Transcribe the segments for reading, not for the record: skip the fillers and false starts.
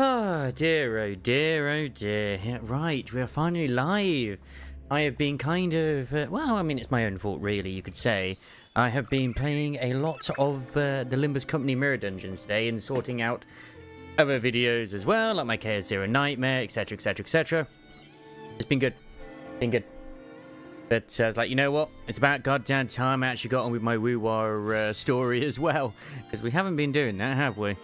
Oh dear, oh dear, oh dear. Yeah, right, we are finally live. I have been kind of, well, I mean, it's my own fault, really, you could say. I have been playing a lot of the Limbus Company Mirror Dungeons today and sorting out other videos as well, like my Chaos Zero Nightmare, etc, etc, etc. It's been good. Been good. But I was like, you know what? It's about goddamn time I actually got on with my WuWa story as well. Because we haven't been doing that, have we?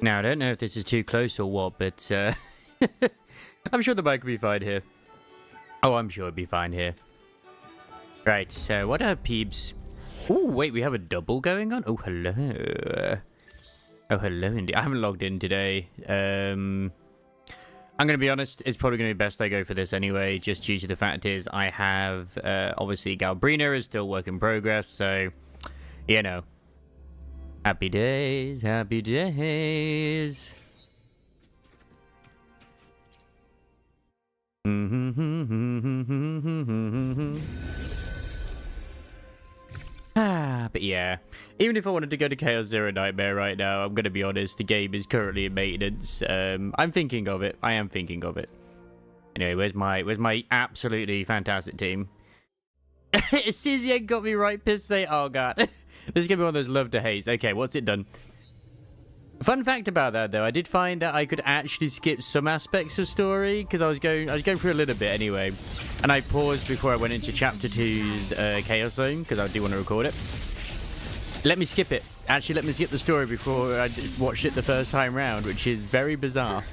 Now, I don't know if this is too close or what, but I'm sure the mic will be fine here. Oh, I'm sure it'll be fine here. Right, so what are peeps? Oh, wait, we have a double going on? Oh, hello. Oh, hello, indeed. I haven't logged in today. I'm going to be honest, it's probably going to be best I go for this anyway, just due to the fact is I have, obviously, Galbrina is still work in progress, so, you know. Happy days, happy days. But yeah, even if I wanted to go to Chaos Zero Nightmare right now, I'm gonna be honest, the game is currently in maintenance. I'm thinking of it. I am thinking of it. Anyway, where's my absolutely fantastic team? Sizia got me right pissed. Oh god. This is going to be one of those love to hate. Okay, what's it done? Fun fact about that, though, I did find that I could actually skip some aspects of story, because I was going through a little bit anyway. And I paused before I went into Chapter 2's Chaos Zone, because I do want to record it. Let me skip it. Actually, let me skip the story before I watched it the first time round, which is very bizarre.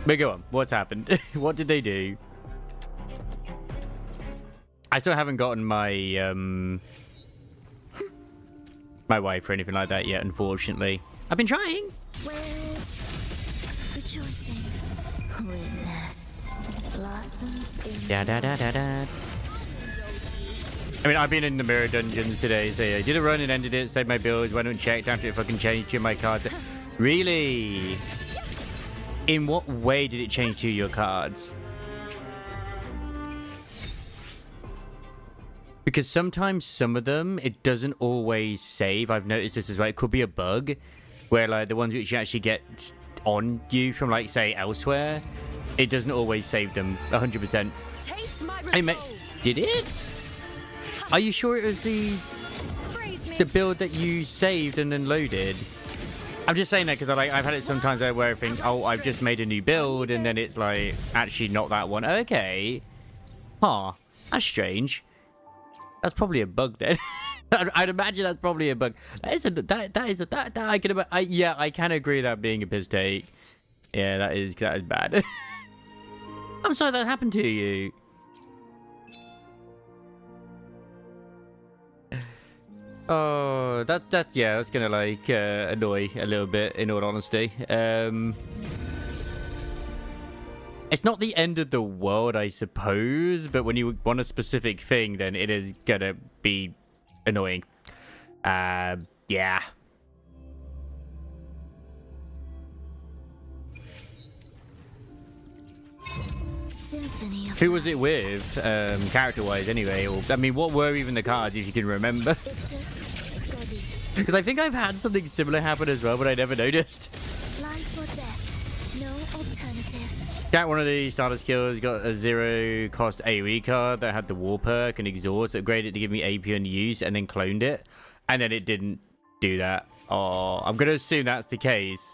But go on, what's happened? What did they do? I still haven't gotten my, my wife or anything like that yet, unfortunately. I've been trying. Where's rejoicing? Witness blossoms in Da da da da da. I mean, I've been in the mirror dungeons today, so yeah, did a run and ended it, saved my build, went and checked after it fucking changed to my cards. Really? In what way did it change to your cards? Because sometimes some of them, it doesn't always save. I've noticed this as well. It could be a bug where, like, the ones which you actually get on you from, like, say, elsewhere, it doesn't always save them 100%. Hey, mate, did it? Are you sure it was the build that you saved and then loaded? I'm just saying that because I've had it sometimes where I think, oh, I've just made a new build, and then it's, like, actually not that one. Okay. Huh. That's strange. That's probably a bug then. I'd imagine that's probably a bug. Yeah, I can agree that being a piss take. Yeah, that is bad. I'm sorry that happened to you. Oh, that's gonna like annoy a little bit, in all honesty. It's not the end of the world, I suppose, but when you want a specific thing, then it is gonna be annoying. Yeah. symphony of Who was it with, character-wise, anyway? Or, I mean, what were even the cards, if you can remember? Because I think I've had something similar happen as well, but I never noticed. life or death, no alternative. Got one of the starter skills, got a 0-cost AoE card that had the war perk and exhaust, upgraded to give me AP on use, and then cloned it. And then it didn't do that. Oh, I'm going to assume that's the case.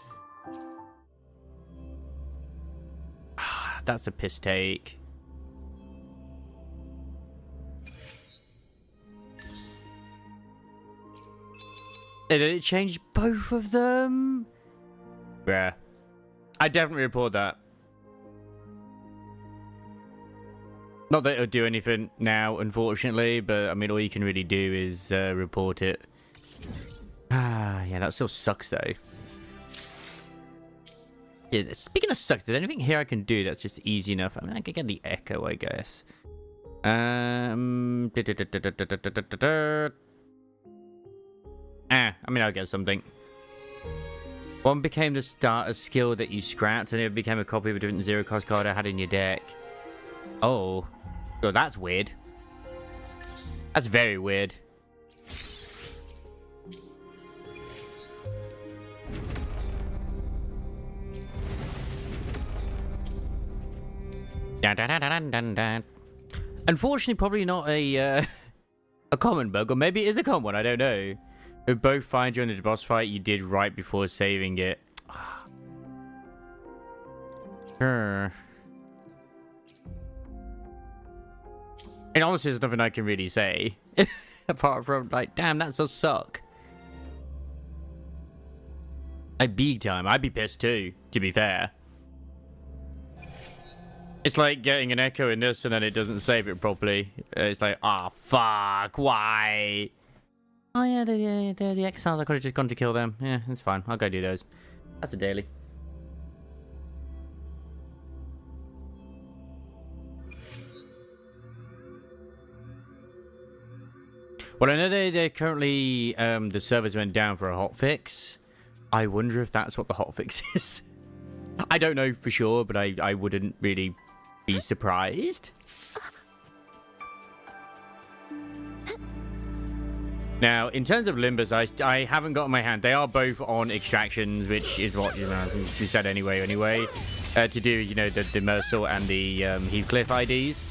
That's a piss take. And then it changed both of them? Yeah. I definitely report that. Not that it'll do anything now, unfortunately, but I mean, all you can really do is report it. Yeah, that still sucks, though. Yeah, speaking of sucks, is there anything here I can do that's just easy enough? I mean, I could get the echo, I guess. I mean, I'll get something. One became the starter skill that you scrapped, and it became a copy of a different zero-cost card I had in your deck. Oh. Oh, that's weird. That's very weird. Dun, dun, dun, dun, dun, dun. Unfortunately, probably not a common bug, or maybe it is a common one, I don't know. It both find you in the boss fight you did right before saving it. Sure. And honestly, there's nothing I can really say. Apart from, like, damn, that does suck. I'd be time. I'd be pissed too, to be fair. It's like getting an echo in this and then it doesn't save it properly. It's like, ah, oh, fuck, why? Oh yeah, the exiles, I could have just gone to kill them. Yeah, it's fine. I'll go do those. That's a daily. Well, I know they're currently, the servers went down for a hotfix. I wonder if that's what the hotfix is. I don't know for sure, but I wouldn't really be surprised. Now, in terms of Limbus, I haven't got in my hand. They are both on extractions, which is what, you know, we said anyway, to do, you know, the Mercil and the Heathcliff IDs.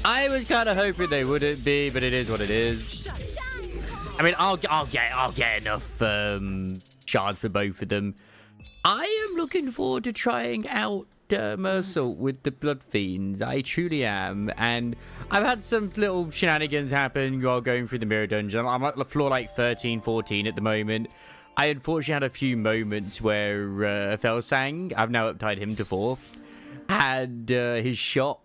I was kind of hoping they wouldn't be, but it is what it is. I mean, I'll get enough shards for both of them. I am looking forward to trying out Mercil with the Blood Fiends. I truly am. And I've had some little shenanigans happen while going through the Mirror Dungeon. I'm at floor like 13, 14 at the moment. I unfortunately had a few moments where Felsang, I've now uptied him to 4, had his shot.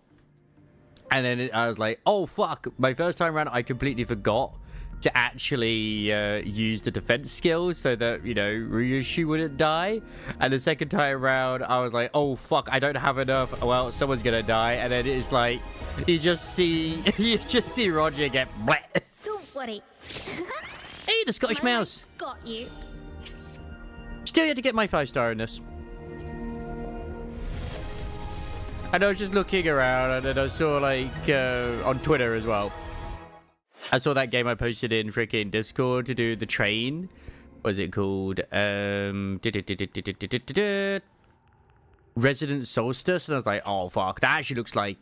And then I was like, oh, fuck. My first time around, I completely forgot to actually use the defense skills so that, you know, Ryushi wouldn't die. And the second time around, I was like, oh, fuck, I don't have enough. Well, someone's going to die. And then it's like, you just see Roger get bleh. Don't worry. Hey, the Scottish mouse. Got you. Still yet to get my 5-star in this. And I was just looking around, and then I saw, like, on Twitter as well. I saw that game I posted in freaking Discord to do the train. What is it called? Resident Solstice. And I was like, oh, fuck. That actually looks like...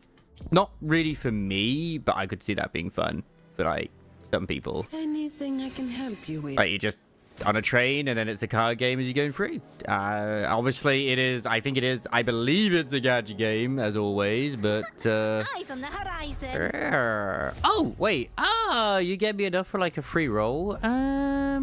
Not really for me, but I could see that being fun for, like, some people. Anything I can help you with? Like, you just... on a train, and then it's a card game as you're going through. Obviously, it is. I think it is. I believe it's a gacha game, as always, but... Eyes on the horizon. Oh, wait. You get me enough for, like, a free roll. I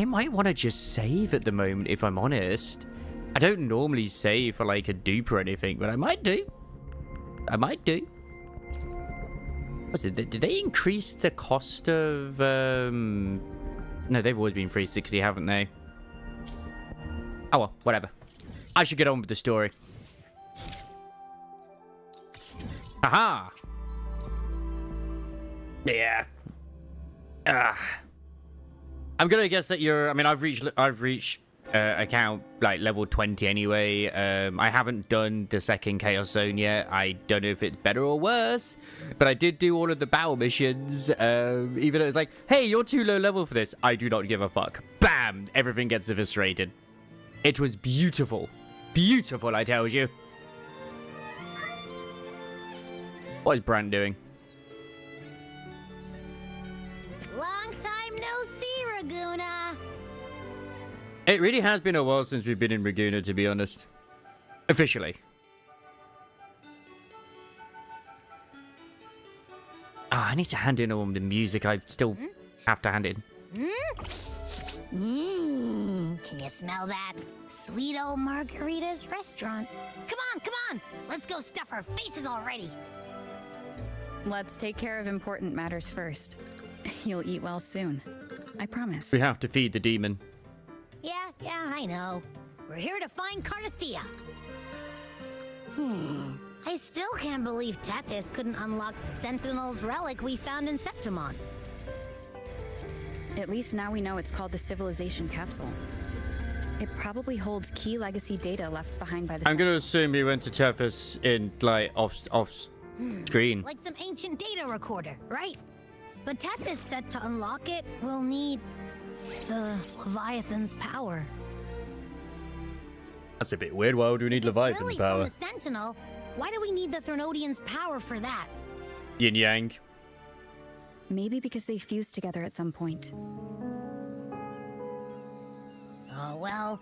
might want to just save at the moment, if I'm honest. I don't normally save for, like, a dupe or anything, but I might do. What's it? Did they increase the cost of... No, they've always been 360, haven't they? Oh, well, whatever. I should get on with the story. Haha! Yeah. I'm gonna guess that you're... I mean, I've reached account like level 20 anyway. I haven't done the second Chaos Zone yet. I don't know if it's better or worse, but I did do all of the battle missions. Even though it's like, hey, you're too low level for this. I do not give a fuck. Bam! Everything gets eviscerated. It was beautiful. Beautiful, I tell you. What is Brand doing? Long time no see, Raguna. It really has been a while since we've been in Raguna, to be honest. Officially. I need to hand in all the music. I still have to hand in. Can you smell that? Sweet old Margarita's restaurant. Come on. Let's go stuff our faces already. Let's take care of important matters first. You'll eat well soon. I promise. We have to feed the demon. Yeah, I know. We're here to find Carnathea. I still can't believe Tethys couldn't unlock the Sentinel's relic we found in Septimon. At least now we know it's called the Civilization Capsule. It probably holds key legacy data left behind by the I'm gonna assume he went to Tethys in, like, off screen. Like some ancient data recorder, right? But Tethys said to unlock it, we'll need the Leviathan's power. That's a bit weird. Why would we need Leviathan's really power? From the Sentinel, why do we need the Threnodian's power for that? Yin Yang. Maybe because they fused together at some point. Oh, well,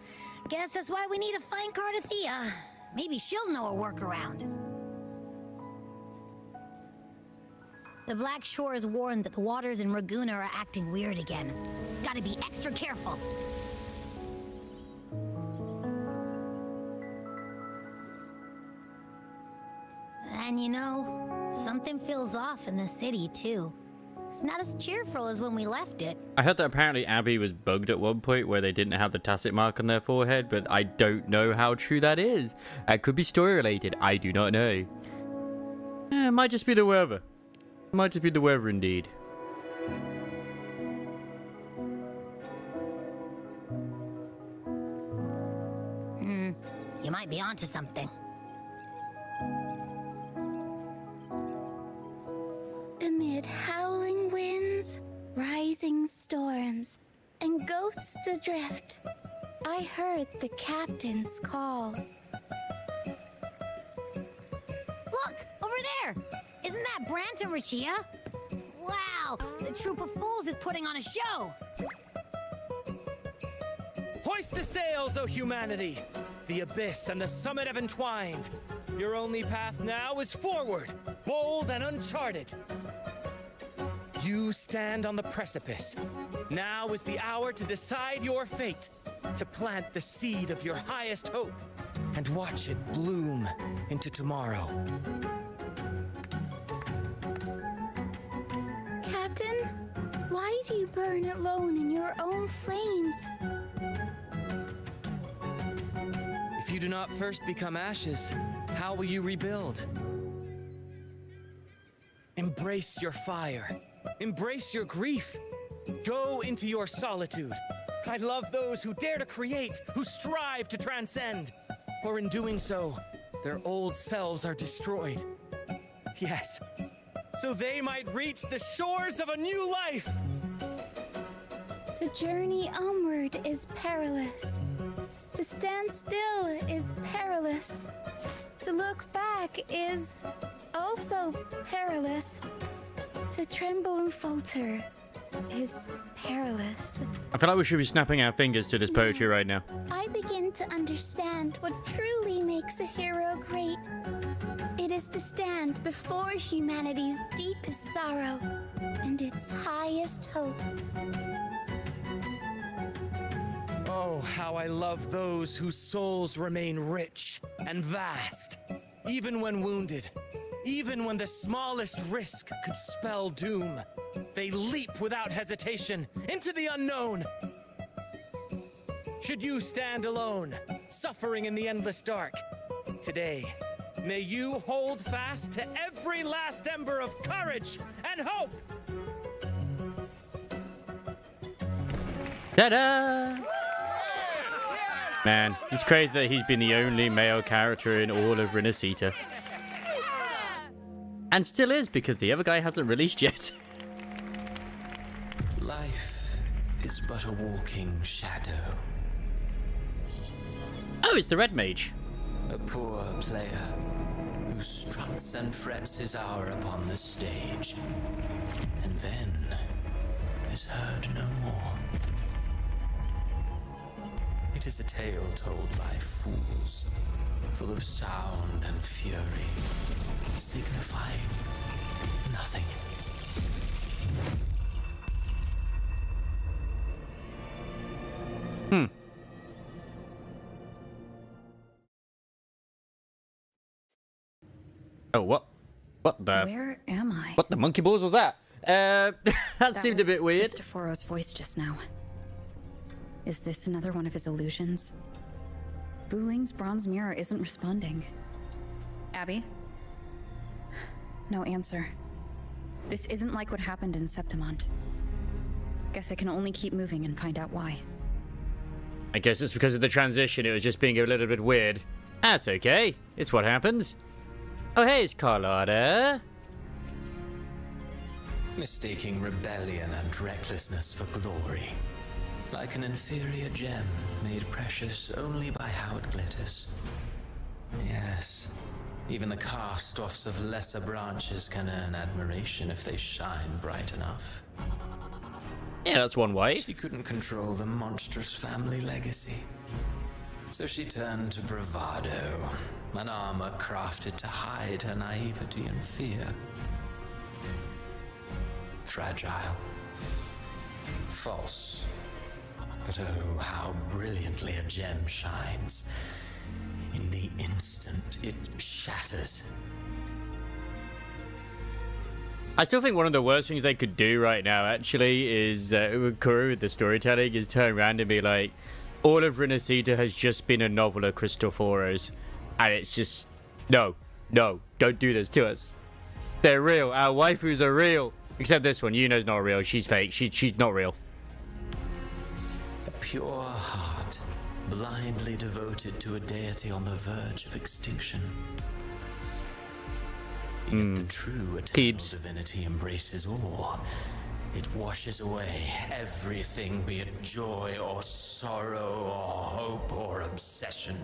guess that's why we need to find Cardathea. Maybe she'll know a workaround. The Black Shore is warned that the waters in Raguna are acting weird again. Gotta be extra careful. And you know, something feels off in the city, too. It's not as cheerful as when we left it. I heard that apparently Abby was bugged at one point where they didn't have the tacit mark on their forehead, but I don't know how true that is. It could be story related. I do not know. It might just be the weather. It might just be the weather indeed. You might be onto something. Amid howling winds, rising storms, and ghosts adrift, I heard the captain's call. Look! Over there! Isn't that Brant and Rachia? Wow! The troop of fools is putting on a show! Hoist the sails, O humanity! The abyss and the summit have entwined. Your only path now is forward, bold and uncharted. You stand on the precipice. Now is the hour to decide your fate, to plant the seed of your highest hope, and watch it bloom into tomorrow. Captain, why do you burn alone in your own flames? If you do not first become ashes, how will you rebuild? Embrace your fire. Embrace your grief. Go into your solitude. I love those who dare to create, who strive to transcend. For in doing so, their old selves are destroyed. Yes, so they might reach the shores of a new life. To journey onward is perilous. To stand still is perilous. To look back is also perilous. To tremble and falter is perilous. I feel like we should be snapping our fingers to this poetry right now. I begin to understand what truly makes a hero great. It is to stand before humanity's deepest sorrow and its highest hope. Oh, how I love those whose souls remain rich and vast, even when wounded. Even when the smallest risk could spell doom, they leap without hesitation into the unknown. Should you stand alone, suffering in the endless dark, today, may you hold fast to every last ember of courage and hope. Ta-da! Man, it's crazy that he's been the only male character in all of Renacita. And still is, because the other guy hasn't released yet. Life is but a walking shadow. Oh, it's the Red Mage. A poor player who struts and frets his hour upon the stage, and then is heard no more. It is a tale told by fools, full of sound and fury, signifying nothing. Oh, what? What the? Where am I? What the monkey balls was that? That seemed a bit weird. Cristoforo's voice just now. Is this another one of his illusions? Buling's bronze mirror isn't responding. Abby? No answer. This isn't like what happened in Septimont. Guess I can only keep moving and find out why. I guess it's because of the transition. It was just being a little bit weird. That's okay. It's what happens. Oh, hey, it's Carlotta. Mistaking rebellion and recklessness for glory. Like an inferior gem made precious only by how it glitters. Yes, even the cast-offs of lesser branches can earn admiration if they shine bright enough. Yeah, that's one way. She couldn't control the monstrous family legacy. So she turned to bravado, an armor crafted to hide her naivety and fear. Fragile. False. But oh, how brilliantly a gem shines. In the instant it shatters. I still think one of the worst things they could do right now, actually, is Kuru with the storytelling, is turn around and be like, all of Renacita has just been a novel of Cristoforo's. And it's just, no, don't do this to us. They're real. Our waifus are real. Except this one, Yuno's not real. She's fake. She's not real. A pure heart, blindly devoted to a deity on the verge of extinction. Yet the true eternal divinity embraces all. It washes away everything, be it joy or sorrow or hope or obsession.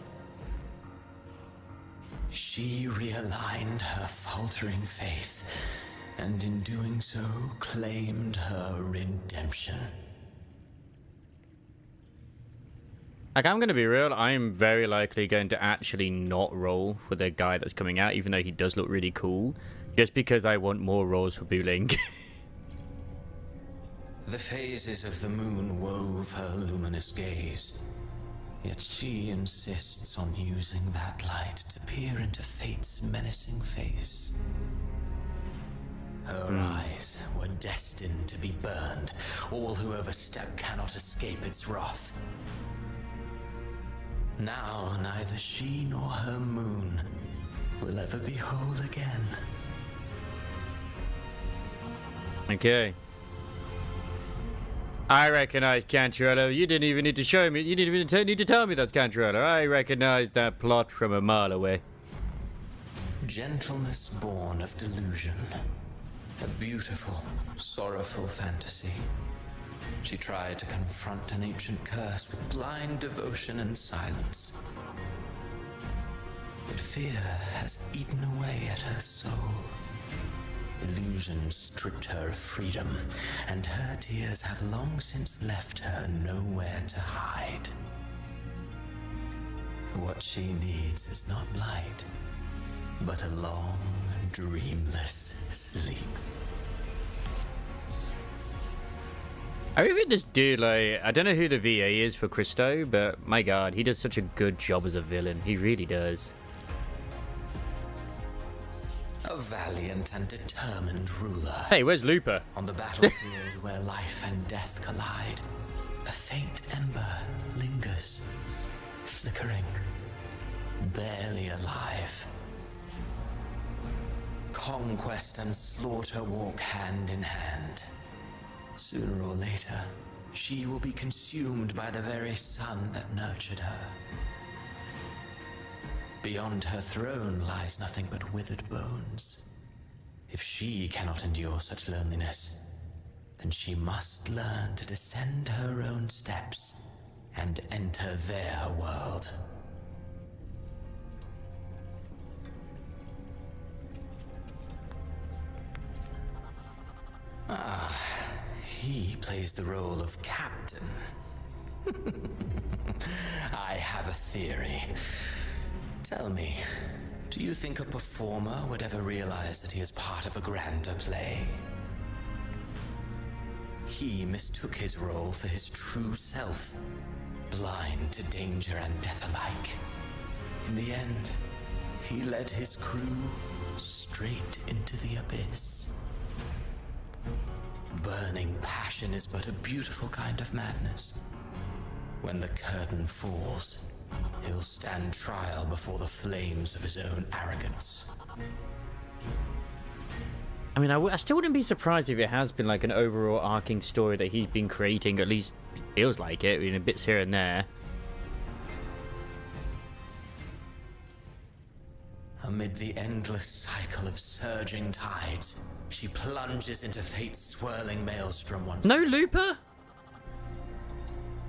She realigned her faltering faith, and in doing so, claimed her redemption. Like, I'm going to be real, I'm very likely going to actually not roll for the guy that's coming out, even though he does look really cool, just because I want more rolls for Buling. The phases of the moon wove her luminous gaze, yet she insists on using that light to peer into fate's menacing face. Her eyes were destined to be burned. All who overstep cannot escape its wrath. Now, neither she nor her moon will ever be whole again. Okay. I recognize Cantarello. You didn't even need to show me. You didn't even need to tell me that's Cantarello. I recognize that plot from a mile away. Gentleness born of delusion. A beautiful, sorrowful fantasy. She tried to confront an ancient curse with blind devotion and silence. But fear has eaten away at her soul. Illusion stripped her of freedom, and her tears have long since left her nowhere to hide. What she needs is not light, but a long, dreamless sleep. I really think this dude, like, I don't know who the VA is for Christo, but my god, he does such a good job as a villain. He really does. A valiant and determined ruler. Hey, where's Looper? On the battlefield where life and death collide, a faint ember lingers, flickering, barely alive. Conquest and slaughter walk hand in hand. Sooner or later, she will be consumed by the very sun that nurtured her. Beyond her throne lies nothing but withered bones. If she cannot endure such loneliness, then she must learn to descend her own steps and enter their world. He plays the role of captain. I have a theory. Tell me, do you think a performer would ever realize that he is part of a grander play? He mistook his role for his true self, blind to danger and death alike. In the end, he led his crew straight into the abyss. Burning passion is but a beautiful kind of madness. When the curtain falls, he'll stand trial before the flames of his own arrogance. I mean, I still wouldn't be surprised if it has been like an overall arcing story that he's been creating. At least feels like it. You know, bits here and there. Amid the endless cycle of surging tides, she plunges into fate's swirling maelstrom once. No Looper?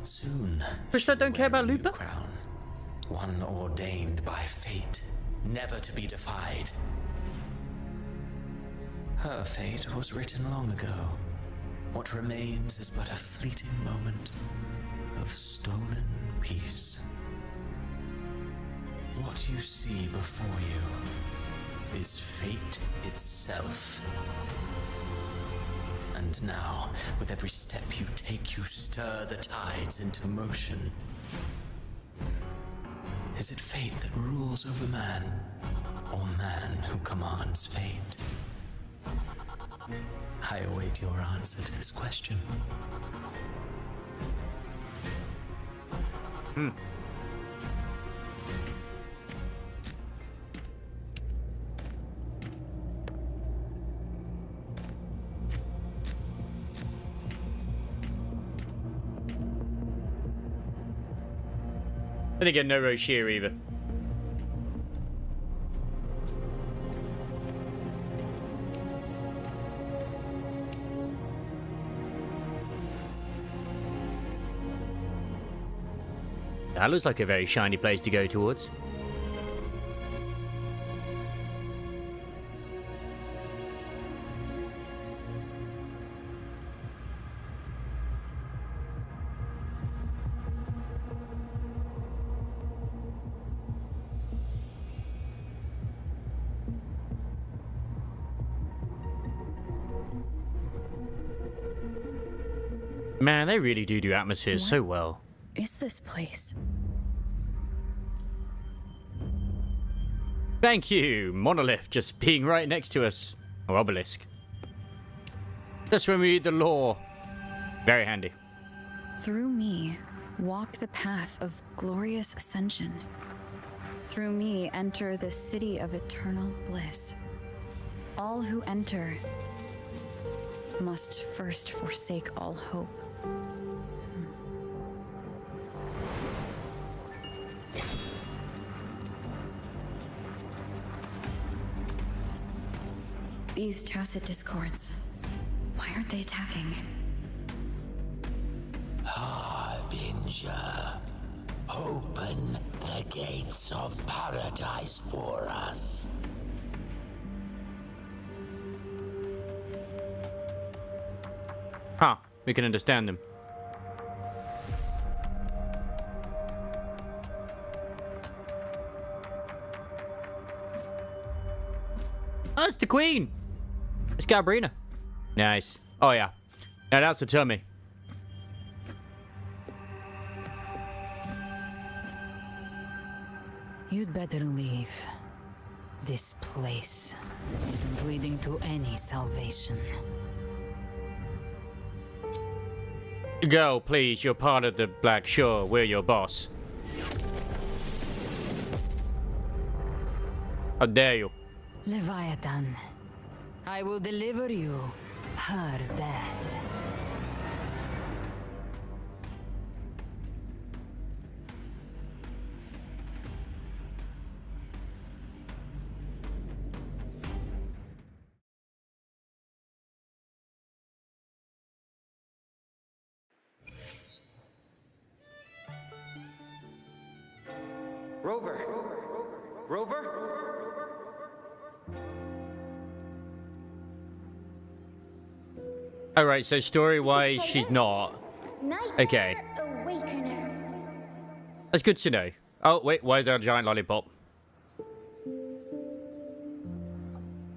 Soon. Krishna don't care about Looper? Crown, one ordained by fate, never to be defied. Her fate was written long ago. What remains is but a fleeting moment of stolen peace. What you see before you is fate itself. And now, with every step you take, you stir the tides into motion. Is it fate that rules over man, or man who commands fate? I await your answer to this question. And again, no Roshir either. That looks like a very shiny place to go towards. Man, they really do atmospheres so well. Is this place? Thank you, Monolith, just being right next to us. Or Obelisk. That's when we read the law. Very handy. Through me, walk the path of glorious ascension. Through me, enter the city of eternal bliss. All who enter must first forsake all hope. These tacit discords, why aren't they attacking? Harbinger, open the gates of paradise for us. Huh, we can understand them. Oh, it's the Queen! It's Gabrina. Nice. Oh, yeah. Now that's a tummy. You'd better leave. This place isn't leading to any salvation. Go, please. You're part of the Black Shore. We're your boss. How dare you? Leviathan, I will deliver you her death. Rover! Rover? Alright, so story-wise, she's not. Okay. Awakener. That's good to know. Oh, wait, why is there a giant lollipop?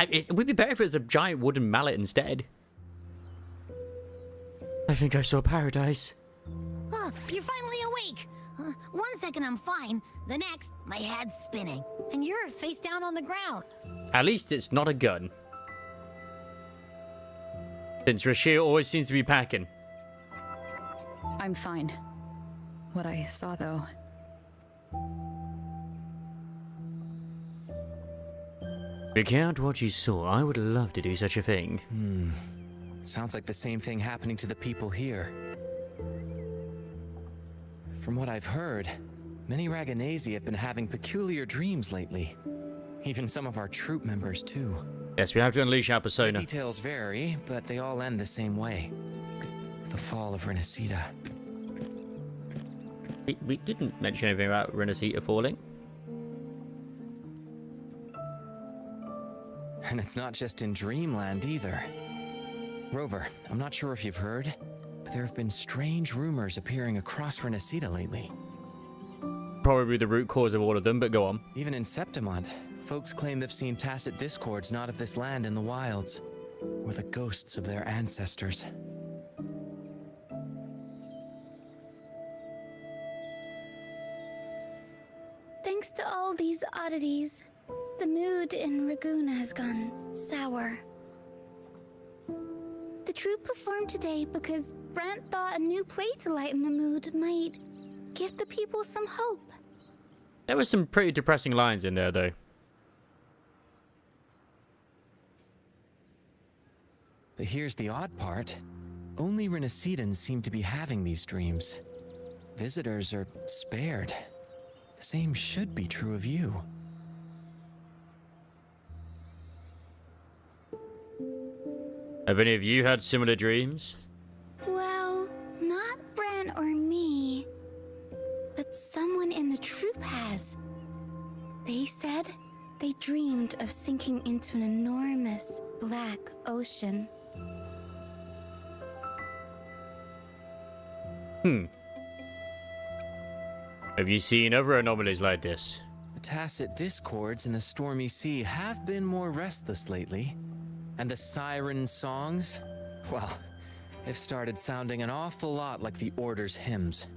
It would be better if it was a giant wooden mallet instead. I think I saw paradise. Huh, you're finally awake. 1 second I'm fine. The next, my head's spinning. And you're face down on the ground. At least it's not a gun. Since Rashir always seems to be packing. I'm fine. What I saw, though. Recount what you saw. I would love to do such a thing. Sounds like the same thing happening to the people here. From what I've heard, many Raganesi have been having peculiar dreams lately. Even some of our troop members, too. Yes, we have to unleash our The persona. details vary, but they all end the same way. The fall of Renacida. We didn't mention anything about Renacita falling. And it's not just in Dreamland either. Rover, I'm not sure if you've heard, but there have been strange rumors appearing across Renacida lately. Probably the root cause of all of them, but go on. Even in Septimont, folks claim they've seen tacit discords not of this land in the wilds, or the ghosts of their ancestors. Thanks to all these oddities, the mood in Raguna has gone sour. The troupe performed today because Brant thought a new play to lighten the mood might give the people some hope. There were some pretty depressing lines in there, though. But here's the odd part. Only Renacidans seem to be having these dreams. Visitors are spared. The same should be true of you. Have any of you had similar dreams? Well, not Brant or me, but someone in the troupe has. They said they dreamed of sinking into an enormous black ocean. Have you seen other anomalies like this? The tacit discords in the stormy sea have been more restless lately. And the siren songs, well, they've started sounding an awful lot like the Order's hymns.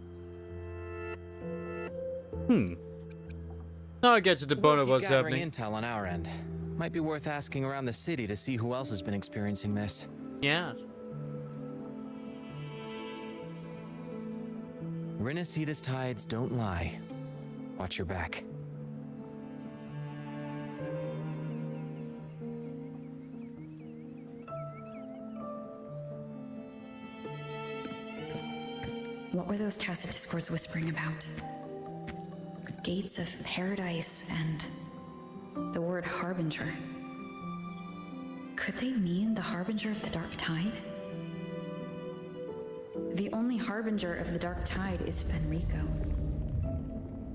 I'll get to the bone of what's gathering happening. intel on our end. Might be worth asking around the city to see who else has been experiencing this. Yes. Renacida's tides don't lie. Watch your back. What were those tacit discords whispering about? Gates of paradise and the word harbinger. Could they mean the harbinger of the dark tide? The only harbinger of the dark tide is Fenrico.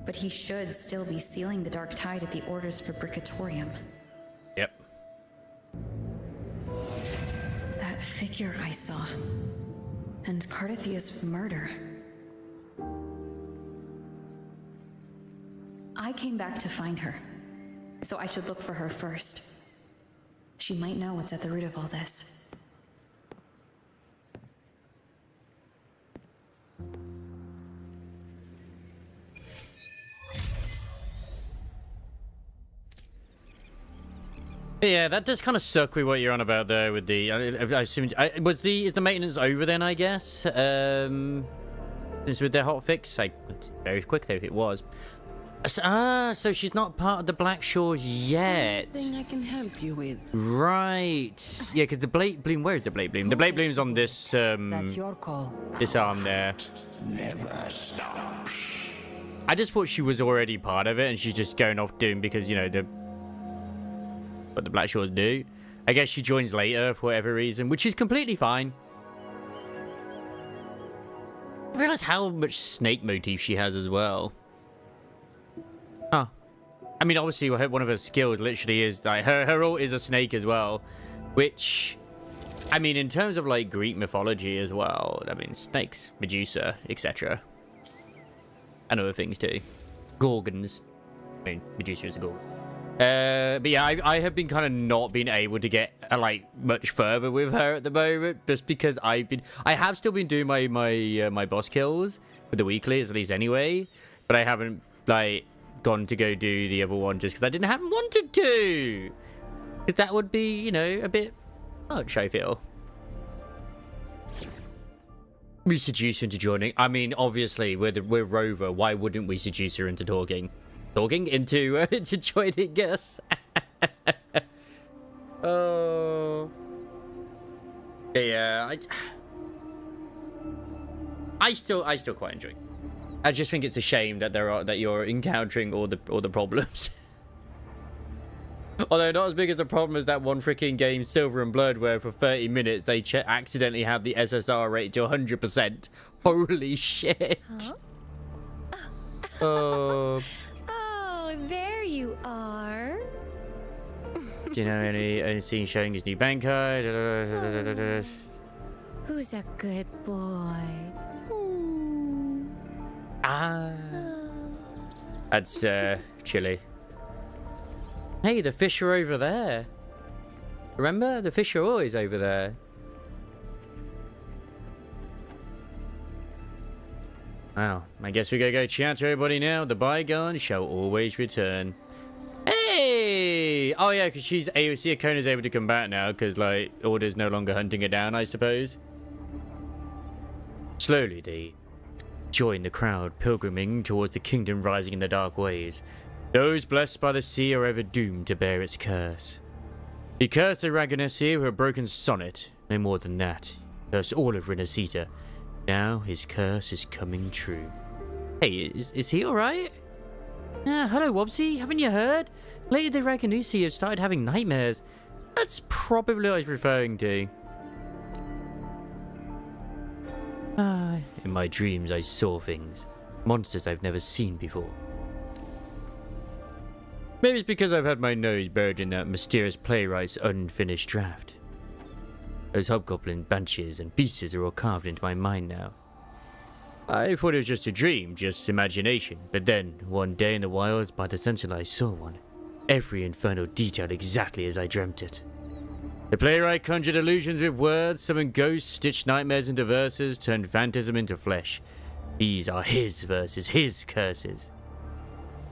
But he should still be sealing the dark tide at the Order's Fabricatorium. Yep. That figure I saw. And Cardithia's murder. I came back to find her, so I should look for her first. She might know what's at the root of all this. Yeah, that does kind of suck with what you're on about there with the... I assume... is the maintenance over then, I guess? Since with their hotfix? Very quick though, if it was. So she's not part of the Black Shores yet. Anything I can help you with? Right. Yeah, because the Blade Bloom... Where is the Blade Bloom? The Blade Bloom's on this, That's your call. this arm there. Never stops. I just thought she was already part of it and she's just going off doing because, you know, what the Black Shores do. I guess she joins later for whatever reason, which is completely fine. I realize how much snake motif she has as well. Huh. I mean, obviously, one of her skills literally is, like, her ult is a snake as well. Which, I mean, in terms of, like, Greek mythology as well, I mean, snakes, Medusa, etc. And other things, too. Gorgons. I mean, Medusa is a gorgon. But yeah, I have been kind of not been able to get like much further with her at the moment, just because I have still been doing my boss kills for the weeklies, at least anyway, but I haven't like gone to go do the other one just because I haven't wanted to, because that would be, you know, a bit much, I feel. We seduce her into joining. I mean, obviously we're Rover. Why wouldn't we seduce her into talking into joining us? Oh. Yeah, I still quite enjoy it. I just think it's a shame that you're encountering all the problems. Although not as big as the problem as that one freaking game, Silver and Blood, where for 30 minutes they accidentally have the SSR rate to 100%. Holy shit. Huh? Oh. Oh, there you are. Do you know any scene showing his new bank card? Who's a good boy? Ah. That's chilly. Hey, the fish are over there. Remember? The fish are always over there. Well, I guess we gotta go chat to everybody now. The bygones shall always return. Hey! Oh yeah, because AOC Akona's able to come back now because, like, Order's no longer hunting her down, I suppose. Slowly, they join the crowd pilgriming towards the kingdom rising in the dark waves. Those blessed by the sea are ever doomed to bear its curse. He cursed the Raganesi with a broken sonnet, no more than that. He cursed all of Renacita. Now his curse is coming true. Hey, is he alright? Hello, Wobsy. Haven't you heard? Lately the Raganusi have started having nightmares. That's probably what I was referring to. In my dreams I saw things. Monsters I've never seen before. Maybe it's because I've had my nose buried in that mysterious playwright's unfinished draft. Those hobgoblin banshees and beasts are all carved into my mind now. I thought it was just a dream, just imagination, but then, one day in the wilds by the sentinel I saw one. Every infernal detail exactly as I dreamt it. The playwright conjured illusions with words, summoned ghosts, stitched nightmares into verses, turned phantasm into flesh. These are his verses, his curses.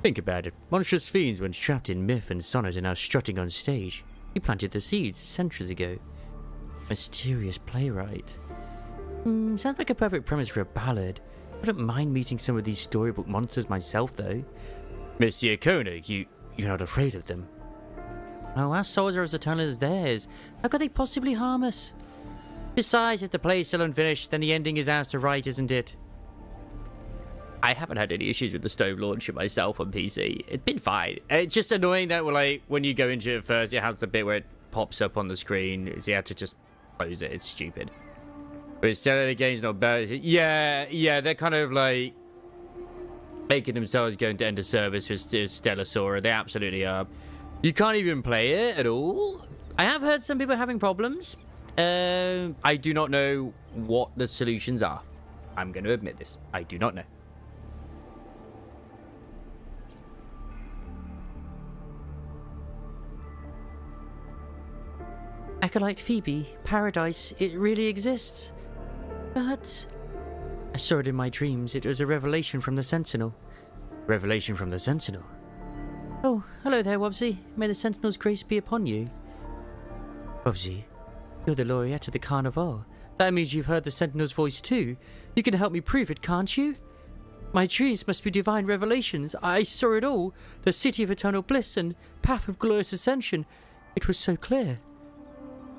Think about it. Monstrous fiends once trapped in myth and sonnet are now strutting on stage. He planted the seeds centuries ago. Mysterious playwright. Sounds like a perfect premise for a ballad. I don't mind meeting some of these storybook monsters myself, though. Mr. Akona, you're not afraid of them? Oh, our souls are as eternal as theirs. How could they possibly harm us? Besides, if the play's still unfinished, then the ending is ours to write, isn't it? I haven't had any issues with the stove launcher myself on PC. It's been fine. It's just annoying that, like, when you go into it first, it has the bit where it pops up on the screen. So you have to just close it. It's stupid. But it's telling the game's not bad. Yeah, they're kind of like making themselves go into end of service with Stellasora. They absolutely are. You can't even play it at all. I have heard some people having problems. I do not know what the solutions are. I'm going to admit this. I do not know. Acolyte Phoebe, paradise, it really exists. But I saw it in my dreams. It was a revelation from the Sentinel. Revelation from the Sentinel? Oh, hello there, Wobsy. May the Sentinel's grace be upon you. Wobsy, you're the laureate of the Carnival. That means you've heard the Sentinel's voice too. You can help me prove it, can't you? My dreams must be divine revelations. I saw it all. The city of eternal bliss and path of glorious ascension. It was so clear.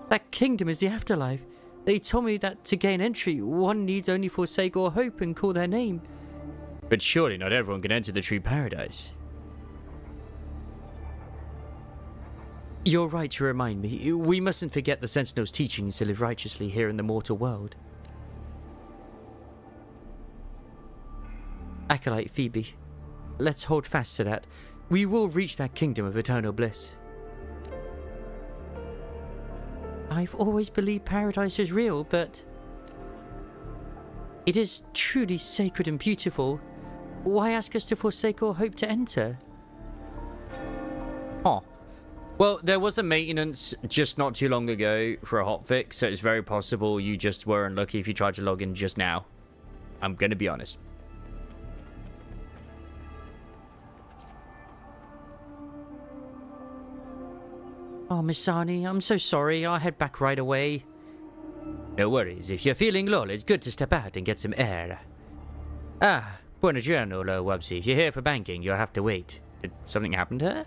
That kingdom is the afterlife. They told me that to gain entry, one needs only forsake all hope and call their name. But surely not everyone can enter the true paradise. You're right to remind me. We mustn't forget the Sentinel's teachings to live righteously here in the mortal world. Acolyte Phoebe, let's hold fast to that. We will reach that kingdom of eternal bliss. I've always believed paradise is real, but it is truly sacred and beautiful. Why ask us to forsake all hope to enter? Huh. Well, there was a maintenance just not too long ago for a hotfix, so it's very possible you just were unlucky if you tried to log in just now. I'm going to be honest. Oh, Miss Arnie, I'm so sorry. I'll head back right away. No worries. If you're feeling low, it's good to step out and get some air. Ah, buongiorno, Wubsy. If you're here for banking, you'll have to wait. Did something happen to her?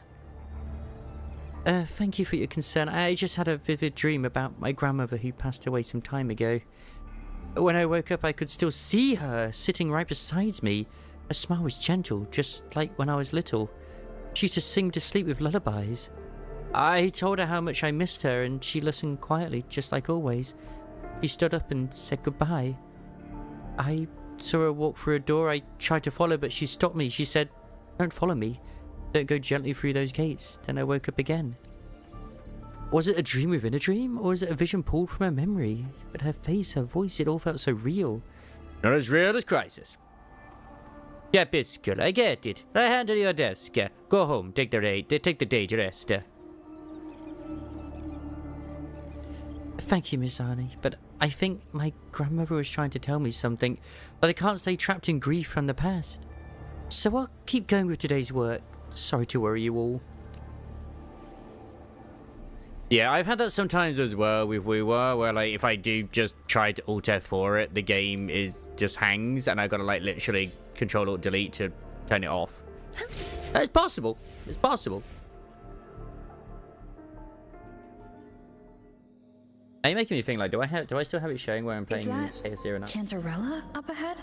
Thank you for your concern. I just had a vivid dream about my grandmother who passed away some time ago. When I woke up, I could still see her sitting right beside me. Her smile was gentle, just like when I was little. She used to sing to sleep with lullabies. I told her how much I missed her, and she listened quietly, just like always. She stood up and said goodbye. I saw her walk through a door. I tried to follow, but she stopped me. She said, "Don't follow me. Don't go gently through those gates." Then I woke up again. Was it a dream within a dream, or was it a vision pulled from her memory? But her face, her voice, it all felt so real. Not as real as Crisis. Yeah, Biscuit, I get it. Right hand on your desk. Go home, take the day to rest. Thank you, Miss Arnie, but I think my grandmother was trying to tell me something, that I can't stay trapped in grief from the past. So I'll keep going with today's work. Sorry to worry you all. Yeah, I've had that sometimes as well with WuWa, where like if I do just try to Alt F4 it, the game just hangs, and I gotta like literally Control Alt Delete to turn it off. It's possible. It's possible. Are you making me think like, do I still have it showing where I'm playing KS0 now? Cantarella up ahead?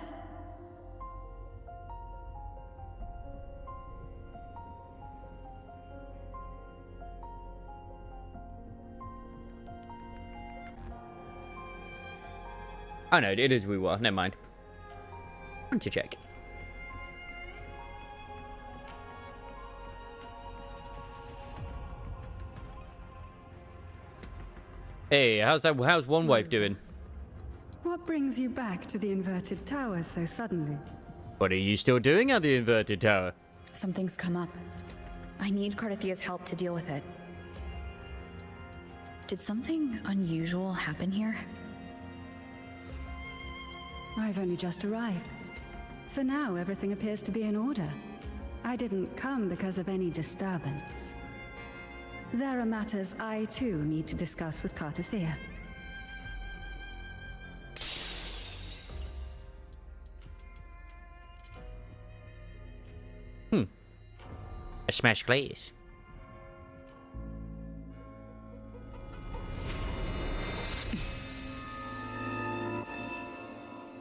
Oh no, it is WuWa. Never mind. Want to check. Hey, how's one wife doing? What brings you back to the inverted tower so suddenly? What are you still doing at the inverted tower? Something's come up. I need Cardathia's help to deal with it. Did something unusual happen here? I've only just arrived. For now, everything appears to be in order. I didn't come because of any disturbance. There are matters I, too, need to discuss with Cardathia. A smashed glaze.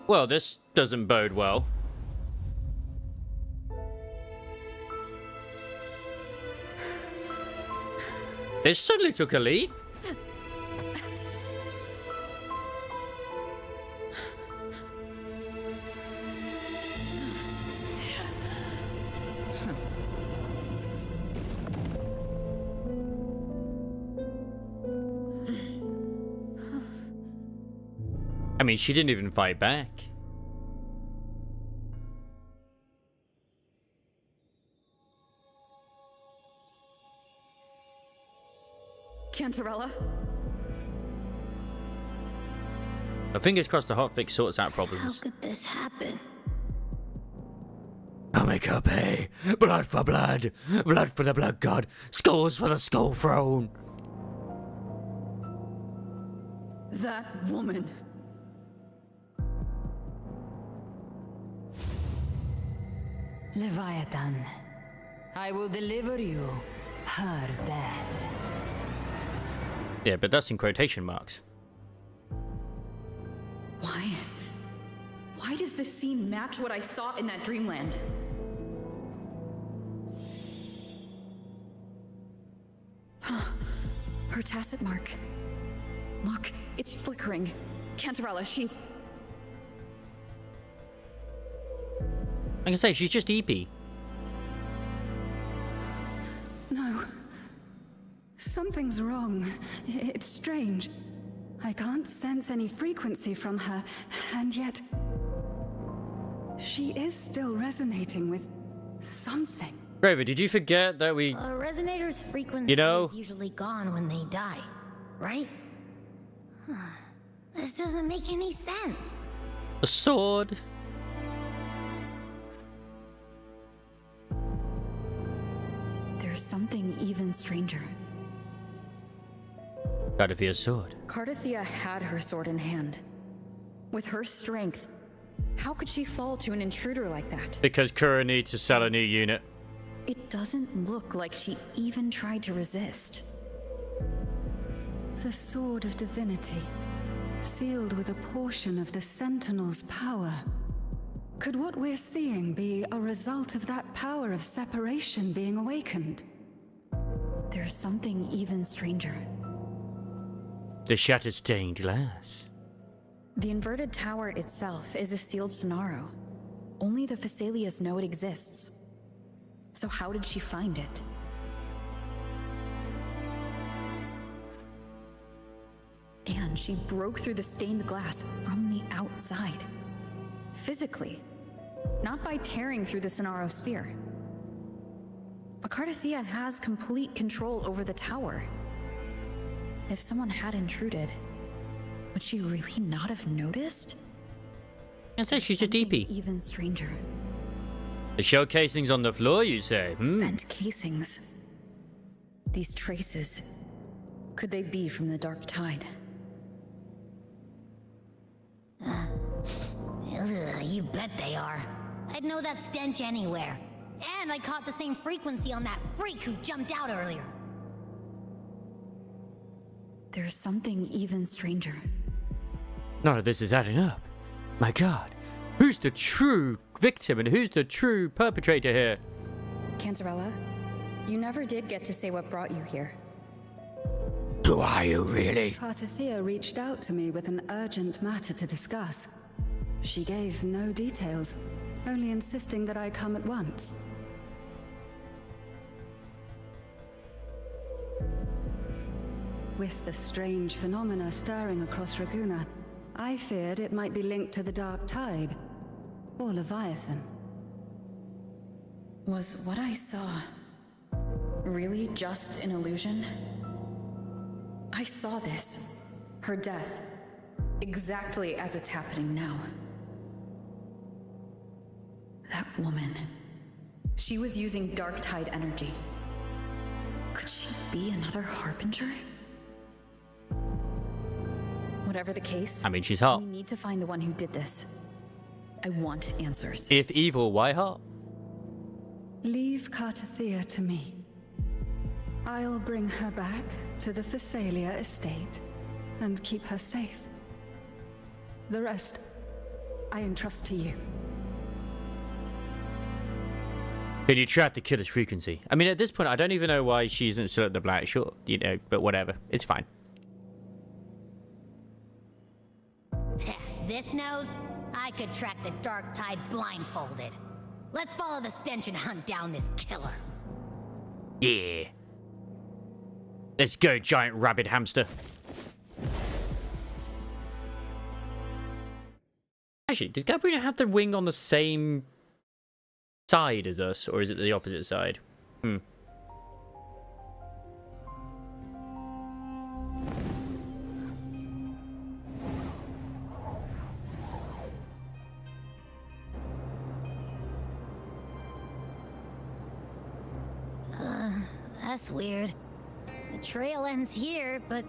Well, this doesn't bode well. This suddenly took a leap. I mean, she didn't even fight back. Cantarella? Fingers crossed the hotfix sorts out How problems. could this happen? I'll make her pay. Blood for blood. Blood for the blood god. Skulls for the skull throne. That woman. Leviathan, I will deliver you her death. Yeah, but that's in quotation marks. Why? Why does this scene match what I saw in that dreamland? Her tacit mark. Look, it's flickering. Cantarella, she's... I can say she's just EP. No. Something's wrong. It's strange. I can't sense any frequency from her, and yet... she is still resonating with something. Graver, did you forget that we... A resonator's frequency is usually gone when they die, right? This doesn't make any sense. The sword. There's something even stranger. Cardathia's sword. Cardathia had her sword in hand. With her strength, how could she fall to an intruder like that? Because Kura needs to sell a new unit. It doesn't look like she even tried to resist. The Sword of Divinity, sealed with a portion of the Sentinel's power. Could what we're seeing be a result of that power of separation being awakened? There's something even stranger. The shattered stained glass. The inverted tower itself is a sealed scenario. Only the Phasalias know it exists. So how did she find it? And she broke through the stained glass from the outside. Physically. Not by tearing through the Sonaro sphere. Akardathea has complete control over the tower. If someone had intruded, would she really not have noticed? I say she's a DP. Even stranger. The shell casings on the floor, you say? Spent casings. These traces. Could they be from the Dark Tide? You bet they are. I'd know that stench anywhere. And I caught the same frequency on that freak who jumped out earlier. There's something even stranger. None of this is adding up. My god. Who's the true victim and who's the true perpetrator here? Cantarella, you never did get to say what brought you here. Who are you, really? Akardathea reached out to me with an urgent matter to discuss. She gave no details, only insisting that I come at once. With the strange phenomena stirring across Raguna, I feared it might be linked to the Dark Tide, or Leviathan. Was what I saw really just an illusion? I saw this, her death, exactly as it's happening now. That woman, she was using Dark Tide energy. Could she be another Harbinger? Whatever the case, I mean, she's hot. we need to find the one who did this. I want answers. If evil, why hot? Leave Akardathea to me. I'll bring her back to the Phasalia estate and keep her safe. The rest, I entrust to you. Can you track the killer's frequency? I mean, at this point, I don't even know why she isn't still at the Black Shore, you know, but whatever. It's fine. This nose? I could track the Dark Tide blindfolded. Let's follow the stench and hunt down this killer. Yeah. Let's go, giant rabid hamster. Actually, does Gabriella have the wing on the same side as us, or is it the opposite side? That's weird. The trail ends here, but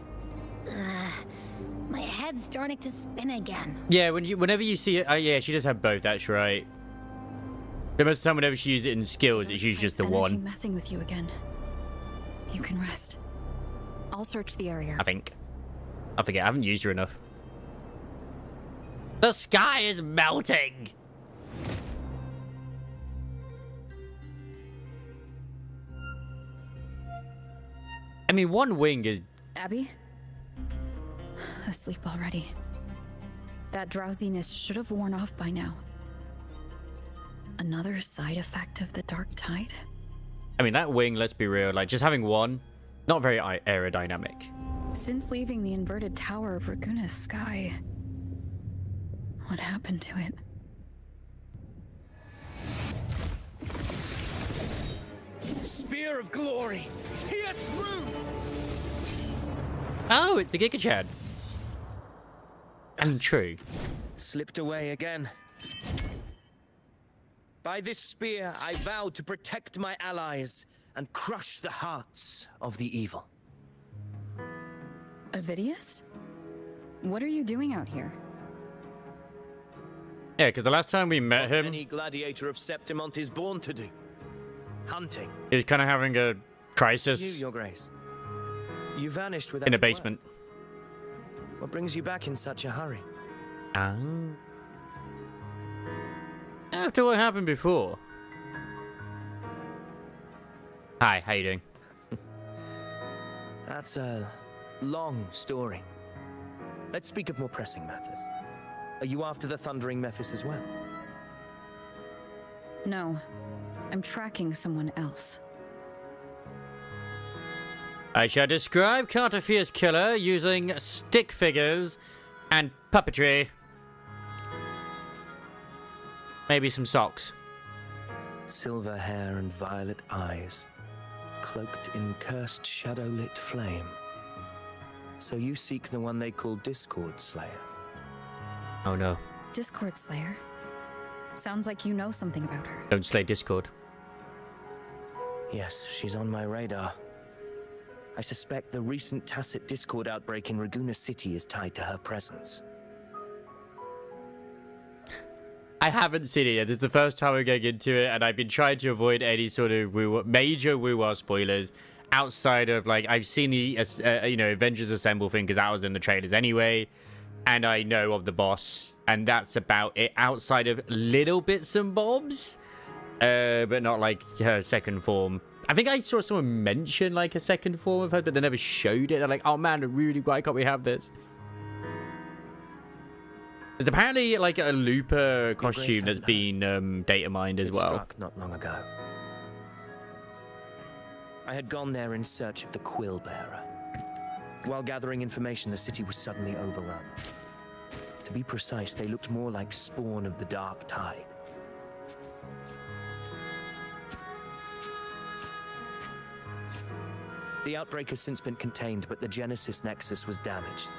my head's starting to spin again. Yeah, whenever you see it, yeah, she does have both. That's right. The most of the time, whenever she uses it in skills, it's usually just the one. Messing with you again. You can rest. I'll search the area. I think. I forget. I haven't used her enough. The sky is melting. I mean, one wing is... Abby? Asleep already. That drowsiness should have worn off by now. Another side effect of the Dark Tide? I mean, that wing, let's be real, like, just having one, not very aerodynamic. Since leaving the inverted tower of Raguna's sky, what happened to it? Spear of glory! Pierce through! Oh, it's the Giga Chad. I mean, true. Slipped away again. By this spear, I vow to protect my allies and crush the hearts of the evil. Avidius? What are you doing out here? Yeah, because the last time we met him... Any gladiator of Septimont is born to do. Hunting. He was kind of having a crisis Your Grace. You vanished without in a word. basement. What brings you back in such a hurry? After what happened before. Hi, how you doing? That's a long story. Let's speak of more pressing matters. Are you after the Thundering Mephis as well? No, I'm tracking someone else. I shall describe Carterfier's killer using stick figures and puppetry. Maybe some socks. Silver hair and violet eyes, cloaked in cursed shadow-lit flame. So you seek the one they call Discord Slayer? Oh no. Discord Slayer? Sounds like you know something about her. Don't slay Discord. Yes, she's on my radar. I suspect the recent tacit Discord outbreak in Raguna City is tied to her presence. I haven't seen it yet. This is the first time we're going into it, and I've been trying to avoid any sort of major WuWa spoilers outside of, like, I've seen the, Avengers Assemble thing because that was in the trailers anyway, and I know of the boss, and that's about it outside of little bits and bobs, but not, like, her second form. I think I saw someone mention, like, a second form of her, but they never showed it. They're like, oh man, really, why can't we have this? There's apparently like a Looper costume that's been data mined as well. Struck not long ago. I had gone there in search of the Quill Bearer. While gathering information, the city was suddenly overrun. To be precise, they looked more like spawn of the Dark Tide. The outbreak has since been contained, but the Genesis Nexus was damaged.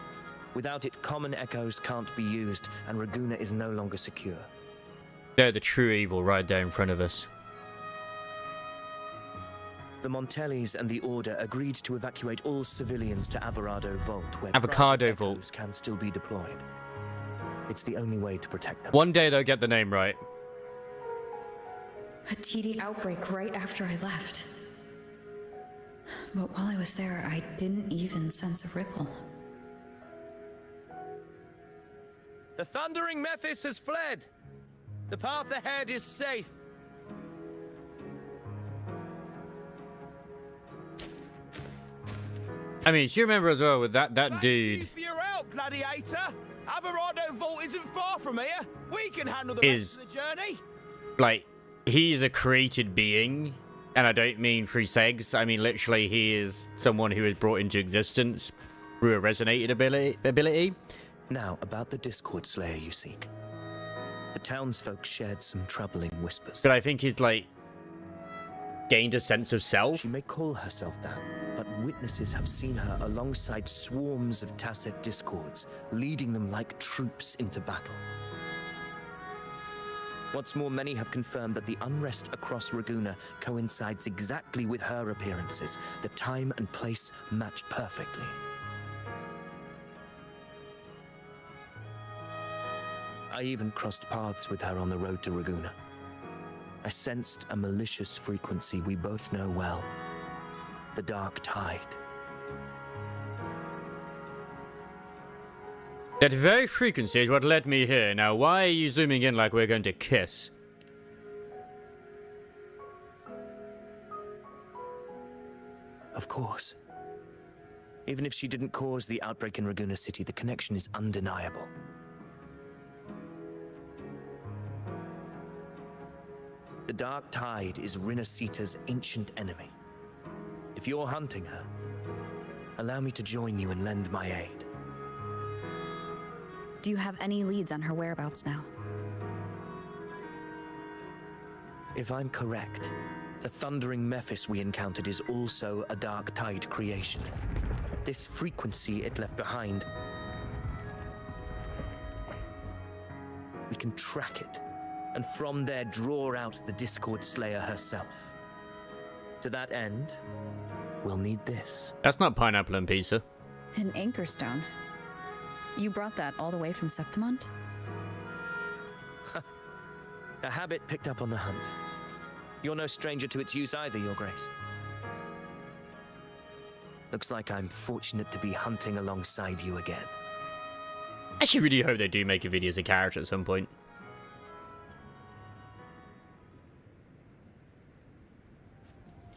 Without it, common echoes can't be used, and Raguna is no longer secure. They're the true evil right there in front of us. The Montellis and the Order agreed to evacuate all civilians to Avocado Vault, where Avocado private Vault echoes can still be deployed. It's the only way to protect them. One day they'll get the name right. A TD outbreak right after I left. But while I was there, I didn't even sense a ripple. The Thundering Mephis has fled. The path ahead is safe. I mean, do you remember as well with that dude You're out, gladiator. Avocado Vault isn't far from here. We can handle the Is- rest of the journey. like, he's a created being, and I don't mean through segs. I mean, literally, he is someone who is brought into existence through a resonated ability. Now, about the Discord Slayer you seek. The townsfolk shared some troubling whispers. But I think he's, like, gained a sense of self. She may call herself that, but witnesses have seen her alongside swarms of tacit discords, leading them like troops into battle. What's more, many have confirmed that the unrest across Raguna coincides exactly with her appearances. The time and place match perfectly. I even crossed paths with her on the road to Raguna. I sensed a malicious frequency we both know well. The Dark Tide. That very frequency is what led me here. Now, why are you zooming in like we're going to kiss? Of course. Even if she didn't cause the outbreak in Raguna City, the connection is undeniable. The Dark Tide is Rinasita's ancient enemy. If you're hunting her, allow me to join you and lend my aid. Do you have any leads on her whereabouts now? If I'm correct, the Thundering Mephis we encountered is also a Dark Tide creation. This frequency it left behind, we can track it, and from there draw out the Discord Slayer herself. To that end, we'll need this. That's not pineapple and pizza. An anchor stone. You brought that all the way from Septimont? A habit picked up on the hunt. You're no stranger to its use either, Your Grace. Looks like I'm fortunate to be hunting alongside you again. I actually really hope they do make a video as a character at some point.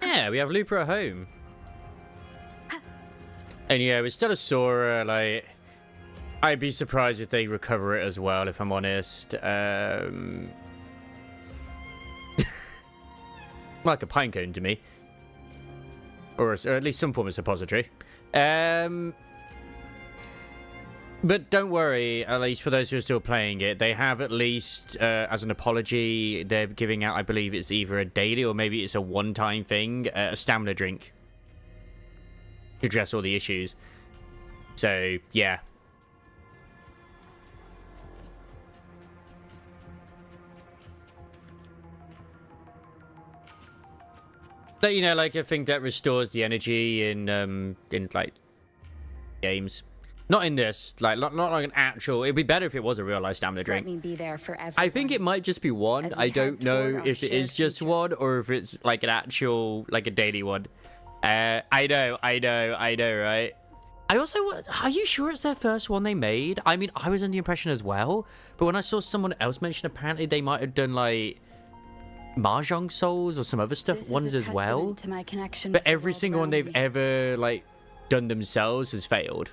Yeah, we have Looper at home. And yeah, with Sora, like, I'd be surprised if they recover it as well, if I'm honest. Like a pine cone to me. Or at least some form of suppository. But don't worry, at least for those who are still playing it, they have at least, as an apology, they're giving out, I believe it's either a daily or maybe it's a one-time thing, a stamina drink. To address all the issues. So, yeah. But, you know, like a thing that restores the energy in like, games. Not in this, like, not like an actual... It'd be better if it was a real-life stamina drink. Let me be there for everyone. I think it might just be one. I don't know if it is just one or if it's, like, an actual, like, a daily one. I know, right? I also... Are you sure it's their first one they made? I mean, I was under the impression as well. But when I saw someone else mention, apparently they might have done, like... Mahjong Souls or some other stuff ones as well. To my connection but every single one they've ever, like, done themselves has failed.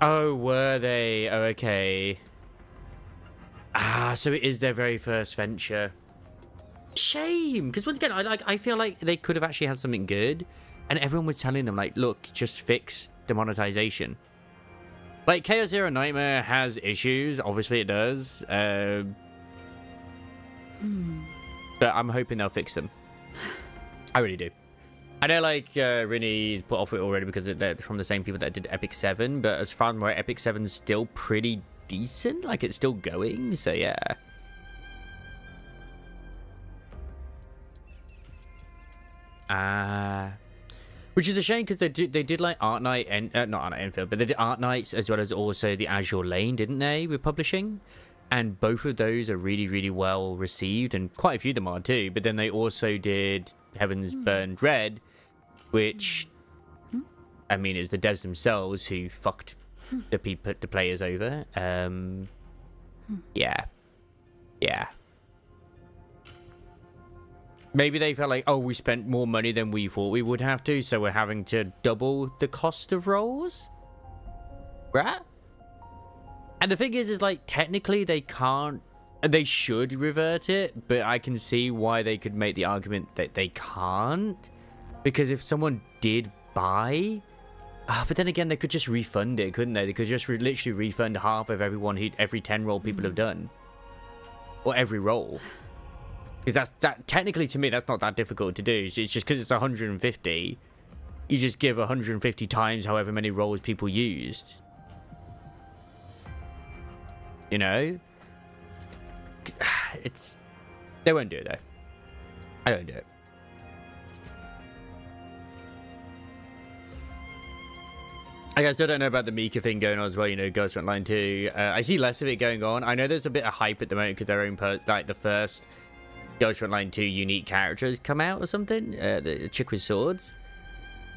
Oh, were they? Oh, okay. Ah, so it is their very first venture. Shame, because once again, I feel like they could have actually had something good, and everyone was telling them, like, look, just fix the monetization. Like, Chaos Zero Nightmare has issues, obviously it does. But I'm hoping they'll fix them. I really do. I know, like, Rinny's put off with it already because they're from the same people that did Epic 7, but as far as I'm aware, Epic 7's still pretty decent. Like, it's still going, so yeah. Which is a shame because they did like Art Night and not Art Night Enfield, but they did Art Nights as well as also the Azure Lane, didn't they, with publishing? And both of those are really, really well received, and quite a few of them are too. But then they also did Heaven's Burned Red, which I mean is the devs themselves who fucked the players over. Yeah. Maybe they felt like, oh, we spent more money than we thought we would have to, so we're having to double the cost of roles? Right? And the thing is like, technically they can't, they should revert it, but I can see why they could make the argument that they can't. Because if someone did buy, but then again, they could just refund it, couldn't they? They could just literally refund half of every 10 roll people have done. Or every roll. Because that technically to me that's not that difficult to do. It's just because it's 150, you just give 150 times however many rolls people used. You know, they won't do it though. I don't do it. I still don't know about the Mika thing going on as well, you know, Ghost Frontline 2. I see less of it going on. I know there's a bit of hype at the moment because their own like the first Ghost Frontline 2 unique characters come out or something, the chick with swords.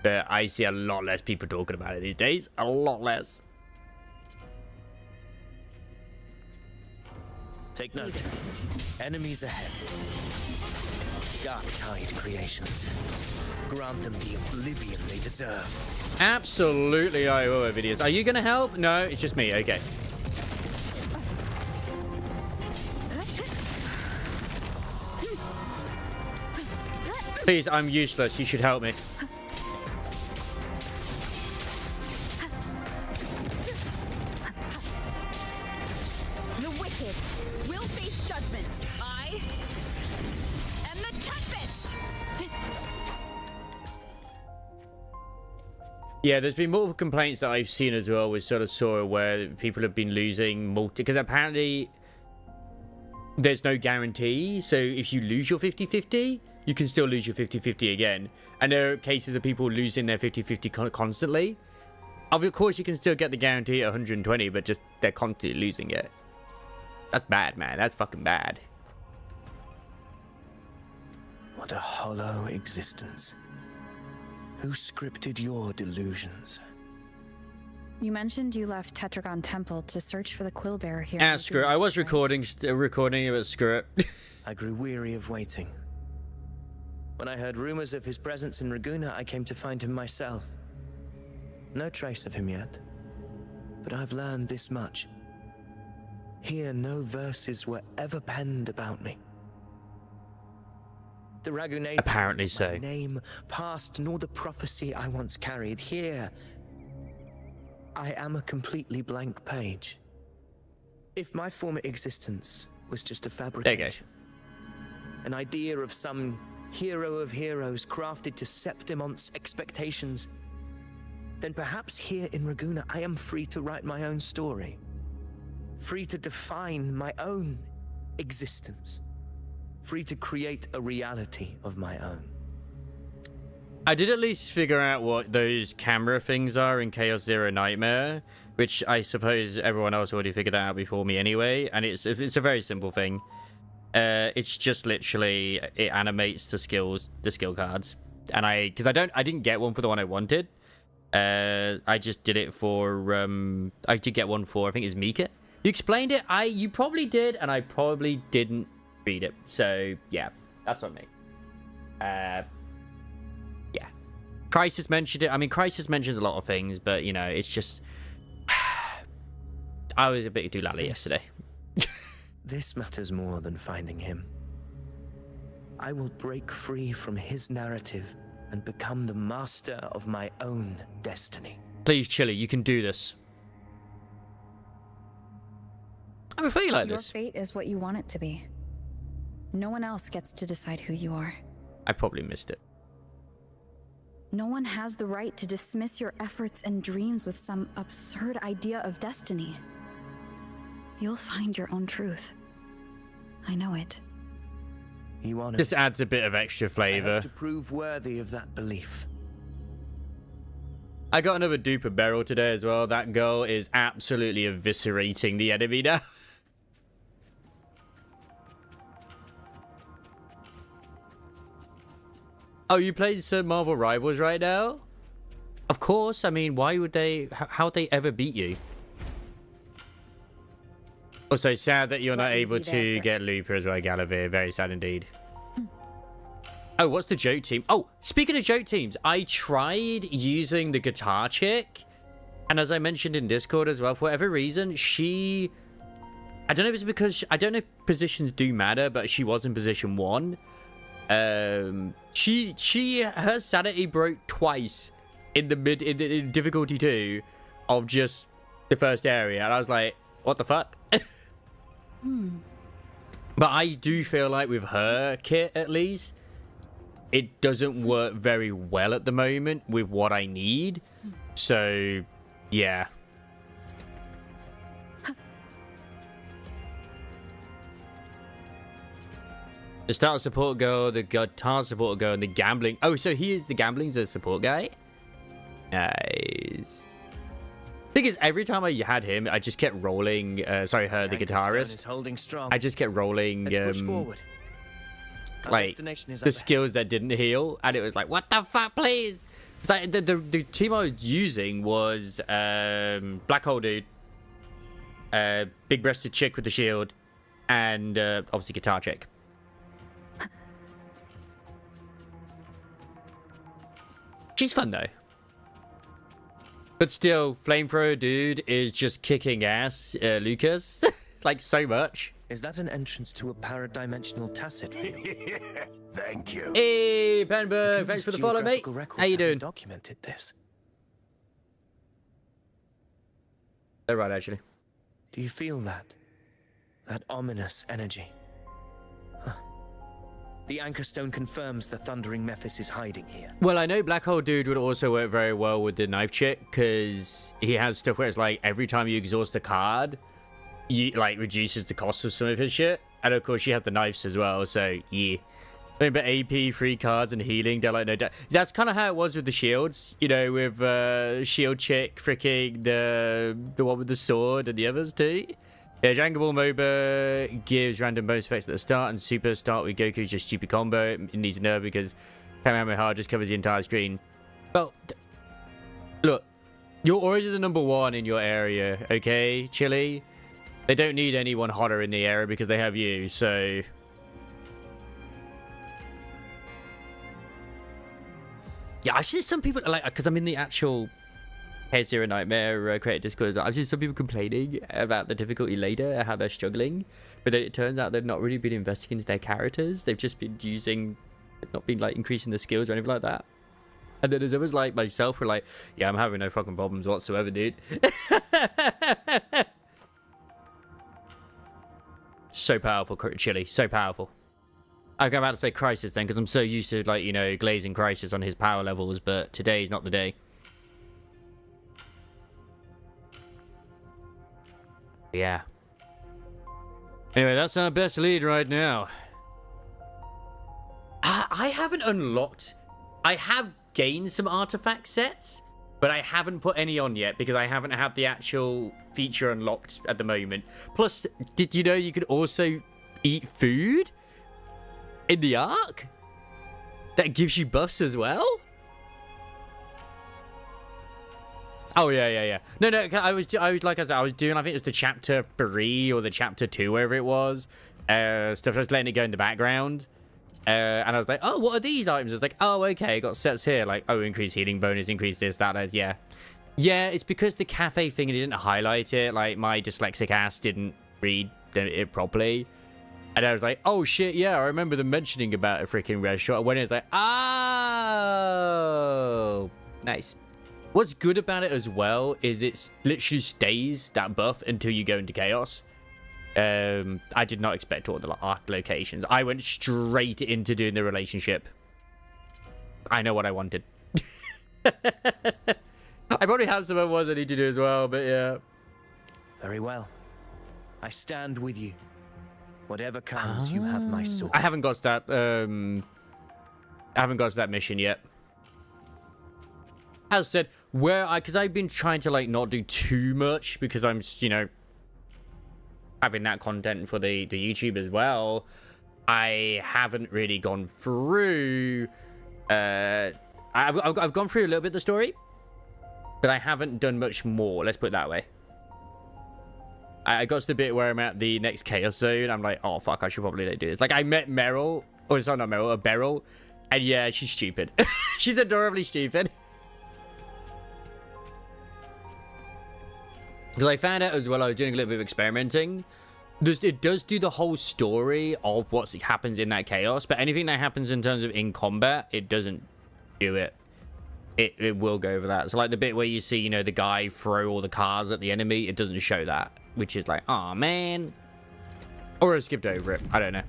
But I see a lot less people talking about it these days. A lot less. Take note. Enemies ahead. Dark-tide creations. Grant them the oblivion they deserve. Absolutely, WuWa videos. Are you going to help? No, it's just me. Okay. Please, I'm useless. You should help me. The wicked will face judgment. I am the Tempest. Yeah, there's been multiple complaints that I've seen as well with sort of Sora where people have been losing because apparently there's no guarantee. So if you lose your 50-50, you can still lose your 50-50 again. And there are cases of people losing their 50-50 constantly. Of course, you can still get the guarantee at 120, but just they're constantly losing it. That's bad, man. That's fucking bad. What a hollow existence. Who scripted your delusions? You mentioned you left Tetragon Temple to search for the Quillbearer here. Ah, screw it. I was recording it, but screw it. I grew weary of waiting. When I heard rumors of his presence in Raguna, I came to find him myself. No trace of him yet, but I've learned this much. Here, no verses were ever penned about me. The Ragunathan, Apparently so. my name, past, nor the prophecy I once carried. Here, I am a completely blank page. If my former existence was just a fabrication, an idea of some hero of heroes crafted to Septimont's expectations, then perhaps here in Raguna I am free to write my own story. Free to define my own existence. Free to create a reality of my own. I did at least figure out what those camera things are in Chaos Zero Nightmare, which I suppose everyone else already figured that out before me anyway, and it's a very simple thing. It's just literally it animates the skill cards, and I didn't get one for the one I wanted. I just did it for I did get one for, I think it's Mika. You explained it. You probably did, and I probably didn't read it. So yeah, that's on me. Yeah. Crisis mentioned it. I mean, Crisis mentions a lot of things, but you know, it's just I was a bit too lally yesterday. This matters more than finding him. I will break free from his narrative and become the master of my own destiny. Please, Chili, you can do this. I prefer you like this. Your fate is what you want it to be. No one else gets to decide who you are. I probably missed it. No one has the right to dismiss your efforts and dreams with some absurd idea of destiny. You'll find your own truth. I know it. You want Just adds a bit of extra flavor. to prove worthy of that belief. I got another duper barrel today as well. That girl is absolutely eviscerating the enemy now. Oh, you played some Marvel Rivals right now? Of course. I mean, why would they... How'd they ever beat you? Also, sad that you're not able to get Looper as well, Galavir. Very sad indeed. Oh, what's the joke team? Oh, speaking of joke teams, I tried using the guitar chick. And as I mentioned in Discord as well, for whatever reason, she... I don't know if it's because... I don't know if positions do matter, but she was in position 1. Her sanity broke twice in in difficulty 2 of just the first area, and I was like, what the fuck? But I do feel like with her kit at least, it doesn't work very well at the moment with what I need. So yeah. The starter support girl, the guitar support girl, and the gambling. Oh, so he is the gambling's a support guy? Nice. Thing is, every time I had him, I just kept rolling. Sorry, her, the guitarist. Holding strong. I just kept rolling. Push forward. Like the skills that didn't heal, and it was like, what the fuck, please. It's like the team I was using was Black Hole Dude, big breasted chick with the shield, and obviously guitar chick. She's fun though. But still, Flamethrower Dude is just kicking ass, Lucas. Like, so much. Is that an entrance to a paradimensional tacit field? Thank you. Hey, Penberg, thanks for the follow, mate. How you doing? Documented this. They're right, actually. Do you feel that? That ominous energy? Huh. The Anchor Stone confirms the Thundering Mephis is hiding here. Well, I know Black Hole Dude would also work very well with the Knife Chick, because he has stuff where it's like, every time you exhaust a card, you, like, reduces the cost of some of his shit. And of course, she has the knives as well, so yeah. I mean, but AP, free cards, and healing, they're like, no, that's kind of how it was with the shields, you know, with Shield Chick, freaking the one with the sword, and the others too. Yeah, Dragon Ball MOBA gives random bonus effects at the start, and Super Start with Goku's just stupid combo. It needs a nerf because Kamehameha just covers the entire screen. Well, look, you're already the #1 in your area, okay, Chili? They don't need anyone hotter in the area because they have you, so... Yeah, I've seen some people, like, because I'm in the actual Chaos Zero Nightmare creator Discord as well. I've seen some people complaining about the difficulty later, how they're struggling. But then it turns out they've not really been investing into their characters. They've just been using, not been, like, increasing the skills or anything like that. And then there's others like myself who are like, yeah, I'm having no fucking problems whatsoever, dude. So powerful, Chili. So powerful. I'm about to say Crisis then, because I'm so used to, like, you know, glazing Crisis on his power levels, but today's not the day. Yeah. Anyway, that's our best lead right now. I haven't unlocked... I have gained some artifact sets, but I haven't put any on yet, because I haven't had the actual feature unlocked at the moment. Plus, did you know you could also eat food in the Ark? That gives you buffs as well? Oh, yeah. No, I was like I said, I was doing, I think it was the chapter 3 or the chapter 2, wherever it was. Stuff, I was letting it go in the background. And I was like, oh, what are these items? It's like, oh, okay, got sets here. Like, oh, increase healing bonus, increase this, that, yeah. Yeah, it's because the cafe thing, it didn't highlight it. Like, my dyslexic ass didn't read it properly. And I was like, oh, shit, yeah, I remember them mentioning about a freaking restaurant. When it's like, oh, nice. What's good about it as well is it literally stays that buff until you go into Chaos. I did not expect all the Ark locations. I went straight into doing the relationship. I know what I wanted. I probably have some other ones I need to do as well, but yeah. Very well. I stand with you. Whatever comes, you have my sword. I haven't got to that. I haven't got to that mission yet. As said, because I've been trying to like not do too much because I'm, you know, having that content for the YouTube as well. I haven't really gone through. I've gone through a little bit of the story, but I haven't done much more. Let's put it that way. I got to the bit where I'm at the next Chaos Zone. I'm like, oh, fuck, I should probably do this. Like, I met Meryl. Or, sorry, not Meryl, Beryl. And, yeah, she's stupid. She's adorably stupid. Because I found out as well, I was doing a little bit of experimenting. It does do the whole story of what happens in that Chaos. But anything that happens in terms of in combat, it doesn't do it. It will go over that. So, like, the bit where you see, you know, the guy throw all the cars at the enemy, it doesn't show that. Which is like, oh man. Or I skipped over it. I don't know.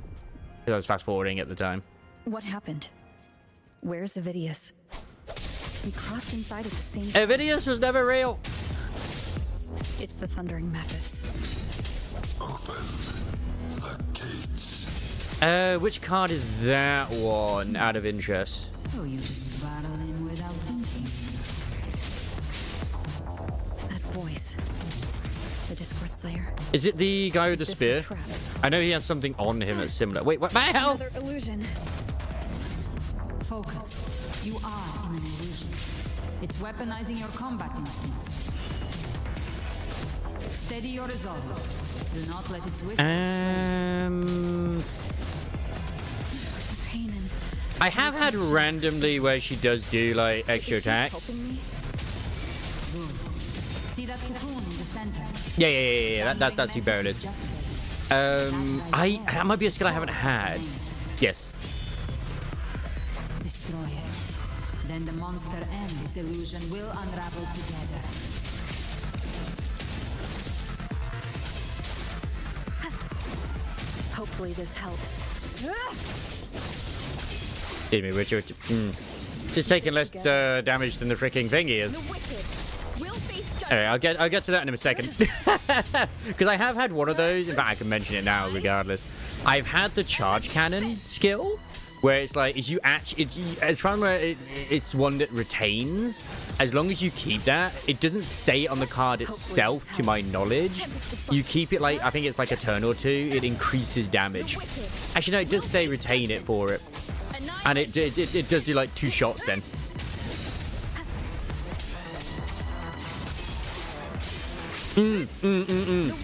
Because I was fast forwarding at the time. What happened? Where's Avidius? We crossed inside at the same time. Avidius was never real. It's the Thundering Mathis. Open the gates. Which card is that one out of interest? So you just battle in without thinking. That voice. The Discord Slayer. Is it the guy with the spear? I know he has something on him that's similar. Wait, what the hell? Another illusion. Focus. You are in an illusion. It's weaponizing your combat instincts. Steady your resolve. Do not let its whisper I have had randomly where she does do like extra attacks. See that cocoon in the center? Yeah. That's who Barrett is. That might be a skill I haven't had. Yes. Destroy it. Then the monster and this illusion will unravel together. Hopefully this helps. Excuse me, Richard. Just taking less damage than the freaking thingy is. Alright, I'll get to that in a second. Because I have had one of those. In fact, I can mention it now regardless. I've had the charge cannon skill, where it's like, is you actually, it's fun where it's one that retains. As long as you keep that, it doesn't say it on the card itself, to my knowledge. You keep it like, I think it's like a turn or two, it increases damage. Actually, no, it does say retain it for it. And it does do like 2 shots then. The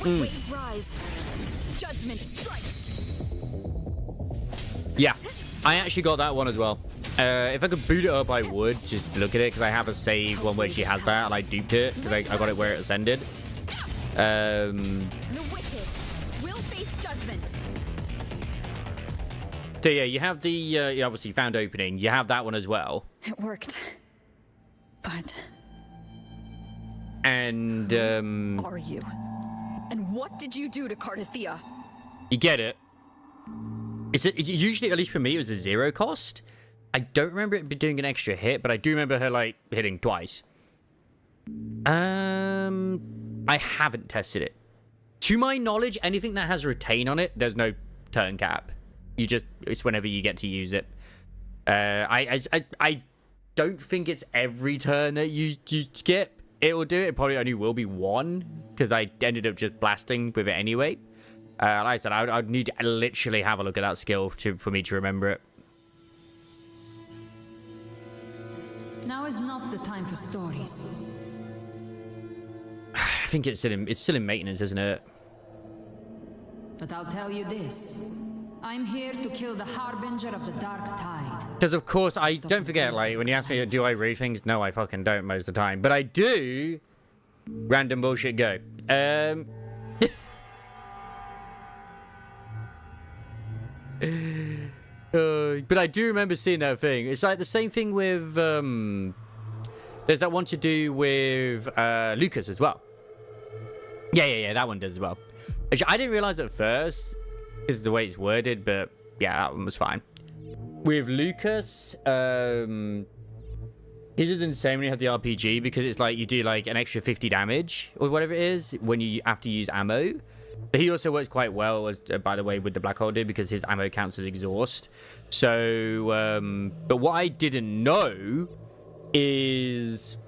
waves rise. Judgment strikes. Yeah, I actually got that one as well. If I could boot it up, I would, just to look at it, because I have a save one where she has that, and I duped it, because I got it where it ascended. The wicked will face judgment. So yeah, you have the, you obviously found opening, you have that one as well. It worked. But... And, Are you? And what did you do to Cardathia? you get it. It's usually, at least for me, it was a 0 cost. I don't remember it doing an extra hit, but I do remember her, like, hitting twice. I haven't tested it. To my knowledge, anything that has retain on it, there's no turn cap. It's whenever you get to use it. I don't think it's every turn that you skip. It will do it. It probably only will be one, because I ended up just blasting with it anyway. Like I said, I'd need to literally have a look at that skill for me to remember it. Now is not the time for stories. I think it's still in maintenance, isn't it? But I'll tell you this. I'm here to kill the harbinger of the dark tide. Because of course, I don't forget, like, when you ask me, do I read things? No, I fucking don't most of the time. But I do random bullshit go. But I do remember seeing that thing. It's like the same thing with, there's that one to do with Lucas as well. Yeah, that one does as well. Actually, I didn't realize at first, because of the way it's worded, but yeah, that one was fine. With Lucas, his is insane when you have the RPG, because it's like you do like an extra 50 damage or whatever it is when you have to use ammo. But he also works quite well, as, by the way, with the Black Hole dude, because his ammo counts as exhaust. So, but what I didn't know is,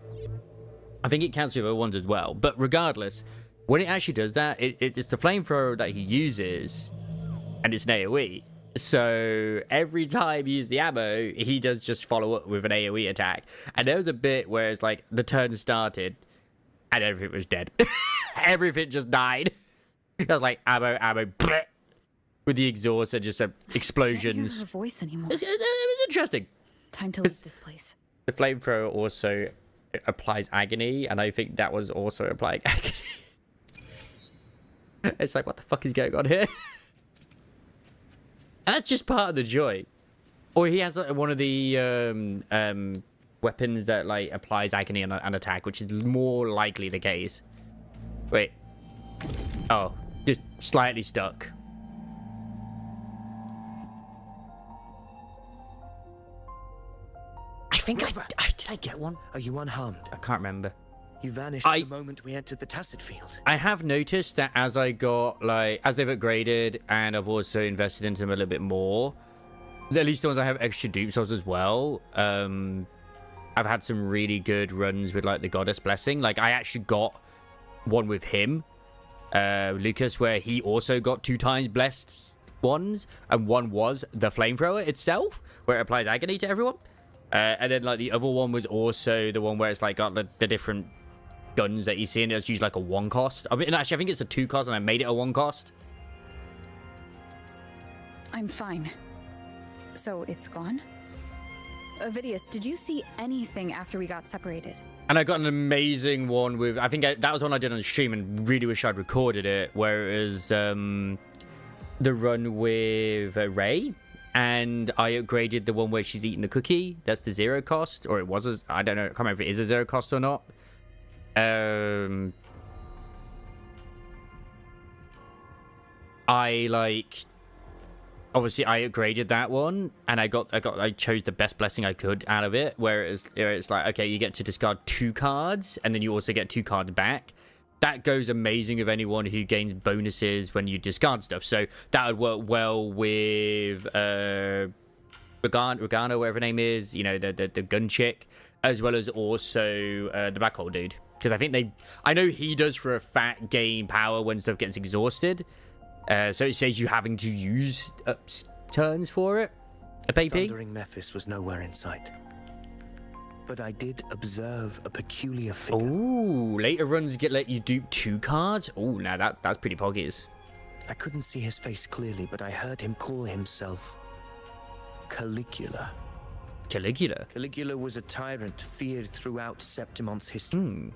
I think it counts with other ones as well. But regardless, when it actually does that, it's the flamethrower that he uses, and it's an AoE. So every time you use the ammo, he does just follow up with an AoE attack. And there was a bit where it's like the turn started, and everything was dead. Everything just died. I was like, ammo, bleh, with the exhaust and just explosions. I can't hear her voice anymore. It was interesting. Time to leave this place. The flamethrower also applies agony, and I think that was also applying agony. It's like, what the fuck is going on here? That's just part of the joy. Or he has one of the weapons that like applies agony on an attack, which is more likely the case. Wait. Oh, just slightly stuck. I think did I get one? Are you unharmed? I can't remember. You vanished at the moment we entered the Tacit Field. I have noticed that as I got, like, as they've upgraded and I've also invested into them a little bit more, at least the ones I have extra dupes of as well, I've had some really good runs with, like, the Goddess Blessing. Like, I actually got one with him, Lucas, where he also got 2 times blessed ones, and one was the flamethrower itself, where it applies agony to everyone. And then, like, the other one was also the one where it's, like, got the different guns that you see, and it's usually like a 1 cost. I mean, actually, I think it's a 2 cost, and I made it a 1 cost. I'm fine. So it's gone? Ovidius, did you see anything after we got separated? And I got an amazing one with, I think that was one I did on the stream, and really wish I'd recorded it, where it was the run with Ray, and I upgraded the one where she's eating the cookie. That's the 0 cost, or it was, I don't know, I can't remember if it is a 0 cost or not. I like, obviously I upgraded that one, and I chose the best blessing I could out of it, where it's like, okay, you get to discard 2 cards, and then you also get 2 cards back. That goes amazing with anyone who gains bonuses when you discard stuff. So that would work well with Regano, whatever her name is, you know, the gun chick, as well as also the black hole dude. Because I think I know he does for a fact gain power when stuff gets exhausted. So it saves you having to use turns for it. A PP. Thundering Memphis was nowhere in sight. But I did observe a peculiar figure. Ooh, later runs let you dupe 2 cards. Ooh, now that's pretty poggies. I couldn't see his face clearly, but I heard him call himself Caligula. Caligula? Caligula was a tyrant feared throughout Septimon's history.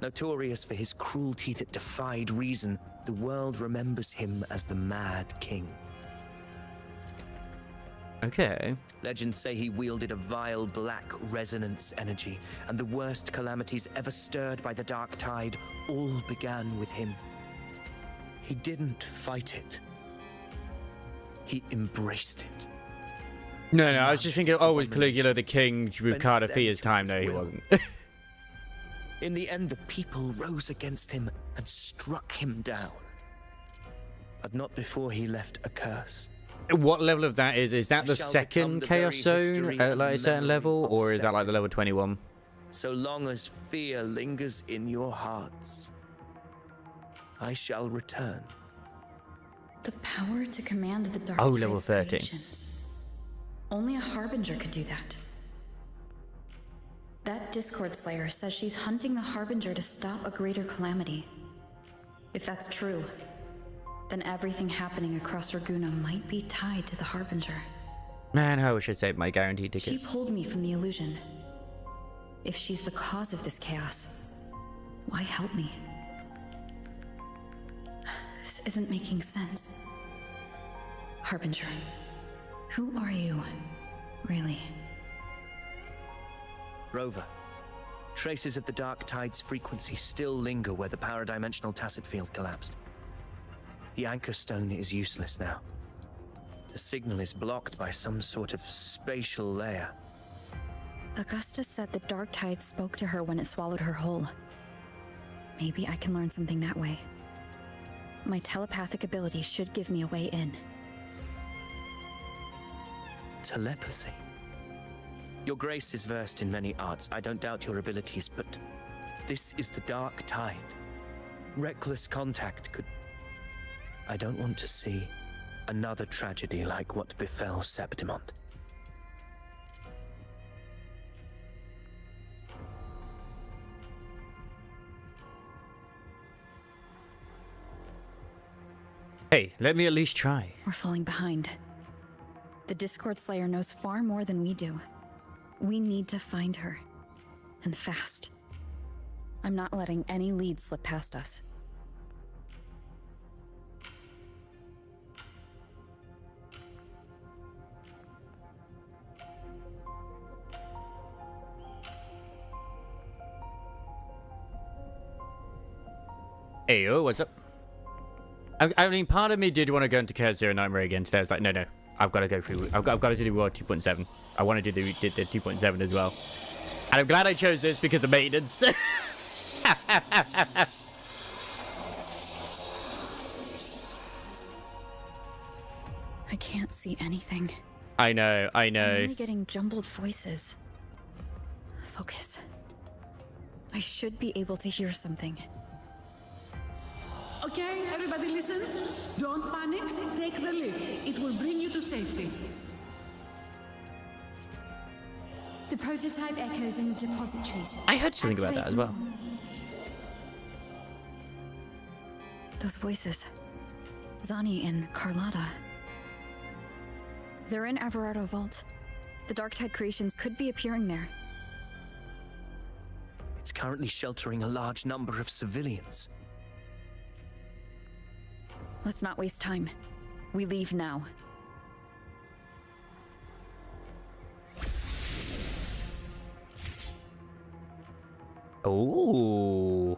Notorious for his cruelty that defied reason, the world remembers him as the Mad King. Okay. Legends say he wielded a vile black resonance energy, and the worst calamities ever stirred by the Dark Tide all began with him. He didn't fight it. He embraced it. No, I was just thinking, oh, was Caligula the king with Cardaphia's time? No, he wasn't. In the end, the people rose against him and struck him down. But not before he left a curse. What level of that is? Is that the second Chaos Zone at like a certain level, or is that like the level 21? So long as fear lingers in your hearts, I shall return. The power to command the dark level 13. creations. Only a Harbinger could do that. That Discord Slayer says she's hunting the Harbinger to stop a greater calamity. If that's true, then everything happening across Raguna might be tied to the Harbinger. Man, I wish I'd saved my guaranteed ticket. She pulled me from the illusion. If she's the cause of this chaos, why help me? This isn't making sense. Harbinger, who are you, really? Rover, traces of the Dark Tide's frequency still linger where the paradimensional tacit field collapsed. The anchor stone is useless now. The signal is blocked by some sort of spatial layer. Augusta said the Dark Tide spoke to her when it swallowed her whole. Maybe I can learn something that way. My telepathic ability should give me a way in. Telepathy? Your Grace is versed in many arts. I don't doubt your abilities, but this is the Dark Tide. Reckless contact could... I don't want to see another tragedy like what befell Septimont. Hey, let me at least try. We're falling behind. The Discord Slayer knows far more than we do. We need to find her. And fast. I'm not letting any lead slip past us. Hey, yo, what's up? I mean, part of me did want to go into Chaos Zero Nightmare again today. I was like, no, I've got to go through. I've got to do WuWa 2.7. I want to do the 2.7 as well. And I'm glad I chose this because of maintenance. I can't see anything. I know. I'm only getting jumbled voices. Focus. I should be able to hear something. Okay, everybody listen. Don't panic. Take the lift. It will bring you to safety. The prototype echoes in the depositories. I heard something about that as well. Those voices. Zani and Carlotta. They're in Everardo Vault. The Dark Tide creations could be appearing there. It's currently sheltering a large number of civilians. Let's not waste time. We leave now. Ooh.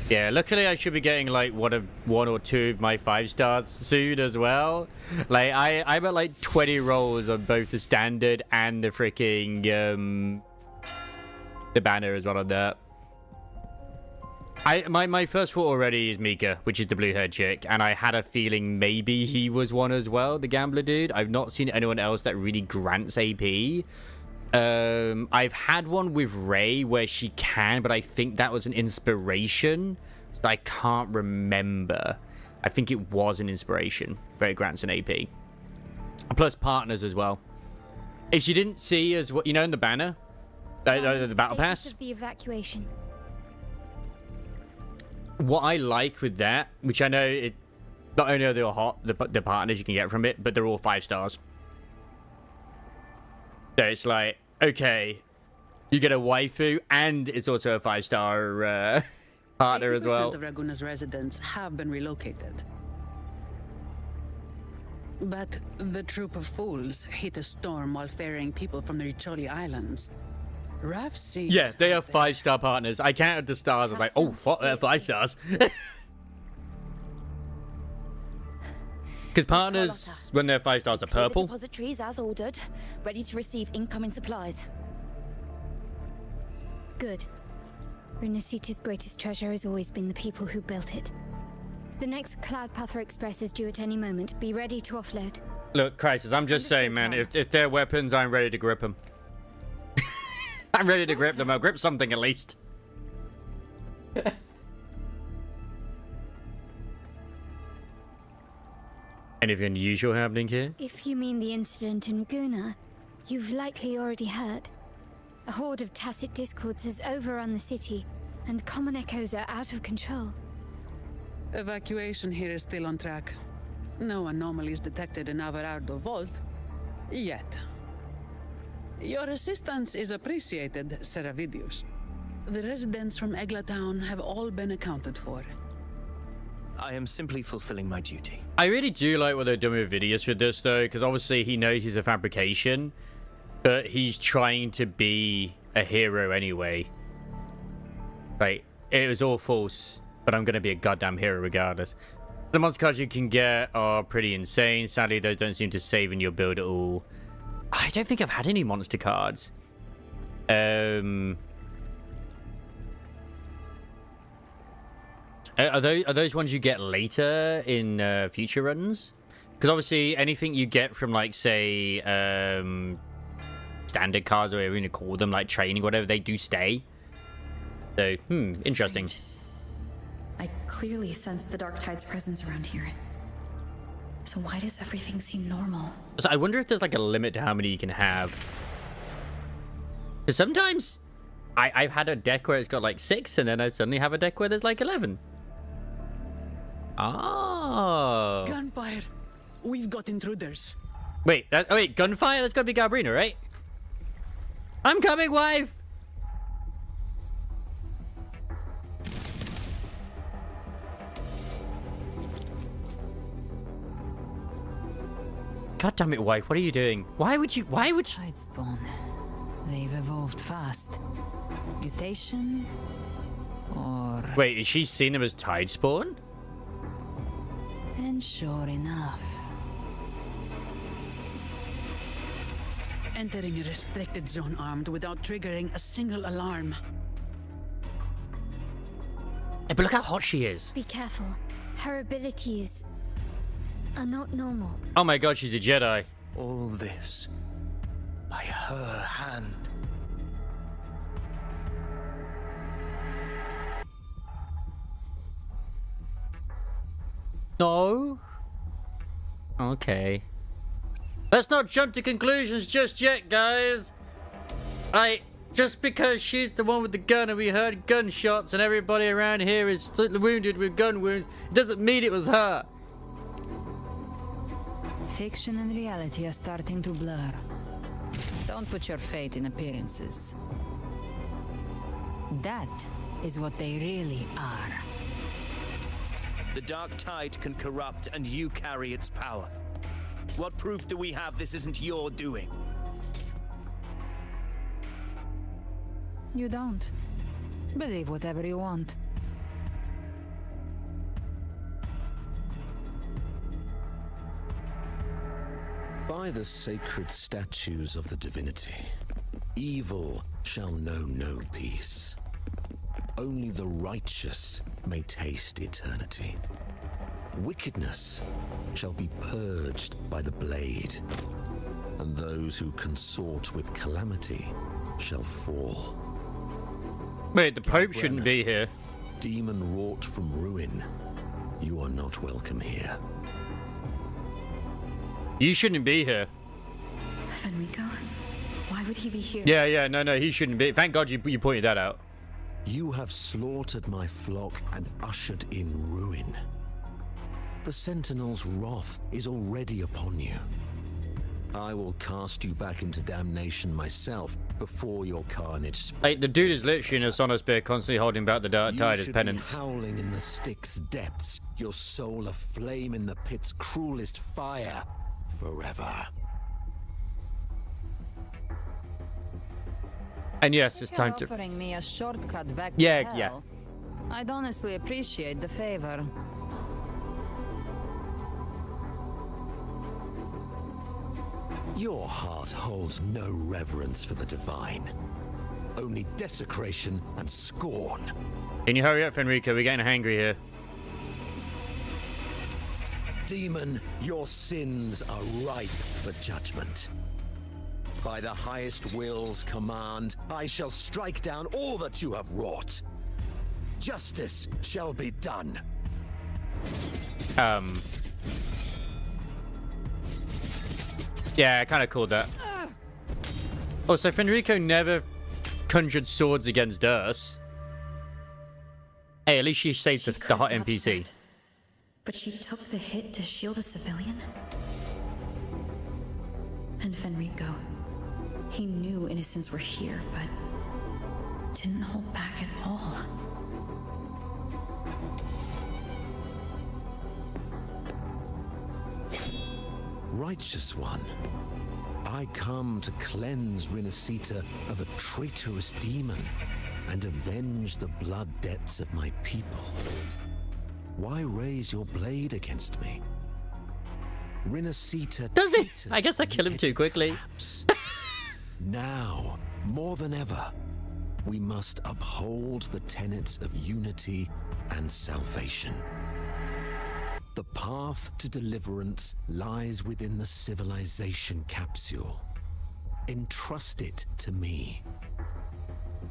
Yeah, luckily I should be getting like one or two of my 5 stars soon as well. Like I'm at like 20 rolls on both the standard and the freaking the banner as well on that. My first thought already is Mika, which is the blue-haired chick, and I had a feeling maybe he was one as well, the gambler dude. I've not seen anyone else that really grants AP. I've had one with Ray where she can, but I think that was an inspiration. So I can't remember. I think it was an inspiration where it grants an AP. Plus partners as well. If you didn't see as well, you know, in the banner, the battle pass. Of the evacuation. What I like with that, which I know it, not only are they all hot, the partners you can get from it, but they're all 5 stars. So it's like, okay, you get a waifu, and it's also a 5-star partner as well. 80% of Raguna's residents have been relocated. But the troop of fools hit a storm while ferrying people from the Riccioli Islands. Rough seas. Yeah, they are 5-star partners. I counted the stars. I was like, oh, 5 stars. Because partners, when they're 5 stars, are purple. Depositories as ordered, ready to receive incoming supplies. Good. Renacita's greatest treasure has always been the people who built it. The next Cloudpather Express is due at any moment. Be ready to offload. Look, Crisis, I'm just saying, man, if they're weapons, I'm ready to grip them. I'm ready to grip them. I'll grip something at least. Anything unusual happening here? If you mean the incident in Raguna, you've likely already heard. A horde of tacit discords has overrun the city, and common echoes are out of control. Evacuation here is still on track. No anomalies detected in Averardo Vault. Yet. Your assistance is appreciated, Seravidius. The residents from Eglatown have all been accounted for. I am simply fulfilling my duty. I really do like what they're doing with Vidius with this, though, because obviously he knows he's a fabrication, but he's trying to be a hero anyway. Like, it was all false, but I'm going to be a goddamn hero regardless. The monster cards you can get are pretty insane. Sadly, those don't seem to save in your build at all. I don't think I've had any monster cards. Are those ones you get later in future runs? Because obviously anything you get from, like, say, standard cards or whatever you call them, like training, whatever, they do stay. So, interesting. Strange. I clearly sense the Dark Tide's presence around here. So why does everything seem normal? So I wonder if there's like a limit to how many you can have. Because sometimes I've had a deck where it's got like 6, and then I suddenly have a deck where there's like 11. Oh. Gunfire! We've got intruders. Wait, gunfire? That's gotta be Gabrina, right? I'm coming, wife! God damn it, wife, what are you doing? Why would you... Tidespawn. They've evolved fast. Mutation? Or... Wait, is she seeing them as Tidespawn? And sure enough... Entering a restricted zone armed without triggering a single alarm. Hey, but look how hot she is. Be careful. Her abilities are not normal. Oh my god, she's a Jedi. All this by her hand. No? Okay. Let's not jump to conclusions just yet, guys. Just because she's the one with the gun and we heard gunshots and everybody around here is still wounded with gun wounds, it doesn't mean it was her. Fiction and reality are starting to blur. Don't put your faith in appearances. That is what they really are. The Dark Tide can corrupt, and you carry its power. What proof do we have this isn't your doing? You don't. Believe whatever you want. By the sacred statues of the divinity, evil shall know no peace. Only the righteous may taste eternity. Wickedness shall be purged by the blade, and those who consort with calamity shall fall. Wait, the Pope shouldn't be here. Demon wrought from ruin, you are not welcome here. You shouldn't be here. Fenrico? Why would he be here? Yeah, no, he shouldn't be. Thank God you pointed that out. You have slaughtered my flock and ushered in ruin. The Sentinel's wrath is already upon you. I will cast you back into damnation myself before your carnage. Like, the dude is literally in a Sonos spear, constantly holding back the dark tide as penance. You should be howling in the Styx's depths, your soul aflame in the pit's cruelest fire, forever. And yes, it's time to... offering me a shortcut back Yeah, to hell. yeah. I'd honestly appreciate the favor. Your heart holds no reverence for the divine. Only desecration and scorn. Can you hurry up, Fenrico? We're getting hangry here. Demon, your sins are ripe for judgment. By the highest will's command, I shall strike down all that you have wrought. Justice shall be done. Yeah, I kind of called that. Oh, so Fenrico never conjured swords against us. Hey, at least she saved the hot NPC. But she took the hit to shield a civilian? And Fenrico, he knew innocents were here, but didn't hold back at all. Righteous one, I come to cleanse Rinascita of a traitorous demon and avenge the blood debts of my people. Why raise your blade against me? Rinascita does it? I guess I kill him too quickly. Now, more than ever, we must uphold the tenets of unity and salvation. The path to deliverance lies within the civilization capsule. Entrust it to me.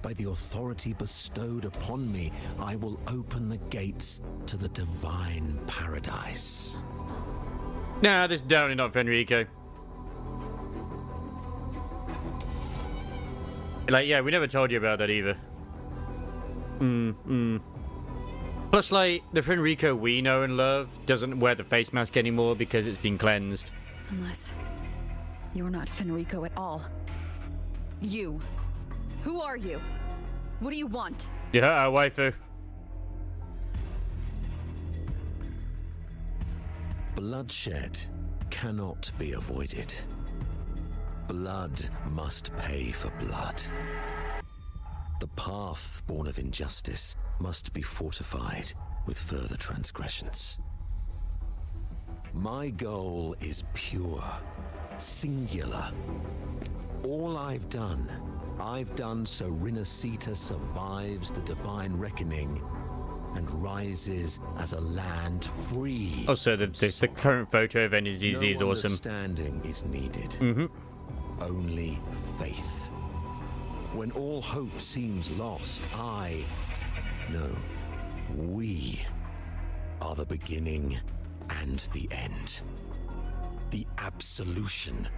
By the authority bestowed upon me, I will open the gates to the divine paradise. Nah, this is definitely not Fenrico. Like, yeah, we never told you about that either. Plus, like, the Fenrico we know and love doesn't wear the face mask anymore because it's been cleansed. Unless you're not Fenrico at all. You. Who are you? What do you want? Yeah, waifu. Bloodshed cannot be avoided. Blood must pay for blood. The path born of injustice must be fortified with further transgressions. My goal is pure, singular. All I've done so Rinascita survives the divine reckoning and rises as a land free. Oh, so the current photo of NZZ is awesome. Understanding is needed. Only faith. When all hope seems lost, we are the beginning and the end. The absolution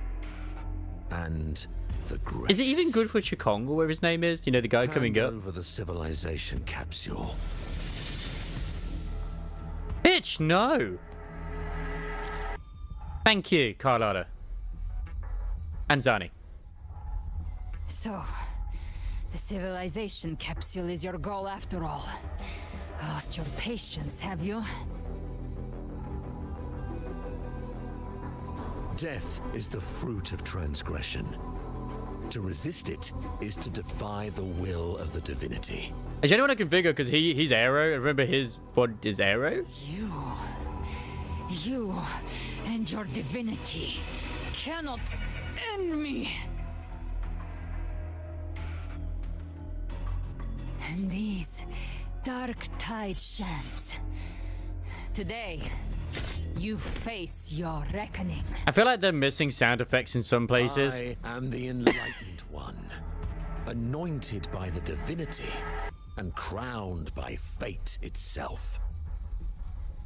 and the grace. Is it even good for Chikong or whatever his name is? You know, the guy coming up. Over the civilization capsule. Bitch, no. Thank you, Carlotta. And Zani. So, the civilization capsule is your goal after all. Lost your patience, have you? Death is the fruit of transgression. To resist it is to defy the will of the divinity. Is anyone I can figure? Because he's Arrow. I remember his what is Arrow? You and your divinity cannot end me. These dark tide shams. Today, you face your reckoning. I feel like they're missing sound effects in some places. I am the enlightened one, anointed by the divinity and crowned by fate itself.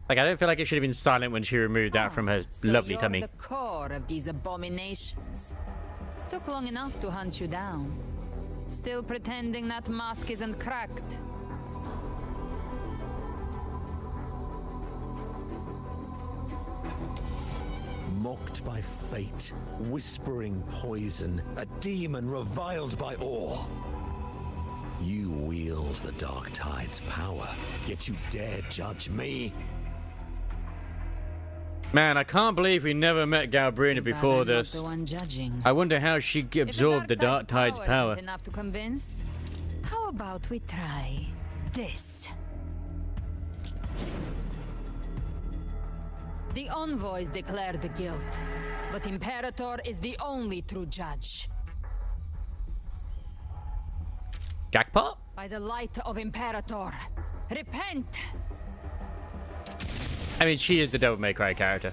Like, I don't feel like it should have been silent when she removed that from her So lovely you're tummy. the core of these abominations. Took long enough to hunt you down. Still pretending that mask isn't cracked. Mocked by fate, whispering poison, a demon reviled by all. You wield the dark tide's power, yet you dare judge me? Man, I can't believe we never met Galbrina before this. The one judging. I wonder how she absorbed the dark tide's power. Isn't enough to convince. How about we try this? The envoys declare the guilt, but Imperator is the only true judge. Jackpot? By the light of Imperator, repent! I mean, she is the Devil May Cry character.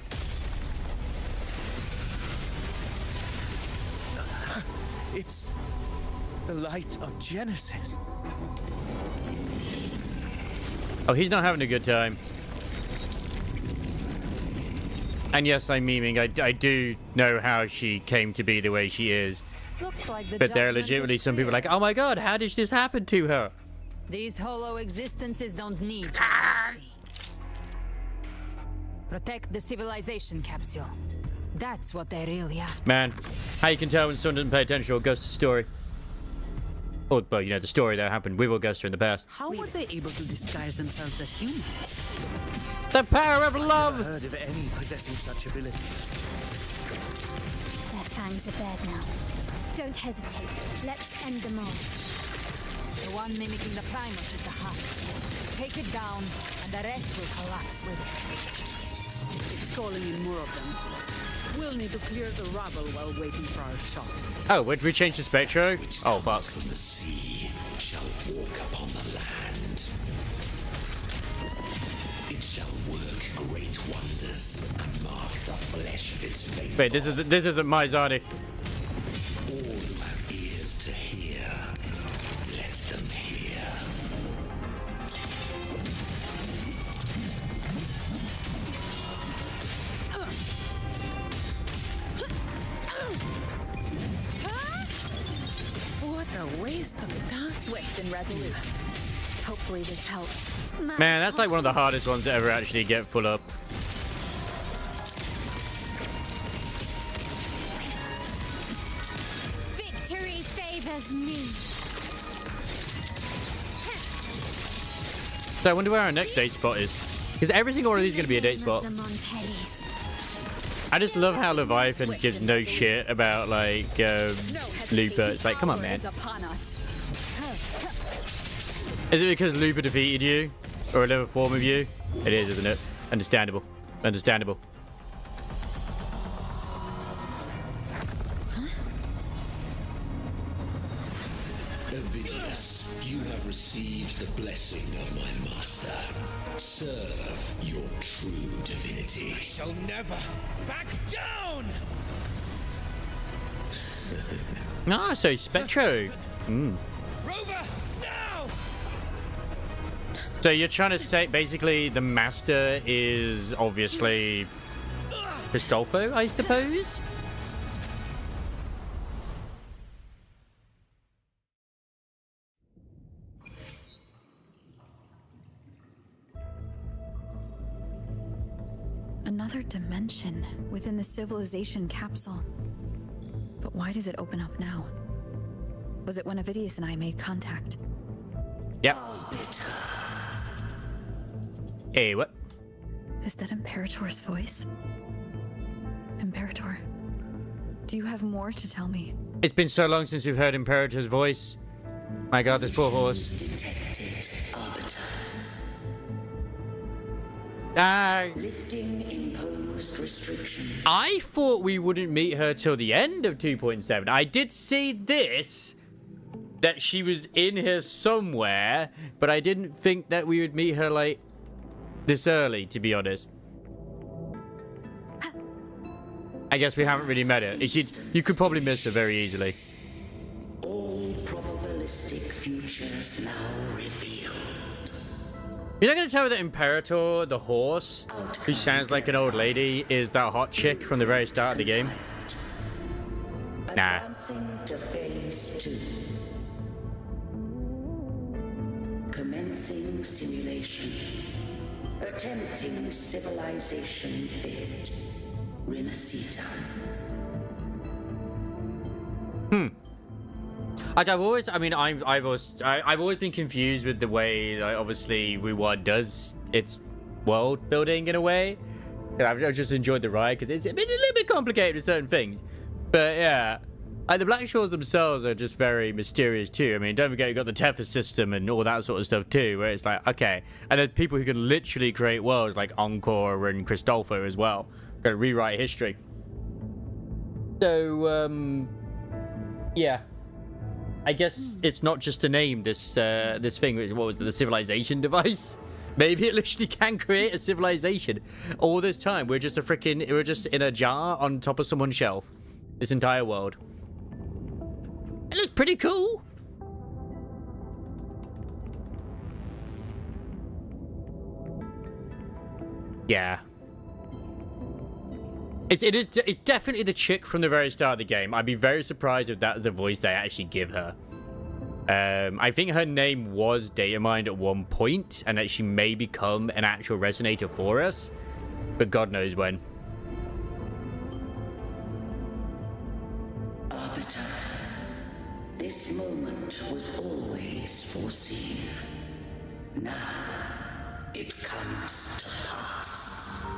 It's the light of Genesis. Oh, he's not having a good time. And yes, I'm memeing. I do know how she came to be the way she is. Looks like the But there are judgment legitimately is some people clear. like, oh my god, how did this happen to her? These hollow existences don't need mercy. Protect the civilization capsule. That's what they're really after. Man, how you can tell when someone doesn't pay attention to Augusta's story. Or, well, you know, the story that happened with Augusta in the past. How were they able to disguise themselves as humans? The power of love! I've heard of any possessing such abilities. Their fangs are bared now. Don't hesitate. Let's end them all. The one mimicking the Primus is the heart. Take it down, and the rest will collapse with it. It's calling in more of them. We'll need to clear the rubble while waiting for our shot. Oh, did we change the Spectro? Oh, fuck. From the sea shall walk upon the land. It shall work great wonders and mark the flesh of its fate. Wait, this isn't my Zani. All who have ears to hear, let them hear. What a waste of time. Swift and resolute. Hopefully this helps. Man, that's like one of the hardest ones to ever actually get full up. Victory favors me. So I wonder where our next date spot is. Because every single one of these is going to be a date spot. I just love how Leviathan gives no shit about, like, Looper. It's like, come on, man. Is it because Looper defeated you? Or another form of you? It is, isn't it? Understandable. Understandable. Ovidius, you have received the blessing of my master. Serve your true divinity. I shall never back down! Ah, so Spectro. Rover, now! So you're trying to say, basically, the master is obviously Cristolfo, I suppose? Another dimension within the civilization capsule. But why does it open up now? Was it when Ovidius and I made contact? Yep. Hey, what? Is that Imperator's voice? Imperator, do you have more to tell me? It's been so long since we've heard Imperator's voice. My god, this poor horse. Lifting imposed restrictions. I thought we wouldn't meet her till the end of 2.7. I did see this that she was in here somewhere, but I didn't think that we would meet her, like, this early, to be honest. I guess we haven't really met her. You could probably miss her very easily. All probabilistic futures now revealed. You're not going to tell me that Imperator, the horse, who sounds like an old lady, is that hot chick from the very start of the game? Nah. Advancing to phase 2. Commencing simulation. Attempting civilization fit. Renacita. Like I've always been confused with the way, like, obviously WuWa does its world building in a way. I've just enjoyed the ride because it's been a little bit complicated with certain things, but yeah, like the Black Shores themselves are just very mysterious too. I mean, don't forget you got the Tethys system and all that sort of stuff too, where it's like, okay, and there's people who can literally create worlds like Encore and Christopher as well, going to rewrite history. So yeah. I guess it's not just to name this this thing. What was it, the civilization device? Maybe it literally can create a civilization. All this time, we're just in a jar on top of someone's shelf. This entire world. It looks pretty cool. Yeah. It's definitely the chick from the very start of the game. I'd be very surprised if that's the voice they actually give her. I think her name was Datamined at one point, and that she may become an actual resonator for us, but God knows when. Arbiter, this moment was always foreseen. Now, it comes to pass.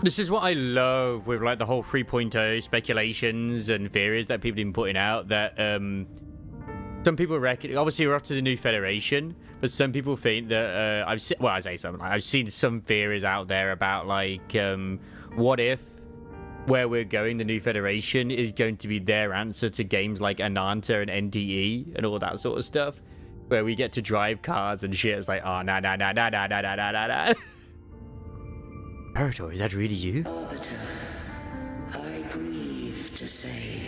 This is what I love with, like, the whole 3.0 speculations and theories that people have been putting out, that some people reckon, obviously we're up to the new Federation, but some people think that I've seen some theories out there about, like, what if where we're going, the new Federation, is going to be their answer to games like Ananta and NDE and all that sort of stuff, where we get to drive cars and shit. It's like, oh, nah. Imperator, is that really you? Arbiter, I grieve to say,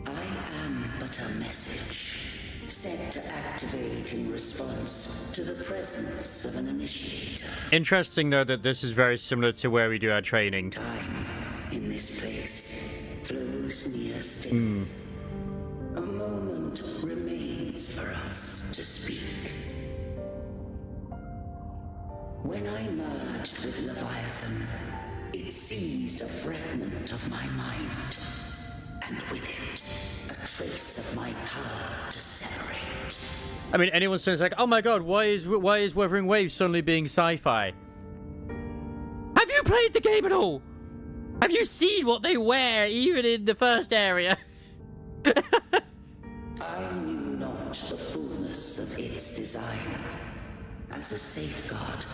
I am but a message, sent to activate in response to the presence of an initiator. Interesting, though, that this is very similar to where we do our training. Time in this place flows near still. A moment remains for us to speak. When I merged with Leviathan, it seized a fragment of my mind, and with it, a trace of my power to separate. I mean, anyone says, like, oh my god, why is Wuthering Waves suddenly being sci-fi? Have you played the game at all? Have you seen what they wear, even in the first area? I knew not the fullness of its design. As a safeguard,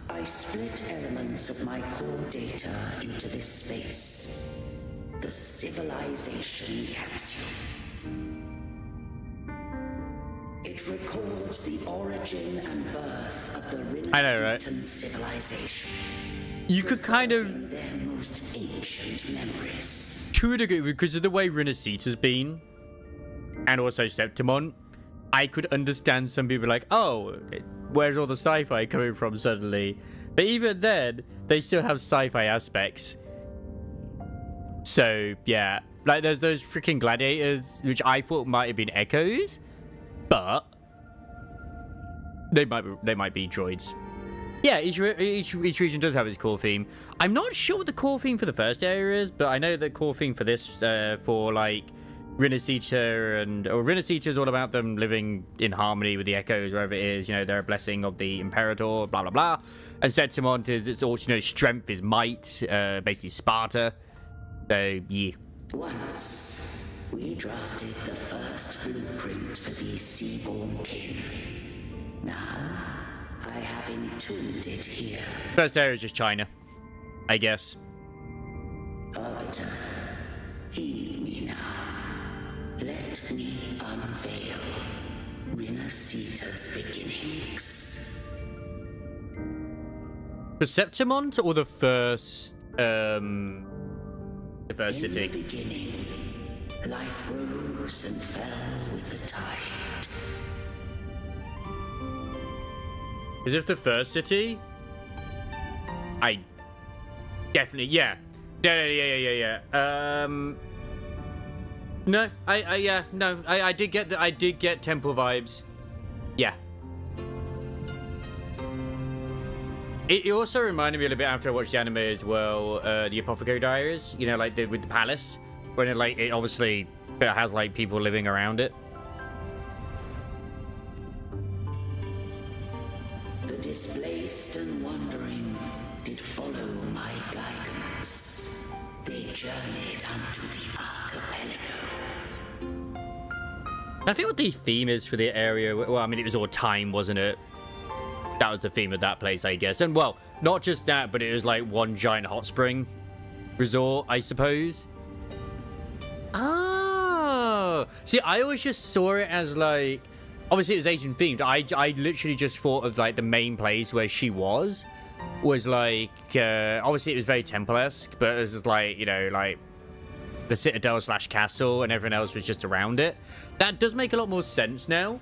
I split elements of my core data into this space. The civilization capsule. It records the origin and birth of the Renacetan civilization. You could kind of... their most ancient memories. To a degree, because of the way Renacita's been, and also Septimon, I could understand some people like, oh, where's all the sci-fi coming from suddenly? But even then, they still have sci-fi aspects. So, yeah. Like, there's those freaking gladiators, which I thought might have been echoes, but they might be droids. Yeah, each region does have its core theme. I'm not sure what the core theme for the first area is, but I know the core theme for this, for, like, Renacita Renacita is all about them living in harmony with the echoes, wherever it is. You know, they're a blessing of the Imperator, blah, blah, blah. And Septimon is, it's also, you know, strength is might, basically Sparta. So, yeah. Once, we drafted the first blueprint for these seaborn kin. Now, I have entombed it here. First area is just China, I guess. Arbiter, heed me now. Let me unveil. Rinasita's beginnings. The Septimont or the first city? In the beginning, life rose and fell with the tide. Is it the first city? I definitely, yeah. Yeah. No, I did get temple vibes. Yeah. It also reminded me a little bit after I watched the anime as well, the Apothecary Diaries, you know, like with the palace, when it obviously has like people living around it. The displaced and wandering did follow my guidance. They journeyed unto the archipelago. I think what the theme is for the area, well, I mean, it was all time, wasn't it? That was the theme of that place, I guess. And, well, not just that, but it was like one giant hot spring resort, I suppose. Oh. See, I always just saw it as, like... Obviously, it was Asian themed. I literally just thought of, like, the main place where she was like... obviously, it was very temple-esque, but it was just, like, you know, like... the citadel / castle, and everything else was just around it. That does make a lot more sense now.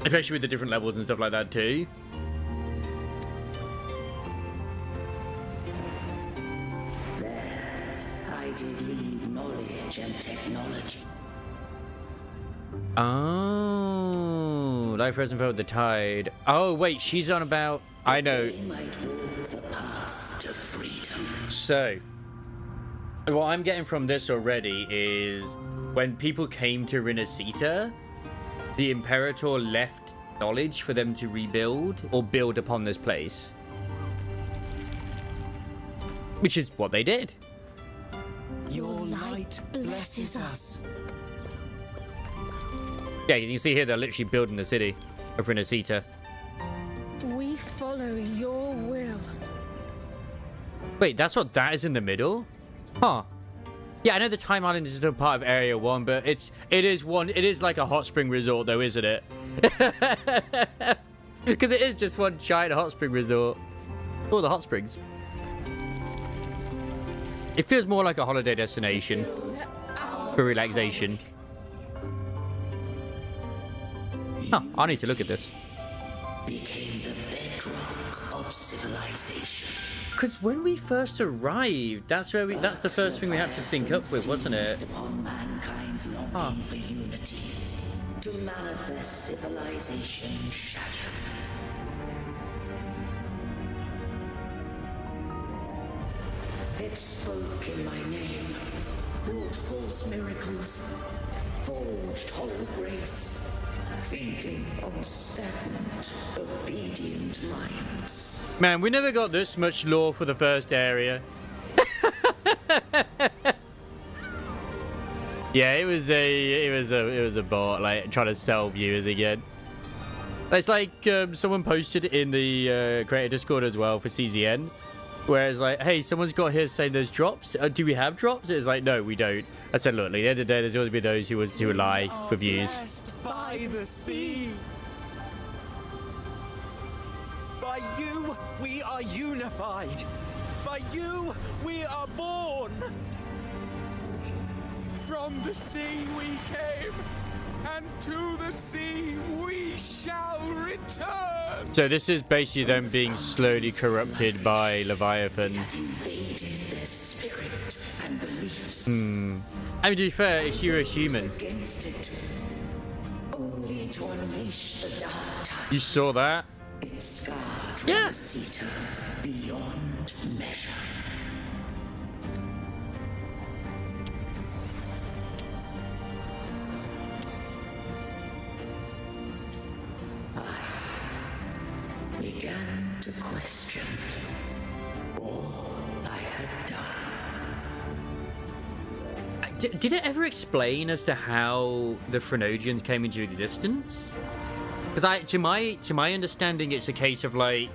Especially with the different levels and stuff like that too. There, I did leave knowledge and technology. Oh, life rose and fell with the tide. Oh wait, she's on about. I know. They might walk the path to freedom. So, what I'm getting from this already is when people came to Rinasita, the Imperator left knowledge for them to rebuild or build upon this place. Which is what they did. Your light blesses us. Yeah, you can see here they're literally building the city of Rinasita. We follow your will. Wait, that's what that is in the middle? Huh. Yeah, I know the Time Island is still part of Area 1, but it is like a hot spring resort though, isn't it? Because it is just one giant hot spring resort. All the hot springs. It feels more like a holiday destination for relaxation. Huh, I need to look at this. Became the bedrock of civilization. Because when we first arrived, that's the first thing we had to sync up with, wasn't it? Upon mankind's longing for unity, to manifest civilization's shadow. It spoke in my name, wrought false miracles, forged hollow grace, feeding on stagnant, obedient minds. Man, we never got this much lore for the first area. Yeah, it was a bot like trying to sell viewers again. It's like someone posted in the creator Discord as well for CZN, where it's like, hey, someone's got here saying there's drops. Do we have drops? It's like, no, we don't. I said, look, at the end of the day, there's always be those who would lie for views. By the sea. By you, we are unified. By you, we are born. From the sea we came, and to the sea we shall return. So this is basically them being slowly corrupted by Leviathan. Invaded their spirit and beliefs. I mean, to be fair, if you're a human, Against it, only to unleash the dark tide. you saw that? It scarred Yeah. Rinasita beyond measure. I began to question all I had done. Did it ever explain as to how the Phrenodians came into existence? Because to my understanding, it's a case of like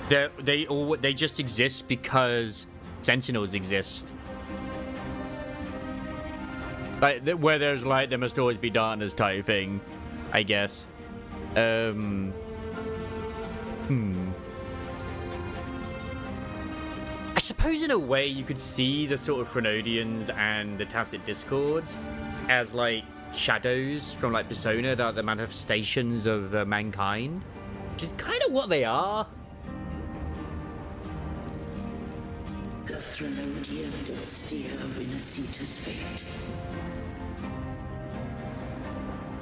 they just exist because Sentinels exist. Like, where there's light, there must always be darkness type thing, I guess. I suppose in a way you could see the sort of Threnodians and the Tacit Discords as like shadows from like Persona, the manifestations of mankind, which is kind of what they are. The Threnodian doth steer Renacita's fate.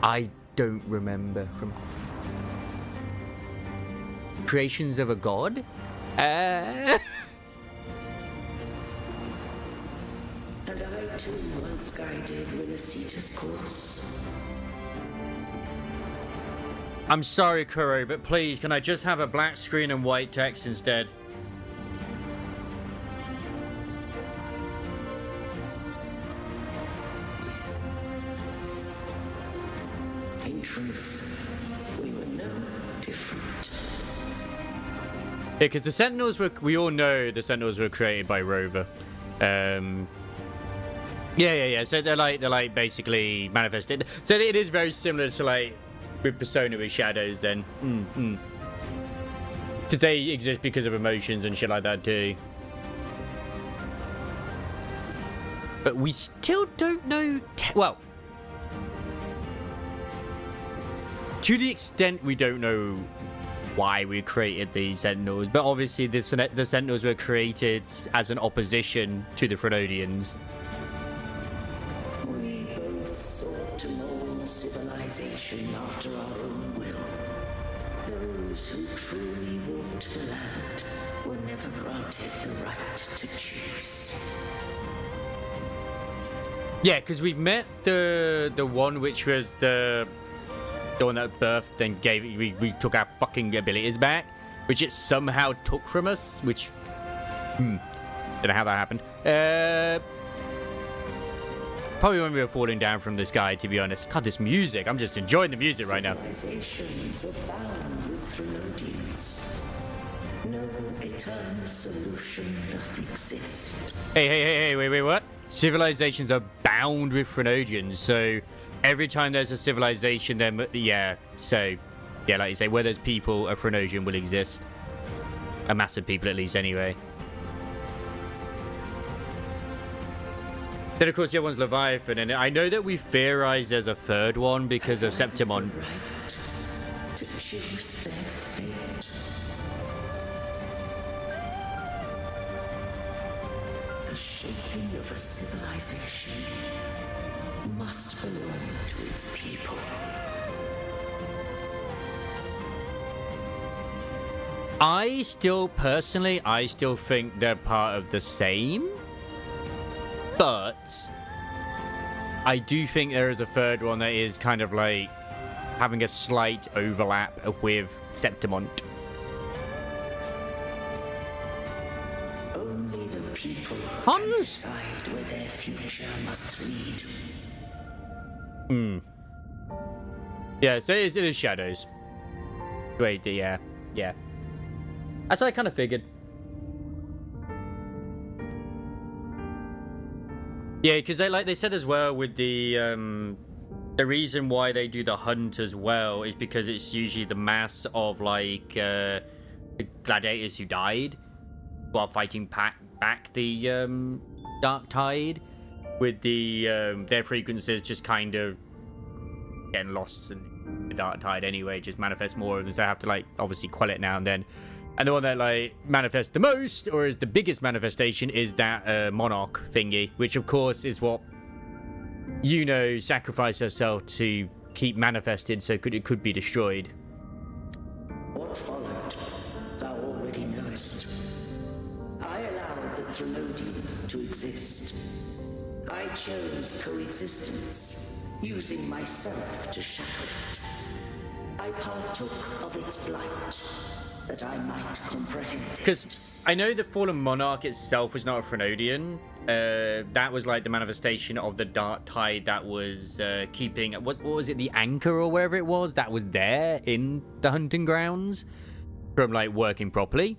I don't remember from Creations of a God. And I too once guided Renacita's course. I'm sorry, Kuro, but please, can I just have a black screen and white text instead? In truth, we were no different. Yeah, because the Sentinels were... We all know the Sentinels were created by Rover. Yeah. So they're like basically manifested. So it is very similar to like with Persona with shadows then. Because they exist because of emotions and shit like that too. But we still don't know... Well, to the extent we don't know why we created these Sentinels, but obviously the Sentinels were created as an opposition to the Threnodians. We both sought to mold civilization after our own will. Those who truly walked the land were never granted the right to choose. Yeah, because we met the one which was the one that birthed and gave we took our fucking abilities back, which it somehow took from us, which don't know how that happened. Probably when we were falling down from the sky, to be honest. God, this music, I'm just enjoying the music right now. Civilizations abound with Threnodians. No eternal solution doth exist. Hey, wait, what? Civilizations are bound with Threnodians, so every time there's a civilization, then like you say, where there's people, a Threnodian will exist. A mass of people, at least, anyway. Then, of course, the other one's Leviathan, and I know that we theorized there's a third one because of Septimon. Right to choose their fate. The shaping of a civilization must belong to its people. I still think they're part of the same. But I do think there is a third one that is kind of like having a slight overlap with Septimon. Only the people Hans? can decide where their future must lead. Yeah, so it is shadows. Wait, yeah. That's what I kind of figured. Yeah, because they said as well with the reason why they do the hunt as well is because it's usually the mass of like the gladiators who died while fighting back the Dark Tide, with the their frequencies just kind of getting lost in the Dark Tide anyway, just manifest more of them, so they have to like obviously quell it now and then. And the one that like manifests the most, or is the biggest manifestation, is that monarch thingy, which of course is what sacrificed herself to keep manifested, so it could be destroyed. What followed, thou already knowest. I allowed the Threnodian to exist. I chose coexistence, using myself to shackle it. I partook of its blight, that I might comprehend it. Because I know the Fallen Monarch itself was not a Threnodian. That was like the manifestation of the Dark Tide that was keeping... What was it? The anchor or wherever it was that was there in the hunting grounds from like working properly.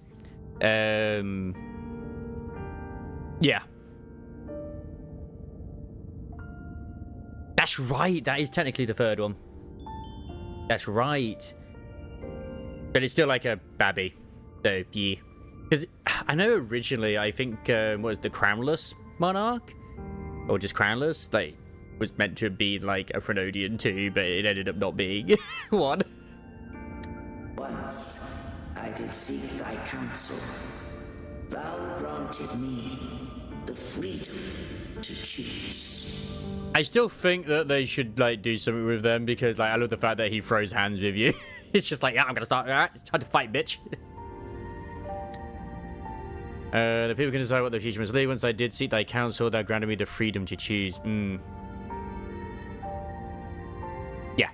Yeah. That's right. That is technically the third one. That's right. But it's still like a babby. So, yeah. Because I know originally, I think, what was the Crownless Monarch? Or just Crownless? Like, was meant to be like a Frenodian too, but it ended up not being one. Once I did seek thy counsel. Thou granted me the freedom to choose. I still think that they should like do something with them because like I love the fact that he throws hands with you. It's just like, yeah, I'm gonna start. All right, it's time to fight, bitch. The people can decide what the future must lead. Once I did seek thy counsel, thou granted me the freedom to choose. Yeah,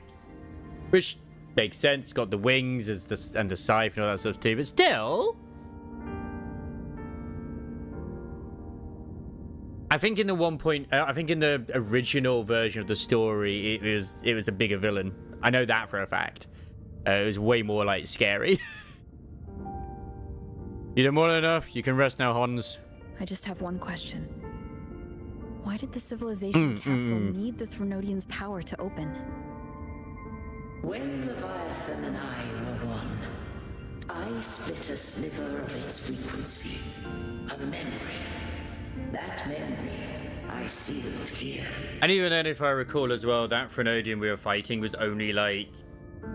which makes sense. Got the wings as the and the scythe and all that stuff too. But still, I think in the I think in the original version of the story, it was a bigger villain. I know that for a fact. It was way more like scary. You done more than enough. You can rest now, Hans. I just have one question. Why did the civilization capsule need the Threnodian's power to open? When Leviathan and I were one, I split a sliver of its frequency, a memory. That memory I sealed here. And even then, if I recall as well, that Threnodian we were fighting was only like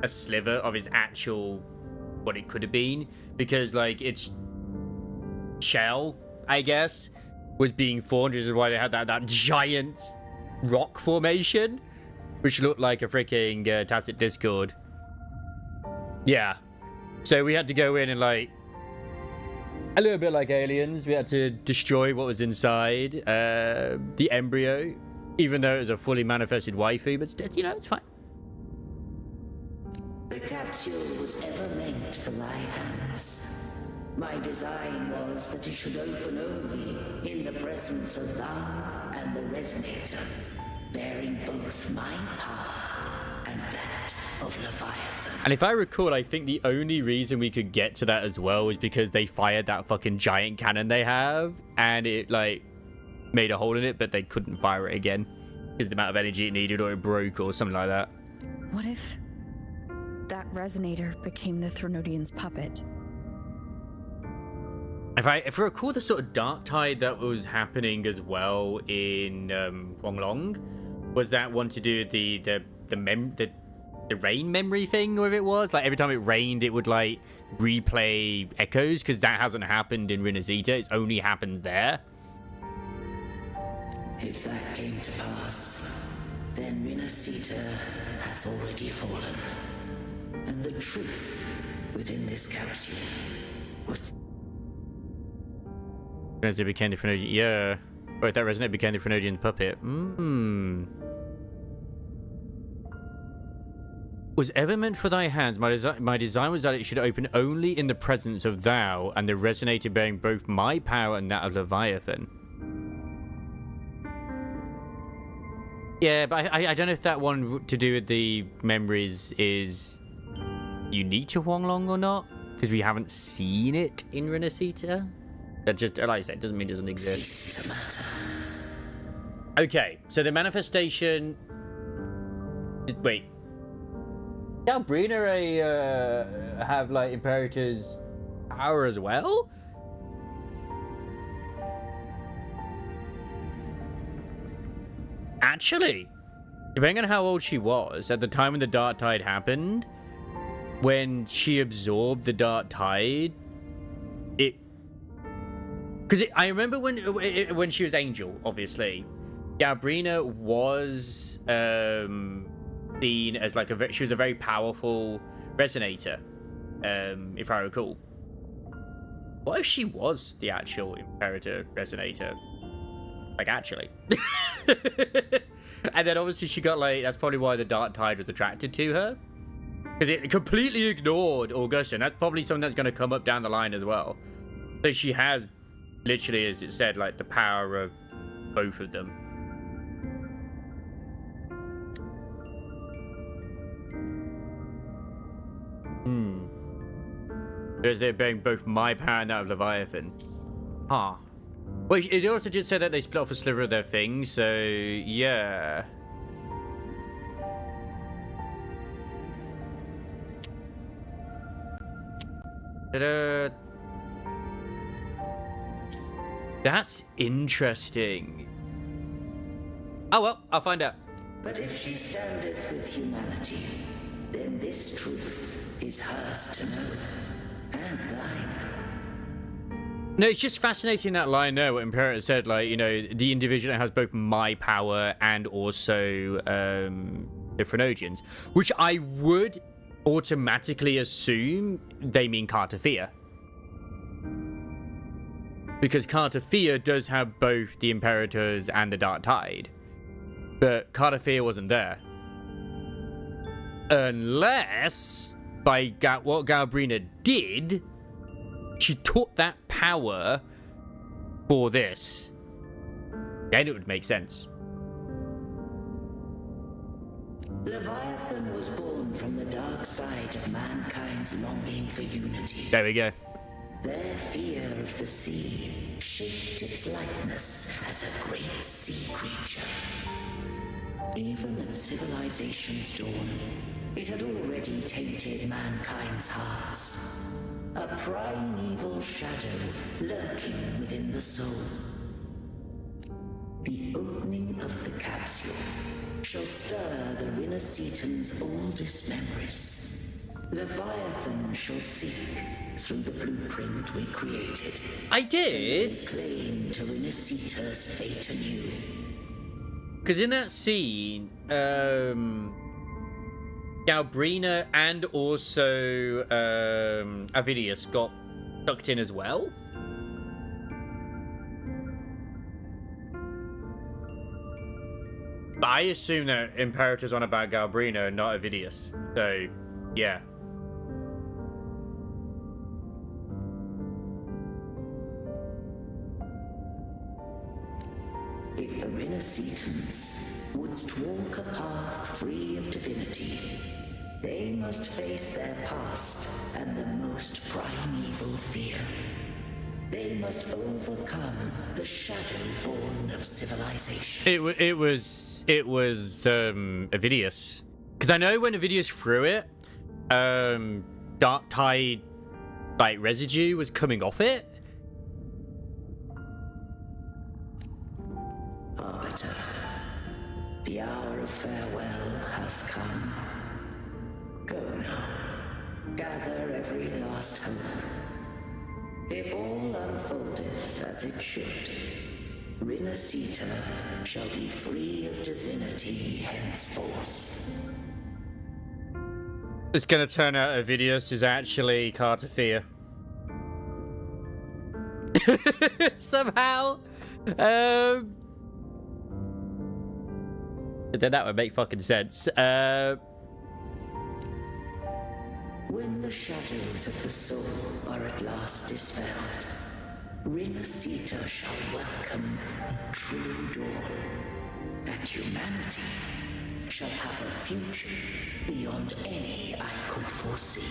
a sliver of his actual what it could have been, because like its shell, I guess, was being formed, which is why they had that giant rock formation, which looked like a freaking Tacit Discord. Yeah, so we had to go in and like a little bit like aliens, we had to destroy what was inside the embryo, even though it was a fully manifested waifu, but you know, it's fine. The capsule was ever meant for thy hands. My design was that it should open only in the presence of thou and the Resonator, bearing both my power and that of Leviathan. And if I recall, I think the only reason we could get to that as well was because they fired that fucking giant cannon they have, and it like made a hole in it, but they couldn't fire it again because the amount of energy it needed, or it broke or something like that. What if that Resonator became the Threnodian's puppet? If I recall the sort of dark tide that was happening as well in Huanglong, was that one to do with the rain memory thing, or if it was like every time it rained it would like replay echoes, because that hasn't happened in Rinazita, it only happens there. If that came to pass, then Rinazita has already fallen, and the truth within this capsule would... As it became the Frenodian, yeah. Wait, that Resonator became the Frenodian puppet. Was ever meant for thy hands. My design was that it should open only in the presence of thou, and the Resonator bearing both my power and that of Leviathan. Yeah, but I don't know if that one to do with the memories is unique to Huanglong or not, because we haven't seen it in Rinazita. That just, like I said, doesn't mean it doesn't exist. Okay, so the manifestation... Wait. Did Albrina have, like, Imperator's power as well? Actually, depending on how old she was, at the time when the Dark Tide happened, when she absorbed the Dark Tide, it... Because I remember when she was Angel, obviously, Galbrina was seen as like she was a very powerful Resonator, if I recall. What if she was the actual Imperator Resonator? Like, actually. And then obviously she got like, that's probably why the Dark Tide was attracted to her. Because it completely ignored Augustin. That's probably something that's going to come up down the line as well. So she has... literally, as it said, like the power of both of them. Because they're bearing both my power and that of Leviathan. Huh. Well, it also just said that they split off a sliver of their things, so yeah. Ta-da. That's interesting. Oh well, I'll find out. But if she standeth with humanity, then this truth is hers to know, and thine. No, it's just fascinating that line there what Imperator said, like, you know, the individual that has both my power and also the Phrenodians, which I would automatically assume they mean Cartafia. Because Cartafia does have both the Imperators and the Dark Tide. But Cartafia wasn't there. Unless, by what Galbrina did, she took that power for this. Then it would make sense. Leviathan was born from the dark side of mankind's longing for unity. There we go. Their fear of the sea shaped its likeness as a great sea creature. Even at civilization's dawn, it had already tainted mankind's hearts. A primeval shadow lurking within the soul. The opening of the capsule shall stir the Rinascitan's oldest memories. Leviathan shall seek through the blueprint we created. I did. To lay claim to Rinascita's fate anew. Because in that scene, Galbrina and also Avidius got sucked in as well. But I assume that Imperator's on about Galbrina and not Avidius. So, yeah. If the Rinascitans wouldst walk a path free of divinity, they must face their past and the most primeval fear. They must overcome the shadow born of civilization. It was Avidius. Because I know when Avidius threw it, Dark Tide, like, residue was coming off it. Arbiter, the hour of farewell hath come. Go now, gather every last hope. If all unfoldeth as it should, Rinascita shall be free of divinity henceforth. It's gonna turn out Avidius is actually Cartafia. Somehow. Then that would make fucking sense. When the shadows of the soul are at last dispelled, Rinascita shall welcome a true dawn, and humanity shall have a future beyond any I could foresee.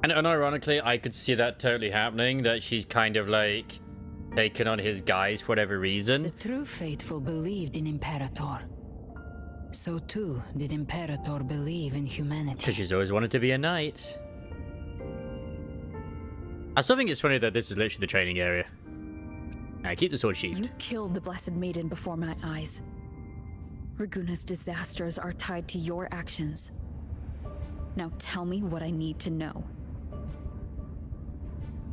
And unironically, I could see that totally happening, that she's kind of like taken on his guise for whatever reason. The true faithful believed in Imperator. So too did Imperator believe in humanity. Because she's always wanted to be a knight. I still think it's funny that this is literally the training area. Now, keep the sword sheathed. You killed the Blessed Maiden before my eyes. Raguna's disasters are tied to your actions. Now tell me what I need to know.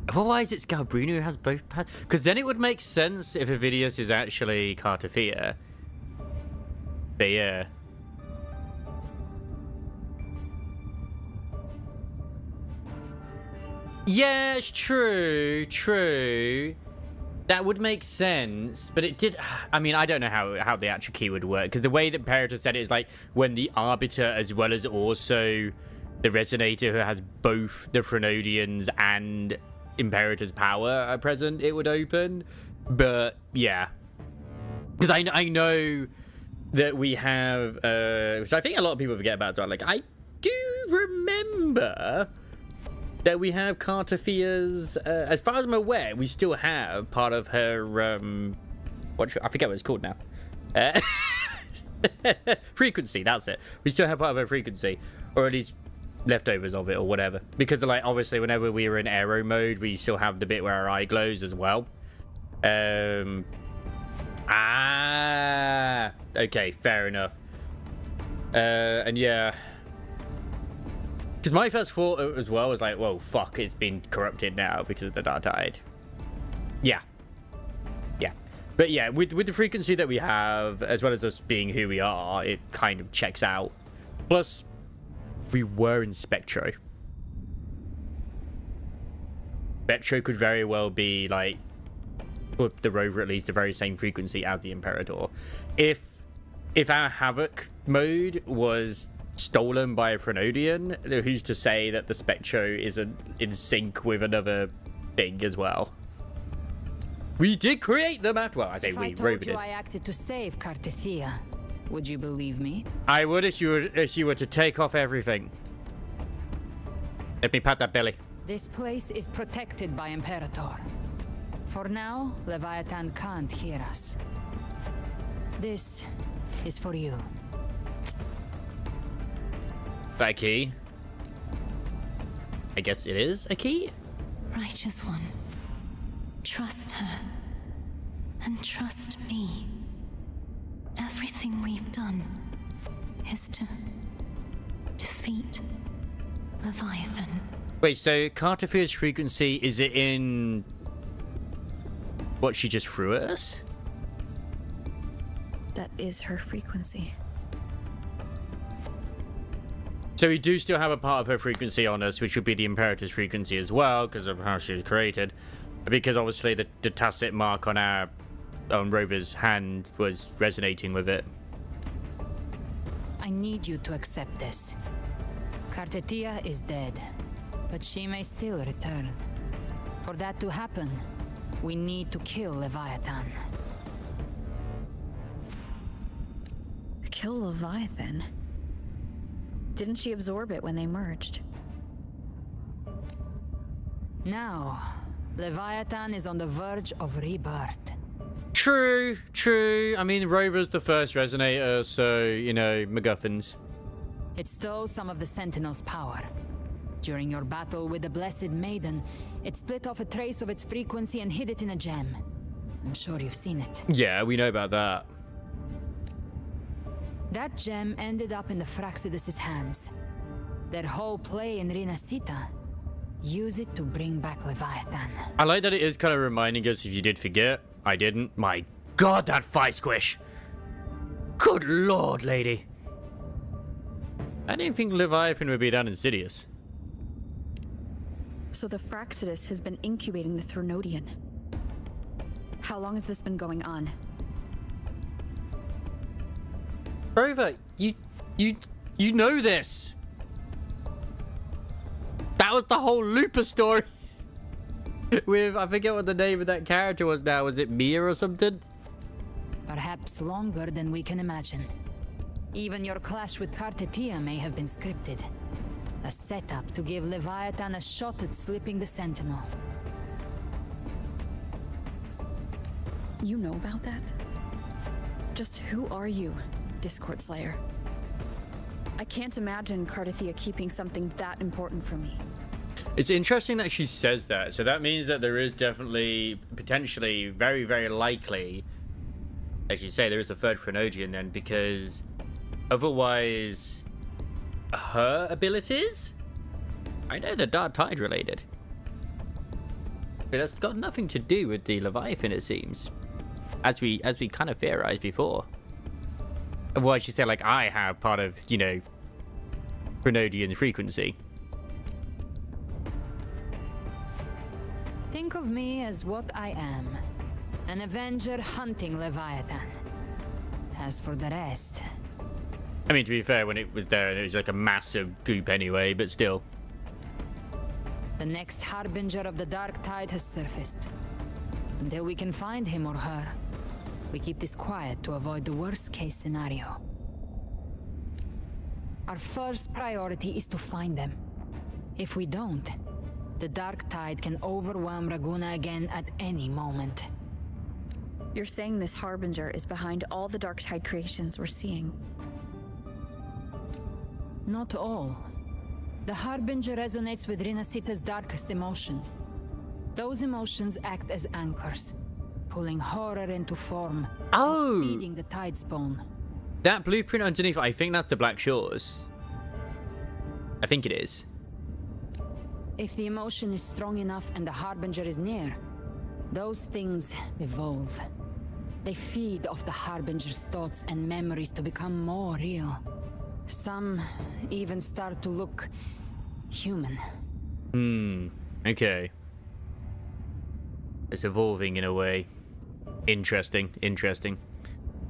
Otherwise, it's Galbrina who has both paths. Because then it would make sense if Avidius is actually Cartafia. But yeah. Yeah, it's true. That would make sense, but it did. I mean, I don't know how the actual key would work, because the way that Imperator said it is like when the Arbiter, as well as also the Resonator, who has both the Phrenodians and Imperator's power are present, it would open. But yeah, because I know that we have, which I think a lot of people forget about as well. Like, I do remember that we have Cartafia's, as far as I'm aware, we still have part of her, I forget what it's called now. Frequency, that's it. We still have part of her frequency, or at least leftovers of it or whatever. Because like obviously whenever we were in aero mode, we still have the bit where our eye glows as well. Okay, fair enough. And yeah, because my first thought as well was like, whoa, fuck, it's been corrupted now because of the Dark Tide. Yeah. But yeah, with the frequency that we have, as well as us being who we are, it kind of checks out. Plus, we were in Spectro. Spectro could very well be, like, for the rover at least, the very same frequency as the Imperator. If our Havoc mode was stolen by a Frenodian, who's to say that the Spectro isn't in sync with another thing as well? We did create them at, well, I say we, Rover did. If I acted to save Cartethia, would you believe me? I would if you were to take off everything. Let me pat that belly. This place is protected by Imperator. For now, Leviathan can't hear us. This is for you. That key? I guess it is a key? Righteous One. Trust her. And trust me. Everything we've done is to defeat Leviathan. Wait, so Cartethier's frequency, is it in what she just threw at us? That is her frequency. So we do still have a part of her frequency on us, which would be the Imperator's frequency as well, because of how she was created. Because obviously the tacit mark on our rover's hand was resonating with it. I need you to accept this. Cartethia is dead, but she may still return. For that to happen, we need to kill Leviathan. Kill Leviathan? Didn't she absorb it when they merged? Now, Leviathan is on the verge of rebirth. True. I mean, Rover's the first resonator, so, you know, MacGuffins. It stole some of the Sentinel's power. During your battle with the Blessed Maiden, it split off a trace of its frequency and hid it in a gem. I'm sure you've seen it. Yeah, we know about that. That gem ended up in the Fraxidus' hands. Their whole play in Rinasita. Use it to bring back Leviathan. I like that it is kind of reminding us, if you did forget. I didn't. My god, that fight squish. Good lord, lady. I didn't think Leviathan would be that insidious. So the Fraxidus has been incubating the Threnodian. How long has this been going on? Rover, you know this. That was the whole Looper story. With, I forget what the name of that character was now. Was it Mia or something? Perhaps longer than we can imagine. Even your clash with Cartethia may have been scripted. A setup to give Leviathan a shot at slipping the Sentinel. You know about that? Just who are you, Discord Slayer? I can't imagine Cartethia keeping something that important from me. It's interesting that she says that. So that means that there is definitely, potentially, very, very likely, as you say, there is a third Frenodian then, because otherwise, her abilities? I know they're Dark Tide related. But that's got nothing to do with the Leviathan, it seems. As we kind of theorized before. Otherwise, she said, like, I have part of, you know, Frenodian frequency. Think of me as what I am. An Avenger hunting Leviathan. As for the rest... I mean, to be fair, when it was there, it was like a massive goop anyway, but still. The next harbinger of the Dark Tide has surfaced. Until we can find him or her, we keep this quiet to avoid the worst-case scenario. Our first priority is to find them. If we don't, the Dark Tide can overwhelm Raguna again at any moment. You're saying this Harbinger is behind all the Dark Tide creations we're seeing? Not all. The Harbinger resonates with Rinasita's darkest emotions. Those emotions act as anchors, pulling horror into form, and speeding the tide spawn. That blueprint underneath, I think that's the Black Shores. I think it is. If the emotion is strong enough and the Harbinger is near, those things evolve. They feed off the Harbinger's thoughts and memories to become more real. Some even start to look human. Okay. It's evolving in a way. Interesting.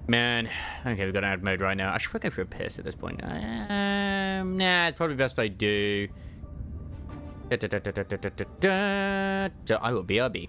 Man, okay, we've got ad mode right now. I should probably go for a piss at this point. Nah, it's probably best I do. I will BRB.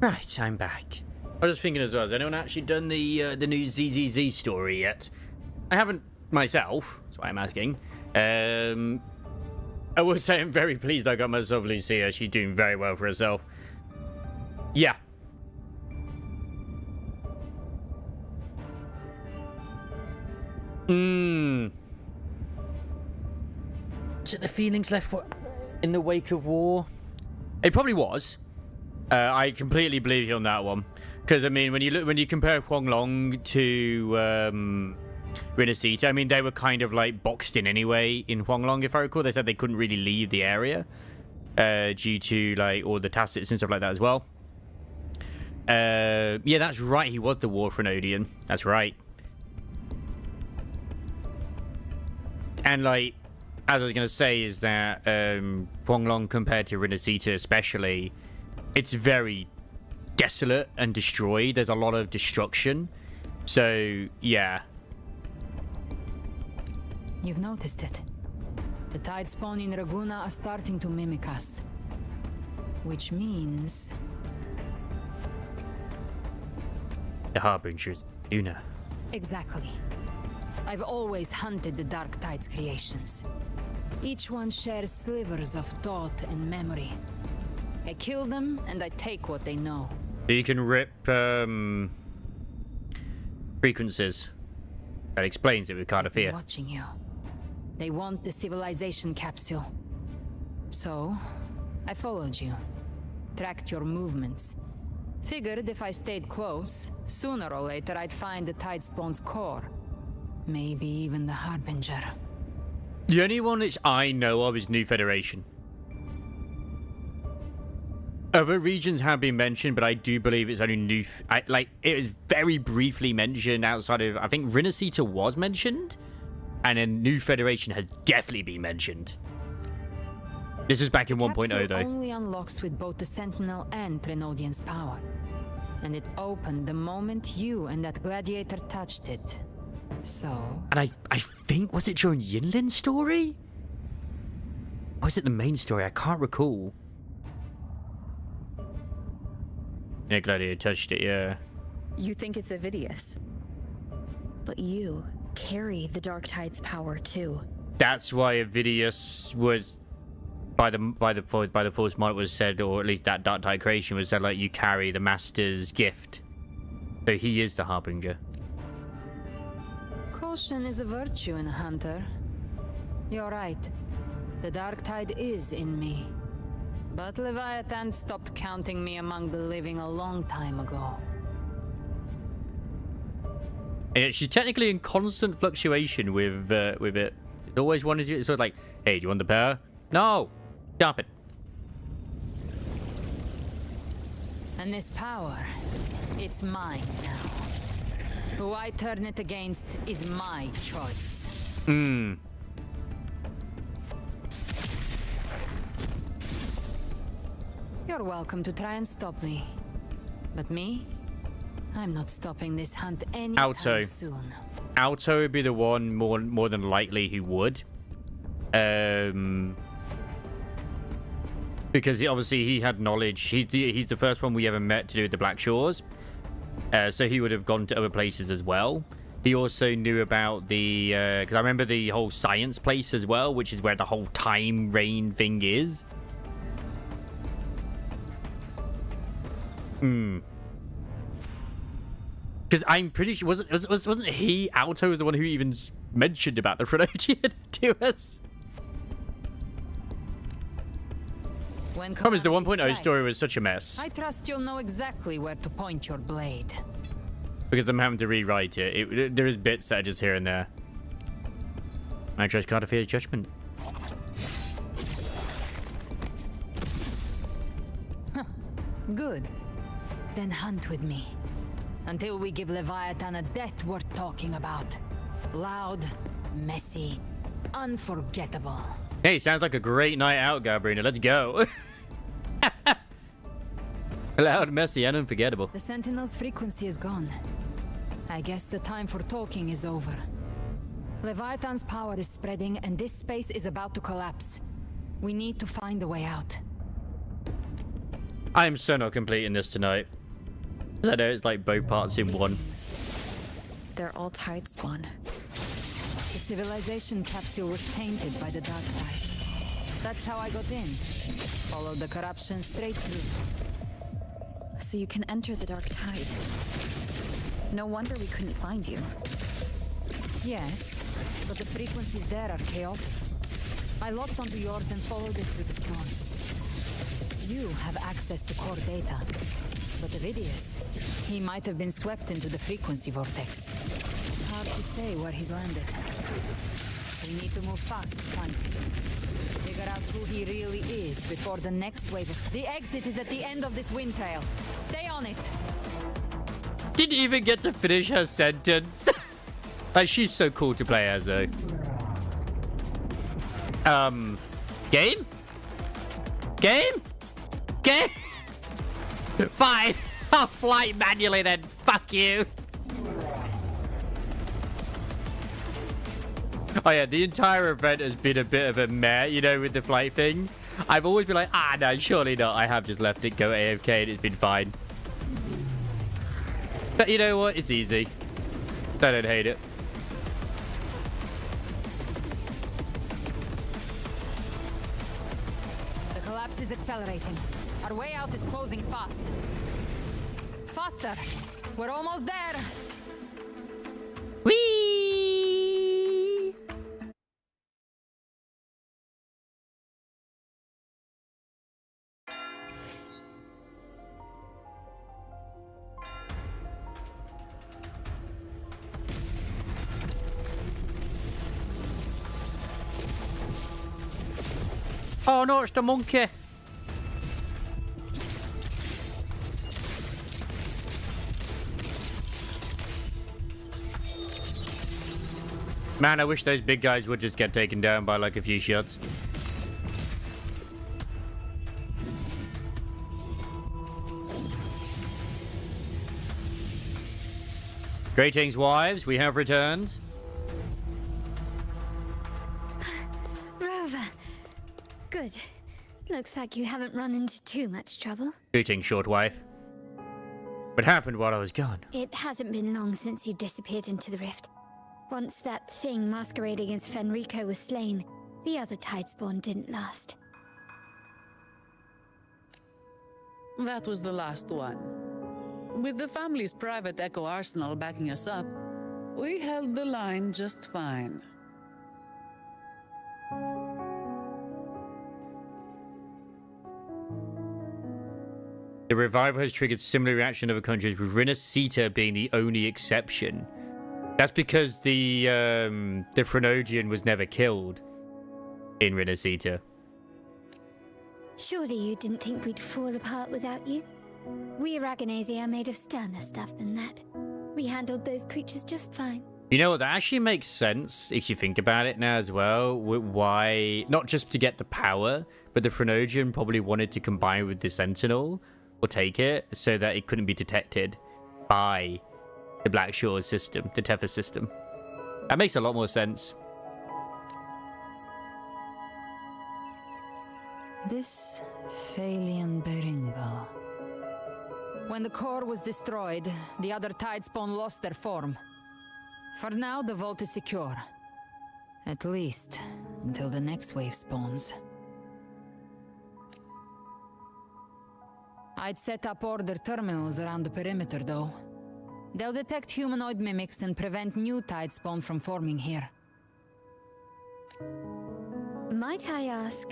Right, I'm back. I was just thinking as well, has anyone actually done the new ZZZ story yet? I haven't myself, that's why I'm asking. I will say I'm very pleased I got myself Lucia. She's doing very well for herself. Yeah. Is it the feelings left in the wake of war? It probably was. I completely believe you on that one, because I mean, when you compare Huanglong to Rinasita, I mean, they were kind of like boxed in anyway in Huanglong, if I recall. They said they couldn't really leave the area due to like all the tacits and stuff like that as well. Yeah, that's right. He was the War Frenodian. That's right. And like, as I was gonna say, is that Huanglong compared to Rinasita, especially, it's very desolate and destroyed. There's a lot of destruction. So, yeah. You've noticed it. The tide spawn in Raguna are starting to mimic us. Which means... the Harbingers, Luna. Exactly. I've always hunted the Dark Tide's creations. Each one shares slivers of thought and memory. I kill them, and I take what they know. So you can rip frequencies. That explains it with Cardathea. Watching you. They want the civilization capsule. So, I followed you. Tracked your movements. Figured if I stayed close, sooner or later I'd find the Tide Spawn's core. Maybe even the Harbinger. The only one which I know of is New Federation. Other regions have been mentioned, but I do believe it's only it was very briefly mentioned outside of, I think Rinasita was mentioned, and then New Federation has definitely been mentioned. This is back in 1.0 though. It only unlocks with both the Sentinel and Trinodian's power. And it opened the moment you and that gladiator touched it. So... And I think, was it during Yinlin's story? Or was it the main story? I can't recall. Yeah, gladiator touched it, yeah. You think it's Avidius. But you carry the Dark Tide's power too. That's why Avidius was... By the Force Monarch was said, or at least that Dark Tide creation was said, like, you carry the Master's gift. So he is the Harbinger. Caution is a virtue in a hunter. You're right. The Dark Tide is in me. But Leviathan stopped counting me among the living a long time ago. And she's technically in constant fluctuation with it. It's always one is sort of like, hey, do you want the power? No! Stop it. And this power, it's mine now. Who I turn it against is my choice. Hmm. You're welcome to try and stop me. But me? I'm not stopping this hunt anytime soon. Alto would be the one more than likely who would. Because obviously he had knowledge. He's the first one we ever met to do with the Black Shores. So he would have gone to other places as well. He also knew about the... Because I remember the whole science place as well, which is where the whole time rain thing is. Hmm. Because I'm pretty sure... Wasn't he, Alto, the one who even mentioned about the Phoenician to us? Promise the 1.0 story was such a mess. I trust you'll know exactly where to point your blade. Because I'm having to rewrite it. There is bits that are just here and there. I trust Cardafier's judgment. Huh. Good. Then hunt with me. Until we give Leviathan a death worth talking about. Loud, messy, unforgettable. Hey, sounds like a great night out, Gabrina. Let's go. Loud, messy, and unforgettable. The Sentinel's frequency is gone. I guess the time for talking is over. Leviathan's power is spreading, and this space is about to collapse. We need to find a way out. I am so not completing this tonight. I know it's like both parts in one. They're all tide spawn. The civilization capsule was tainted by the Dark Tide. That's how I got in. Followed the corruption straight through. So you can enter the Dark Tide. No wonder we couldn't find you. Yes, but the frequencies there are chaotic. I locked onto yours and followed it through the storm. You have access to core data. But Avidius, he might have been swept into the frequency vortex. Hard to say where he's landed. We need to move fast to find him. Figure out who he really is before the next wave of... The exit is at the end of this wind trail. Stay on it! Didn't even get to finish her sentence. Like, she's so cool to play as, though. Game? Game? Game? Fine. I'll fly manually then. Fuck you. Oh yeah, the entire event has been a bit of a meh, you know, with the flight thing. I've always been like, no, surely not. I have just left it go AFK and it's been fine. But you know what? It's easy. I don't hate it. The collapse is accelerating. Our way out is closing fast. Faster! We're almost there! Whee! Oh no, it's the monkey. Man, I wish those big guys would just get taken down by like a few shots. Greetings, wives. We have returned. Rover. Good. Looks like you haven't run into too much trouble. Greetings, short wife. What happened while I was gone? It hasn't been long since you disappeared into the rift. Once that thing masquerading as Fenrico was slain, the other Tidespawn didn't last. That was the last one. With the family's private Echo arsenal backing us up, we held the line just fine. The revival has triggered similar reaction in other countries, with Rinascita being the only exception. That's because the Phrynogian was never killed in Rinascita. Surely you didn't think we'd fall apart without you? We Aragonese are made of sterner stuff than that. We handled those creatures just fine. You know what? That actually makes sense if you think about it now as well. Why, not just to get the power, but the Phrynogian probably wanted to combine with the Sentinel or take it so that it couldn't be detected by the Black Shores system, the Tethys system. That makes a lot more sense. This Phalian Beringal. When the core was destroyed, the other Tidespawn lost their form. For now, the vault is secure. At least, until the next wave spawns. I'd set up order terminals around the perimeter, though. They'll detect humanoid mimics and prevent new Tidespawn from forming here. Might I ask?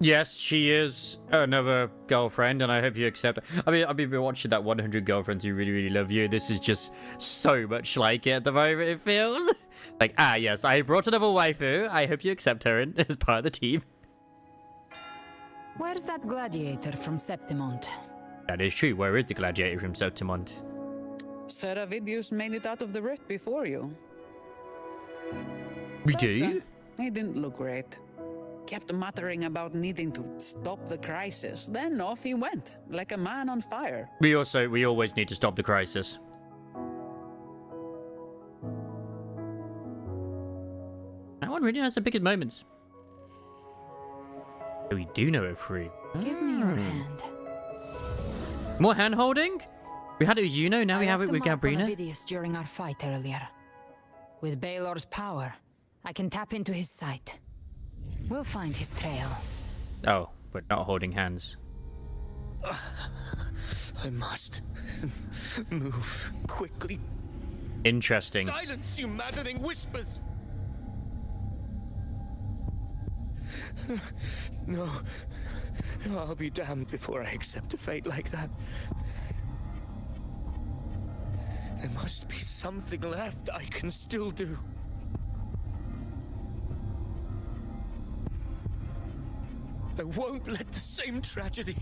Yes, she is another girlfriend, and I hope you accept it. I mean, I've been watching that 100 Girlfriends Who Really, Really Love You. This is just so much like it at the moment, it feels. Like, yes, I brought another waifu. I hope you accept her as part of the team. Where's that gladiator from Septimont? That is true. Where is the gladiator from Septimont? Seravidius made it out of the rift before you. We do? He didn't look great. Kept muttering about needing to stop the crisis. Then off he went, like a man on fire. We always need to stop the crisis. That one really has the biggest moments. So we do know it free. Give me your hand. More hand holding? We had it with Yuno, now we have it with Gabrina. Vidius during our fight earlier. With Baelor's power, I can tap into his sight. We'll find his trail. Oh, but not holding hands. I must move quickly. Interesting. Silence, you maddening whispers! No, I'll be damned before I accept a fate like that. There must be something left I can still do. I won't let the same tragedy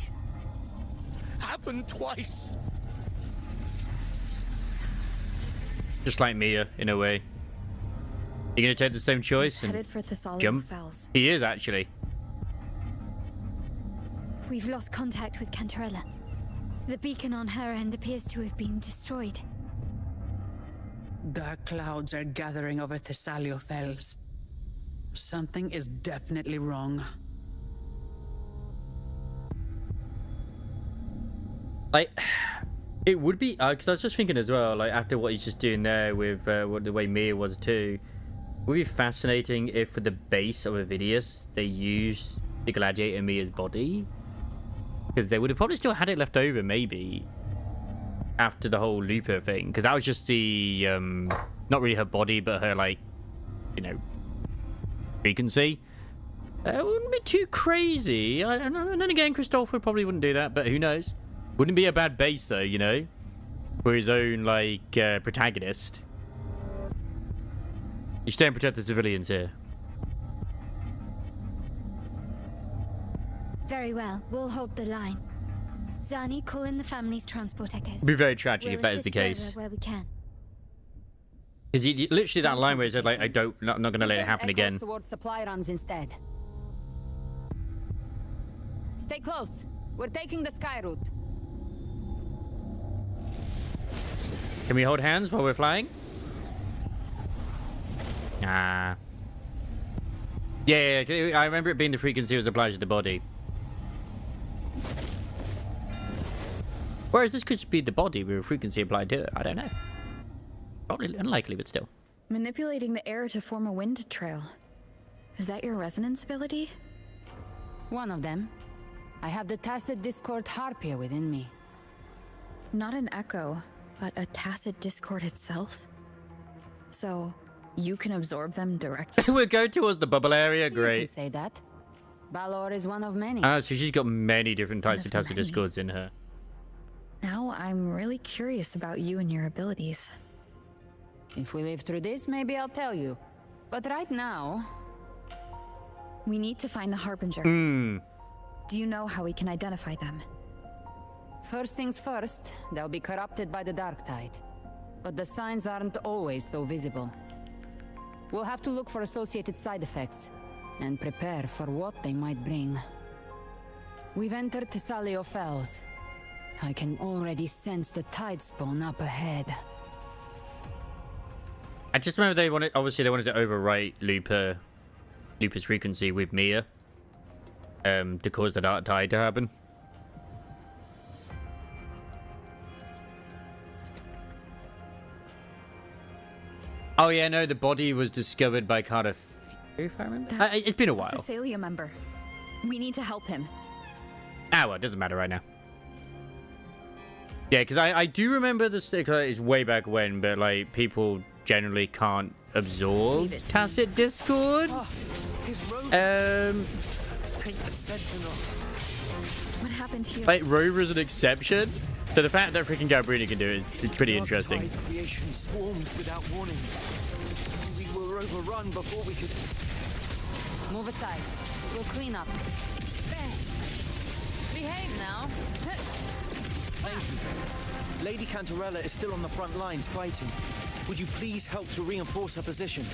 happen twice. Just like Mia, in a way. You gonna take the same choice and Headed for Thessalian jump? Fells. He is, actually. We've lost contact with Cantarella. The beacon on her end appears to have been destroyed. Dark clouds are gathering over Thessalio Fells. Something is definitely wrong. Like, it would be, because I was just thinking as well, like, after what he's just doing there with what the way Mia was too, it would be fascinating if for the base of Avidius, they used the gladiator Mia's body. Because they would have probably still had it left over, maybe, after the whole Looper thing. Because that was just the, not really her body, but her, like, you know, frequency. It wouldn't be too crazy. And then again, Christopher probably wouldn't do that, but who knows? Wouldn't be a bad base, though, you know? For his own, like, protagonist. You stay and protect the civilians here. Very well. We'll hold the line. Zani, call in the family's transport echoes. It'd be very tragic We'll if that is the assist case. where we can. Because literally that line where he said, like, I'm not going to let it happen again. Towards supply runs instead. Stay close. We're taking the sky route. Can we hold hands while we're flying? Ah. Yeah, I remember it being the frequency was applied to the body. Whereas this could be the body with a frequency applied to it. I don't know. Probably unlikely, but still. Manipulating the air to form a wind trail. Is that your resonance ability? One of them. I have the Tacit Discord Harpia within me. Not an echo, but a tacit discord itself? So, you can absorb them directly? We'll go towards the bubble area, great. You can say that. Balor is one of many. Ah, so she's got many different types of tacit discords in her. Now I'm really curious about you and your abilities. If we live through this, maybe I'll tell you. But right now... We need to find the Harbinger. Do you know how we can identify them? First things first, they'll be corrupted by the dark tide. But the signs aren't always so visible. We'll have to look for associated side effects, and prepare for what they might bring. We've entered Thessalio Fells. I can already sense the tide spawn up ahead. I just remember they wanted to overwrite Lupa's frequency with Mia. To cause the dark tide to happen. Oh yeah, no, the body was discovered by Carter, if I remember. It's been a while. Thessalia member. We need to help him. Ah, well, it doesn't matter right now. Yeah, because I do remember the stick is way back when, but like people generally can't absorb tacit discords. What happened here? Like Rover's an exception. So the fact that freaking Gabriella can do it is pretty interesting. Creation swarmed without warning. We were overrun before we could. Move aside. We'll clean up. Behave now. Thank you. Lady Cantarella is still on the front lines fighting. Would you please help to reinforce her position?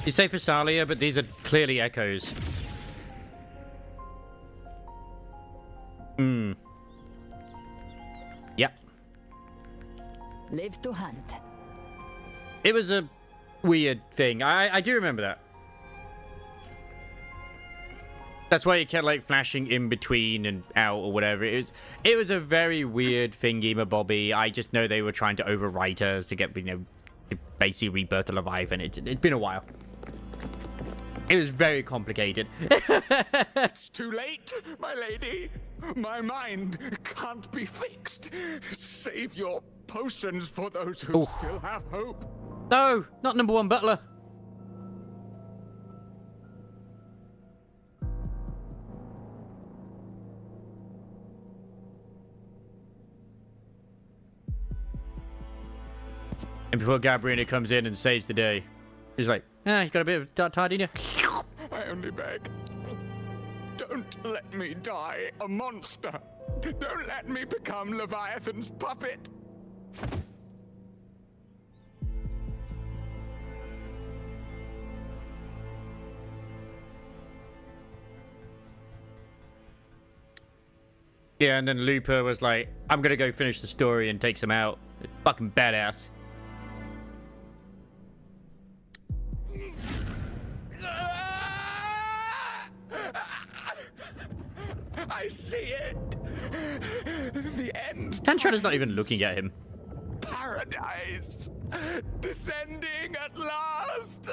You say Thessalia, but these are clearly echoes. Yep. Live to hunt. It was a weird thing. I do remember that. That's why it kept like flashing in between and out or whatever. It was a very weird thingy, my Bobby. I just know they were trying to overwrite us to get, to basically rebirth the Leviathan. It's been a while. It was very complicated. It's too late, my lady. My mind can't be fixed. Save your potions for those who still have hope. No, not number one butler. And before Gabriella comes in and saves the day, he's like, he's got a bit of dark tide in you. I only beg. Don't let me die a monster. Don't let me become Leviathan's puppet. Yeah, and then Lupa was like, I'm gonna go finish the story and takes him out. It's fucking badass. I see it. The end. Tantrana's not even looking at him. Paradise. Descending at last.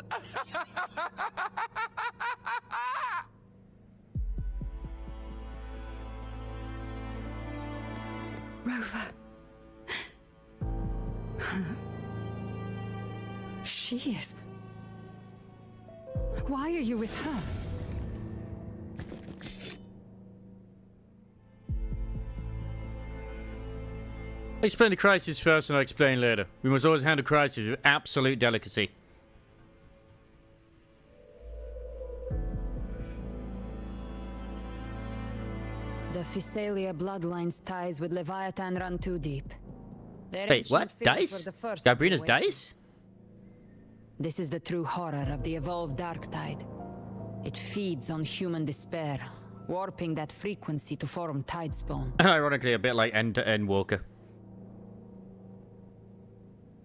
Rover. She is. Why are you with her? Explain the crisis first and I'll explain later. We must always handle crises with absolute delicacy. The Physalia bloodline's ties with Leviathan run too deep. Their Wait, ancient what? fears Dice? were the first Sabrina's to awake. dice? This is the true horror of the evolved dark tide. It feeds on human despair, warping that frequency to form tidespawn. And ironically, a bit like End-to-End Walker.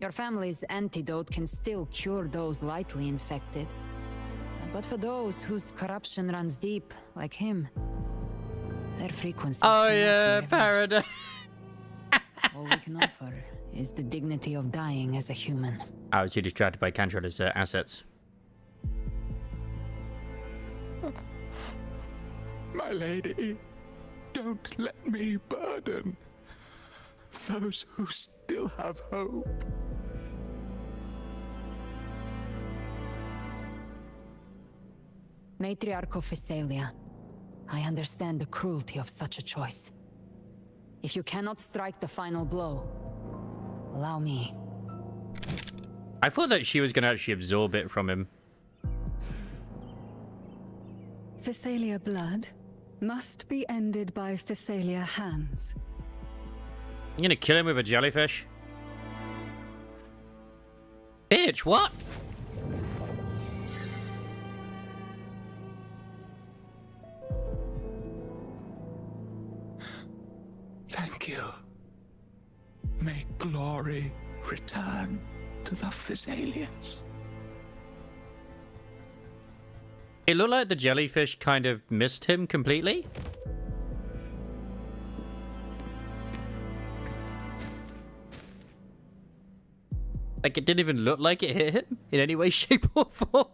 Your family's antidote can still cure those lightly infected. But for those whose corruption runs deep, like him, their frequency. Oh yeah, Paradise. All we can offer is the dignity of dying as a human. I was too distracted by Cantrell's assets. My lady, don't let me burden those who still have hope. Matriarch of Physalia, I understand the cruelty of such a choice. If you cannot strike the final blow, allow me. I thought that she was going to actually absorb it from him. Physalia blood must be ended by Physalia hands. You gonna kill him with a jellyfish? Bitch, what? Thank you. May glory return to the Physalians. It looked like the jellyfish kind of missed him completely. Like, it didn't even look like it hit him in any way, shape, or form.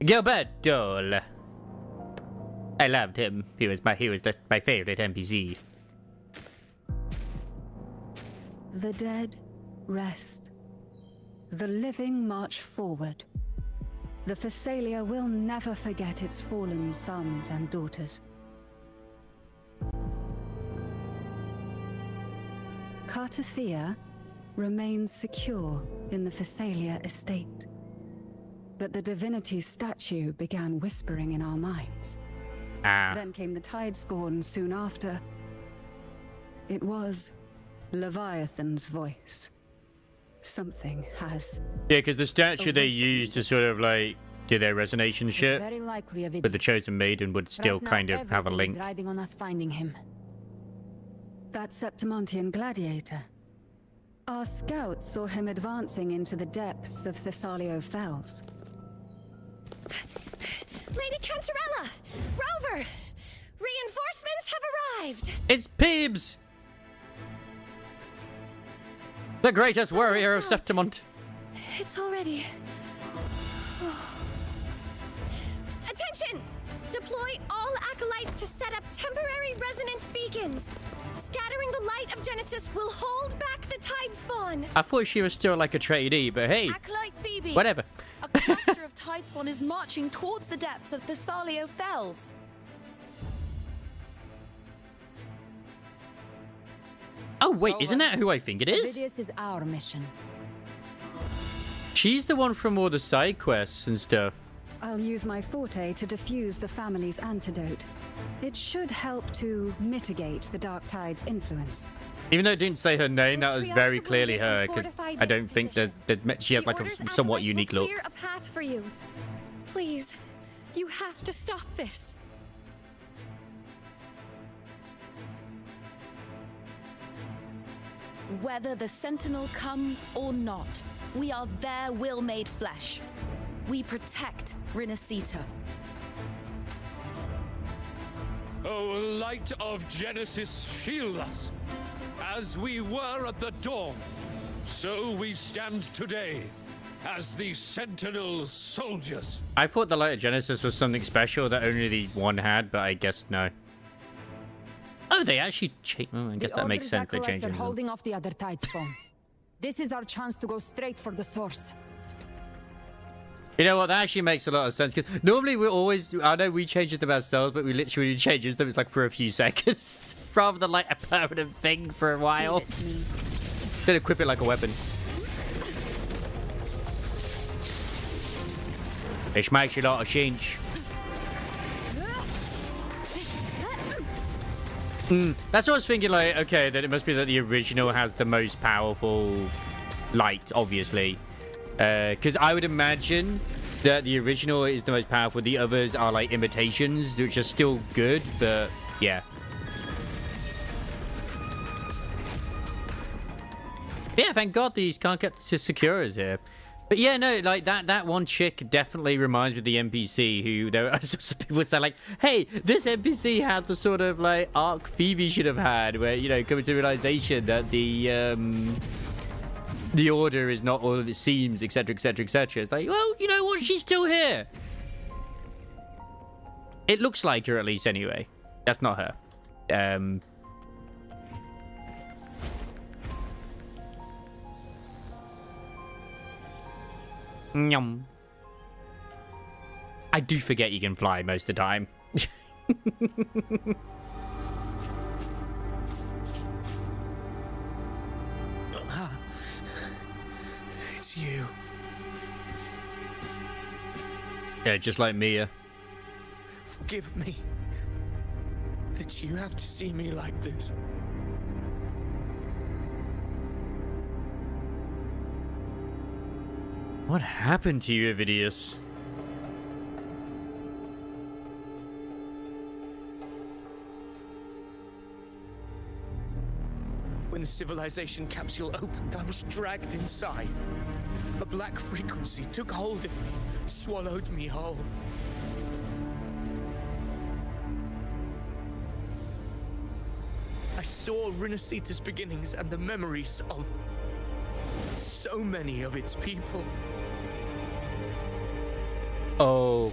Gilberto. I loved him. He was my favorite NPC. The dead rest. The living march forward. The Physalia will never forget its fallen sons and daughters. Cartathea remains secure in the Physalia estate. But the divinity's statue began whispering in our minds. Then came the Tidespawn soon after. It was Leviathan's voice. Something has... Yeah, because the statue they used to sort of like do their resonation shit, very likely of it. but the Chosen Maiden would still Right now, kind of have a everything link. is riding on us finding him. That Septimontian gladiator. Our scouts saw him advancing into the depths of Thessalio Fells. Lady Cantarella! Rover! Reinforcements have arrived! It's Peebs! The greatest warrior of Septimont. It's already... Attention! Deploy all acolytes to set up temporary resonance beacons. Scattering the light of Genesis will hold back the Tidespawn. I thought she was still like a trainee, but hey, Acolyte Phoebe. whatever. A cluster of Tidespawn is marching towards the depths of Thessalio Fells. Oh wait, isn't that who I think it is? This is our mission. She's the one from all the side quests and stuff. I'll use my forte to diffuse the family's antidote. It should help to mitigate the Dark Tide's influence. Even though it didn't say her name, that was very clearly her. 'Cause I don't think that she has like a somewhat unique look. Clear a path for you. Please, you have to stop this. Whether the Sentinel comes or not, we are their will made flesh. We protect Renacita. O light of Genesis, shield us. As we were at the dawn, so we stand today as the Sentinel soldiers. I thought the Light of Genesis was something special that only the one had, but I guess no. Oh, they actually changed. Oh, I guess that makes sense. They changed are it. holding off the other Tidespawn. This is our chance to go straight for the source. You know what? That actually makes a lot of sense. Because normally we always, I know we change them ourselves, but we literally change them. It's like for a few seconds, rather than like a permanent thing for a while. Then equip it like a weapon. Which makes a lot of change. That's what I was thinking, like, okay, then it must be that the original has the most powerful light, obviously. Because I would imagine that the original is the most powerful. The others are, like, imitations, which are still good, but, yeah. Yeah, thank God these can't get to secure us here. But yeah, no, like that one chick definitely reminds me of the NPC who there are some people say like, hey, this NPC had the sort of like arc Phoebe should have had, where, you know, coming to the realization that the order is not all that it seems, etc, etc, etc. It's like, well, you know what, she's still here. It looks like her, at least, anyway. That's not her. Nyum. I do forget you can fly most of the time. It's you. Yeah, just like Mia. Forgive me that you have to see me like this. What happened to you, Avidius? When the civilization capsule opened, I was dragged inside. A black frequency took hold of me, swallowed me whole. I saw Rinasita's beginnings and the memories of so many of its people. Oh.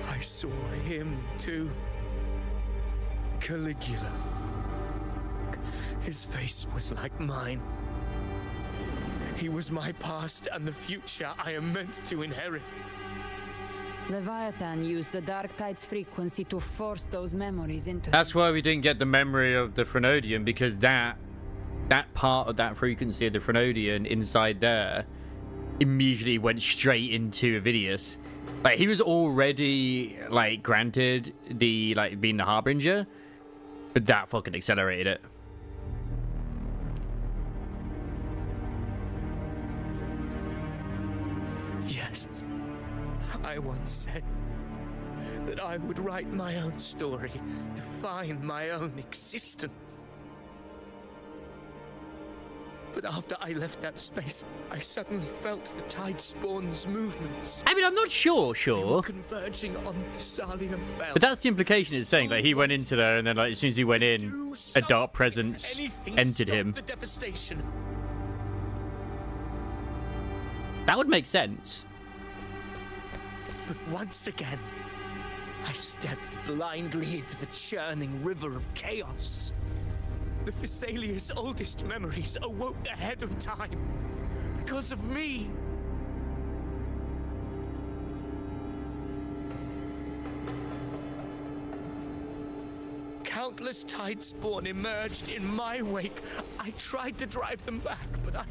I saw him too. Caligula. His face was like mine. He was my past and the future I am meant to inherit. Leviathan used the Dark Tide's frequency to force those memories into That's why we didn't get the memory of the Phrenodian, because that part of that frequency of the Phrenodian inside there immediately went straight into Avidius. Like, he was already, like, granted the, like, being the Harbinger, but that fucking accelerated it. Yes, I once said that I would write my own story, define my own existence. But after I left that space, I suddenly felt the tide spawn's movements. I mean, I'm not sure. They were converging on Thessalia Fell. But that's the implication it's saying. Like, he went into there, and then, like, as soon as he went in, a dark presence entered him. The devastation. That would make sense. But once again, I stepped blindly into the churning river of chaos. The Thessalia's oldest memories awoke ahead of time because of me. Countless tidespawn emerged in my wake. I tried to drive them back, but I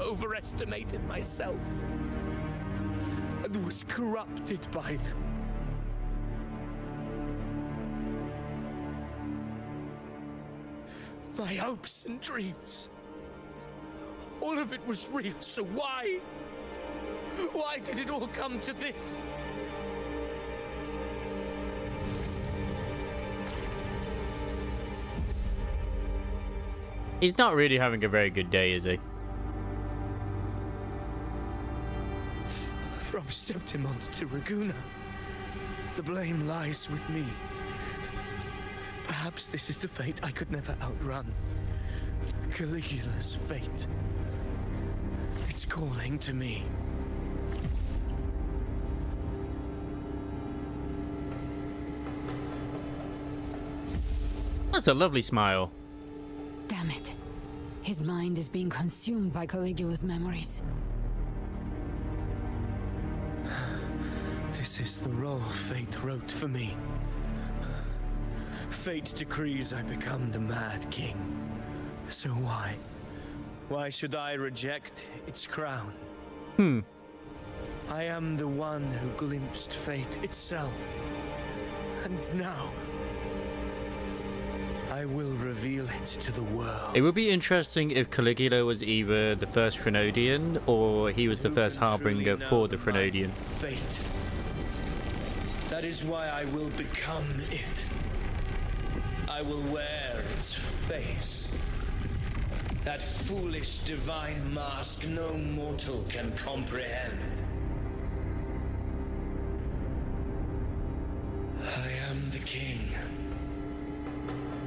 overestimated myself and was corrupted by them. My hopes and dreams. All of it was real, so why? Why did it all come to this? He's not really having a very good day, is he? From Septimont to Raguna, the blame lies with me. Perhaps this is the fate I could never outrun. Caligula's fate. It's calling to me. That's a lovely smile. Damn it. His mind is being consumed by Caligula's memories. This is the role fate wrote for me. Fate decrees I become the Mad King. So why? Why should I reject its crown? Hmm. I am the one who glimpsed fate itself. And now, I will reveal it to the world. It would be interesting if Caligula was either the first Frenodian or he was the first harbinger for the Frenodian. Fate. That is why I will become it. I will wear its face. That foolish divine mask no mortal can comprehend. I am the king,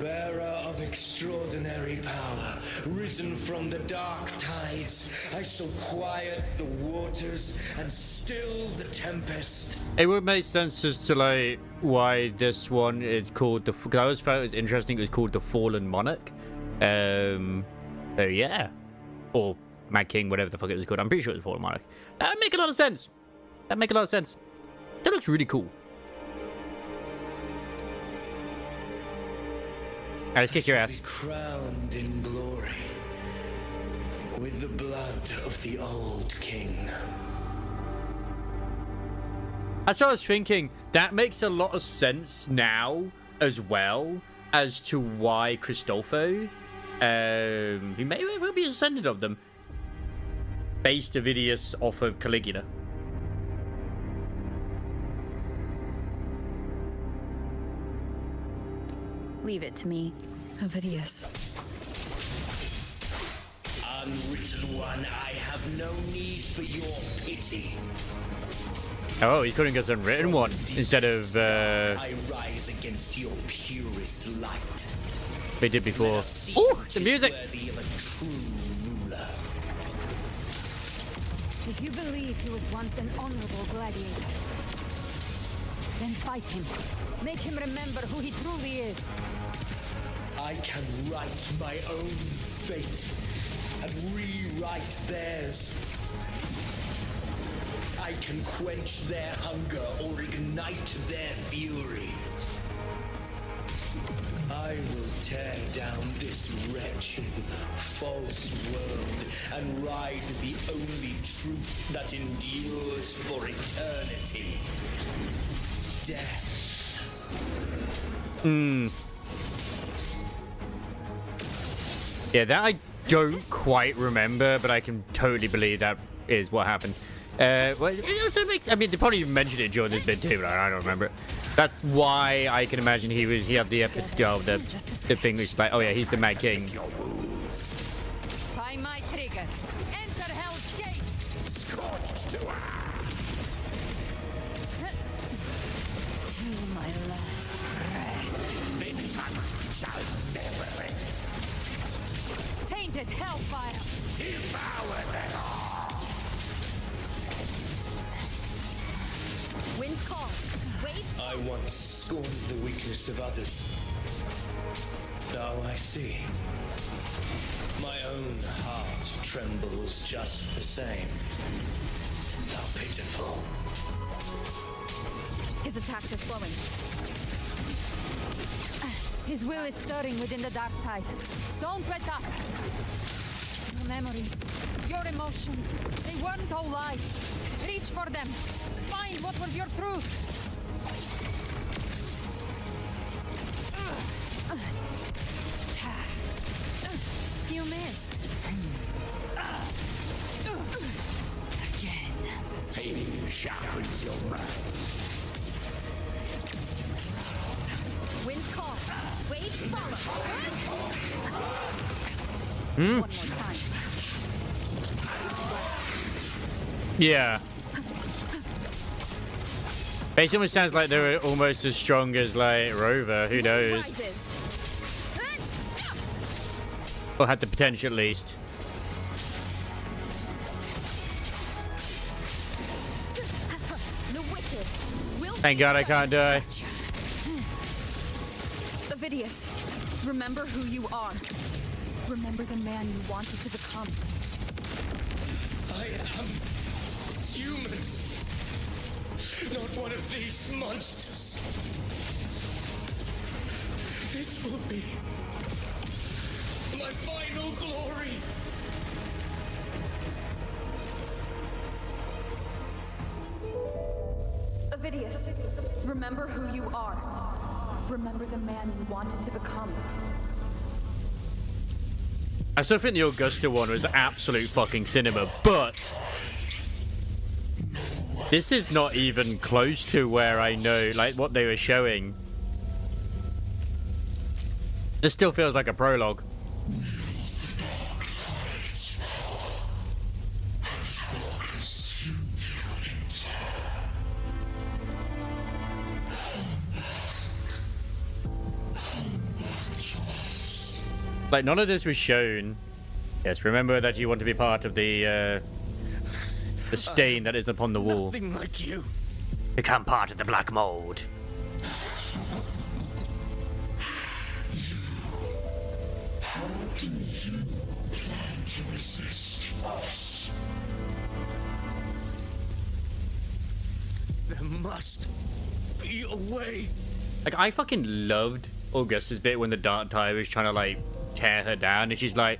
bearer of extraordinary power, risen from the dark tides. I shall quiet the waters and still the tempest. It would make sense as to like why this one is called the. Because I always felt it was interesting. It was called the Fallen Monarch. So yeah, or Mad King, whatever the fuck it was called. I'm pretty sure it was Fallen Monarch. That would make a lot of sense. That make a lot of sense. That looks really cool. Alright, let's kick your ass. Be crowned in glory with the blood of the old king. That's what I was thinking. That makes a lot of sense now, as well, as to why Cristolfo, he may well be a descendant of them, based Ovidius off of Caligula. Leave it to me, Ovidius. Unwritten one, I have no need for your pity. Oh, he's calling us Unwritten One instead of I rise against your purest light. They did before. Oh, the music! Worthy of a true ruler. If you believe he was once an honorable gladiator, then fight him. Make him remember who he truly is. I can write my own fate and rewrite theirs. I can quench their hunger or ignite their fury. I will tear down this wretched, false world and ride the only truth that endures for eternity. Death. Yeah, that I don't quite remember, but I can totally believe that is what happened. Well, it also makes, I mean, they probably even mentioned it during this bit too, but I don't remember it. That's why I can imagine he had the the thing which is like, oh yeah, he's the Mad King. By my trigger, enter Hell's Gate. Scorched to Till my last breath. This hunt shall never end. Tainted hellfire. Devour them all. Wind's call. Wait. I once scorned the weakness of others. Now I see. My own heart trembles just the same. How pitiful. His attacks are slowing. His will is stirring within the dark tide. Don't let up. Your memories, your emotions, they weren't all lies. Reach for them. Find what was your truth. You missed. Again. Pain sharpens your mind. Wind's call. Wait, follow. Hmm? One more time. Yeah. It almost sounds like they're almost as strong as like Rover. Who knows? Or had the potential at least. The wicked will. Thank God I can't die. Ovidius, remember who you are. Remember the man you wanted to become. I am human. Not one of these monsters. This will be my final glory. Ovidius, Sidious, remember who you are. Remember the man you wanted to become. I still think the Augusta one was absolute fucking cinema, but this is not even close to where I know, like, what they were showing. This still feels like a prologue. Like, none of this was shown. Yes, remember that you want to be part of the stain that is upon the wall. Nothing like you. Become part of the black mold. How do you plan to resist us? There must be a way. Like, I fucking loved Augusta's bit when the Dark Tide was trying to, like, tear her down, and she's like,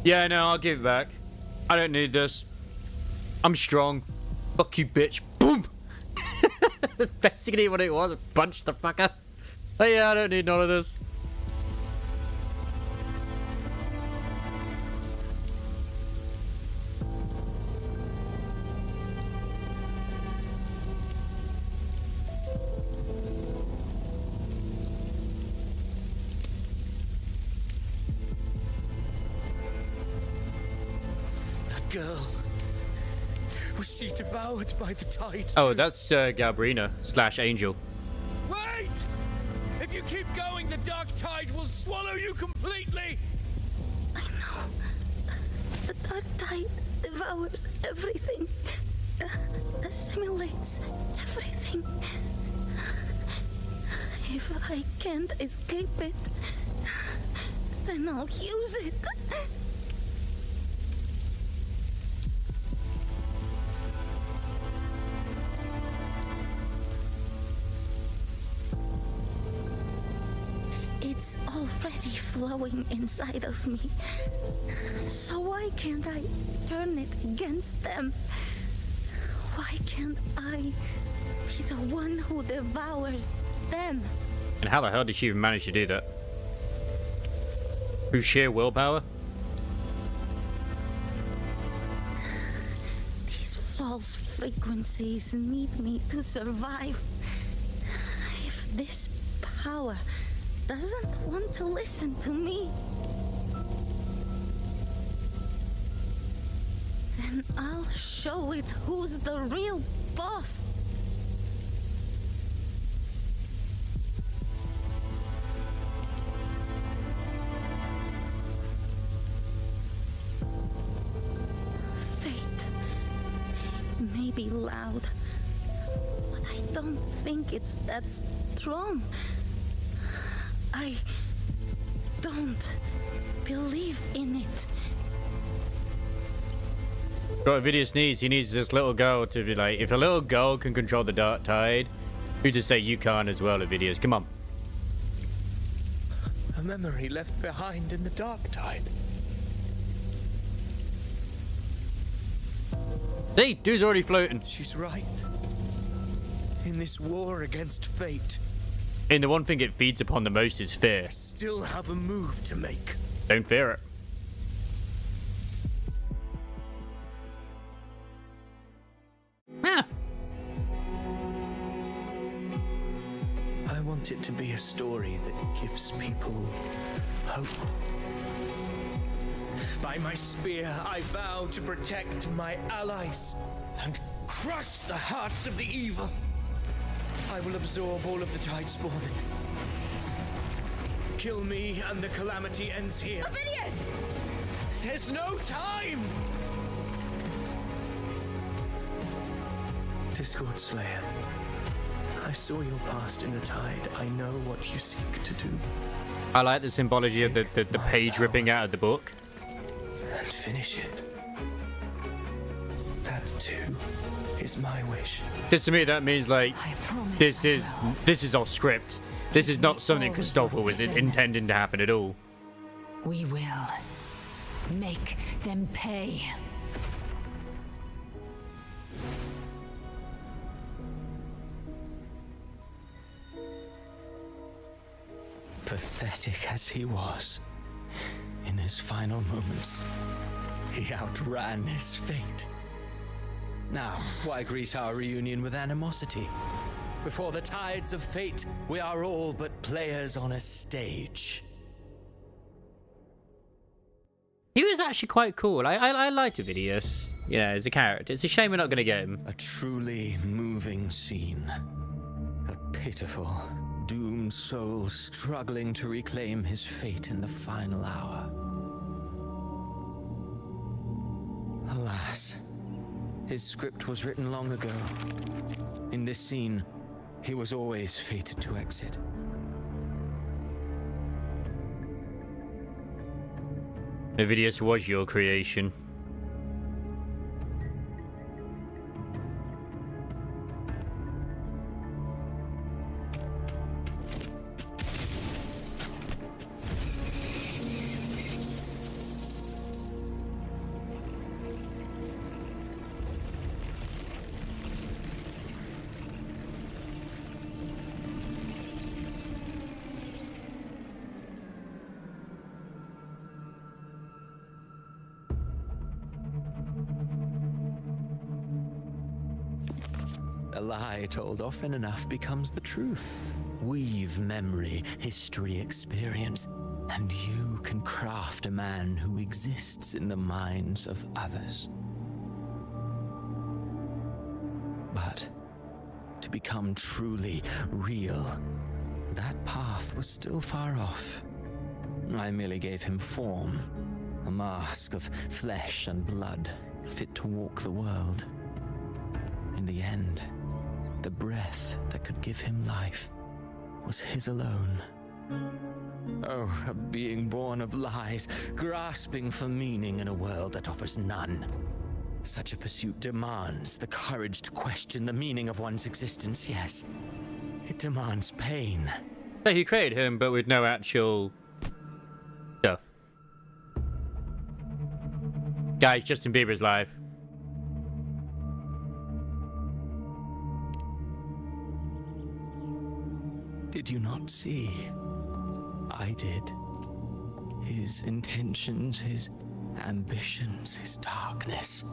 yeah, no, I'll give it back. I don't need this. I'm strong. Fuck you, bitch. Boom! That's basically what it was. Punch the fucker. But yeah, I don't need none of this. Girl, was she devoured by the tide? Oh, that's Galbrina / Angel. Wait! If you keep going, the dark tide will swallow you completely. I know. The dark tide devours everything, assimilates everything. If I can't escape it, then I'll use it. It's already flowing inside of me. So why can't I turn it against them? Why can't I be the one who devours them? And how the hell did she even manage to do that? Through sheer willpower? These false frequencies need me to survive. If this power doesn't want to listen to me, then I'll show it who's the real boss. Fate may be loud, but I don't think it's that strong. I don't believe in it. What Vidius needs, he needs this little girl to be like, if a little girl can control the dark tide, who's to say you can't as well, Vidius? Come on. A memory left behind in the dark tide. See, dude's already floating. She's right. In this war against fate, And the one thing it feeds upon the most is fear. still have a move to make. Don't fear it. I want it to be a story that gives people hope. By my spear, I vow to protect my allies and crush the hearts of the evil. I will absorb all of the tide spawn. Kill me and the calamity ends here. Ovidius! There's no time! Discord Slayer, I saw your past in the tide. I know what you seek to do. I like the symbology of the page ripping out of the book. And finish it. That too is my wish. Because to me that means like this is off script. This is not something Christopher was intending to happen at all. We will make them pay. Pathetic as he was, in his final moments, he outran his fate. Now, why greet our reunion with animosity? Before the tides of fate, we are all but players on a stage. He was actually quite cool. I liked Ovidius, you know, as a character. It's a shame we're not going to get him. A truly moving scene. A pitiful, doomed soul struggling to reclaim his fate in the final hour. Alas, his script was written long ago. In this scene, he was always fated to exit. Ovidius was your creation. A lie told often enough becomes the truth. Weave memory, history, experience, and you can craft a man who exists in the minds of others. But to become truly real, that path was still far off. I merely gave him form, a mask of flesh and blood, fit to walk the world. In the end, the breath that could give him life was his alone. Oh, a being born of lies, grasping for meaning in a world that offers none. Such a pursuit demands the courage to question the meaning of one's existence, yes. It demands pain. So he created him, but with no actual stuff. Guys, Justin Bieber's live. Did you not see? I did. His intentions, his ambitions, his darkness,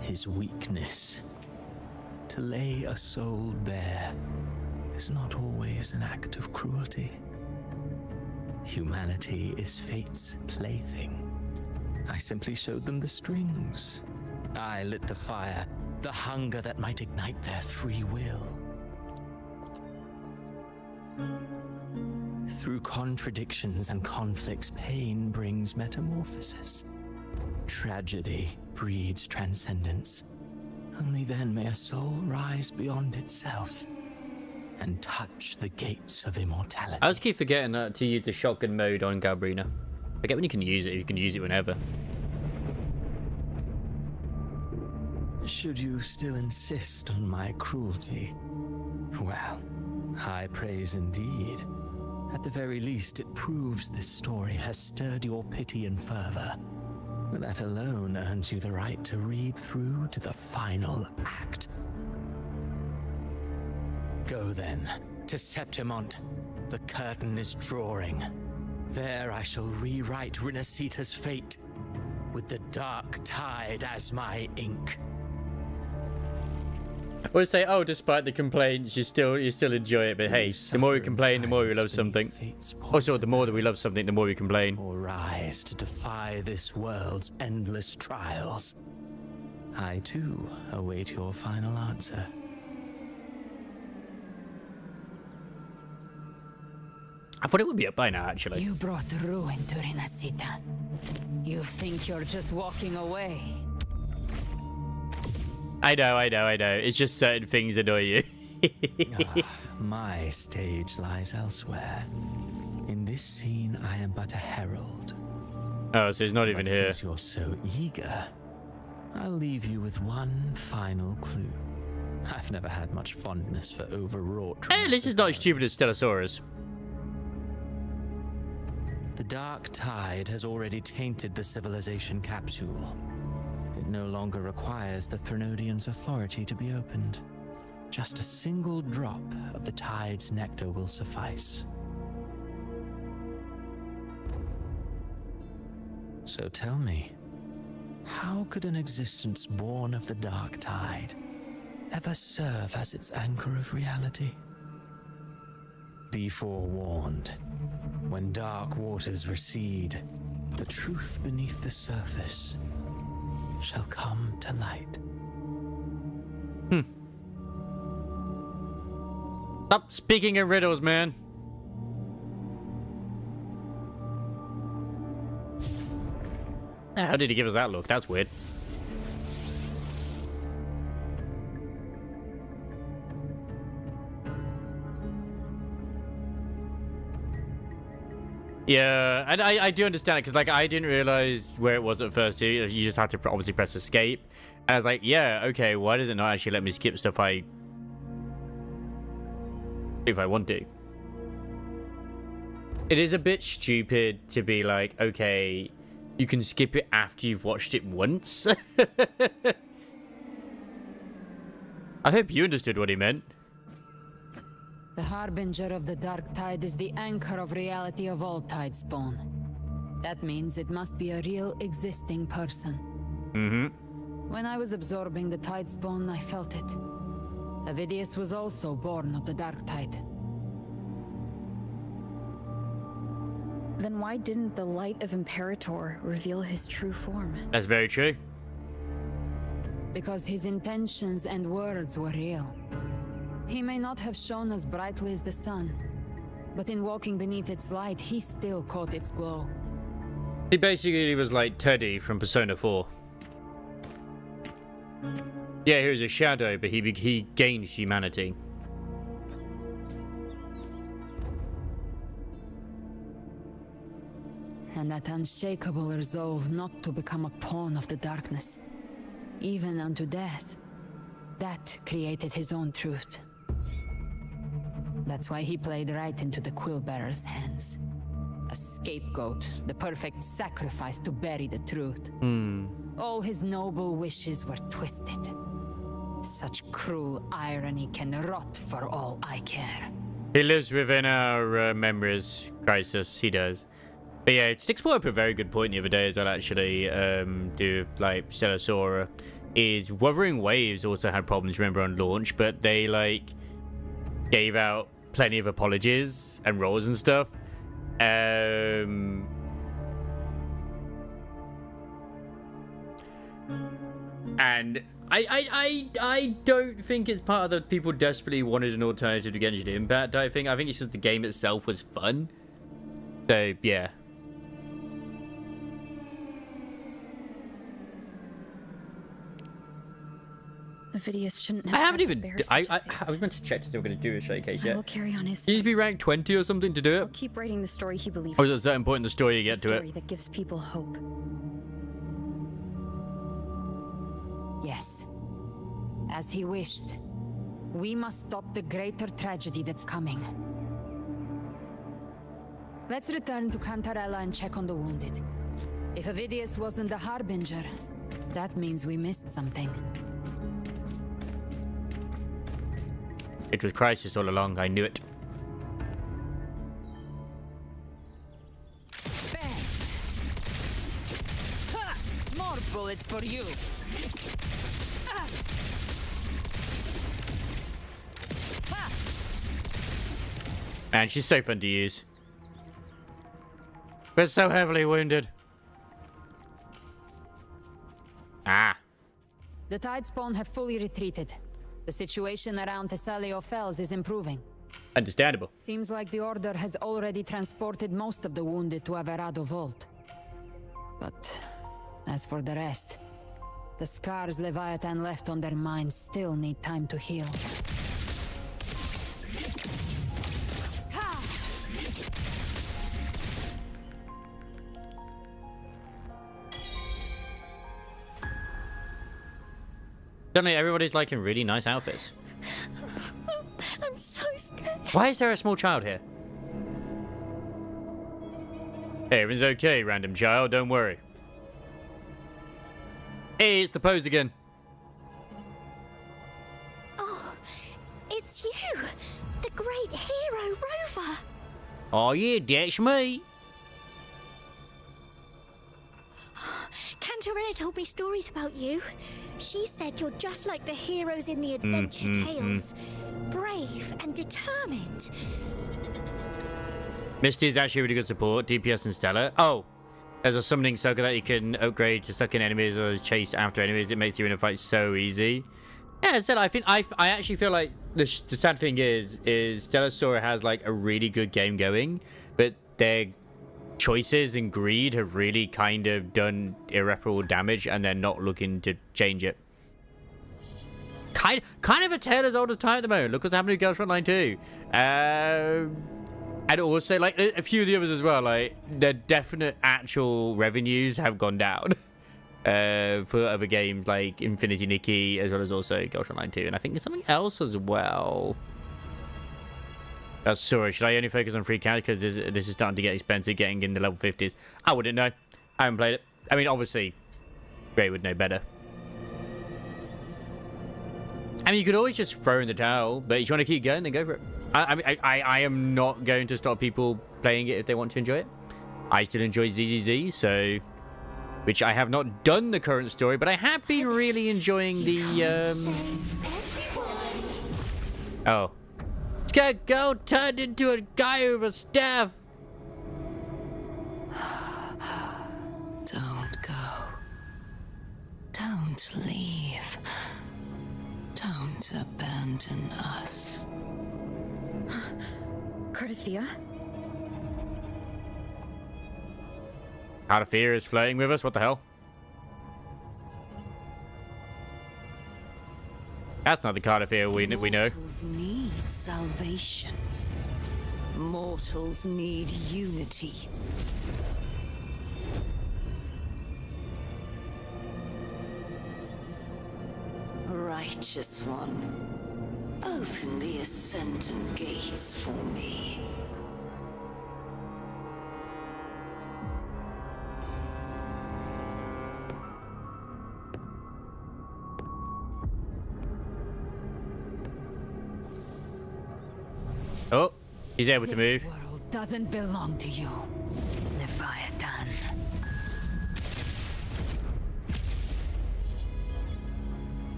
his weakness. To lay a soul bare is not always an act of cruelty. Humanity is fate's plaything. I simply showed them the strings. I lit the fire, the hunger that might ignite their free will. Through contradictions and conflicts, pain brings metamorphosis. Tragedy breeds transcendence. Only then may a soul rise beyond itself and touch the gates of immortality. I just keep forgetting to use the shotgun mode on Galbrina. I get when you can use it, you can use it whenever. Should you still insist on my cruelty? Well, high praise indeed. At the very least, it proves this story has stirred your pity and fervor. That alone earns you the right to read through to the final act. Go then, to Septimont. The curtain is drawing. There I shall rewrite Rinasita's fate, with the dark tide as my ink. I would say, oh, despite the complaints, you still enjoy it. But hey, the more we complain, the more we love something. Also, the more that we love something, the more we complain. Or rise to defy this world's endless trials. I too await your final answer. I thought it would be up by now, actually. You brought ruin to Rinasita. You think you're just walking away? I know. It's just certain things annoy you. My stage lies elsewhere. In this scene, I am but a herald. Oh, so he's not even here. Since you're so eager, I'll leave you with one final clue. I've never had much fondness for overwrought. Hey, this is not as stupid as Stegosaurus. The dark tide has already tainted the civilization capsule. It no longer requires the Threnodian's authority to be opened. Just a single drop of the tide's nectar will suffice. So tell me, how could an existence born of the dark tide ever serve as its anchor of reality? Be forewarned. When dark waters recede, the truth beneath the surface shall come to light. Stop speaking in riddles, man. How did he give us that look? That's weird. Yeah, and I do understand it, because like I didn't realize where it was at first. You just had to obviously press escape, and I was like, yeah, okay, why does it not actually let me skip stuff if I want to? It is a bit stupid to be like, okay, you can skip it after you've watched it once. I hope you understood what he meant. The Harbinger of the Dark Tide is the anchor of reality of all Tidespawn. That means it must be a real existing person. When I was absorbing the Tidespawn, I felt it. Avidius was also born of the Dark Tide. Then why didn't the light of Imperator reveal his true form? That's very true. Because his intentions and words were real. He may not have shone as brightly as the sun, but in walking beneath its light, he still caught its glow. He basically was like Teddy from Persona 4. Yeah, he was a shadow, but he gained humanity. And that unshakable resolve not to become a pawn of the darkness, even unto death, that created his own truth. That's why he played right into the Quillbearer's hands. A scapegoat, the perfect sacrifice to bury the truth. All his noble wishes were twisted. Such cruel irony can rot for all I care. He lives within our memories, Crisis. He does. But yeah, Sticks brought up a very good point the other day as well, actually, do like Celosaura, is Wuthering Waves also had problems, remember, on launch, but they like gave out plenty of apologies and roles and stuff. And I don't think it's part of the people desperately wanted an alternative to Genshin Impact. I think it's just the game itself was fun. So yeah. Avidius shouldn't have. I haven't had to even. bear such I was meant to check to see if we're going to do a showcase yet. I will carry on his. You need to be ranked 20 or something to do it. I'll keep writing the story he believes. Or is there a certain point in the story you get to it? Story that gives people hope. Yes. As he wished. We must stop the greater tragedy that's coming. Let's return to Cantarella and check on the wounded. If Avidius wasn't the Harbinger, that means we missed something. It was Crisis all along, I knew it. Bang! Ha! More bullets for you! Ah! Ha! Man, she's so fun to use. But so heavily wounded. Ah. The Tidespawn have fully retreated. The situation around Thessalio Fells is improving. Understandable. Seems like the Order has already transported most of the wounded to Averado Vault. But as for the rest, the scars Leviathan left on their minds still need time to heal. Suddenly everybody's like in really nice outfits. I'm so scared. Why is there a small child here? Hey, everything's okay, random child, don't worry. Hey, it's the pose again. Oh, it's you, the great hero Rover. Oh yeah, that's me. told me stories about you. She said you're just like the heroes in the adventure tales. Brave and determined. Misty is actually really good support. DPS and Stellar. Oh, there's a summoning sucker that you can upgrade to suck in enemies or chase after enemies. It makes you in a fight so easy. Yeah, I said I think I actually feel like the sad thing is Stellar Sora has like a really good game going, but their choices and greed have really kind of done irreparable damage, and they're not looking to change it. Kind of a tale as old as time at the moment. Look what's happening to Girls Frontline 2. And also, like, a few of the others as well, like, the definite actual revenues have gone down for other games like Infinity Nikki, as well as also Girls Frontline 2. And I think there's something else as well. That's Sora. Should I only focus on free characters? Because this is starting to get expensive, getting in the level 50s. I wouldn't know. I haven't played it. I mean, obviously, Ray would know better. I mean, you could always just throw in the towel, but if you want to keep going, then go for it. I am not going to stop people playing it if they want to enjoy it. I still enjoy ZZZ, so... Which I have not done the current story, but I have been really enjoying the, Oh. Scared girl turned into a guy with a staff. Don't go. Don't leave. Don't abandon us. Carthea? Out of Fear is flirting with us? What the hell? That's not the Card of Fear we know. Mortals need salvation. Mortals need unity. Righteous One, open the Ascendant gates for me. Oh, he's able to move. This world doesn't belong to you, Leviathan.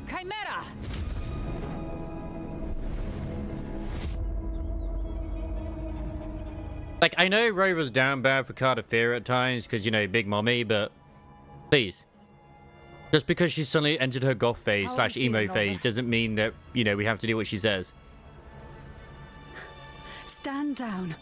Chimera! Like, I know Rover's down bad for Card of Fear at times, because, you know, Big Mommy, but... Please. Just because she suddenly entered her goth phase / emo phase doesn't mean that, you know, we have to do what she says. Stand down.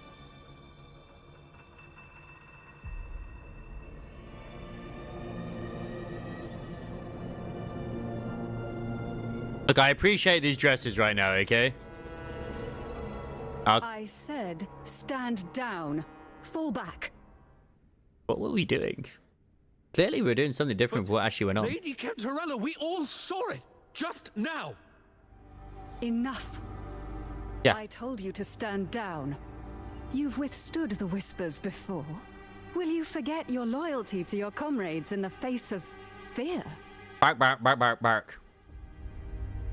Look, I appreciate these dresses right now, okay? I said stand down. Fall back. What were we doing? Clearly we're doing something different from what actually went on. Lady Cantarella, we all saw it just now. Enough. Yeah. I told you to stand down. You've withstood the whispers before. Will you forget your loyalty to your comrades in the face of fear? Bark, bark, bark, bark, bark.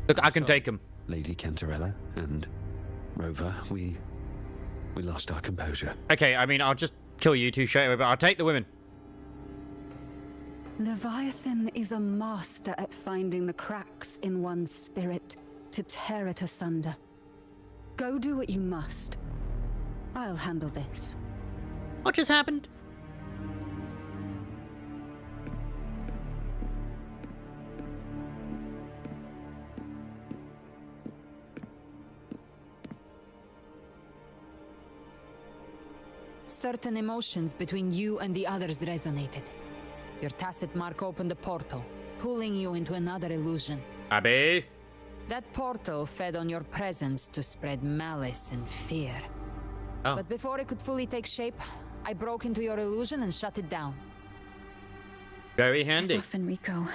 Look, I can take him. Lady Cantarella and Rover, we lost our composure. Okay, I mean, I'll just kill you two straight away, but I'll take the women. Leviathan is a master at finding the cracks in one's spirit to tear it asunder. Go do what you must. I'll handle this. What just happened? Certain emotions between you and the others resonated. Your tacit mark opened a portal, pulling you into another illusion. Abby? That portal fed on your presence to spread malice and fear. Oh. But before it could fully take shape, I broke into your illusion and shut it down. Very handy. I saw Fenrico,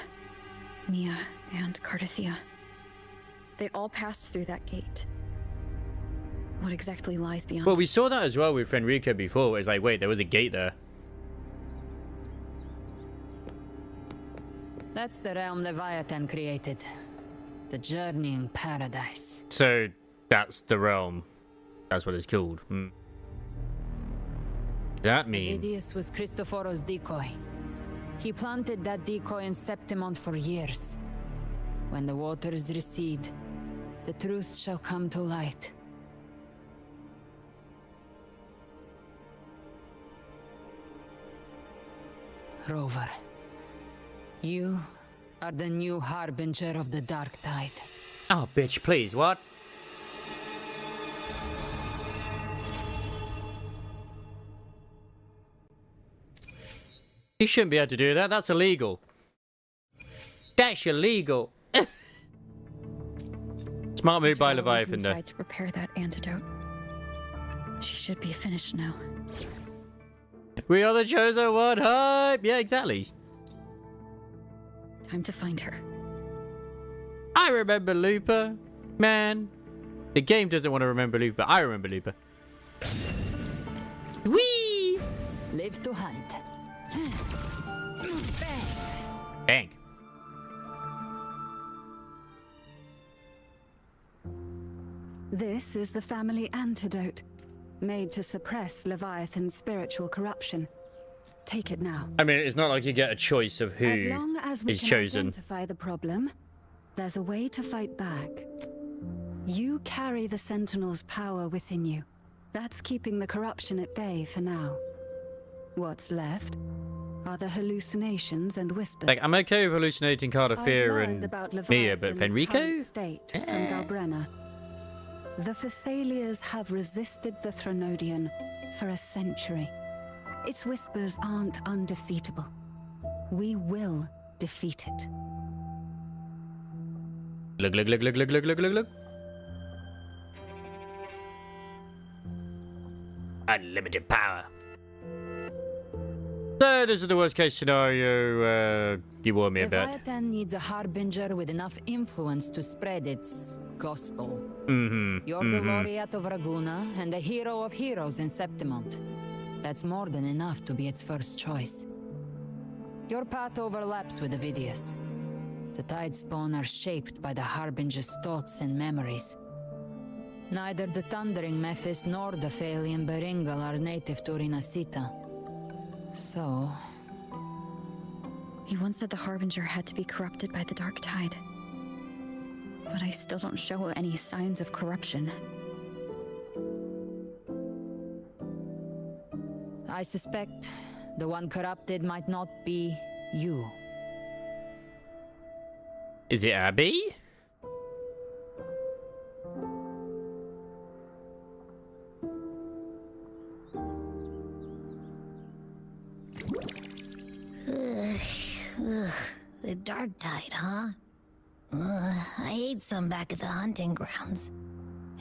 Mia, and Carthea. They all passed through that gate. What exactly lies beyond? Well, we saw that as well with Fenrico before. It's like, wait, there was a gate there. That's the realm Leviathan created. The journeying paradise. So, that's the realm. That's what it's called. Hmm. That means... Avidius was Cristoforo's decoy. He planted that decoy in Septimont for years. When the waters recede, the truth shall come to light. Rover, you are the new harbinger of the dark tide. Oh, bitch, please, what? You shouldn't be able to do that. That's illegal. That's illegal. Smart move by Leviathan, though. To prepare that antidote. She should be finished now. We are the chosen one. Hype. Yeah, exactly. Time to find her. I remember Looper, man. The game doesn't want to remember Looper. I remember Looper. Whee! Live to hunt. Bang. Bang. This is the family antidote, made to suppress Leviathan's spiritual corruption. Take it now. I mean, it's not like you get a choice of who As long as we is can chosen. identify the problem, there's a way to fight back. You carry the Sentinel's power within you. That's keeping the corruption at bay for now. What's left are the hallucinations and whispers. Like, I'm okay with hallucinating Cardafir I've learned and about Mia, but Leviathan's Fenrico? current state from Galbrenna. The Thessalias have resisted the Thronodian for a century. Its whispers aren't undefeatable. We will defeat it. Look, look, look, look, look, look, look, look, look. Unlimited power. So this is the worst case scenario you warned me about. Leviathan needs a harbinger with enough influence to spread its gospel. You're the laureate of Raguna and the hero of heroes in Septimont. That's more than enough to be its first choice. Your path overlaps with Avidius. The Tidespawn are shaped by the harbinger's thoughts and memories. Neither the Thundering Mephis nor the Phalian Beringal are native to Rinasita. So... He once said the Harbinger had to be corrupted by the Dark Tide. But I still don't show any signs of corruption. I suspect the one corrupted might not be you. Is it Abby? The Dark Tide, huh? I ate some back at the hunting grounds.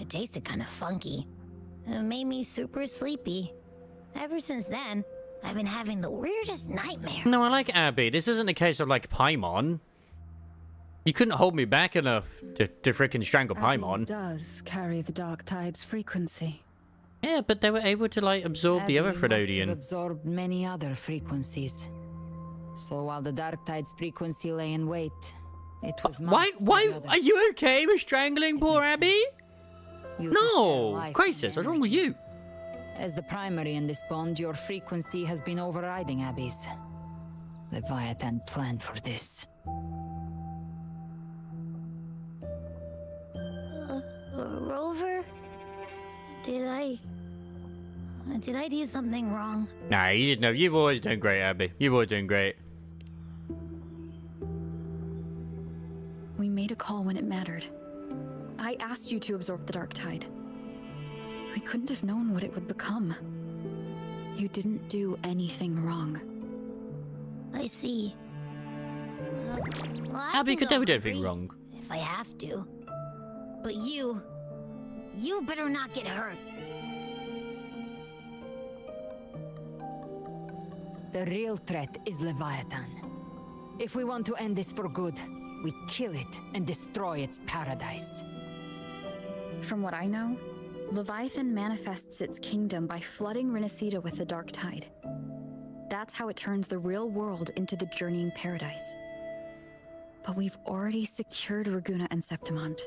It tasted kind of funky. It made me super sleepy. Ever since then, I've been having the weirdest nightmares. No, I like Abby. This isn't a case of like Paimon. You couldn't hold me back enough to frickin' strangle Paimon. Abby does carry the Dark Tide's frequency. Yeah, but they were able to like absorb the other Abby must have Fredodian. absorbed many other frequencies. So while the Dark Tide's frequency lay in wait, it was Why are you okay with strangling poor Abby? No, Crisis, what's wrong with you? As the primary in this bond, your frequency has been overriding Abby's. Leviathan planned for this. Rover? Did I do something wrong? Nah, you didn't know. You've always done great, Abby. You've always done great. We made a call when it mattered. I asked you to absorb the Dark Tide. We couldn't have known what it would become. You didn't do anything wrong. I see. Well, I Abby can could go never do hungry anything wrong. if I have to. But you better not get hurt. The real threat is Leviathan. If we want to end this for good, we kill it and destroy its paradise. From what I know, Leviathan manifests its kingdom by flooding Rinasita with the Dark Tide. That's how it turns the real world into the journeying paradise. But we've already secured Raguna and Septimont.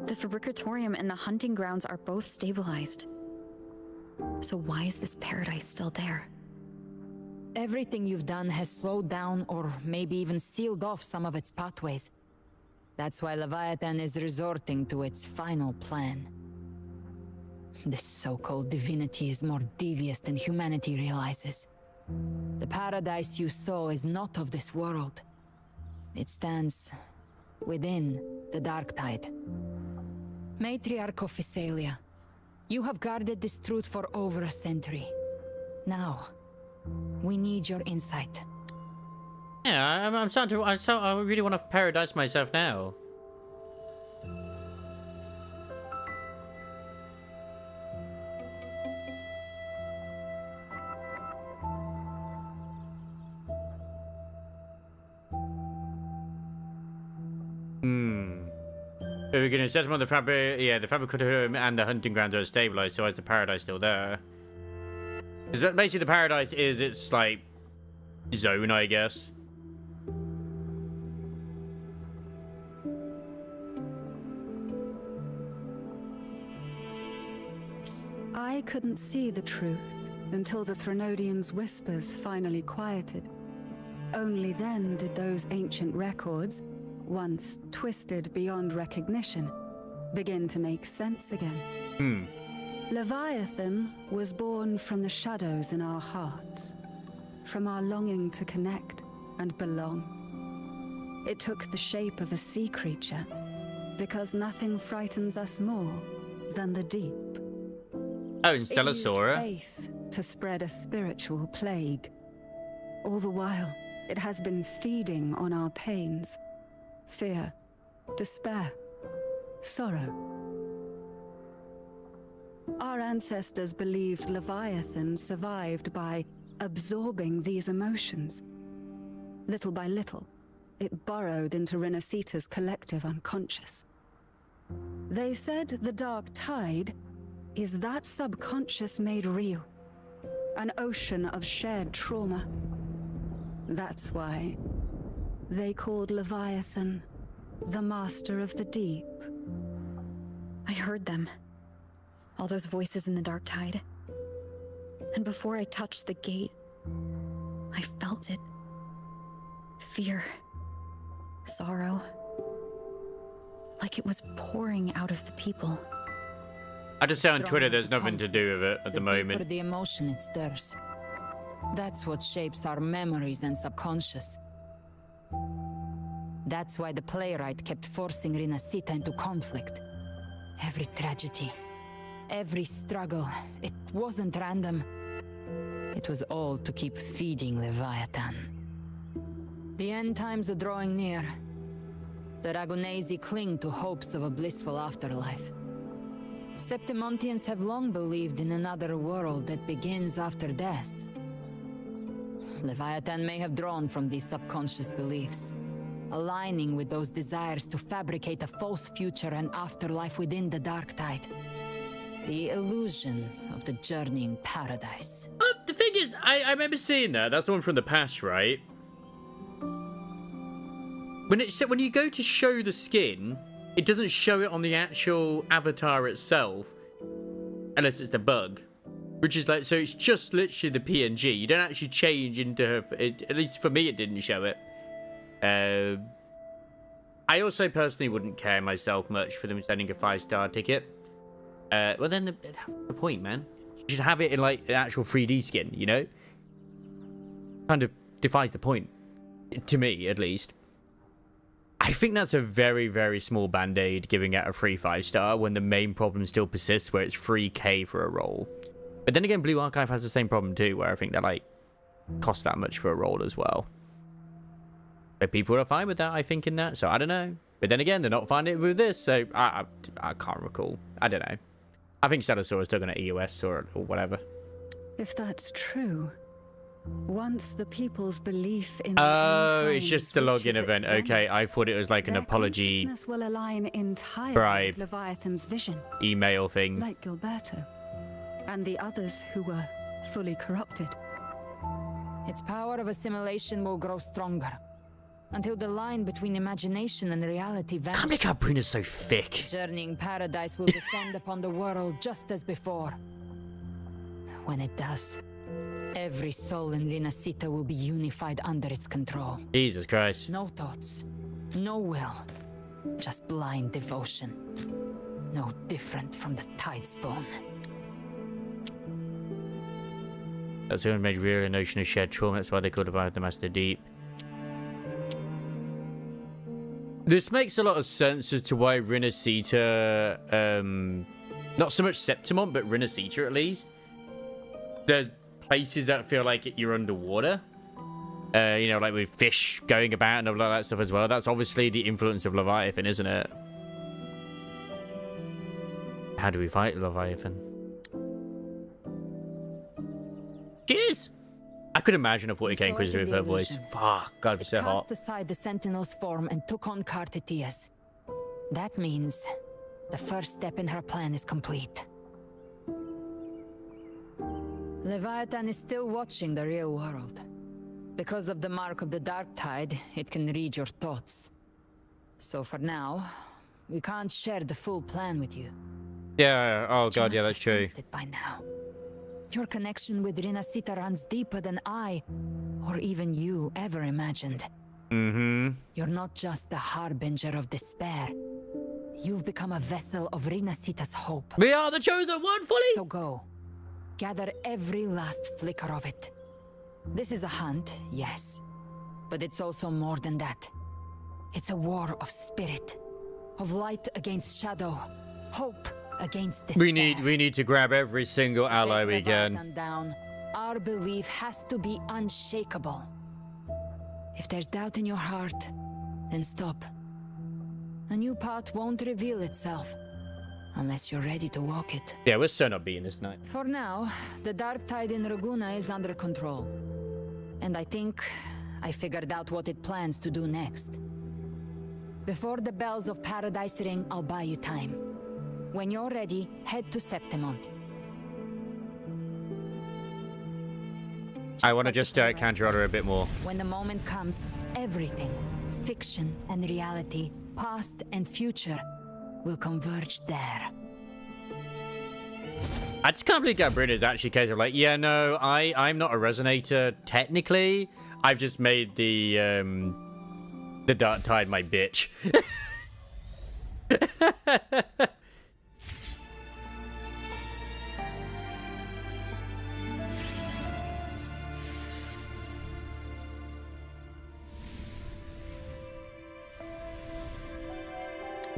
The Fabricatorium and the hunting grounds are both stabilized. So why is this paradise still there? Everything you've done has slowed down or maybe even sealed off some of its pathways. That's why Leviathan is resorting to its final plan. This so-called divinity is more devious than humanity realizes. The paradise you saw is not of this world. It stands within the dark tide. Matriarch of Physalia, you have guarded this truth for over a century. Now, we need your insight. Yeah, I'm starting to. I really want to paradise myself now. So we can assess whether the fabric, the fabricatorium and the hunting grounds are stabilized, so is the paradise still there? Because basically the paradise is its, like, zone, I guess. I couldn't see the truth until the Threnodians' whispers finally quieted. Only then did those ancient records, once twisted beyond recognition, begin to make sense again. Leviathan was born from the shadows in our hearts, from our longing to connect and belong. It took the shape of a sea creature, because nothing frightens us more than the deep. Oh, and Stellasaura. It used faith to spread a spiritual plague. All the while, it has been feeding on our pains. Fear, despair, sorrow. Our ancestors believed Leviathan survived by absorbing these emotions. Little by little, it burrowed into Renacita's collective unconscious. They said the dark tide is that subconscious made real, an ocean of shared trauma. That's why they called Leviathan the Master of the Deep. I heard them. All those voices in the dark tide. And before I touched the gate, I felt it. Fear. Sorrow. Like it was pouring out of the people. I just say on Twitter there's nothing to do with it at the moment. For the emotion it stirs. That's what shapes our memories and subconscious. That's why the playwright kept forcing Renacita into conflict. Every tragedy, every struggle, it wasn't random. It was all to keep feeding Leviathan. The end times are drawing near. The Ragonesi cling to hopes of a blissful afterlife. Septimontians have long believed in another world that begins after death. Leviathan may have drawn from these subconscious beliefs, aligning with those desires to fabricate a false future and afterlife within the dark tide. The illusion of the journeying paradise. The thing is, I remember seeing that. That's the one from the past, right? When you go to show the skin, it doesn't show it on the actual avatar itself, unless it's the bug. Which is like, so it's just literally the PNG. You don't actually change into her. At least for me, it didn't show it. I also personally wouldn't care myself much for them sending a 5-star ticket. Well, then the point, man. You should have it in like an actual 3D skin, you know? Kind of defies the point, to me at least. I think that's a very, very small band-aid giving out a free 5-star when the main problem still persists, where it's 3k for a role. But then again, Blue Archive has the same problem too, where I think they like cost that much for a role as well. But people are fine with that, I think, in that. So I don't know. But then again, they're not finding it with this, so I can't recall. I don't know. I think Stellasaur is still going to EOS or whatever. If that's true, once the people's belief in oh, it's just the login event. Okay, I thought it was like an apology will align entirely bribe with Leviathan's vision, email thing. like Gilberto and the others who were fully corrupted. Its power of assimilation will grow stronger until the line between imagination and reality vanishes. Can't make our brain is so thick. Journeying paradise will descend upon the world just as before. When it does, Every soul in Rinascita will be unified under its control. Jesus Christ. No thoughts, no will, just blind devotion. No different from the Tidespawn. That's the only made real notion of shared trauma. That's why they could have the Master Deep. This makes a lot of sense as to why Rinascita, not so much Septimont, but Rinascita at least. There's places that feel like you're underwater. You know, like with fish going about and all that stuff as well. That's obviously the influence of Leviathan, isn't it? How do we fight Leviathan? Cheers! I could imagine a 40k Inquisitor with her voice. Fuck, God, it's so hot. Cast aside the Sentinel's form and took on Cartetia's. That means the first step in her plan is complete. Leviathan is still watching the real world. Because of the mark of the Dark Tide, it can read your thoughts. So for now, we can't share the full plan with you. Yeah, oh God, yeah, that's true. It by now. Your connection with Rinascita runs deeper than I, or even you, ever imagined. Mm-hmm. You're not just the harbinger of despair. You've become a vessel of Rinascita's hope. We are the chosen one, fully! So go. Gather every last flicker of it. This is a hunt, yes. But it's also more than that. It's a war of spirit. Of light against shadow. Hope against despair. We need to grab every single ally we can. Down. Our belief has to be unshakable. If there's doubt in your heart, then stop. A new path won't reveal itself unless you're ready to walk it. Yeah, we're so not beating this night. For now, the Dark Tide in Raguna is under control. And I think I figured out what it plans to do next. Before the bells of Paradise ring, I'll buy you time. When you're ready, head to Septimont. I want to just counter order a bit more. When the moment comes, everything, fiction and reality, past and future, will converge there. I just can't believe Gabrina's actually a case of like, yeah, no, I'm not a resonator technically. I've just made the Dark Tide my bitch.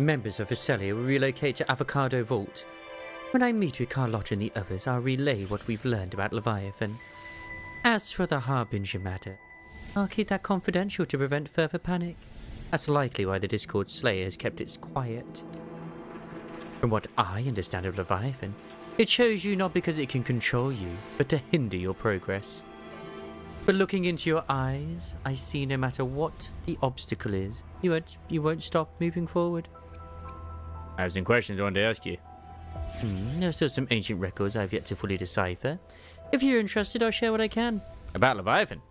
Members of Visalia will relocate to Avocado Vault. When I meet with Carlotta and the others, I'll relay what we've learned about Leviathan. As for the Harbinger matter, I'll keep that confidential to prevent further panic. That's likely why the Discord Slayer has kept it quiet. From what I understand of Leviathan, it shows you not because it can control you, but to hinder your progress. But looking into your eyes, I see no matter what the obstacle is, you won't stop moving forward. I have some questions I wanted to ask you. There are still some ancient records I've yet to fully decipher. If you're interested, I'll share what I can. About Leviathan.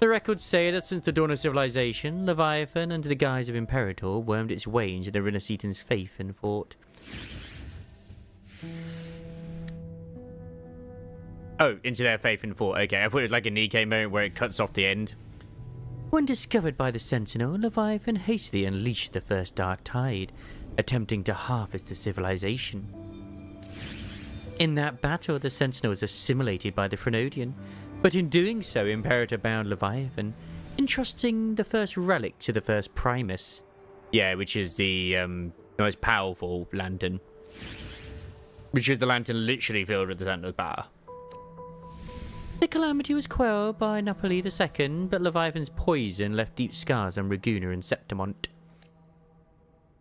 The records say that since the dawn of civilization, Leviathan, under the guise of Imperator, wormed its way into the Rinascitan's faith and fought. Oh, into their faith and fought. Okay, I thought it was like a Nikkei moment where it cuts off the end. When discovered by the Sentinel, Leviathan hastily unleashed the first Dark Tide, attempting to harvest the civilization. In that battle, the Sentinel was assimilated by the Frenodian, but in doing so, Imperator bound Leviathan, entrusting the first relic to the first Primus. Yeah, which is the most powerful lantern. Which is the lantern literally filled with the Sentinel's power. The calamity was quelled by Napoli II, but Leviathan's poison left deep scars on Raguna and Septimont.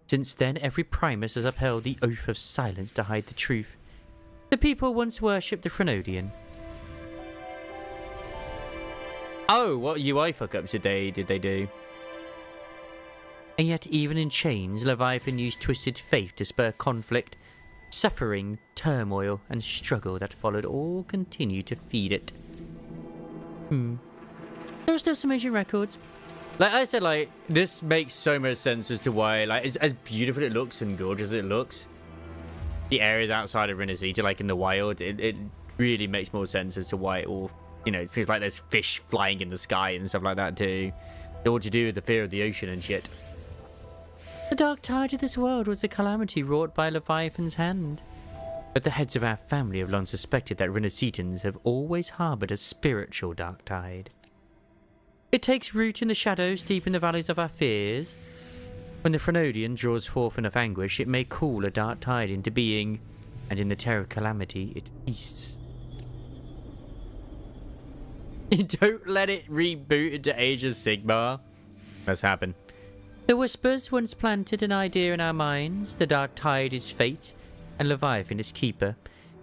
Since then, every Primus has upheld the oath of silence to hide the truth. The people once worshipped the Frenodian. Oh, what UI fuck-ups did they do? And yet, even in chains, Leviathan used twisted faith to spur conflict. Suffering, turmoil, and struggle that followed all continued to feed it. There are still some ancient records. Like I said, like, this makes so much sense as to why, like, as beautiful it looks and gorgeous as it looks, the areas outside of Rinascita, like in the wild, it really makes more sense as to why it all You know, it feels like there's fish flying in the sky and stuff like that too. All to do with the fear of the ocean and shit. The dark tide of this world was a calamity wrought by Leviathan's hand. But the heads of our family have long suspected that Renacitans have always harboured a spiritual dark tide. It takes root in the shadows deep in the valleys of our fears. When the Frenodian draws forth enough anguish, it may cool a dark tide into being, and in the terror of calamity, it feasts. Don't let it reboot into Age of Sigmar. That's happened. The whispers once planted an idea in our minds. The dark tide is fate, and Leviathan is keeper.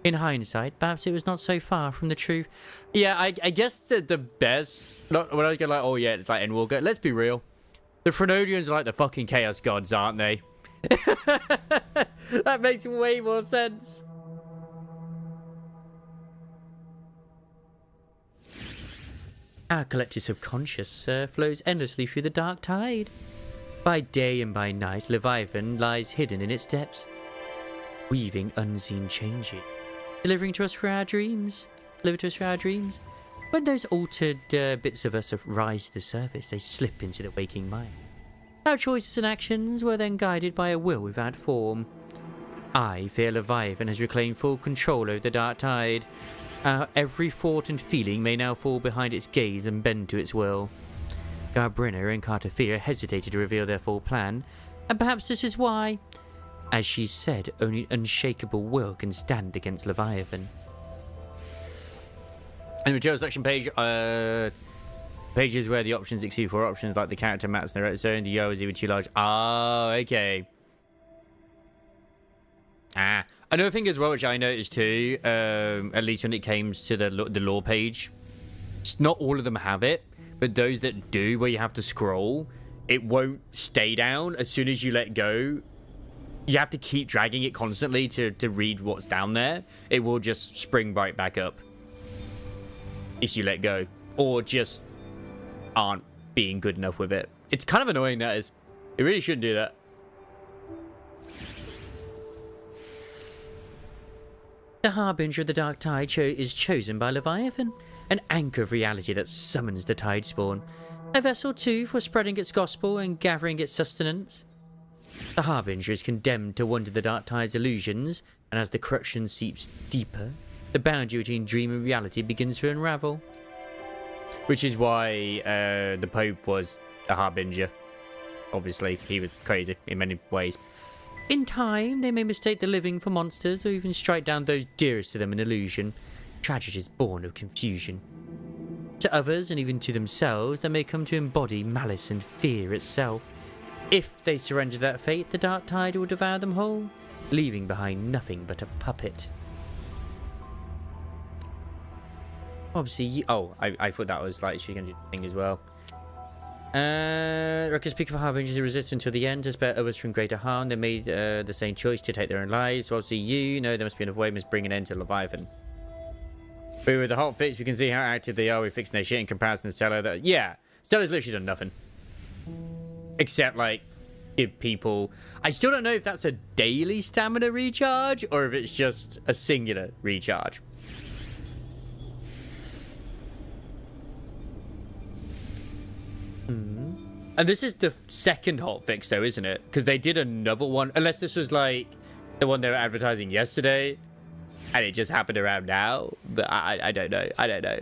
In hindsight, perhaps it was not so far from the truth. Yeah, I guess the best... Not when I was going like, oh yeah, it's like Endwalker. Let's be real. The Frenodians are like the fucking Chaos Gods, aren't they? That makes way more sense. Our collective subconscious flows endlessly through the dark tide. By day and by night, Leviathan lies hidden in its depths, weaving unseen changes, delivering to us through our dreams. When those altered bits of us rise to the surface, they slip into the waking mind. Our choices and actions were then guided by a will without form. I fear Leviathan has reclaimed full control over the dark tide. Every thought and feeling may now fall behind its gaze and bend to its will. Garbrina and Cartafia hesitated to reveal their full plan, and perhaps this is why. As she said, only unshakable will can stand against Leviathan. And the material section page, pages where the options exceed 4 options, like the character mats in the red zone, the UO is even too large. Ah, okay. Another thing as well, which I noticed too, at least when it came to the lore page, not all of them have it, but those that do, where you have to scroll, it won't stay down as soon as you let go. You have to keep dragging it constantly to read what's down there. It will just spring right back up if you let go, or just aren't being good enough with it. It's kind of annoying, that is. It really shouldn't do that. The Harbinger of the Dark Tide is chosen by Leviathan, an anchor of reality that summons the Tide Spawn. A vessel too for spreading its gospel and gathering its sustenance. The Harbinger is condemned to wander the Dark Tide's illusions, and as the corruption seeps deeper, the boundary between dream and reality begins to unravel. Which is why the Pope was a Harbinger. Obviously, he was crazy in many ways. In time, they may mistake the living for monsters, or even strike down those dearest to them in illusion. Tragedy is born of confusion. To others, and even to themselves, they may come to embody malice and fear itself. If they surrender to that fate, the Dark Tide will devour them whole, leaving behind nothing but a puppet. Obviously, I thought that was like she's going to do the thing as well. Records speak of Harbingers who resist until the end to spare others from greater harm. They made the same choice to take their own lives. So obviously, you know there must be enough way must bring an end to Leviathan. But with the hot fix, we can see how active they are with fixing their shit in comparison to Stella. Yeah, Stella's literally done nothing. Except, like, give people... I still don't know if that's a daily stamina recharge or if it's just a singular recharge. And this is the second hotfix, though, isn't it? Because they did another one. Unless this was, like, the one they were advertising yesterday. And it just happened around now. But I don't know. I don't know.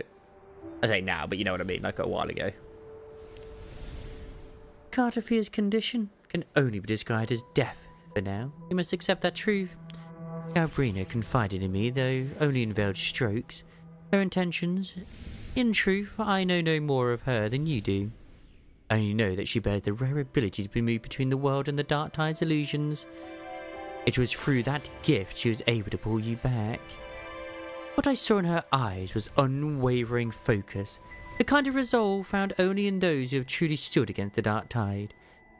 I say now, but you know what I mean. Like a while ago. Cartafia's condition can only be described as death for now. You must accept that truth. Galbrina confided in me, though only in veiled strokes. Her intentions. In truth, I know no more of her than you do. I only know that she bears the rare ability to be moved between the world and the Dark Tide's illusions. It was through that gift she was able to pull you back. What I saw in her eyes was unwavering focus, the kind of resolve found only in those who have truly stood against the Dark Tide.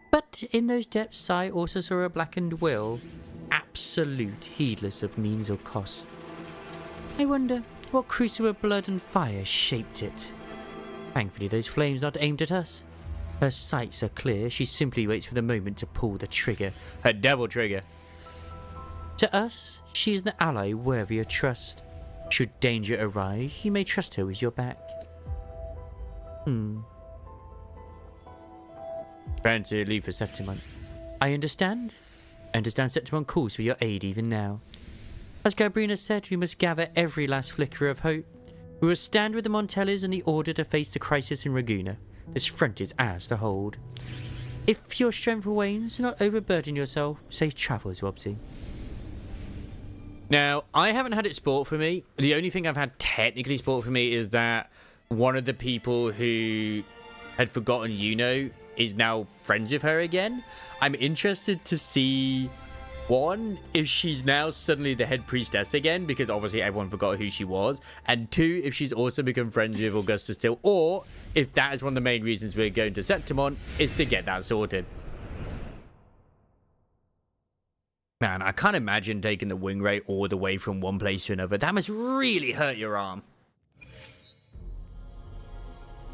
But in those depths I also saw a blackened will, absolute, heedless of means or cost. I wonder what crucible of blood and fire shaped it. Thankfully those flames not aimed at us. Her sights are clear, she simply waits for the moment to pull the trigger. Her devil trigger. To us, she is an ally worthy of trust. Should danger arise, you may trust her with your back. Trying to leave for Septimont. I understand. I understand Septimont calls for your aid even now. As Gabrina said, we must gather every last flicker of hope. We will stand with the Montellas in the order to face the crisis in Raguna. This front is ours to hold. If your strength wanes, do not overburden yourself. Safe travels, Wobsy. Now, I haven't had it spoiled for me. The only thing I've had technically spoiled for me is that one of the people who had forgotten Yuno is now friends with her again. I'm interested to see, one, if she's now suddenly the head priestess again, because obviously everyone forgot who she was, and two, if she's also become friends with Augusta still, or if that is one of the main reasons we're going to Septimont, is to get that sorted. Man, I can't imagine taking the wing ray all the way from one place to another. That must really hurt your arm.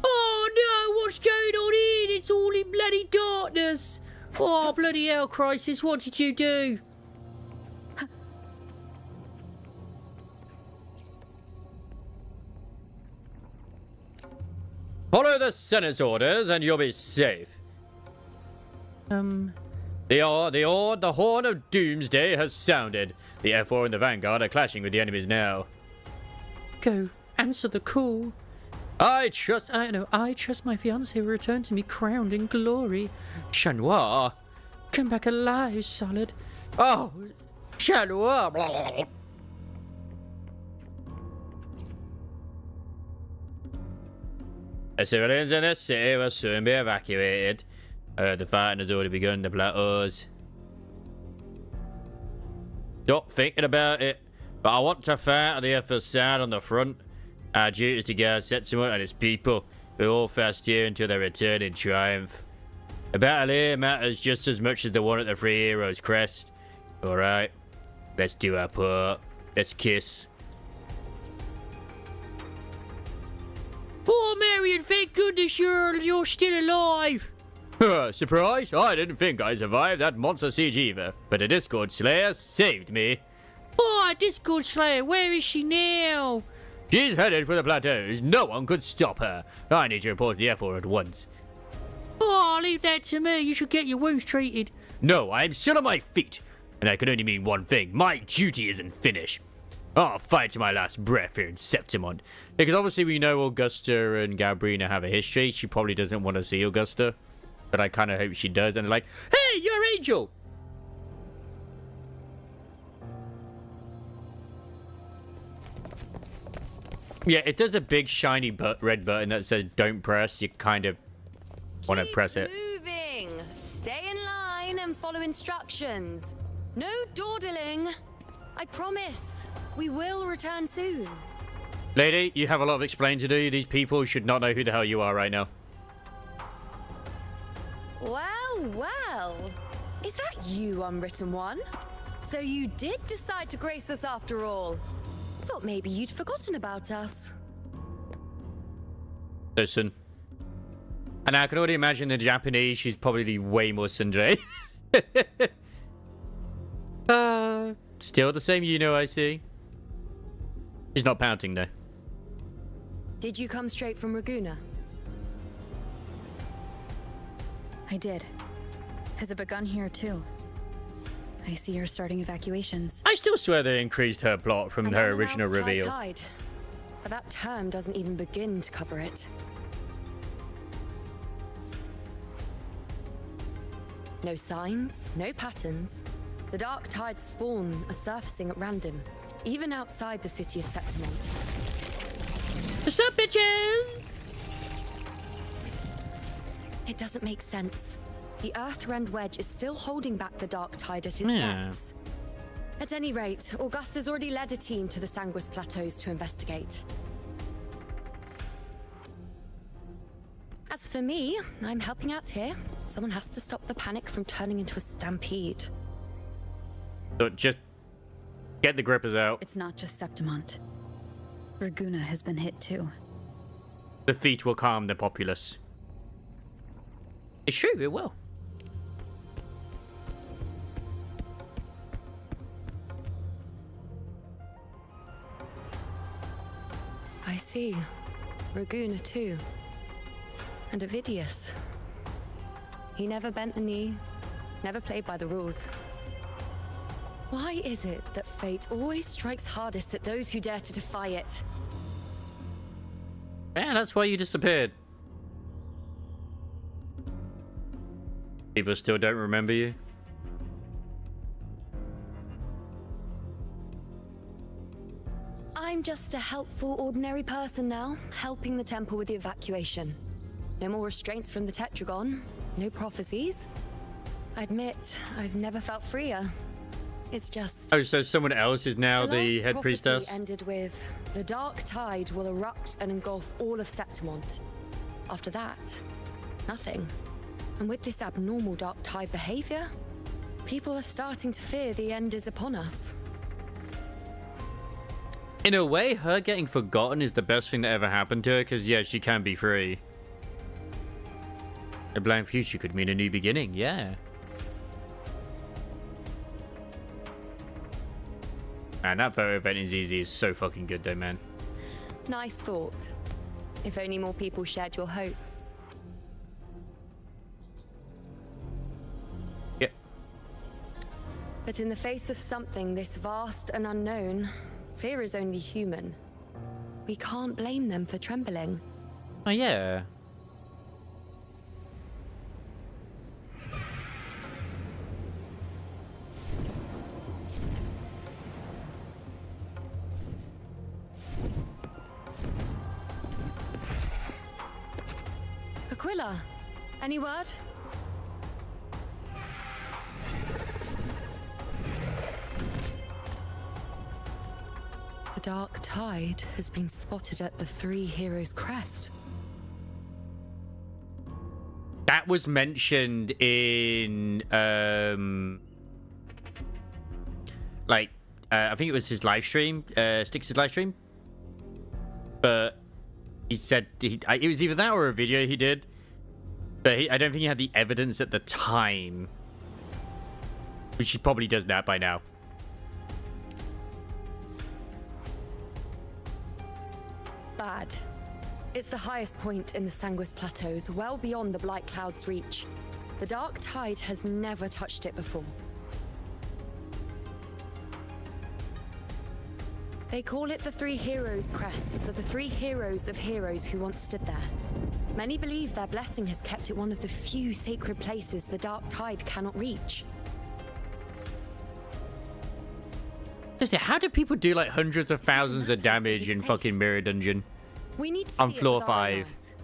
Oh no, what's going on here? It's all in bloody darkness. Oh, bloody hell, Crisis, what did you do? Follow the Senate's orders and you'll be safe. The horn of doomsday has sounded. The F4 and the Vanguard are clashing with the enemies now. Go, answer the call. I trust my fiancé will return to me crowned in glory. Chanois, come back alive, Solid. Oh, Chanois. The civilians in this city will soon be evacuated. The fighting has already begun in the plateaus. Stop thinking about it, but I want to fight on the other side on the front. Our duty is to guard Septimont and its people. We all fast here until they return in triumph. A battle here matters just as much as the one at the Three Heroes Crest. Alright, let's do our part. Let's kiss. Oh, Marion, thank goodness you're still alive. Surprise? I didn't think I survived that monster siege either, but a Discord Slayer saved me. Oh, a Discord Slayer, where is she now? She's headed for the plateaus. No one could stop her. I need to report to the F4 at once. Oh, leave that to me. You should get your wounds treated. No, I'm still on my feet. And that can only mean one thing. My duty isn't finished. I'll fight to my last breath here in Septimont. Because obviously we know Augusta and Gabrina have a history. She probably doesn't want to see Augusta. But I kind of hope she does. And they're like, hey, you're Angel. Yeah, it does a big shiny red button that says don't press. You kind of want to press it. Moving. Stay in line and follow instructions. No dawdling. I promise. We will return soon. Lady, you have a lot of explaining to do. These people should not know who the hell you are right now. Well, well. Is that you, Unwritten One? So you did decide to grace us after all. Thought maybe you'd forgotten about us. Listen. And I can already imagine the Japanese, she's probably way more tsundere. Still the same I see. She's not pouting though. Did you come straight from Raguna? I did. Has it begun here too? I see you're starting evacuations. I still swear they increased her plot from her original reveal. Tide, but that term doesn't even begin to cover it. No signs, no patterns. The dark tide's spawn are surfacing at random, even outside the city of Septimont. What's up, bitches? It doesn't make sense. The Earthrend Wedge is still holding back the dark tide at its depths. At any rate, Augusta's already led a team to the Sanguis Plateaus to investigate. As for me, I'm helping out here. Someone has to stop the panic from turning into a stampede. So just get the grippers out. It's not just Septimont. Raguna has been hit too. The feat will calm the populace. It's true, it will. I see. Raguna too. And Ovidius. He never bent the knee, never played by the rules. Why is it that fate always strikes hardest at those who dare to defy it? Yeah, that's why you disappeared. People still don't remember you. I'm just a helpful, ordinary person now, helping the temple with the evacuation. No more restraints from the Tetragon, no prophecies. I admit, I've never felt freer. It's just... Oh, so someone else is now the head priestess? Ended with, the dark tide will erupt and engulf all of Septimont. After that, nothing. And with this abnormal dark tide behavior, people are starting to fear the end is upon us. In a way, her getting forgotten is the best thing that ever happened to her, because, yeah, she can be free. A blank future could mean a new beginning, yeah. Man, that photo event in ZZ is so fucking good though, man. Nice thought. If only more people shared your hope. Yep. But in the face of something this vast and unknown, fear is only human. We can't blame them for trembling. Oh, yeah. Aquila, any word? The dark tide has been spotted at the Three Heroes Crest. That was mentioned in, I think it was his live stream, Styx's live stream. But he said, it was either that or a video he did. But I don't think he had the evidence at the time. Which he probably does that by now. Bad. It's the highest point in the Sanguis Plateaus, well beyond the Blight Cloud's reach. The dark tide has never touched it before. They call it the Three Heroes Crest for the three heroes of heroes who once stood there. Many believe their blessing has kept it one of the few sacred places the dark tide cannot reach. Listen, how do people do like hundreds of thousands of damage in fucking Mirror Dungeon? We need to on see floor it with our 5. eyes.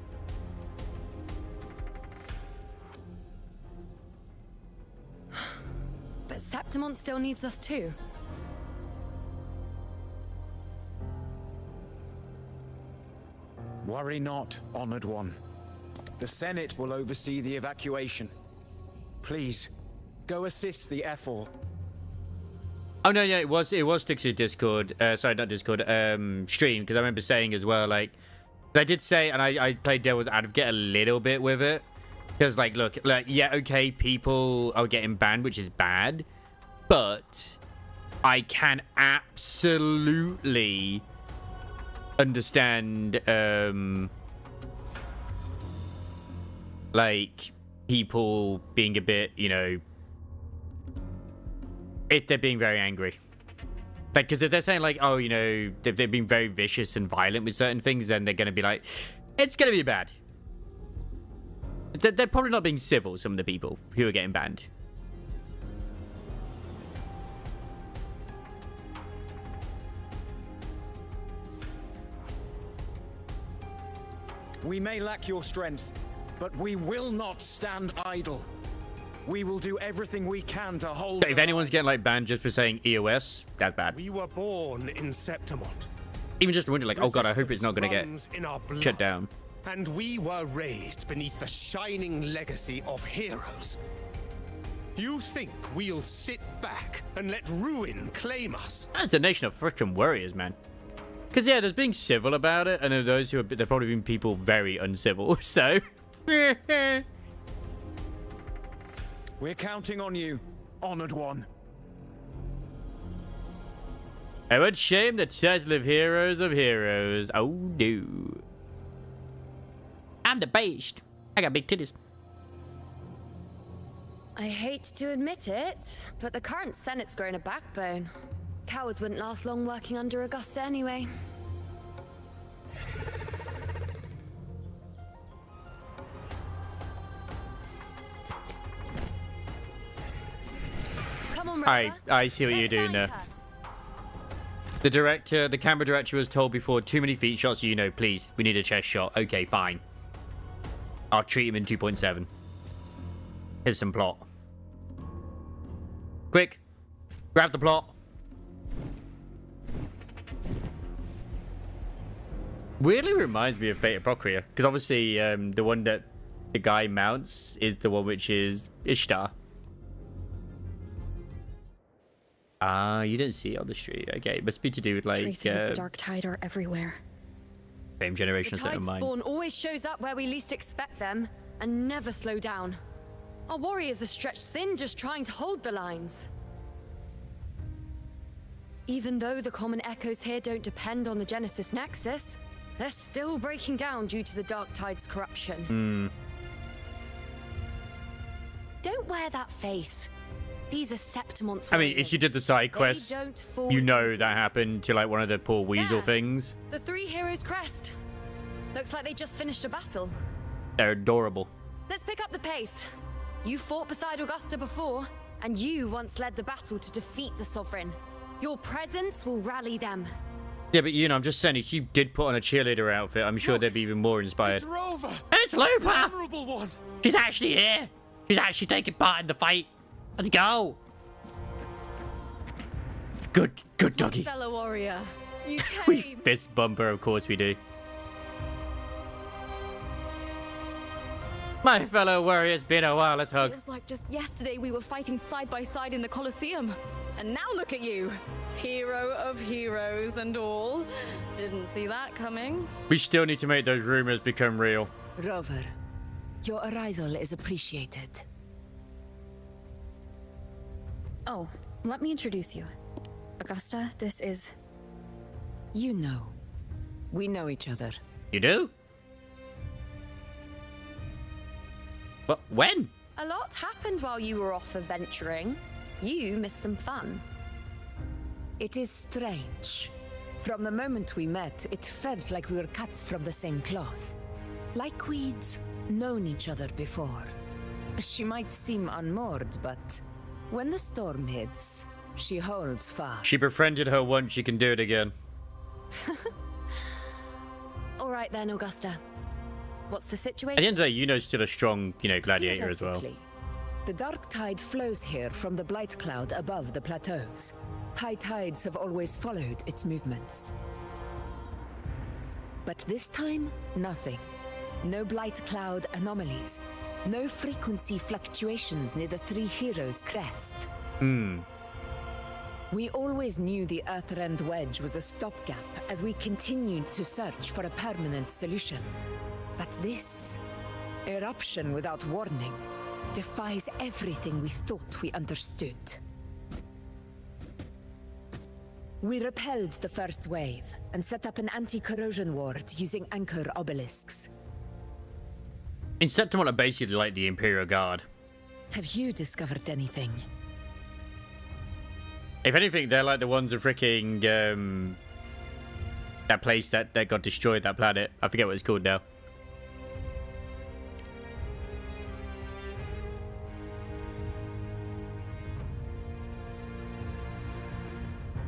But Septimont still needs us too. Worry not, Honored One. The Senate will oversee the evacuation. Please, go assist the Ethel. Oh no, yeah, it was Styx's Discord. Sorry, not Discord. Stream, because I remember saying as well, like, I did say, and I played devil's advocate a little bit with it, because like, look, like, yeah, okay, people are getting banned, which is bad, but I can absolutely understand, like, people being a bit, you know, if they're being very angry. Like, because if they're saying, like, oh, you know, they've been very vicious and violent with certain things, then they're going to be like, it's going to be bad. They're probably not being civil, some of the people who are getting banned. We may lack your strength, but we will not stand idle. We will do everything we can to hold. If anyone's getting like banned just for saying EOS, that's bad. We were born in Septimont. Even just wondering, like, oh god, I hope it's not going to get shut down. And we were raised beneath the shining legacy of heroes. You think we'll sit back and let ruin claim us? That's a nation of frickin' warriors, man. Because, yeah, there's being civil about it, and there are those who are, there probably been people very uncivil, so... We're counting on you, Honored One. I would shame the title of heroes. Oh no. I'm the beast. I got big titties. I hate to admit it, but the current Senate's grown a backbone. Cowards wouldn't last long working under Augusta anyway. Come on, Rover. I see what you're doing there. The camera director was told before, too many feet shots, you know, please, we need a chest shot. Okay, fine. I'll treat him in 2.7. Here's some plot. Quick, grab the plot. Weirdly reminds me of Fate of Procria, because obviously the one that the guy mounts is the one which is Ishtar. Ah, you didn't see it on the street. Okay, it must be to do with like traces of the dark tide are everywhere. Same generation The set tide of mine. spawn always shows up where we least expect them and never slow down. Our warriors are stretched thin just trying to hold the lines. Even though the common echoes here don't depend on the Genesis Nexus, they're still breaking down due to the Dark Tide's corruption. Don't wear that face. These are Septimon's I mean, if you did the side quest, you know that happened to like one of the poor weasel things. The three heroes crest. Looks like they just finished a battle. They're adorable. Let's pick up the pace. You fought beside Augusta before, and you once led the battle to defeat the Sovereign. Your presence will rally them. Yeah, but you know, I'm just saying, if you did put on a cheerleader outfit, I'm sure they'd be even more inspired. It's Rover! It's Looper! The honorable one! She's actually here! She's actually taking part in the fight! Let's go! Good doggy. Fellow warrior, you We came. fist bump her, of course we do. My fellow warrior, it's been a while, let's hug. Feels like just yesterday we were fighting side by side in the Colosseum. And now look at you. Hero of heroes and all. Didn't see that coming. We still need to make those rumors become real. Rover, your arrival is appreciated. Oh, let me introduce you. Augusta, this is... You know. We know each other. You do? But when? A lot happened while you were off adventuring. You missed some fun. It is strange. From the moment we met, it felt like we were cut from the same cloth. Like we'd known each other before. She might seem unmoored, but when the storm hits, she holds fast. She befriended her once, she can do it again. All right then, Augusta. What's the situation? At the end of the day, Yuno's still a strong, gladiator as well. The dark tide flows here from the blight cloud above the plateaus. High tides have always followed its movements. But this time, nothing. No blight cloud anomalies. No frequency fluctuations near the three heroes' crest. We always knew the Earthrend Wedge was a stopgap as we continued to search for a permanent solution. But this eruption without warning defies everything we thought we understood. We repelled the first wave and set up an anti-corrosion ward using anchor obelisks. Insectimon are basically like the Imperial Guard. Have you discovered anything? If anything, they're like the ones of freaking that place that got destroyed, that planet. I forget what it's called now.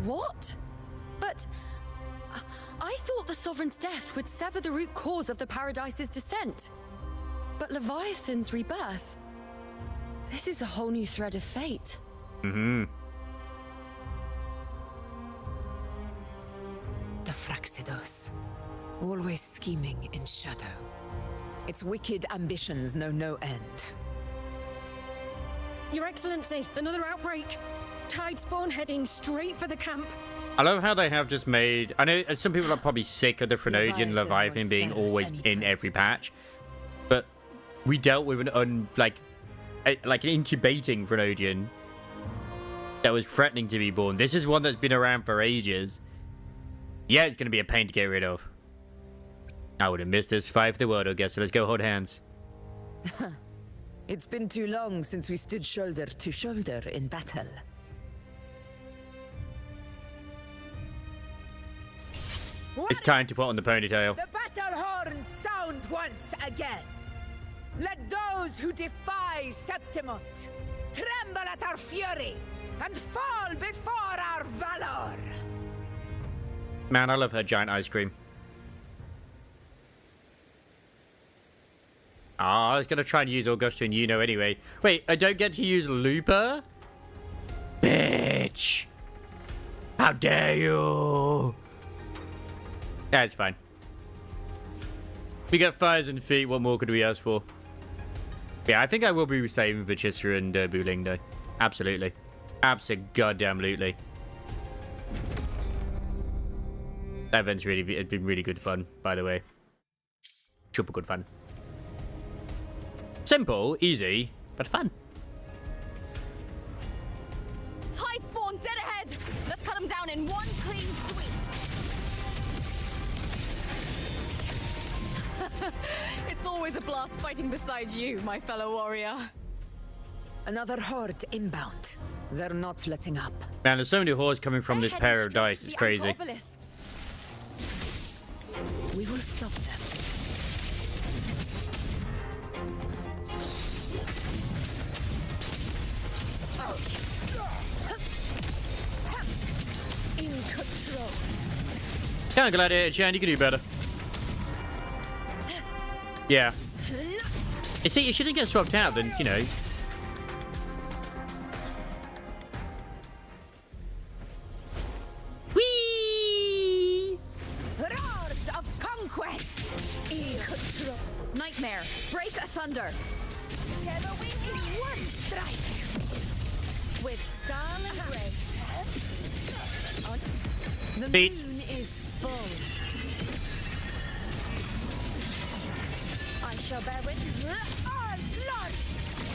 What? But I thought the Sovereign's death would sever the root cause of the Paradise's descent. But Leviathan's rebirth... This is a whole new thread of fate. Mm-hmm. The Fraxidos. Always scheming in shadow. Its wicked ambitions know no end. Your Excellency, another outbreak. Tide spawn heading straight for the camp. I love how they have just made... I know some people are probably sick of the Phrenogian Leviathan being always in every patch. But we dealt with an an incubating Phrenogian that was threatening to be born. This is one that's been around for ages. Yeah, it's going to be a pain to get rid of. I would have missed this fight for the world, I guess. So let's go hold hands. It's been too long since we stood shoulder to shoulder in battle. It's time to put on the ponytail. The battle horns sound once again. Let those who defy Septimont tremble at our fury and fall before our valor. Man, I love her giant ice cream. I was gonna try and use Augusta and Yuno anyway. Wait, I don't get to use Looper? Bitch! How dare you! Yeah, it's fine. We got 1,000 feet. What more could we ask for? Yeah, I think I will be saving for Chisra and Buling though. Absolutely. Abso-goddamn-lutely. That event's it's been really good fun, by the way. Super good fun. Simple, easy, but fun. Tide spawn dead ahead! Let's cut them down in one clean sweep. It's always a blast fighting beside you, my fellow warrior. Another horde inbound. They're not letting up. Man, there's so many hordes coming from this pair of dice. It's crazy. We will stop them. In control. Come on, Gladiator Chan, you can do better. Yeah. You see, you shouldn't get swapped out then, you know. Whee! Roars of conquest! In control. Nightmare, break asunder. Together we in one strike. With style and grace. The Beat. moon is full. I shall bear with you. All blood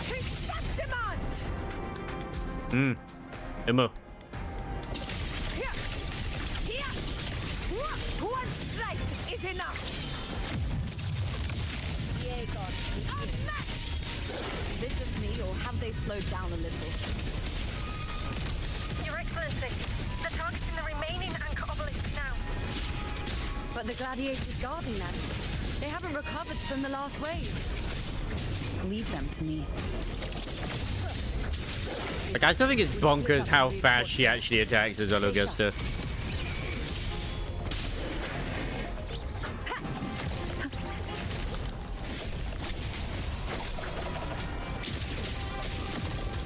to Septimont! Emo. One strike is enough. Unmatched! Is this just me, or have they slowed down a little? Your Excellency, they're targeting the remaining anchor obelisk now. But the gladiators guarding them. They haven't recovered from the last wave. Leave them to me. Like, I still think it's bonkers how fast she actually attacks as well, Augusta.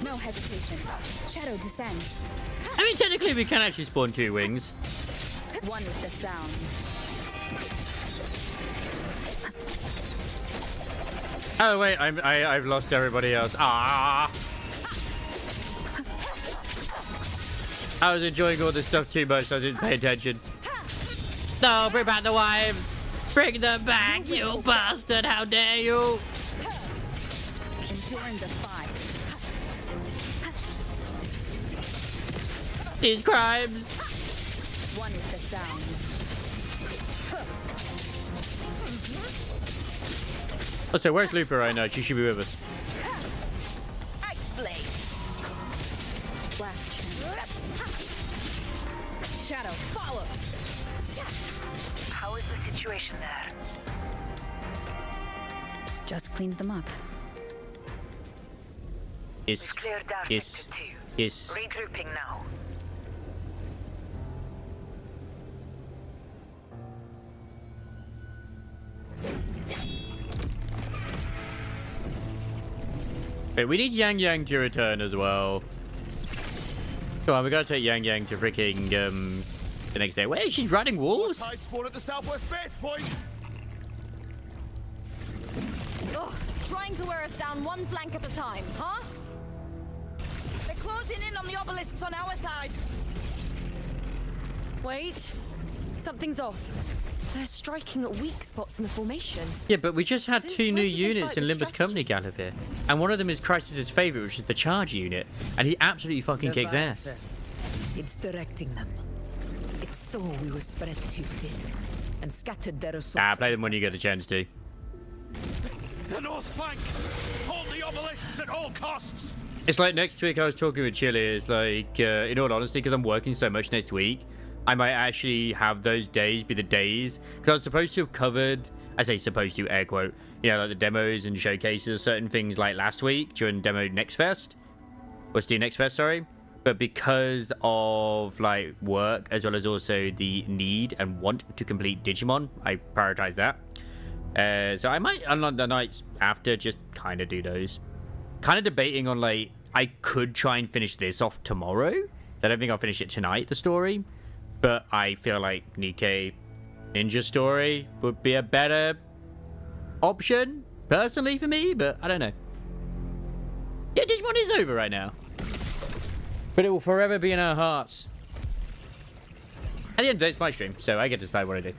No hesitation. Shadow descends. I mean, technically we can actually spawn 2 wings. One with the sound. Oh wait, I've lost everybody else. Ah! I was enjoying all this stuff too much, so I didn't pay attention. No, bring back the wives! Bring them back, you bastard! How dare you! Enduring the fight. These crimes! One with the sound. Oh, so where's Looper right now? She should be with us. Ice blade. Last chance. Shadow, follow. How is the situation there? Just cleaned them up. Yes. Cleared our Yes. sector too. Yes. Regrouping now. Wait, we need Yang Yang to return as well. Come on, we gotta take Yang Yang to freaking the next day. Wait, she's riding wolves? Tide spawn at the southwest base point. Ugh, trying to wear us down one flank at a time, huh? They're closing in on the obelisks on our side. Wait. Something's off. They're striking at weak spots in the formation. Yeah, but we just had Since 2 new when did they units fight in with Limbus Company, Gallifrey. And one of them is Chrysis's favorite, which is the charge unit. And he absolutely fucking kicks ass. It's directing them. It's so we were spread too thin and scattered their assault. Ah, play them when you get the chance to. The north flank! Hold the obelisks at all costs! It's like next week I was talking with Chili, it's like, in all honesty, because I'm working so much next week, I might actually have those days be the days, because I was supposed to have covered, I say supposed to, air quote, you know, like the demos and showcases, certain things like last week during Demo Next Fest, or Steam Next Fest, sorry, but because of, like, work, as well as also the need and want to complete Digimon, I prioritize that. So I might, on the nights after, just kind of do those. Kind of debating on, like, I could try and finish this off tomorrow. I don't think I'll finish it tonight, the story. But I feel like Nikkei Ninja Story would be a better option, personally, for me. But I don't know. Yeah, Digimon is over right now. But it will forever be in our hearts. At the end of the day, it's my stream, so I get to decide what I do.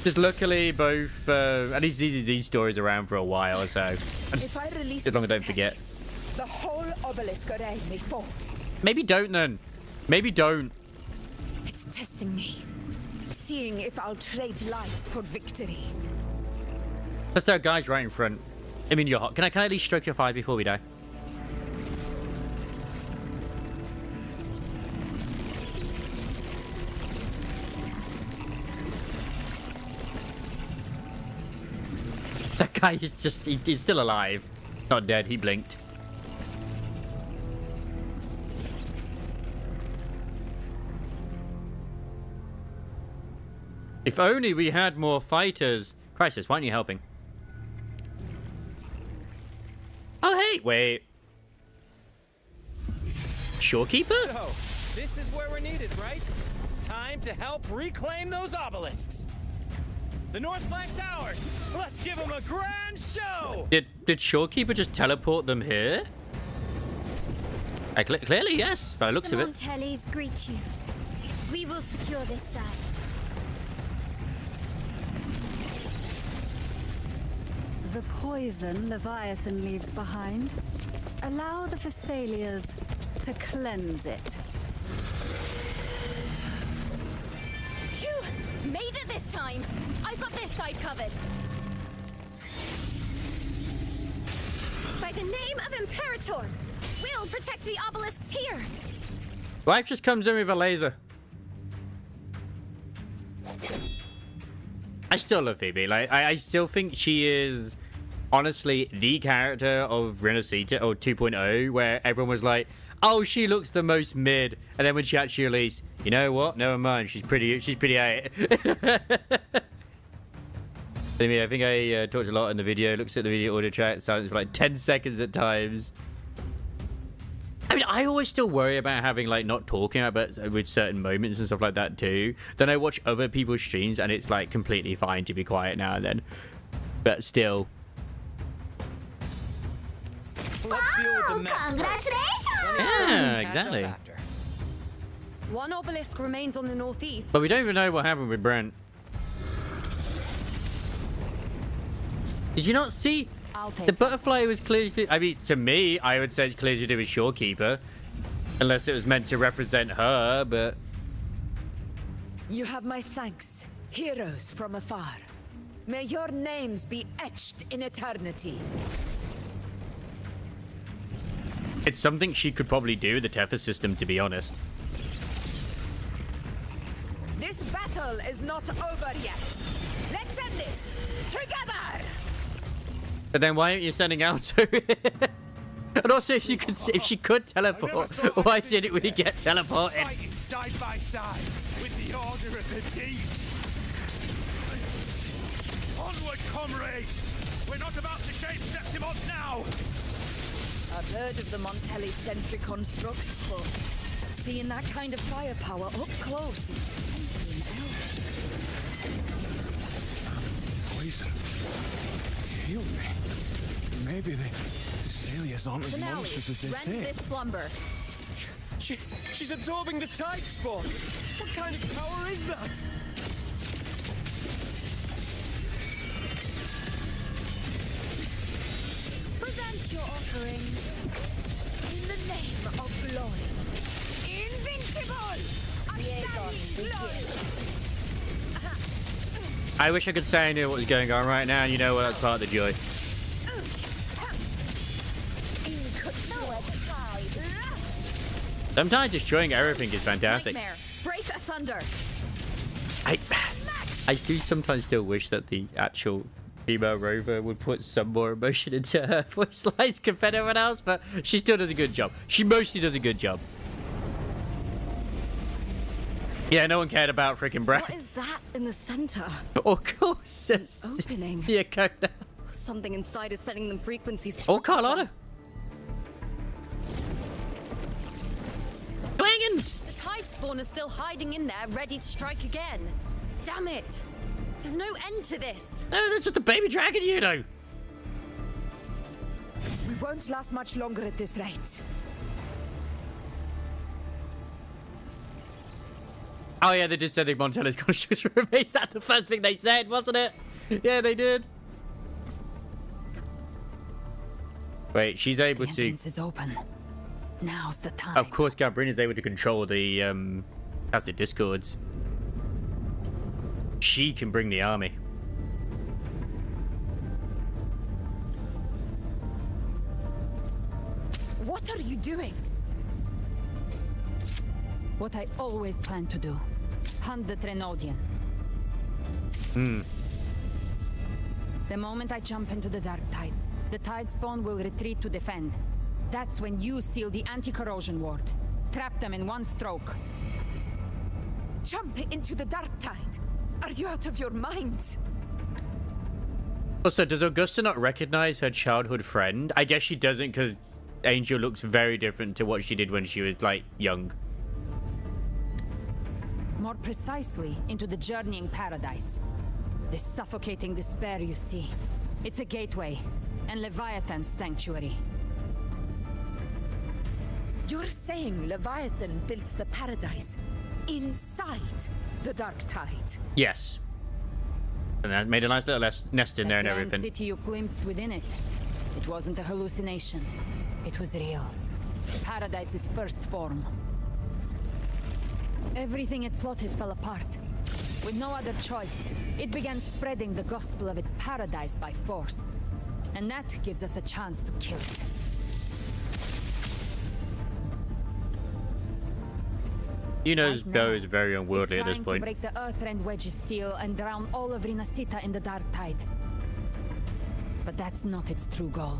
Just luckily, both, at least these stories around for a while, so If I release as long as I don't this forget. attack, the whole obelisk array may fall. Maybe don't then. Maybe don't. It's testing me, seeing if I'll trade lives for victory. That's that guy's right in front. I mean, you're hot. Can I at least stroke your thigh before we die? That guy is just, he's still alive. Not dead, he blinked. If only we had more fighters. Crisis, why aren't you helping? Oh, hey, wait. Shorekeeper? So, this is where we're needed, right? Time to help reclaim those obelisks. The north flank's ours. Let's give them a grand show. Did Shorekeeper just teleport them here? Clearly, yes, by the looks The of it. Montellis greet you. We will secure this side. The poison Leviathan leaves behind, allow the Thessalias to cleanse it. Phew! Made it this time! I've got this side covered. By the name of Imperator, we'll protect the obelisks here. Wife just comes in with a laser. I still love Phoebe. Like, I still think she is honestly the character of Renacita or 2.0, where everyone was like, oh, she looks the most mid, and then when she actually released, you know what? Never mind, she's pretty aight. Anyway, I think I talked a lot in the video. Looks at the video audio track, sounds for like 10 seconds at times. I mean, I always still worry about having, like, not talking about with certain moments and stuff like that too. Then I watch other people's streams and it's, like, completely fine to be quiet now and then. But still. Let's deal with the mess Congratulations! Yeah, exactly. One obelisk remains on the northeast. But we don't even know what happened with Brent. Did you not see? The butterfly was clearly... I mean, to me, I would say it's clearly to do with Shorekeeper. Unless it was meant to represent her, but... You have my thanks, heroes from afar. May your names be etched in eternity. It's something she could probably do with the Tethys system, to be honest. This battle is not over yet. Let's end this together! But then why aren't you sending out to it? And also, if she could teleport, why didn't we get teleported? Fighting side by side with the Order of the Deep. Onward, comrades! We're not about to shape Septimon now! I've heard of the Montelli sentry constructs, but seeing that kind of firepower up close is something else. Poison. Heal me. Maybe the Thessalias aren't as monstrous as they say. Rend this slumber. She's absorbing the tide spawn. What kind of power is that? Present your offerings in the name of glory. Invincible! Undying glory! I wish I could say I knew what was going on right now, and you know what? That's part of the joy. Sometimes destroying everything is fantastic. Nightmare, break asunder. I do sometimes still wish that the actual female rover would put some more emotion into her voice lines compared to everyone else, but she still does a good job. She mostly does a good job. Yeah, no one cared about freaking Brad. What is that in the center? Of course. It's opening. Yeah, go now. Something inside is sending them frequencies. Oh, Carlotta. Wagons! The tide spawn is still hiding in there, ready to strike again. Damn it! There's no end to this. No, that's just a baby dragon, you know. We won't last much longer at this rate. Oh yeah, they did say the Montella's constructs remains. That's the first thing they said, wasn't it? Yeah, they did. Wait, she's able The to. entrance is open. Now's the time. Of course, Gabrina's able to control the Tacit Discords. She can bring the army. What are you doing? What I always planned to do. Hunt the Trenodian. The moment I jump into the dark tide, the tide spawn will retreat to defend. That's when you seal the anti-corrosion ward. Trap them in one stroke. Jump into the dark tide. Are you out of your minds? Also, does Augusta not recognize her childhood friend? I guess she doesn't, because Angel looks very different to what she did when she was, like, young. More precisely, into the journeying paradise. This suffocating despair you see. It's a gateway, and Leviathan's sanctuary. You're saying Leviathan built the paradise inside the dark tide? Yes. And that made a nice little nest in there and That grand everything. city you glimpsed within it. It wasn't a hallucination. It was real. Paradise's first form. Everything it plotted fell apart. With no other choice, it began spreading the gospel of its paradise by force. And that gives us a chance to kill it. Yuno's Right bow now, is very unwieldy at this Trying to point. break the Earthrend Wedge's seal and drown all of Rinasita in the dark tide. But that's not its true goal.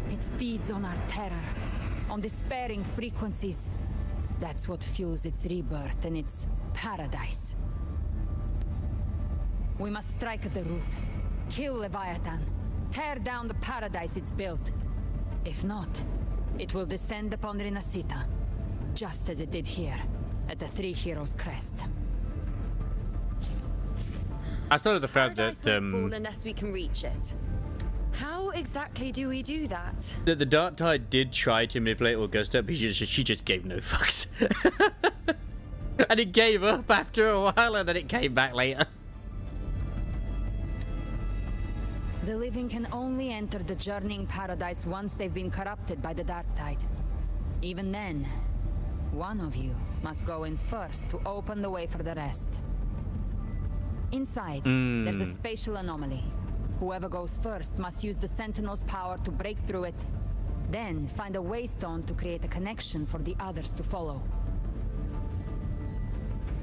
It feeds on our terror, on despairing frequencies. That's what fuels its rebirth and its paradise. We must strike at the root, kill Leviathan, tear down the paradise it's built. If not, it will descend upon Rinasita, just as it did here, at the Three Heroes Crest. I saw the fact Paradise that won't fall unless we can reach it. How exactly do we do that? the Dark Tide did try to manipulate Augusta, but she just gave no fucks. And it gave up after a while, and then it came back later. The living can only enter the journeying paradise once they've been corrupted by the dark tide. Even then, one of you must go in first to open the way for the rest. Inside, there's a spatial anomaly. Whoever goes first must use the Sentinel's power to break through it, then find a waystone to create a connection for the others to follow.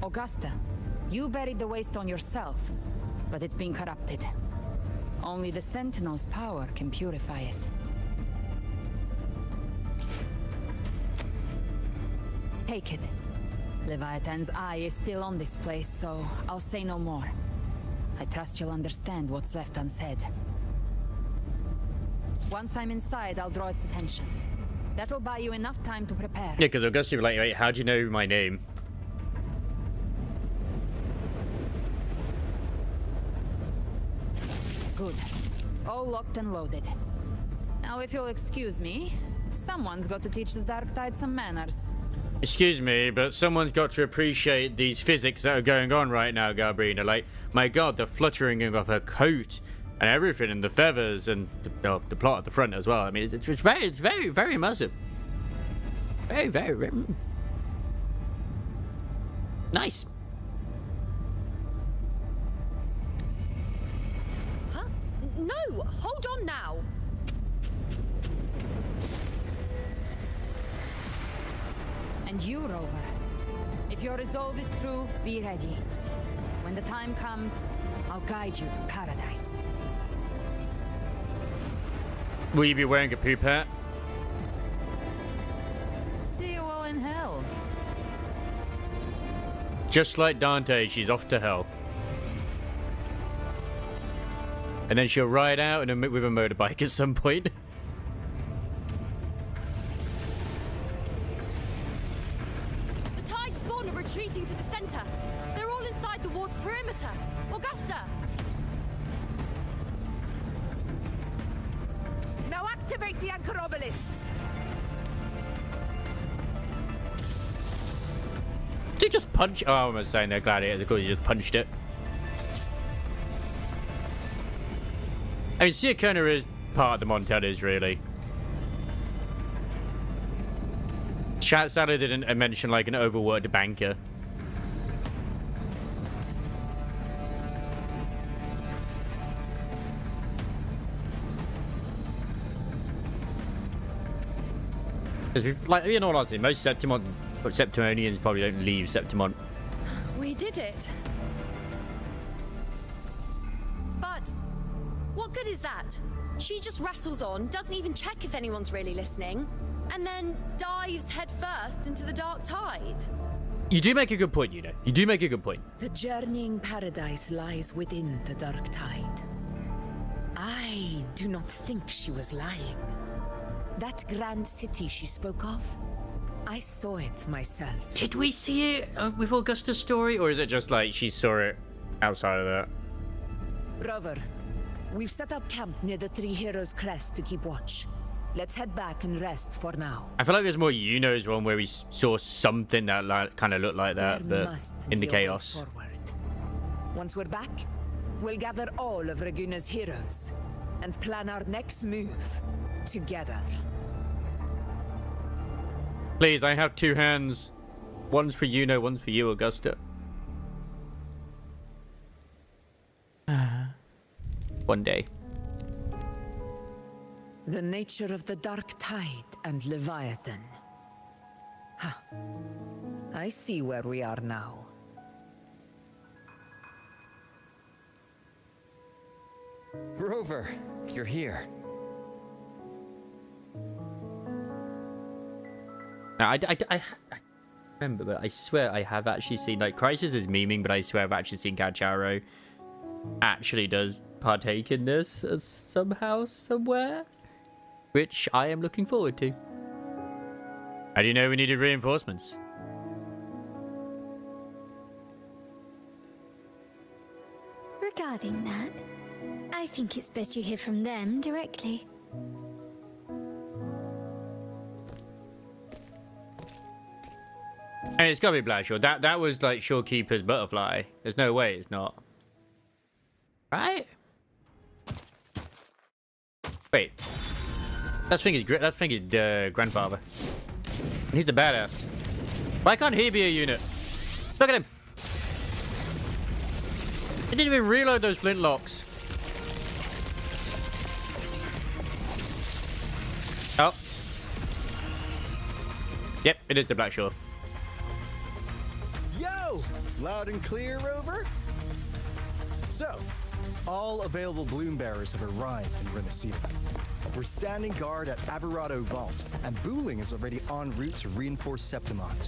Augusta, you buried the waystone yourself, but it's been corrupted. Only the Sentinel's power can purify it. Take it. Leviathan's eye is still on this place, so I'll say no more. I trust you'll understand what's left unsaid. Once I'm inside, I'll draw its attention. That'll buy you enough time to prepare. Yeah, because Augusta was like, wait, how do you know my name? Good. All locked and loaded. Now, if you'll excuse me, someone's got to teach the Dark Tide some manners. Excuse me, but someone's got to appreciate these physics that are going on right now, Gabrina. Like, my god, the fluttering of her coat and everything, and the feathers, and the plot at the front as well. I mean, it's very immersive. Very nice. Huh? No, hold on now. And you, Rover, if your resolve is true, be ready. When the time comes, I'll guide you to paradise. Will you be wearing a poop hat? See you all in hell. Just like Dante, she's off to hell. And then she'll ride out with a motorbike at some point. Retreating to the center. They're all inside the ward's perimeter. Augusta! Now activate the anchor obelisks. Did you just punch? Oh, I was saying they're gladiators. Of course, you just punched it. I mean, Siakona is part of the Montellas, really. Sadly didn't mention like an overworked banker. Like, in all honesty, most Septimonians probably don't leave Septimon. We did it. But what good is that? She just rattles on, doesn't even check if anyone's really listening, and then dives headfirst into the dark tide. You do make a good point, you know. You do make a good point. The journeying paradise lies within the dark tide. I do not think she was lying. That grand city she spoke of, I saw it myself. Did we see it with Augusta's story, or is it just like she saw it outside of that? Rover, we've set up camp near the Three Heroes crest to keep watch. Let's head back and rest for now. I feel like there's more Yuno's one where we saw something that like, kind of looked like that, There but must in the be a way chaos. forward. Once we're back, we'll gather all of Raguna's heroes and plan our next move together. Please, I have two hands. One's for Yuno, one's for you, Augusta. One day. The nature of the dark tide and Leviathan. Huh. I see where we are now. Rover, you're here. Now, I remember, but I swear I have actually seen, like, Crisis is memeing, but I swear I've actually seen Calcharo actually does partake in this as somehow, somewhere, which I am looking forward to. How do you know we needed reinforcements? Regarding that, I think it's best you hear from them directly. And it's gotta be Blackshore. That was like Shorekeeper's butterfly. There's no way it's not. Right? Wait. That's Fingy's grandfather. And he's a badass. Why can't he be a unit? Look at him. He didn't even reload those flintlocks. Oh. Yep, it is the Blackshore. Yo! Loud and clear, Rover? So, all available bloom bearers have arrived in Renacia. We're standing guard at Averado Vault, and Booling is already en route to reinforce Septimont.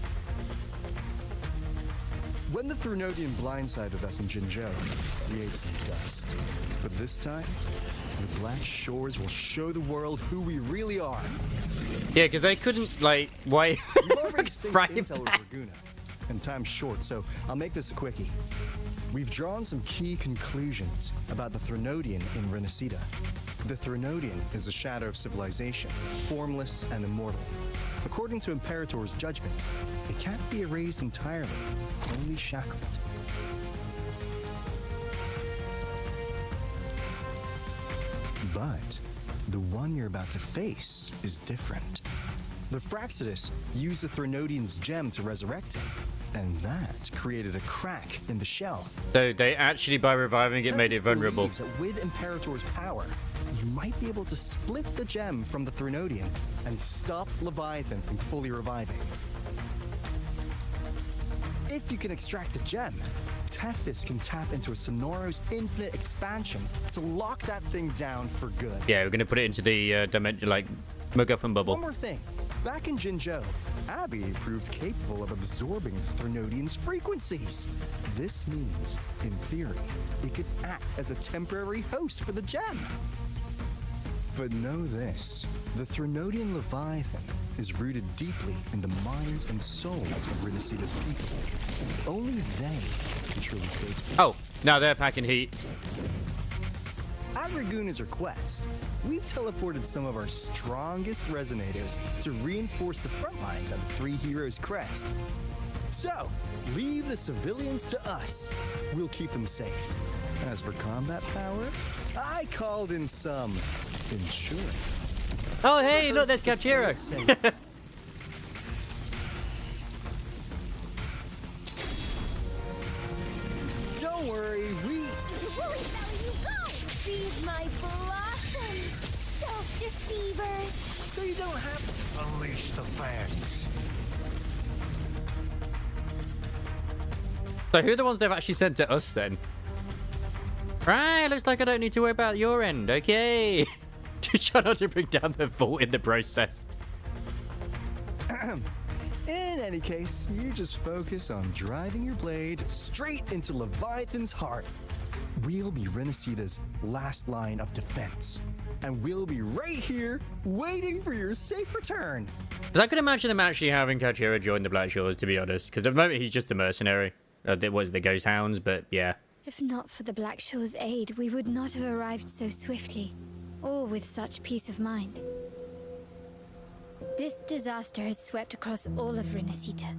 When the Thrunodian blindsided us in Jinzhou, we ate some dust. But this time, the Black Shores will show the world who we really are. Yeah, because they couldn't, like, why? You've already synced intel with Laguna. and time's short, so I'll make this a quickie. We've drawn some key conclusions about the Threnodian in Renacida. The Threnodian is a shadow of civilization, formless and immortal. According to Imperator's judgment, it can't be erased entirely, only shackled. But the one you're about to face is different. The Fraxidus used the Threnodian's gem to resurrect him, and that created a crack in the shell. So they actually, by reviving it, made it vulnerable. Believes that with Imperator's power, you might be able to split the gem from the Threnodian and stop Leviathan from fully reviving. If you can extract the gem, Tethys can tap into a Sonoro's infinite expansion to lock that thing down for good. Yeah, we're gonna put it into the dimension, like MacGuffin bubble. One more thing. Back in Jinzhou, Abby proved capable of absorbing the Threnodian's frequencies. This means, in theory, it could act as a temporary host for the gem. But know this, the Threnodian Leviathan is rooted deeply in the minds and souls of Renacida's people. Only they can truly face it. Oh, now they're packing heat. At Raguna's request, we've teleported some of our strongest resonators to reinforce the front lines at the Three Heroes Crest. So, leave the civilians to us. We'll keep them safe. As for combat power, I called in some insurance. Oh, hey, look, there's Capchero. Don't worry, we... Woolly belly, you go! Feed my blossoms, self-deceivers! So you don't have to unleash the fans. So who are the ones they've actually sent to us then? Right, looks like I don't need to worry about your end, okay? To try not to bring down the vault in the process. In any case, you just focus on driving your blade straight into Leviathan's heart. We'll be Renacida's last line of defense. And we'll be right here, waiting for your safe return. Because I could imagine them actually having Kachira join the Black Shores, to be honest. Because at the moment, he's just a mercenary. It was the Ghost Hounds, but yeah. If not for the Black Shore's aid, we would not have arrived so swiftly, or with such peace of mind. This disaster has swept across all of Renacita.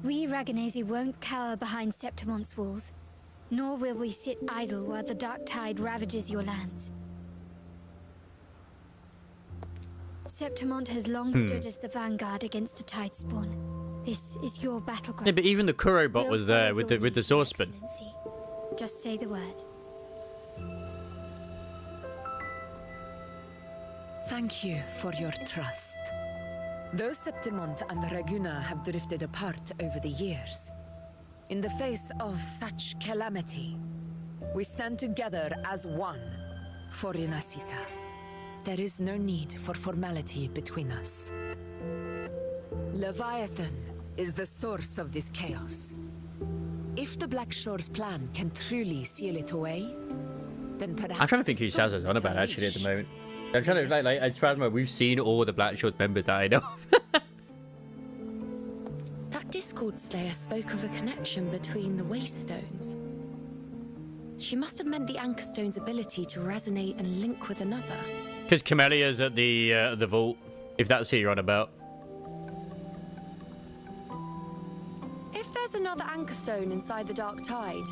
We Raganesi won't cower behind Septimon's walls, nor will we sit idle while the dark tide ravages your lands. Septimont has long stood as the vanguard against the tide spawn. This is your battleground. Yeah, but even the Kuro bot was there with the saucepan. Just say the word. Thank you for your trust. Though Septimont and Raguna have drifted apart over the years, in the face of such calamity, we stand together as one for Renacita. There is no need for formality between us. Leviathan is the source of this chaos. If the Black Shore's plan can truly seal it away, then perhaps... I'm trying to think who Sazo's on about actually at the moment. I'm trying to like as far as we've seen all the Black Shore members that I know. That Discord Slayer spoke of a connection between the Waystones. She must have meant the Anchorstone's ability to resonate and link with another. Because Camelia's at the vault, if that's who you're on about. If there's another Anchorstone inside the Dark Tide,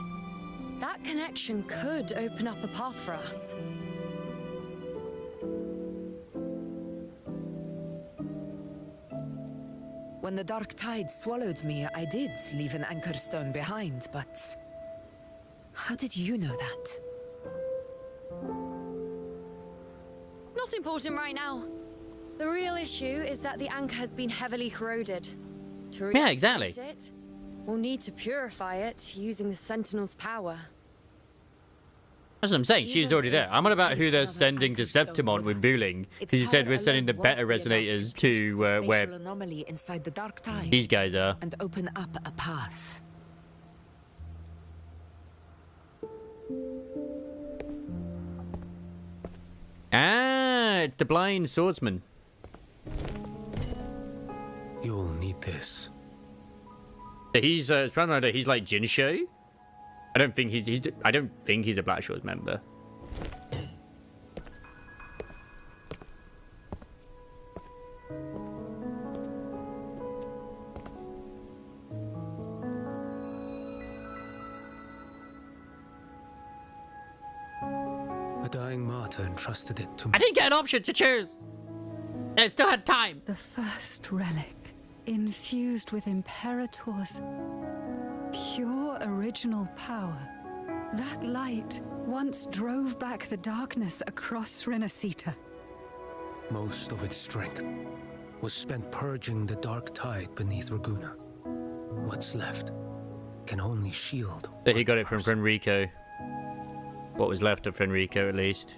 that connection could open up a path for us. When the Dark Tide swallowed me, I did leave an Anchorstone behind, but... how did you know that? Not important right now. The real issue is that the anchor has been heavily corroded. To Yeah, exactly. it, we'll need to purify it using the Sentinel's power. That's what I'm saying. She's already there. I'm on about who they're sending to Septimont with Booling. Because he said we're sending the better resonators to where anomaly inside the Dark Tide these guys are. and open up a path. Ah, the blind swordsman. You'll need this. He's he's like Jinsho. I don't think he's a Black Shores member. A dying martyr entrusted it to me. I didn't get an option to choose. I still had time. The first relic, infused with Imperator's pure original power. That light once drove back the darkness across Renacita. Most of its strength was spent purging the dark tide beneath Raguna. What's left can only shield. That he got it from Fenrico. What was left of Fenrico, at least.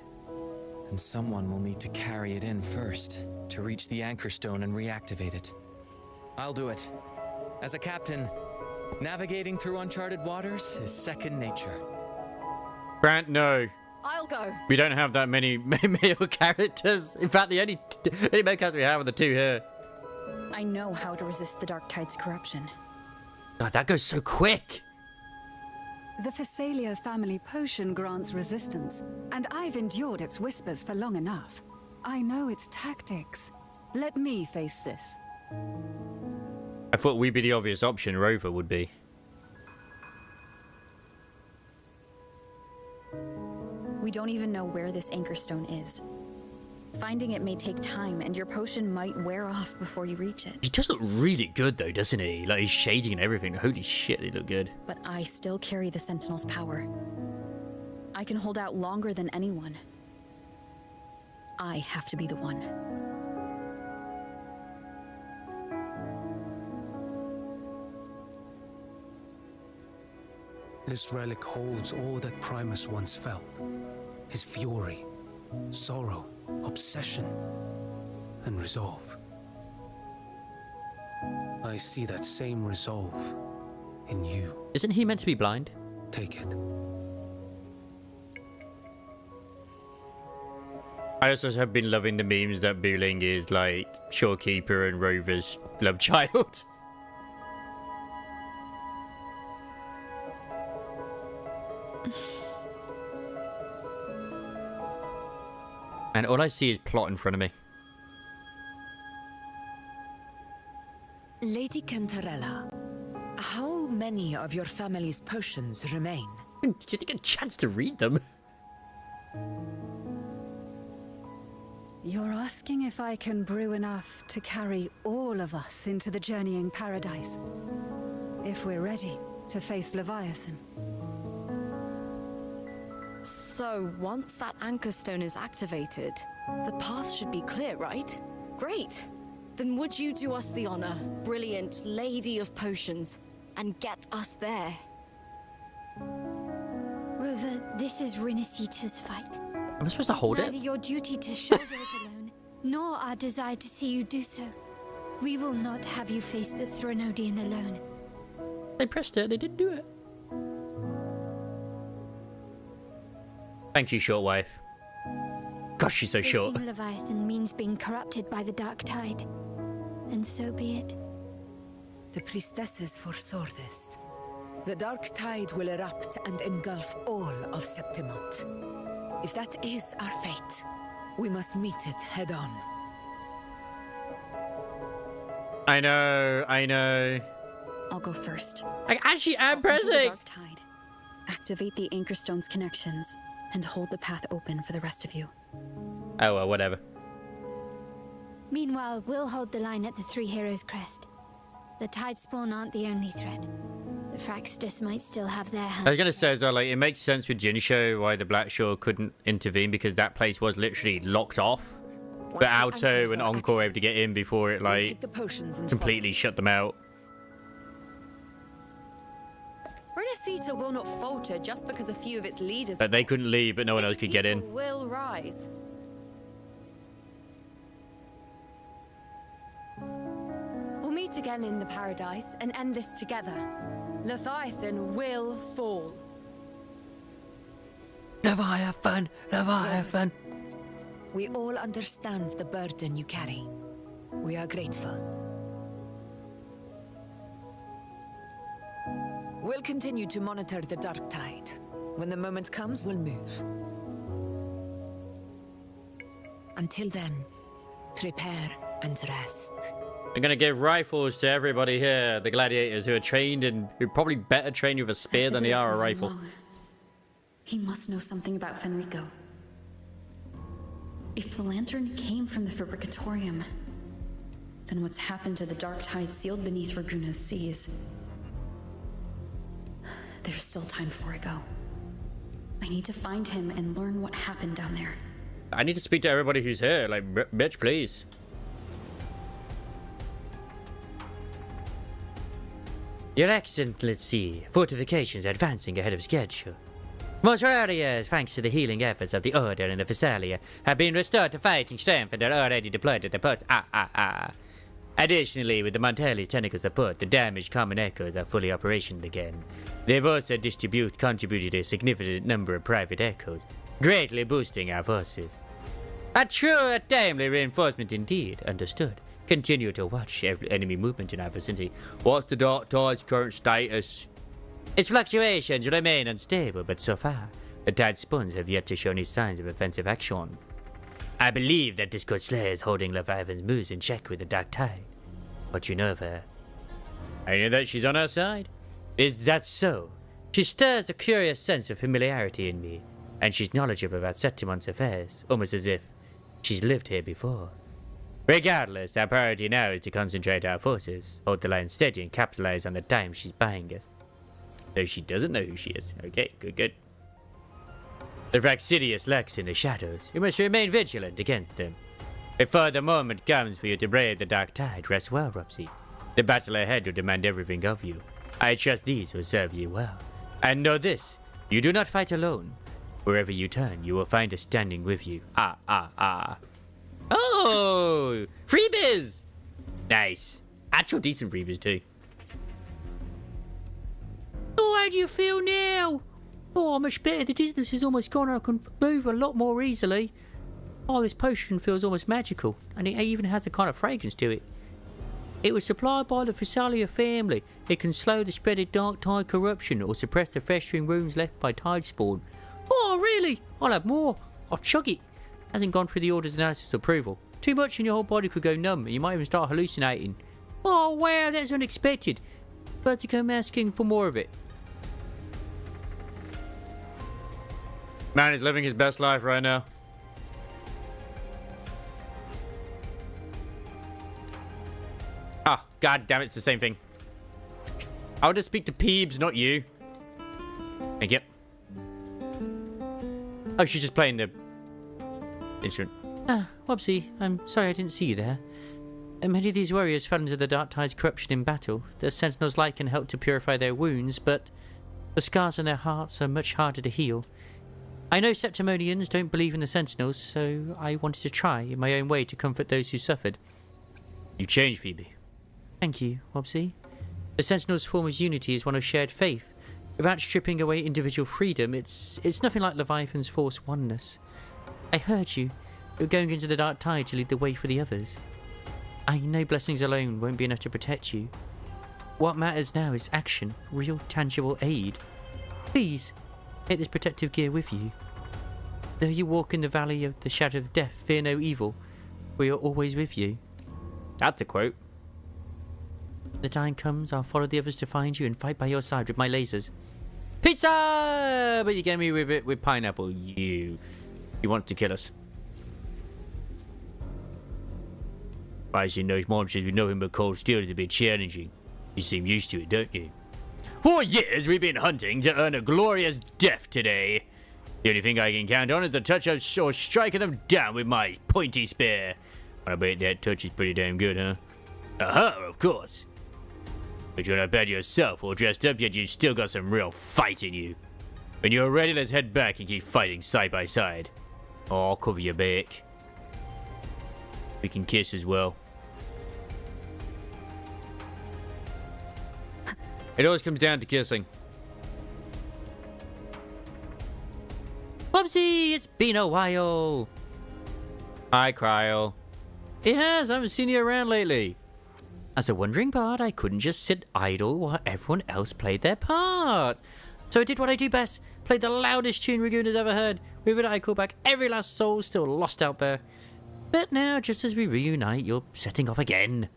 And someone will need to carry it in first to reach the anchor stone and reactivate it. I'll do it. As a captain, navigating through uncharted waters is second nature. Grant, no. I'll go. We don't have that many male characters. In fact, the only male characters we have are the two here. I know how to resist the Dark Tide's corruption. God, that goes so quick. The Phasalia family potion grants resistance, and I've endured its whispers for long enough. I know its tactics. Let me face this. I thought we'd be the obvious option. Rover would be. We don't even know where this anchor stone is. Finding it may take time, and your potion might wear off before you reach it. He does look really good, though, doesn't he? Like, his shading and everything. Holy shit, they look good. But I still carry the Sentinel's power. I can hold out longer than anyone. I have to be the one. This relic holds all that Primus once felt. His fury, sorrow, obsession, and resolve. I see that same resolve in you. Isn't he meant to be blind? Take it. I also have been loving the memes that Booling is like Shorekeeper and Rover's love child. And all I see is plot in front of me. Lady Cantarella, how many of your family's potions remain? Do you think a chance to read them? You're asking if I can brew enough to carry all of us into the journeying paradise. If we're ready to face Leviathan. So, once that anchor stone is activated, the path should be clear, right? Great! Then would you do us the honor, brilliant Lady of Potions, and get us there? Rover, this is Renacita's fight. Am I supposed to hold It's it? neither your duty to shoulder it alone, nor our desire to see you do so. We will not have you face the Thronodian alone. They pressed it, they didn't do it. Thank you, short wife. Gosh, she's so short. Facing Leviathan means being corrupted by the Dark Tide. And so be it. The priestesses foresaw this. The dark tide will erupt and engulf all of Septimont. If that is our fate, we must meet it head on. I know. I'll go first. I actually am Into the pressing. Dark Tide. Activate the Anchor Stone's connections, and hold the path open for the rest of you. Oh, well, whatever. Meanwhile, we'll hold the line at the Three Heroes Crest. The Tide Spawn aren't the only threat. The Fraxtus might still have their hand. I was gonna say as well, like, it makes sense with Jinsho why the Blackshore couldn't intervene, because that place was literally locked off. But Alto and Encore were able to get in before it, like, Take the potions and completely shut them out. Renacita will not falter just because a few of its leaders. But they couldn't leave, but no one else could get in. Will rise. We'll meet again in the paradise and end this together. Leviathan will fall. Leviathan, Leviathan. We all understand the burden you carry. We are grateful. We'll continue to monitor the dark tide. When the moment comes, we'll move. Until then, prepare and rest. I'm gonna give rifles to everybody here, the gladiators who are trained and who probably better trained with a spear than they are a rifle. He must know something about Fenrico. If the lantern came from the Fabricatorium, then what's happened to the dark tide sealed beneath Raguna's seas? There's still time before I go. I need to find him and learn what happened down there. I need to speak to everybody who's here. Like, bitch, please. Your Excellency, fortifications advancing ahead of schedule. Most areas, thanks to the healing efforts of the Order and the Thessalia, have been restored to fighting strength and are already deployed at the post. Additionally, with the Montelli's technical support, the damaged common echoes are fully operational again. They've also contributed a significant number of private echoes, greatly boosting our forces. A true timely reinforcement indeed. Understood. Continue to watch enemy movement in our vicinity. What's the dark tide's current status? Its fluctuations remain unstable, but so far, the tide spawns have yet to show any signs of offensive action. I believe that Discord Slayer is holding Leviathan's moves in check with the dark tide. What you know of her? I know that she's on our side. Is that so? She stirs a curious sense of familiarity in me, and she's knowledgeable about Septimon's affairs, almost as if she's lived here before. Regardless, our priority now is to concentrate our forces, hold the line steady, and capitalize on the time she's buying us. Though she doesn't know who she is. Okay, good. The Vraxidius lurks in the shadows. You must remain vigilant against them. Before the moment comes for you to brave the dark tide, rest well, Robsy. The battle ahead will demand everything of you. I trust these will serve you well. And know this, you do not fight alone. Wherever you turn, you will find us standing with you. Oh! Freebies! Nice. Actual decent freebies too. Oh, how do you feel now? Oh, much better. The distance is almost gone. I can move a lot more easily. Oh, this potion feels almost magical. And it even has a kind of fragrance to it. It was supplied by the Thessalia family. It can slow the spread of dark tide corruption or suppress the festering wounds left by tide spawn. Oh, really? I'll have more. I'll chug it. Hasn't gone through the Order's analysis approval. Too much and your whole body could go numb and you might even start hallucinating. Oh, wow, that's unexpected. But to come asking for more of it. Man is living his best life right now. Ah, god damn it, it's the same thing. I'll just speak to Peebs, not you. Thank you. Oh, she's just playing the instrument. Ah, Wobsy, I'm sorry I didn't see you there. Many of these warriors fell into the Dark Tide's corruption in battle. The Sentinel's light can help to purify their wounds, but the scars on their hearts are much harder to heal. I know Septimonians don't believe in the Sentinels, so I wanted to try in my own way to comfort those who suffered. You changed, Phoebe. Thank you, Wobsy. The Sentinel's form of unity is one of shared faith. Without stripping away individual freedom, it's nothing like Leviathan's force oneness. I heard you. You're going into the Dark Tide to lead the way for the others. I know blessings alone won't be enough to protect you. What matters now is action, real tangible aid. Please, take this protective gear with you. Though you walk in the valley of the shadow of death, fear no evil. We are always with you. That's a quote. When the time comes, I'll follow the others to find you and fight by your side with my lasers. Pizza! But you get me with it with pineapple. He wants to kill us. Fighting those monsters with nothing but cold steel is a bit challenging. You seem used to it, don't you? For years we've been hunting to earn a glorious death today. The only thing I can count on is the touch of or striking them down with my pointy spear. I bet that touch is pretty damn good, huh? Aha, of course. But you're not bad yourself, all dressed up, yet you've still got some real fight in you. When you're ready, let's head back and keep fighting side by side. Oh, I'll cover your back. We can kiss as well. It always comes down to kissing. Whoopsie, it's been a while. Hi, Cryo. It has. I haven't seen you around lately. As a wandering bard, I couldn't just sit idle while everyone else played their part. So I did what I do best, played the loudest tune Raguna's ever heard. With it, I call back every last soul still lost out there. But now, just as we reunite, you're setting off again.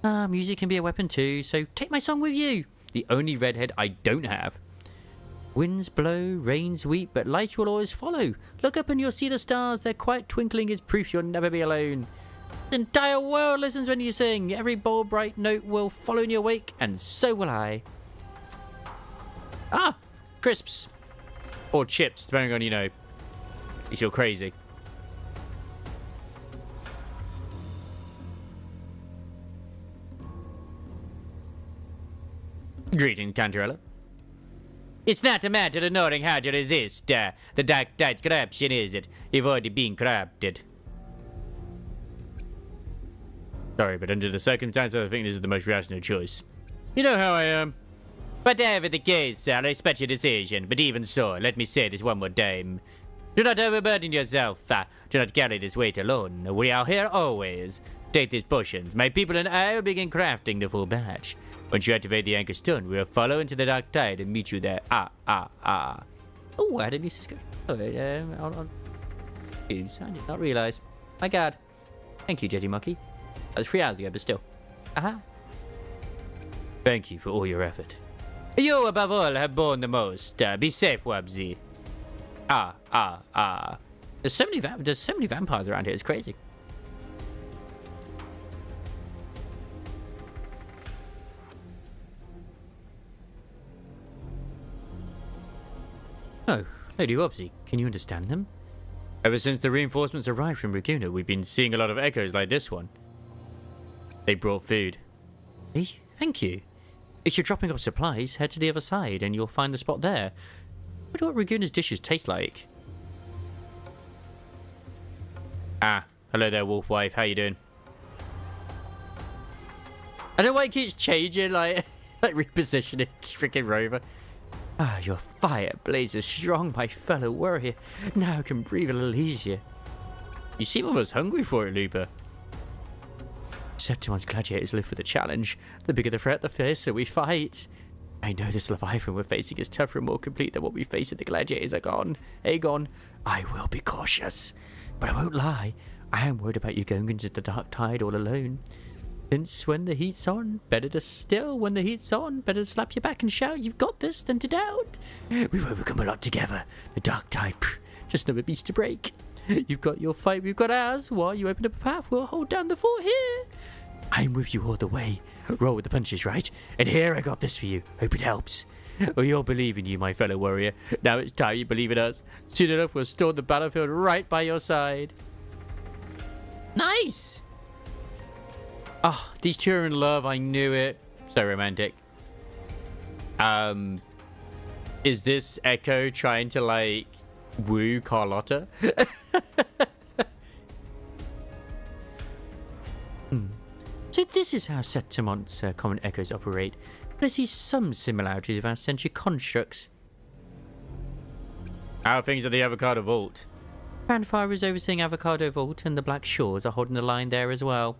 Music can be a weapon too, so take my song with you. The only redhead I don't have. Winds blow, rains weep, but light will always follow. Look up and you'll see the stars. Their quiet twinkling is proof you'll never be alone. The entire world listens when you sing. Every bold, bright note will follow in your wake, and so will I. Ah! Crisps. Or chips, depending on, you know, if you're crazy. Greetings, Cantarella. It's not a matter of knowing how to resist the dark tide's corruption, is it? You've already been corrupted. Sorry, but under the circumstances, I think this is the most rational choice. You know how I am. Whatever the case, sir, I respect your decision, but even so, let me say this one more time. Do not overburden yourself. Do not carry this weight alone. We are here always. Take these potions. My people and I will begin crafting the full batch. Once you activate the anchor stone, we will follow into the dark tide and meet you there. Oh, I had a new subscription. On. I did not realize. My God. Thank you, Jetty Monkey. That was 3 hours ago, but still. Thank you for all your effort. You, above all, have borne the most. Be safe, Wabsy. There's so many vampires around here. It's crazy. Oh, Lady Wobsy, can you understand them? Ever since the reinforcements arrived from Raguna, we've been seeing a lot of echoes like this one. They brought food. Hey, thank you. If you're dropping off supplies, head to the other side and you'll find the spot there. I wonder what Raguna's dishes taste like. Hello there, wolf wife. How you doing? I don't know why it keeps changing, like repositioning freaking rover. Your fire blazes strong, my fellow warrior. Now I can breathe a little easier. You seem almost hungry for it, Looper. Septimon's gladiators live for the challenge. The bigger the threat, the fiercer we fight. I know this Leviathan we're facing is tougher and more complete than what we face at the gladiators are gone. Aegon, I will be cautious. But I won't lie, I am worried about you going into the dark tide all alone. Since when the heat's on, better to still. When the heat's on, better to slap your back and shout, you've got this, than to doubt. We've overcome a lot together. The dark tide, just another beast to break. You've got your fight, we've got ours. While you open up a path, we'll hold down the fort here. I'm with you all the way. Roll with the punches, right? And here I got this for you. Hope it helps. We all believe in you, my fellow warrior. Now it's time you believe in us. Soon enough, we'll storm the battlefield right by your side. Nice! Oh, these two are in love. I knew it. So romantic. Is this Echo trying to, like, woo Carlotta? So this is how Septimon's common echoes operate. But I see some similarities with our sentient constructs. How are things at the Avocado Vault? Grandfather is overseeing Avocado Vault, and the Black Shores are holding the line there as well.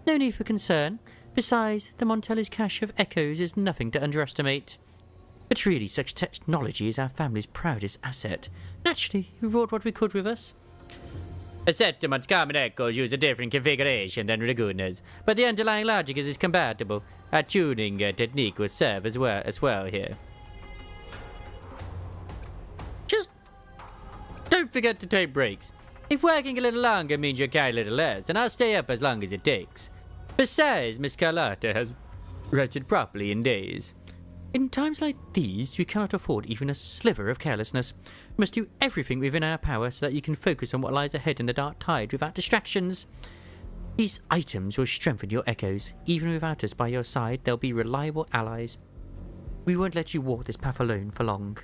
No need for concern. Besides, the Montelli's cache of echoes is nothing to underestimate. But really, such technology is our family's proudest asset. Naturally, we brought what we could with us. Septimon's common echoes use a different configuration than Raguna's, but the underlying logic is compatible. Our tuning technique will serve as well here. Just don't forget to take breaks. If working a little longer means you carry a little less, then I'll stay up as long as it takes. Besides, Miss Carlotta has rested properly in days. In times like these, we cannot afford even a sliver of carelessness. We must do everything within our power so that you can focus on what lies ahead in the dark tide without distractions. These items will strengthen your echoes. Even without us by your side, they'll be reliable allies. We won't let you walk this path alone for long.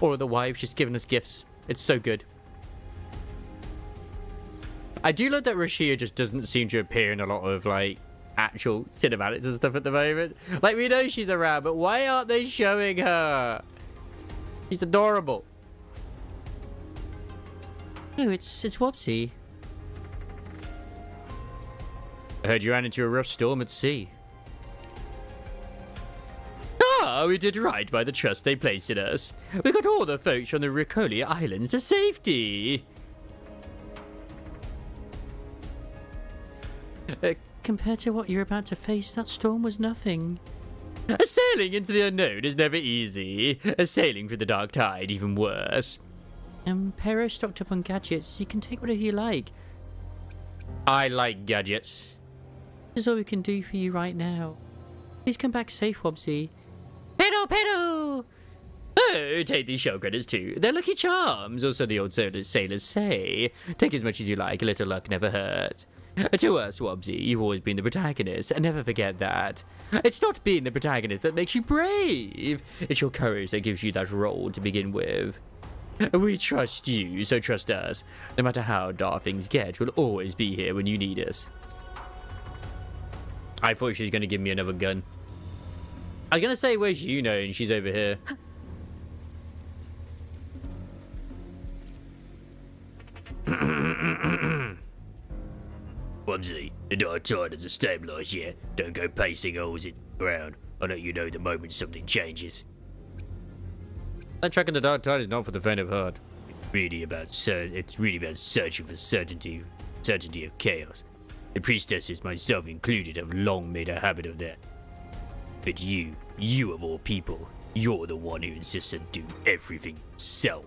Or the wives just giving us gifts. It's so good. I do love that Rashia just doesn't seem to appear in a lot of, like, actual cinematics and stuff at the moment. Like, we know she's around, but why aren't they showing her? She's adorable. Oh, it's Wobsy. I heard you ran into a rough storm at sea. Ah, we did right by the trust they placed in us. We got all the folks from the Ricoli Islands to safety. Compared to what you're about to face, that storm was nothing. Sailing into the unknown is never easy. Sailing through the dark tide, even worse. Pero stocked up on gadgets. You can take whatever you like. I like gadgets. This is all we can do for you right now. Please come back safe, Wobsy. Pero! Oh, take these shell credits too. They're lucky charms, or so the old sailors say. Take as much as you like, a little luck never hurts. To us, Wobsy, you've always been the protagonist, and never forget that. It's not being the protagonist that makes you brave. It's your courage that gives you that role to begin with. We trust you, so trust us. No matter how dark things get, we'll always be here when you need us. I thought she was going to give me another gun. I was going to say, where's Yuno? And she's over here. Wubsy, the dark tide has stabilised yet. Don't go pacing holes in the ground. I'll let you know the moment something changes. That track in the dark tide is not for the faint of heart. It's really about searching for certainty of chaos. The priestesses, myself included, have long made a habit of that. But you of all people, you're the one who insists on doing everything yourself.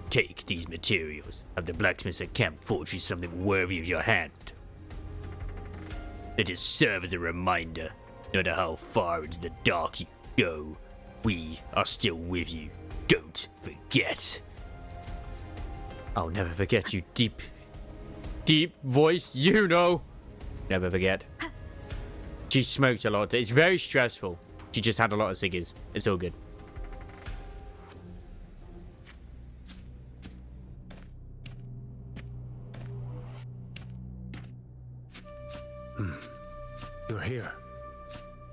Take these materials. Have the blacksmiths at Camp forge you something worthy of your hand. Let it serve as a reminder. No matter how far into the dark you go, we are still with you. Don't forget. I'll never forget you, deep voice, you know. Never forget. She smoked a lot. It's very stressful. She just had a lot of ciggies. It's all good. You're here.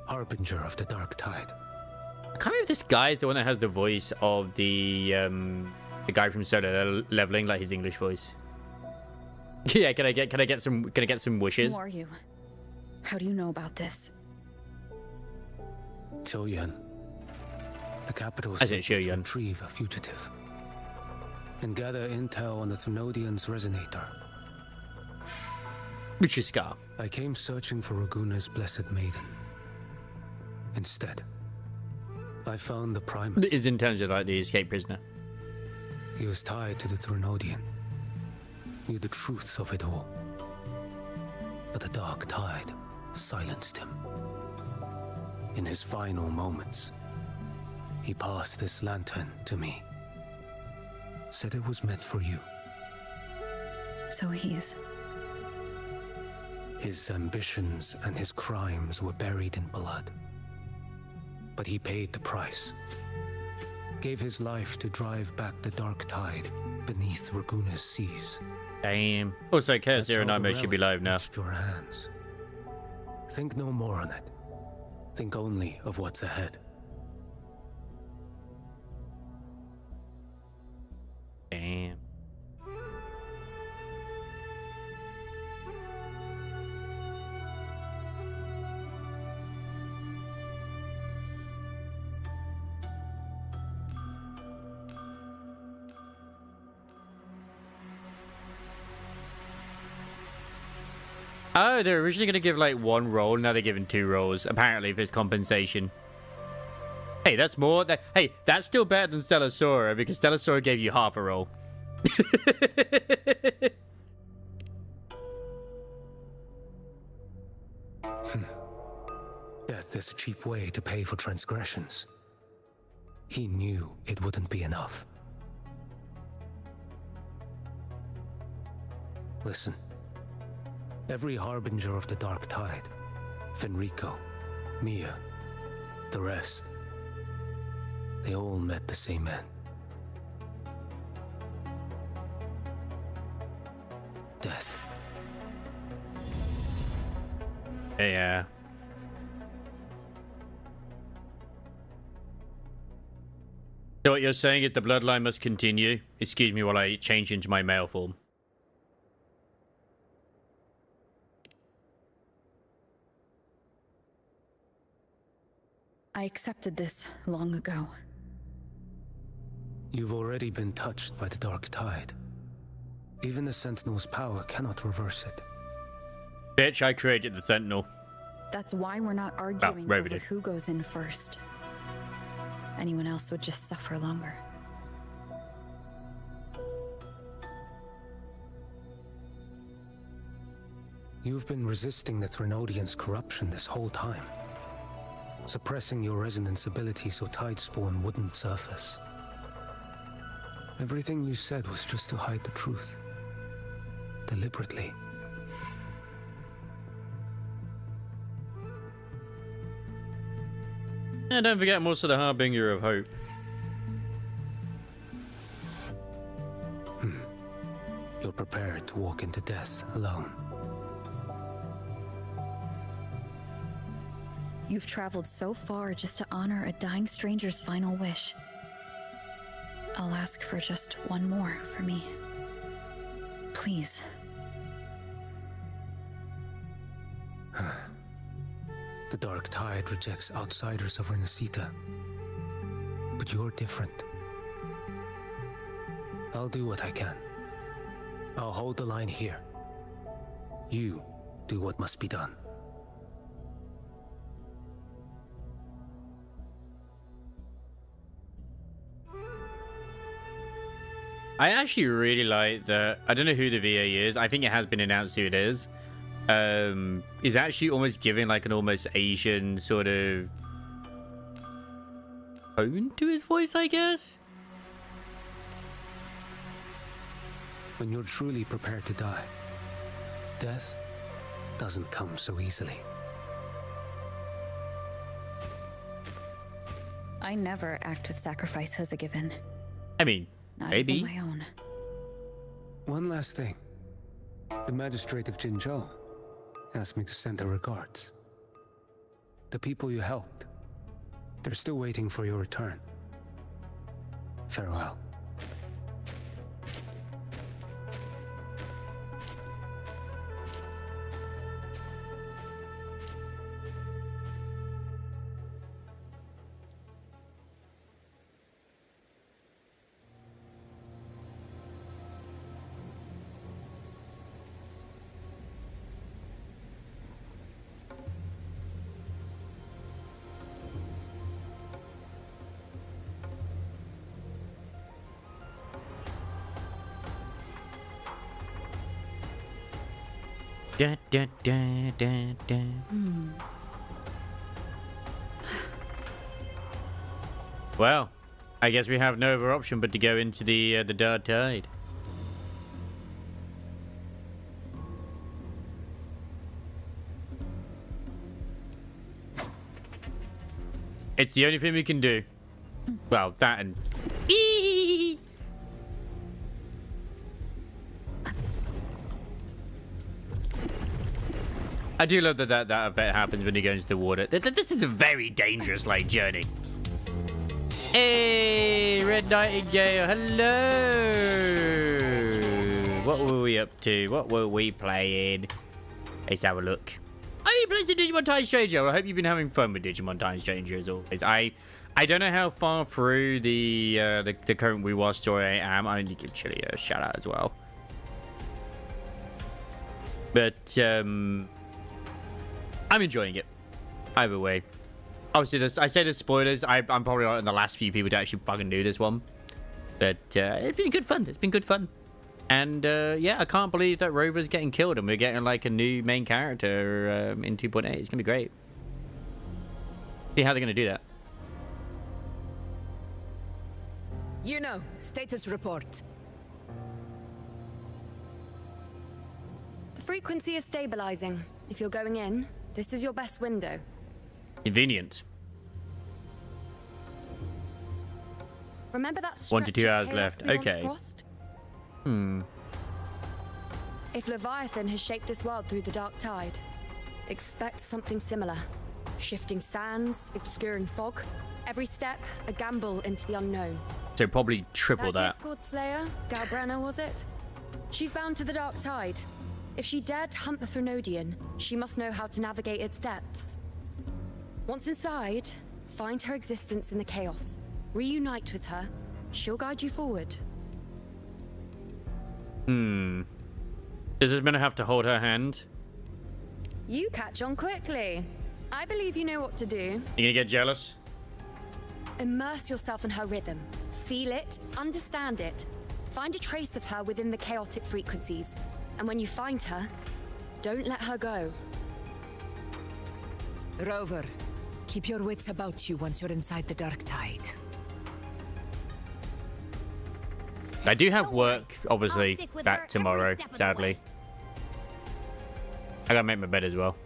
Harbinger of the Dark Tide. I can't remember if this guy is the one that has the voice of the guy from Solo Leveling, like his English voice. Yeah, can I get some wishes? Who are you? How do you know about this? Choyan. The capital I said to Choyan. retrieve a fugitive and gather intel on the Thrunodian's resonator. Uchiska. I came searching for Raguna's blessed maiden. Instead, I found the Primus. Is in terms of like the escaped prisoner. He was tied to the Thrunodian. Knew the truth of it all. But the dark tide silenced him. In his final moments, he passed this lantern to me. Said it was meant for you. So he's... His ambitions and his crimes were buried in blood. But he paid the price. Gave his life to drive back the dark tide beneath Raguna's seas. Damn. Also, Chaos Zero Nightmare should be live now. Your hands. Think no more on it. Think only of what's ahead. Damn. Oh, they're originally going to give like one roll. Now they're giving 2 rolls. Apparently, if it's compensation. Hey, that's more. Hey, that's still better than Stellosora because Stellosora gave you half a roll. Death is a cheap way to pay for transgressions. He knew it wouldn't be enough. Listen. Every harbinger of the dark tide, Fenrico, Mia, the rest, they all met the same end. Death. Yeah. So what you're saying is the bloodline must continue? Excuse me while I change into my male form. I accepted this long ago. You've already been touched by the dark tide. Even the Sentinel's power cannot reverse it. Bitch, I created the Sentinel. That's why we're not arguing over who goes in first. Anyone else would just suffer longer. You've been resisting the Threnodians' corruption this whole time. Suppressing your resonance ability so Tidespawn wouldn't surface. Everything you said was just to hide the truth. Deliberately. And don't forget, I'm also the Harbinger of Hope. You're prepared to walk into death alone. You've traveled so far just to honor a dying stranger's final wish. I'll ask for just one more for me. Please. The dark tide rejects outsiders of Renesita. But you're different. I'll do what I can. I'll hold the line here. You do what must be done. I actually really like that. I don't know who the VA is. I think it has been announced who it is. Is actually almost giving like an almost Asian sort of tone to his voice, I guess. When you're truly prepared to die, death doesn't come so easily. I never act with sacrifice as a given. I mean, Not maybe. even my own. One last thing. The magistrate of Jinzhou asked me to send her regards. The people you helped, they're still waiting for your return. Farewell. Da, da, da, da, da. Well, I guess we have no other option but to go into the dark tide. It's the only thing we can do. Well, that and... I do love that effect happens when you go into the water. This is a very dangerous, like, journey. Hey, Red Nightingale, hello. What were we up to? What were we playing? Let's have a look. I played some Digimon Time Stranger. I hope you've been having fun with Digimon Time Stranger as always. I don't know how far through the current WuWa story I am. I need to give Chili a shout out as well. But I'm enjoying it. Either way. Obviously, I say there's spoilers. I'm probably not in the last few people to actually fucking do this one. But it's been good fun. It's been good fun. And yeah, I can't believe that Rover's getting killed and we're getting like a new main character in 2.8. It's gonna be great. See how they're gonna do that. You know, status report. The frequency is stabilizing. If you're going in, this is your best window. Convenient. Remember that 1 to 2 hours stretch of left. chaos we once Okay. crossed? If Leviathan has shaped this world through the dark tide, expect something similar. Shifting sands, obscuring fog. Every step, a gamble into the unknown. So probably triple that. Discord Slayer, Galbrenna, was it? She's bound to the dark tide. If she dared to hunt the Threnodian, she must know how to navigate its depths. Once inside, Find her existence in the chaos. Reunite with her. She'll guide you forward. Does this mean I have to hold her hand? You catch on quickly. I believe you know what to do. You gonna get jealous? Immerse yourself in her rhythm. Feel it, understand it. Find a trace of her within the chaotic frequencies. And when you find her, don't let her go. Rover, keep your wits about you once you're inside the Dark Tide. I do have work, obviously, back tomorrow, sadly. I gotta make my bed as well.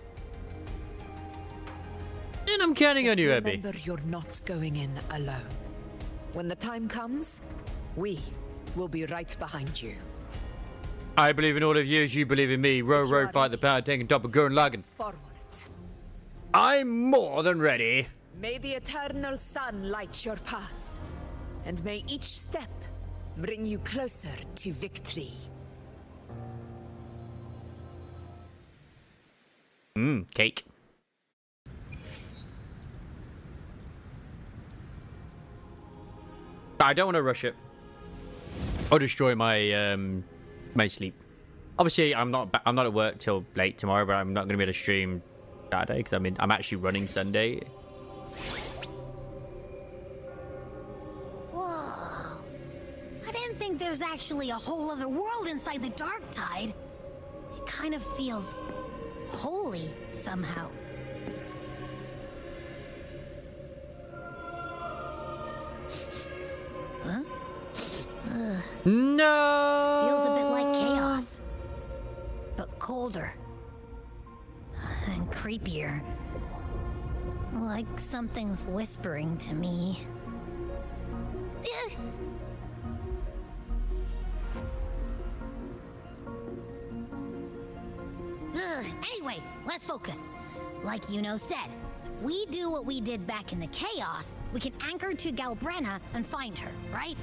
And I'm counting on you, Abby. Remember, you're not going in alone. When the time comes, we will be right behind you. I believe in all of you as you believe in me. Row, row, fight the power, taking top of Gurren Lagann. Forward. I'm more than ready. May the eternal sun light your path, and may each step bring you closer to victory. Cake. I don't want to rush it. I'll destroy my my sleep. Obviously, I'm not at work till late tomorrow, but I'm not going to be able to stream Saturday because I'm actually running Sunday. Whoa. I didn't think there's actually a whole other world inside the Dark Tide. It kind of feels holy somehow. Huh? No! Feels a bit like chaos, but colder and creepier. Like something's whispering to me. Anyway, let's focus. Like Yuno said, if we do what we did back in the chaos, we can anchor to Galbrenna and find her, right?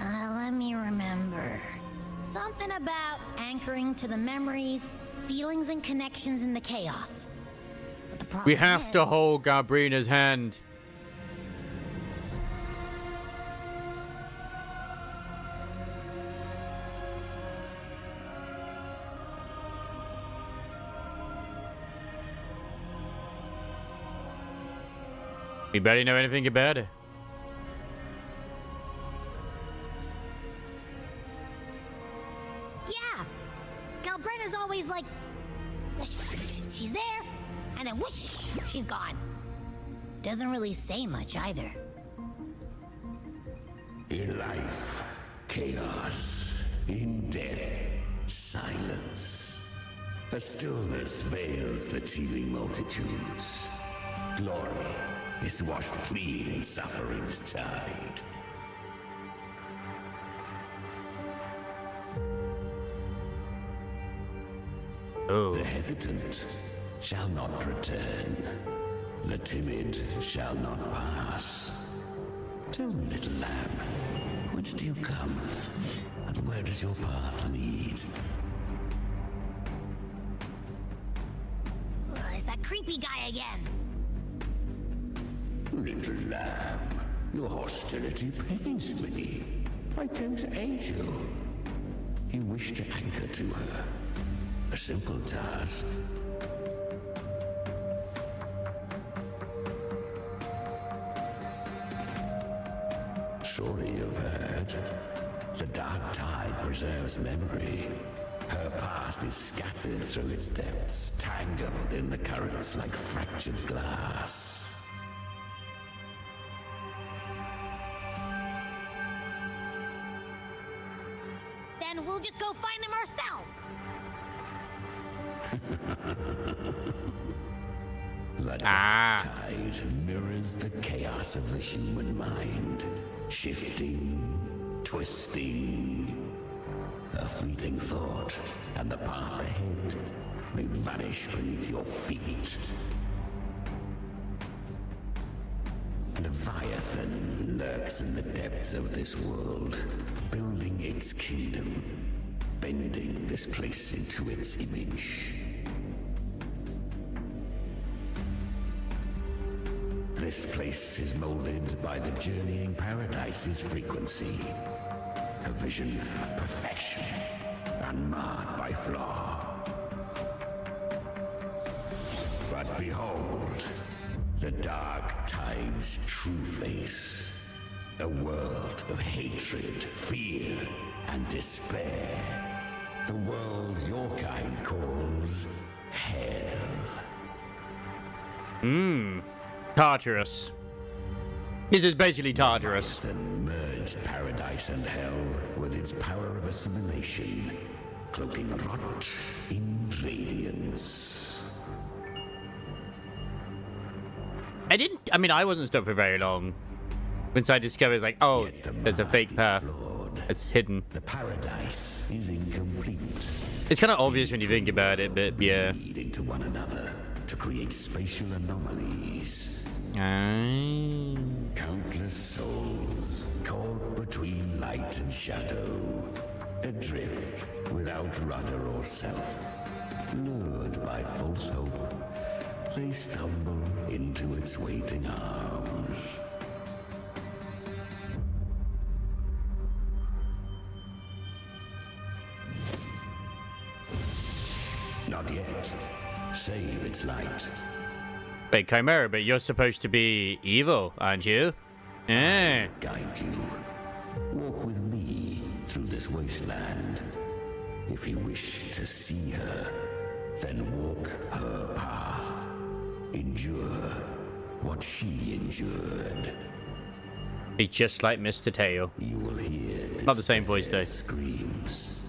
Let me remember. Something about anchoring to the memories, feelings, and connections in the chaos. But the problem We have to hold Galbrenna's hand. We barely know anything about it. Yeah! Galbrenna's always like... she's there, and then whoosh, she's gone. Doesn't really say much either. In life, chaos. In death, silence. A stillness veils the teeming multitudes. Glory is washed clean in suffering's tide. Oh. The hesitant shall not return. The timid shall not pass. Tell me, little lamb, whence do you come? And where does your path lead? It's that creepy guy again. Little lamb, your hostility pains me. I came to aid you. You wish to anchor to her. A simple task. Surely you've heard. The Dark Tide preserves memory. Her past is scattered through its depths, tangled in the currents like fractured glass. Then we'll just go find them ourselves. The Dark Tide mirrors the chaos of the human mind, shifting, twisting. A fleeting thought, and the path ahead may vanish beneath your feet. Leviathan lurks in the depths of this world, building its kingdom, bending this place into its image. This place is molded by the journeying paradise's frequency. A vision of perfection, unmarred by flaw. But behold, the dark tide's true face. A world of hatred, fear, and despair. The world your kind calls hell. Tartarus. This is basically Tartarus. Then merged paradise and hell with its power of assimilation, cloaking rot in radiance. I wasn't stuck for very long. Once I discovered, like, oh, there's a fake path. It's hidden. The paradise is incomplete. It's kind of obvious when you think about it, but yeah. Feed into one another to create spatial anomalies. Countless souls caught between light and shadow, adrift without rudder or self, lured by false hope. They stumble into its waiting arms. Not yet. Save its light. Wait, Chimera, but you're supposed to be evil, aren't you? Yeah. Guide you. Walk with me through this wasteland. If you wish to see her, then walk her path. Endure what she endured. He's just like Mr. Tail. You will hear not the same voice though. Screams.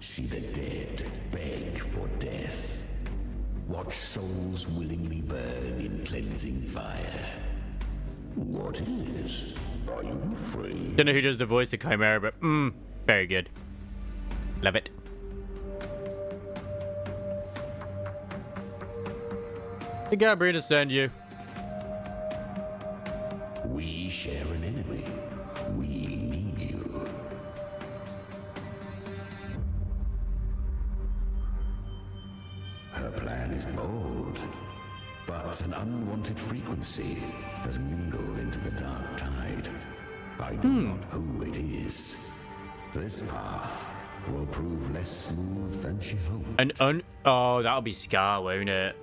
See the dead beg for death. Watch souls willingly burn in cleansing fire. What is? Are you afraid? Don't know who does the voice of Chimera, but very good. Love it. Did Gabrina send you? We share an enemy. We need you. Her plan is bold, but an unwanted frequency has mingled into the dark tide. I do not know who it is. This path will prove less smooth than she hoped. Oh, that'll be Scar, won't it?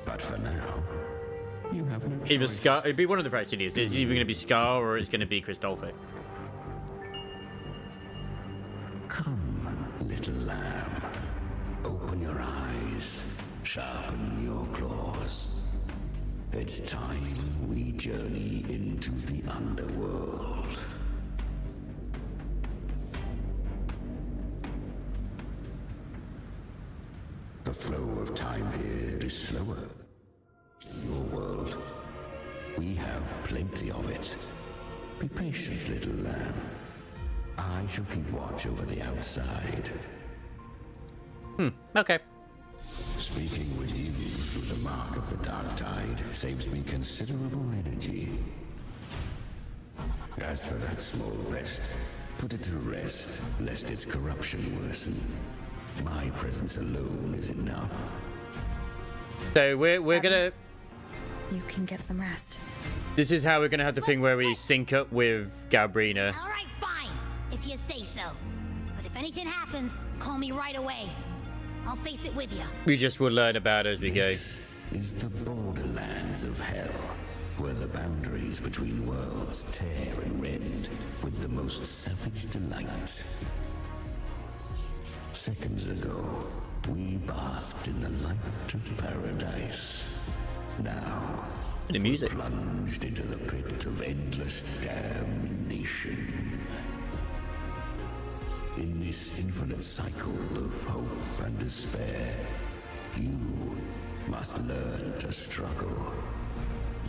But for now, you have no Either choice. Scar, it'd be one of the practices. It's either going to be Scar or it's going to be Christopher. Come, little lamb. Open your eyes. Sharpen your claws. It's time we journey into the underworld. The flow of time here is slower. Your world. We have plenty of it. Be patient, little lamb. I shall keep watch over the outside. Okay. Speaking with you through the mark of the dark tide saves me considerable energy. As for that small pest, put it to rest, lest its corruption worsen. My presence alone is enough. So we're gonna. You can get some rest. This is how we're gonna have the thing where we sync up with Gabrina. All right, fine, if you say so. But if anything happens, call me right away. I'll face it with you. We just will learn about it as we go. This is the borderlands of hell, where the boundaries between worlds tear and rend with the most savage delight. Seconds ago, we basked in the light of paradise. Now, the music plunged into the pit of endless damnation. In this infinite cycle of hope and despair, you must learn to struggle.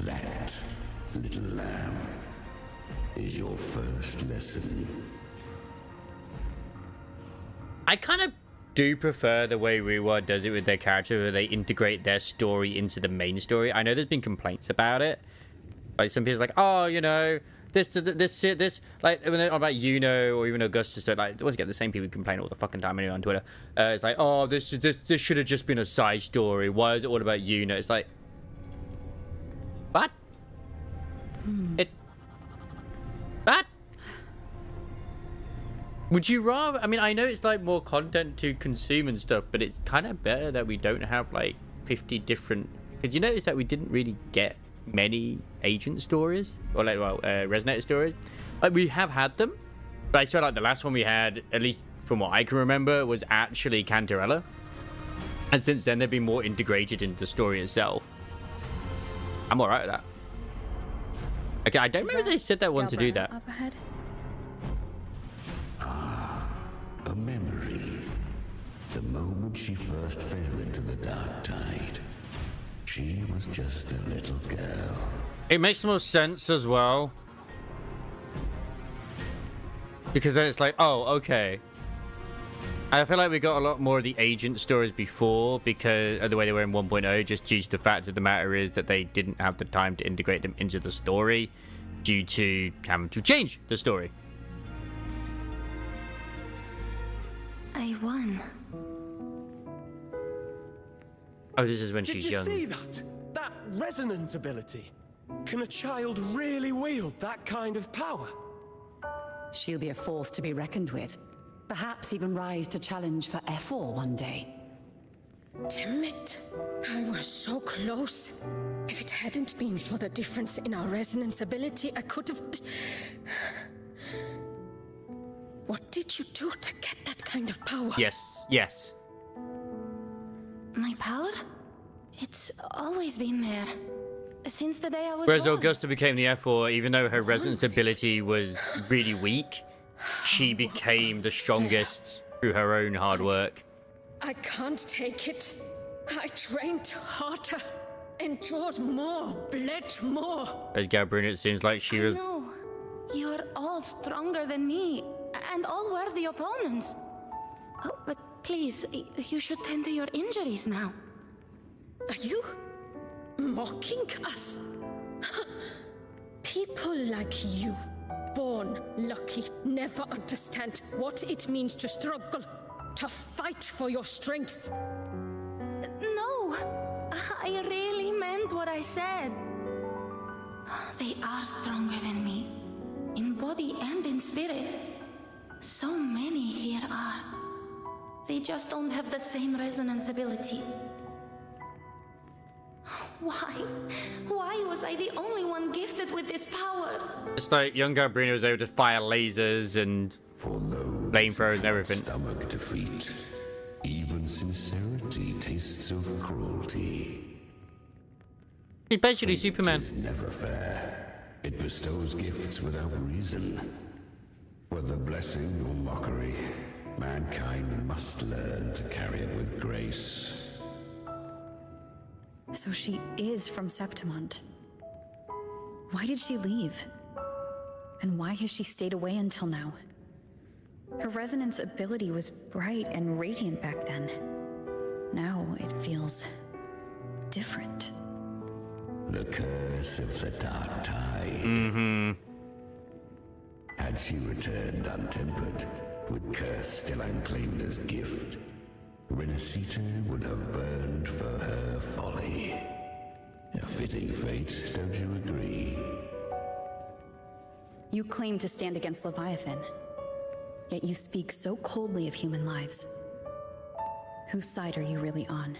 That, little lamb, is your first lesson. I kind of do prefer the way WuWa does it with their character, where they integrate their story into the main story. I know there's been complaints about it. Like some people's like, oh, you know, this, like when they're about Yuno or even Augustus, like once again, the same people complain all the fucking time anyway on Twitter. It's like, oh, this should have just been a side story. Why is it all about Yuno? It's like, What? It... What? Would you rather... I mean, I know it's like more content to consume and stuff, but it's kind of better that we don't have like 50 different... Because you notice that we didn't really get many agent stories, or like, well, resonator stories. Like, we have had them, but I feel like the last one we had, at least from what I can remember, was actually Cantarella. And since then, they've been more integrated into the story itself. I'm alright with that. Okay, I don't remember if they said that one to do that. Up ahead? Ah, a memory. The moment she first fell into the dark tide. She was just a little girl. It makes more sense as well. Because then it's like, oh, okay. I feel like we got a lot more of the agent stories before because of the way they were in 1.0, just due to the fact of the matter is that they didn't have the time to integrate them into the story due to having to change the story. I won. Oh, this is when she's young. Did you see that? That resonance ability? Can a child really wield that kind of power? She'll be a force to be reckoned with. Perhaps even rise to challenge for F4 one day. Damn it. I was so close. If it hadn't been for the difference in our resonance ability, I could have... What did you do to get that kind of power? Yes, yes. My power? It's always been there. Since the day I was Whereas born. Augusta became the F4, even though her resonance ability was really weak, she became the strongest through her own hard work. I can't take it. I trained harder, endured more, bled more. As Gabrina, it seems like she was... No, you're all stronger than me, and all worthy opponents. Oh, but please, you should tend to your injuries now. Are you mocking us? People like you, born lucky, never understand what it means to struggle, to fight for your strength. No, I really meant what I said. They are stronger than me, in body and in spirit. So many here are. They just don't have the same resonance ability. Why? Why was I the only one gifted with this power? It's like young Gabrina was able to fire lasers and flamethrowers and everything. Stomach defeat. Even sincerity tastes of cruelty. He's basically Superman. It's never fair. It bestows gifts without reason. Whether blessing or mockery, mankind must learn to carry it with grace. So she is from Septimont. Why did she leave? And why has she stayed away until now? Her resonance ability was bright and radiant back then. Now it feels different. The curse of the dark tide. Mm-hmm. Had she returned untempered, with curse still unclaimed as gift, Renacita would have burned for her folly. A fitting fate, don't you agree? You claim to stand against Leviathan, yet you speak so coldly of human lives. Whose side are you really on?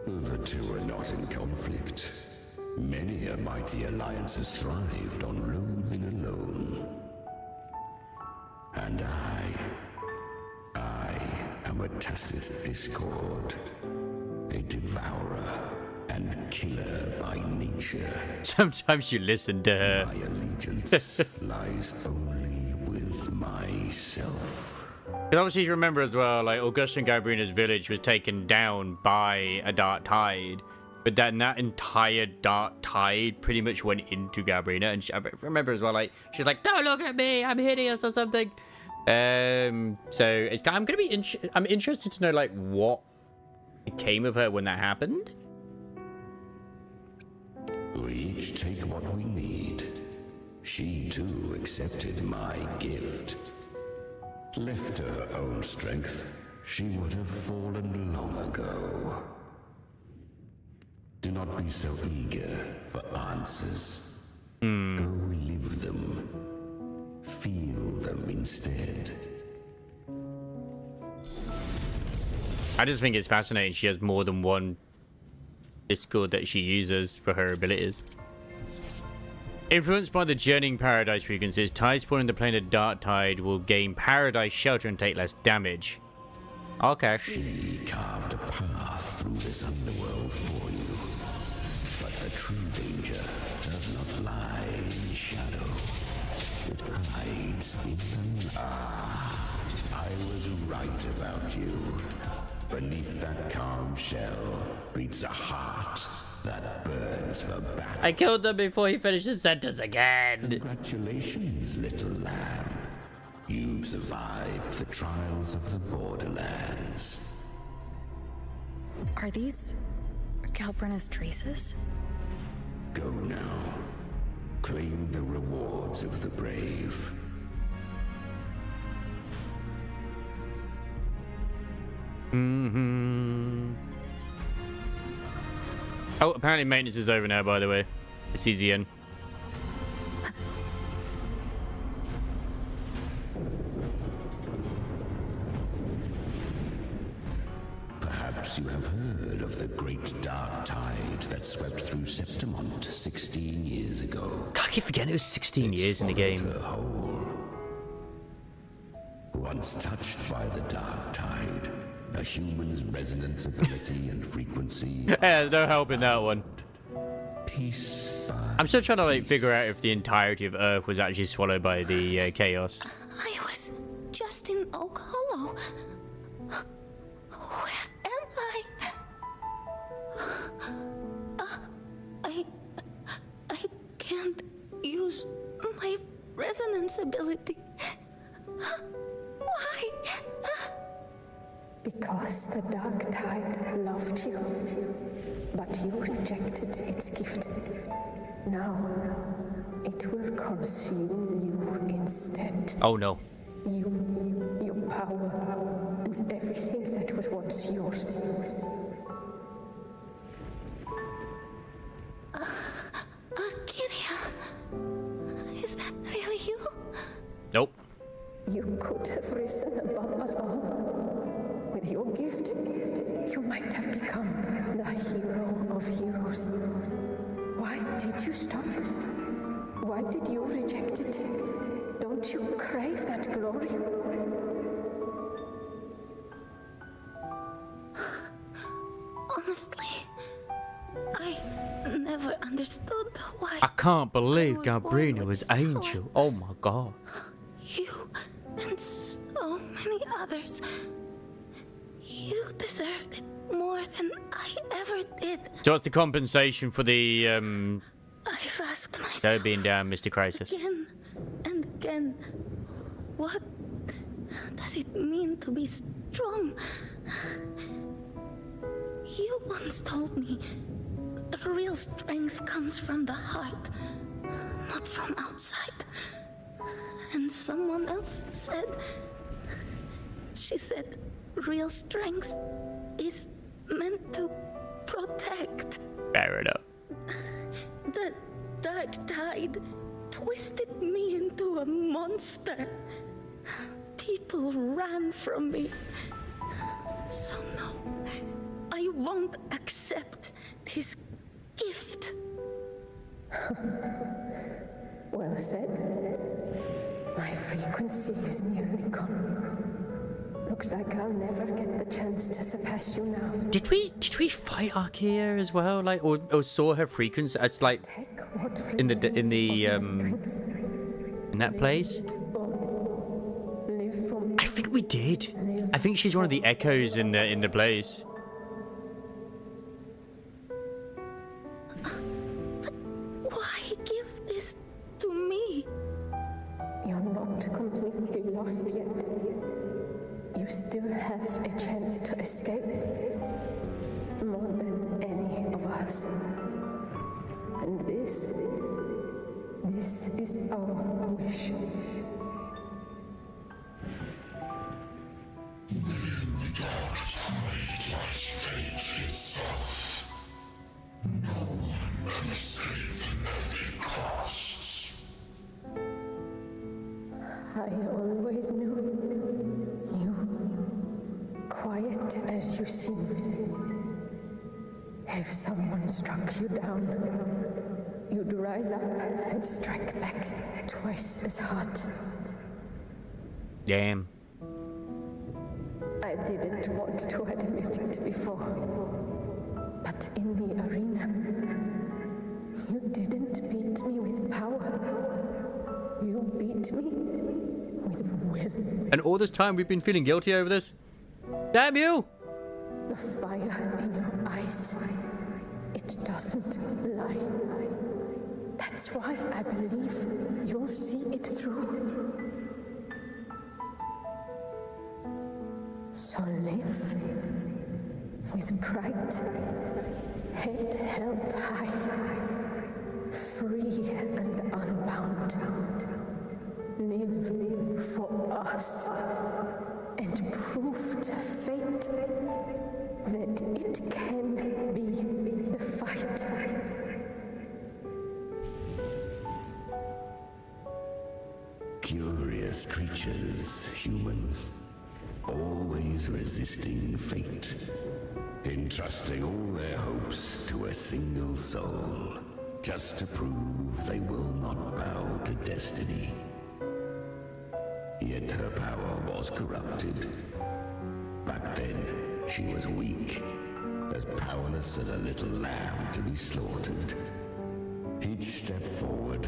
The two are not in conflict. Many a mighty alliance has thrived on loathing alone. And I am a tacit discord, a devourer and killer by nature. Sometimes you listen to her. My allegiance lies only with myself. Because obviously you remember as well, like Augusta and Gabrina's village was taken down by a dark tide. But then that entire dark tide pretty much went into Gabrina. And I remember as well, like, she's like, don't look at me, I'm hideous or something. So it's I'm gonna be I'm interested to know like what became of her when that happened. We each take what we need. She too accepted my gift. Left to her own strength, she would have fallen long ago. Do not be so eager, for answers. Go live them. Feel them instead. I just think it's fascinating she has more than one Discord that she uses for her abilities. Influenced by the journeying paradise frequencies, tides spawning in the plane of Dark Tide will gain paradise shelter and take less damage. Okay. She carved a path through this underworld for you. But the true danger does not lie in shadow. It hides in the... Ah, I was right about you. Beneath that calm shell beats a heart that burns for battle. I killed them before he finished his sentence again. Congratulations, little lamb. You've survived the trials of the Borderlands. Are these Galbrenna's traces? Go now. Claim the rewards of the brave. Oh, apparently maintenance is over now, by the way. It's easy in. Perhaps you have heard of the great dark tide that swept through Septimont 16 years ago. I keep forgetting it was 16 years in the game. Once touched by the dark tide, a human's resonance ability and frequency. Yeah, there's no help in that one. Piece by I'm still trying to like figure out if the entirety of Earth was actually swallowed by the chaos. I was just in Oak Hollow. Where am I? I can't use my resonance ability. Why? Because the dark tide loved you, but you rejected its gift. Now, it will consume you instead. Oh no. You, your power, and everything that was once yours. Kiria, is that really you? Nope. You could have risen above us all. With your gift, you might have become the hero of heroes. Why did you stop? Why did you reject it? Don't you crave that glory? Honestly, I never understood why. I can't believe Gabrina was Angel. Oh my god. You and so many others. You deserved it more than I ever did. So what's the compensation for the I've asked myself so being down, Mr. Crisis? again and again, what does it mean to be strong? You once told me real strength comes from the heart, not from outside. And someone else said, she said, real strength is meant to protect. Fair enough. The dark tide twisted me into a monster. People ran from me. So no, I won't accept this gift. Well said. My frequency is nearly gone. Looks like I'll never get the chance to surpass you now. Did we fight Archaea as well? Like or saw her frequency? It's like in the in that place. I think we did. I think she's one of the echoes in the place. Why give this to me? You're not completely lost yet. You still have a chance to escape. More than any of us. And this is our wish. The dark tide lies fate itself. No one can escape the I always knew you, quiet as you seem. If someone struck you down, you'd rise up and strike back twice as hard. Damn. I didn't want to admit it before, but in the arena, you didn't beat me with power. You beat me with will. And all this time we've been feeling guilty over this? Damn you! The fire in your eyes, it doesn't lie. That's why I believe you'll see it through. So live with pride, head held high, free and unbound. Live for us and prove to fate that it can be the fight. Curious creatures, humans, always resisting fate, entrusting all their hopes to a single soul, just to prove they will not bow to destiny. Yet her power was corrupted. Back then, she was weak, as powerless as a little lamb to be slaughtered. Each step forward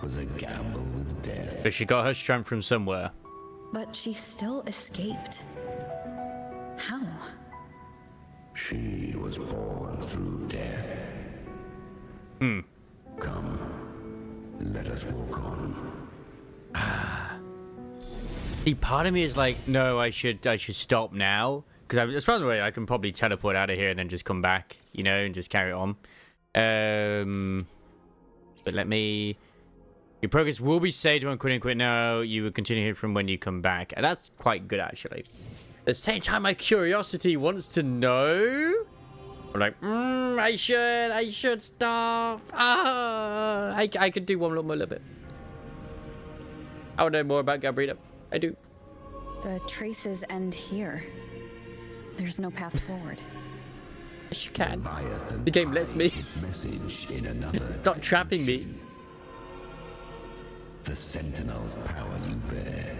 was a gamble with death. But she got her strength from somewhere. But she still escaped. How? She was born through death. Come, let us walk on. See, part of me is like, no, I should stop now, because as far as the way I can probably teleport out of here and then just come back, you know, and just carry it on. But let me. Your progress will be saved when quit now. You will continue here from when you come back. And that's quite good, actually. At the same time, my curiosity wants to know. I'm like, I should stop. I could do one more little bit. I want to know more about Gabriela. I do. The traces end here. There's no path forward. Yes, you can. The game lets me. Its message in another Not trapping me. The Sentinel's power you bear.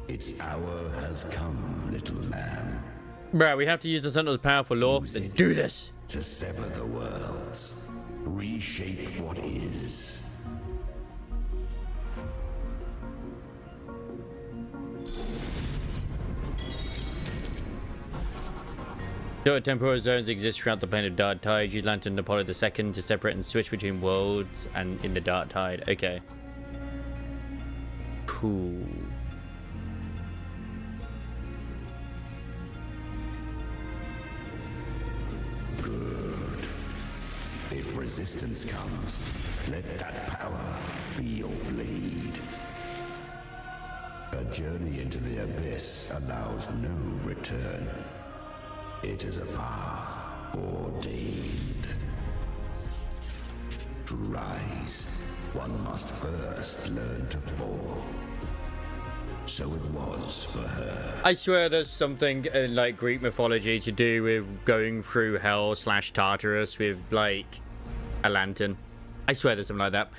Its hour has come, little lamb. Bro, we have to use the Sentinel's power for law. Then do this. To sever the worlds. Reshape what is. Short temporal zones exist throughout the plane of Dark Tide. Use Lantern Apollo II to separate and switch between worlds and in the Dark Tide. Okay. Cool. Good. If resistance comes, let that power be your blade. A journey into the abyss allows no return. It is a path ordained. To rise, one must first learn to fall. So it was for her. I swear there's something in like Greek mythology to do with going through hell / Tartarus with like a lantern. I swear there's something like that.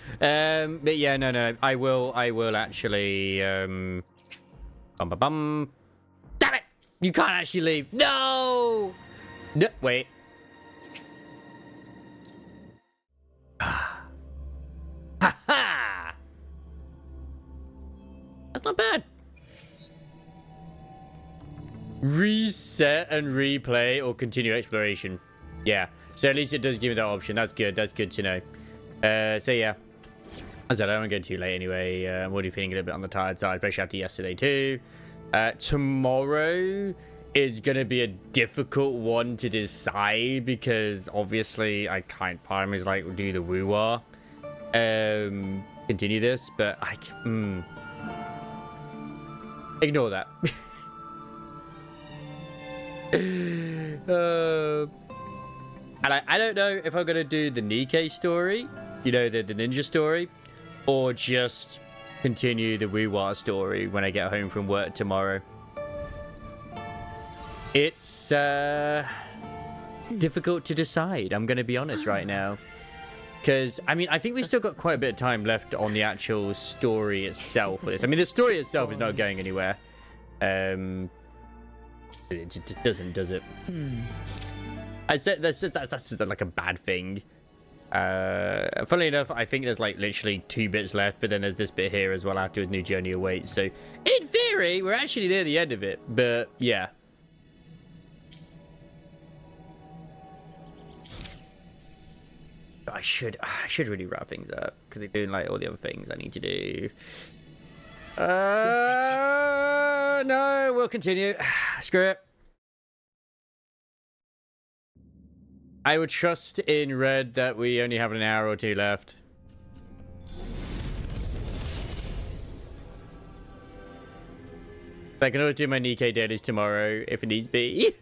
But yeah, no. I will actually Damn it! You can't actually leave. No! No, wait. Ha ha! That's not bad. Reset and replay or continue exploration. Yeah. So at least it does give me that option. That's good. That's good to know. So yeah. As I said, I don't want to go too late anyway. I'm already feeling a little bit on the tired side, especially after yesterday too. Tomorrow is going to be a difficult one to decide because obviously I can't, part of me is like, do the WuWa. Continue this, but ignore that. And I don't know if I'm gonna do the Nikkei story, you know, the ninja story, or just continue the WuWa story when I get home from work tomorrow. It's difficult to decide, I'm going to be honest right now. Because, I mean, I think we've still got quite a bit of time left on the actual story itself for this. I mean, the story itself is not going anywhere. It just doesn't, does it? I said that's just like a bad thing. Funnily enough, I think there's like literally 2 bits left, but then there's this bit here as well after his new journey awaits. So, in theory, we're actually near the end of it. But, yeah. I should really wrap things up because they're doing like all the other things I need to do. No, we'll continue. Screw it. I would trust in Red that we only have an hour or 2 left. I can always do my Nikkei dailies tomorrow if it needs be.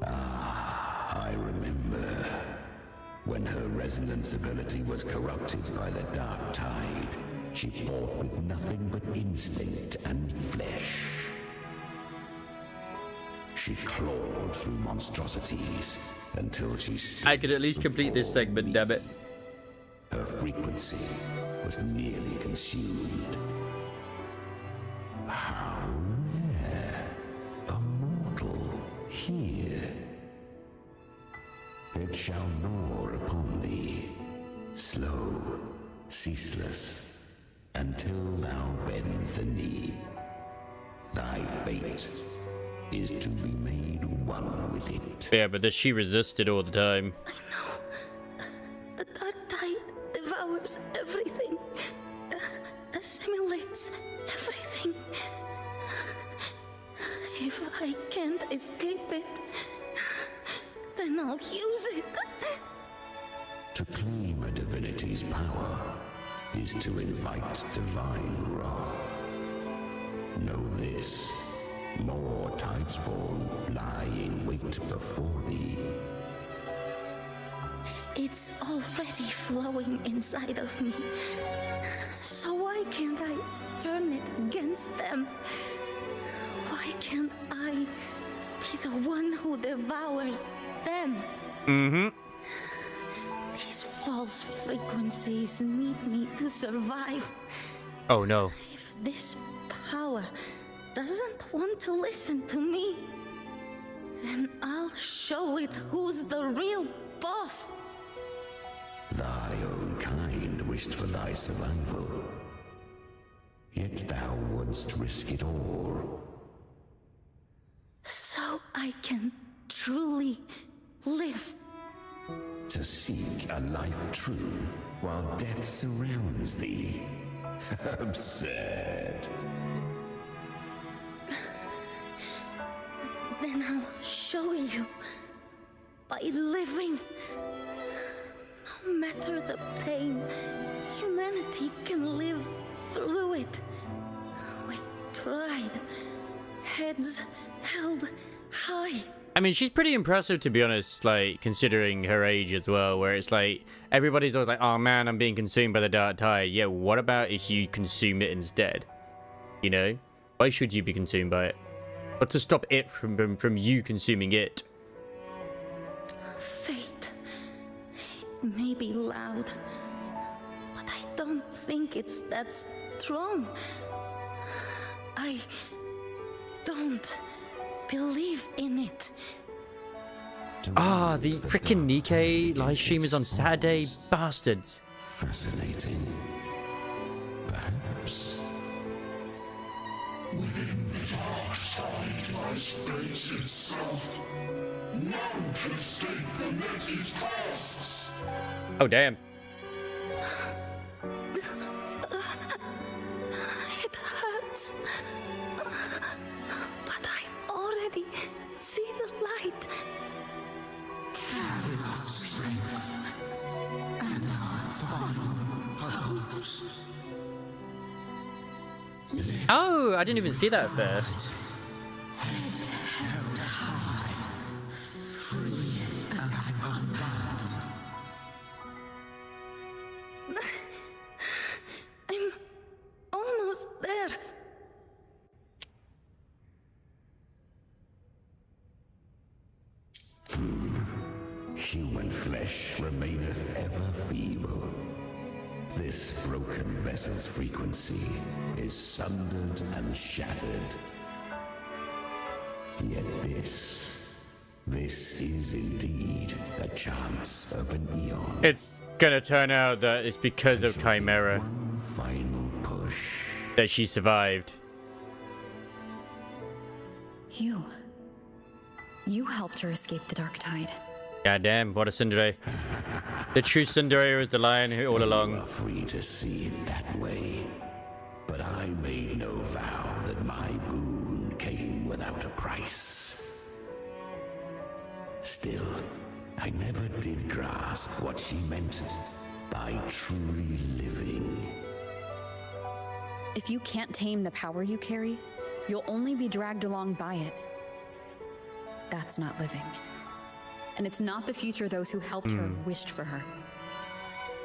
I remember when her resonance ability was corrupted by the dark tide. She fought with nothing but instinct and flesh. She clawed through monstrosities until she... I could at least complete this segment, damn it. Her frequency was nearly consumed. How rare. A mortal here. It shall gnaw upon thee, slow, ceaseless, until thou bend the knee. Thy fate is to be made one with it. Yeah, but she resisted all the time. I know. The dark tide devours everything. Assimilates everything. If I can't escape it, then I'll use it. To claim a divinity's power is to invite divine wrath. Know this. More Tidespawn lie in wait before thee. It's already flowing inside of me. So why can't I turn it against them? Why can't I be the one who devours them? Mm-hmm. These false frequencies need me to survive. Oh no. If this power doesn't want to listen to me, then I'll show it who's the real boss. Thy own kind wished for thy survival. Yet thou wouldst risk it all. So I can truly live. To seek a life true while death surrounds thee. Absurd. Then I'll show you by living. No matter the pain, humanity can live through it with pride, heads held high. I mean, she's pretty impressive, to be honest, like, considering her age as well, where it's like, everybody's always like, oh man, I'm being consumed by the dark tide. Yeah, what about if you consume it instead? You know? Why should you be consumed by it? But to stop it from you consuming it. Fate. It may be loud, but I don't think it's that strong. I don't believe in it. Ah, the freaking Nikkei live stream is on Saturday, bastards. Fascinating. Perhaps. Within the dark tide lies fate itself. None can escape the netted costs. Oh, damn. It hurts. But I already see the light. Carry our strength and our final hosts. Oh, I didn't even see that first. Head held high, free and unbound. human flesh remaineth ever feeble. This broken vessel's frequency is sundered and shattered. Yet this is indeed a chance of an eon. It's gonna turn out that it's because of Chimera One final push. that she survived. You helped her escape the dark tide. Goddamn, what a tsundere. The true tsundere is the lion who all along. You are free to see it that way. But I made no vow that my boon came without a price. Still, I never did grasp what she meant by truly living. If you can't tame the power you carry, you'll only be dragged along by it. That's not living. And it's not the future those who helped her wished for her.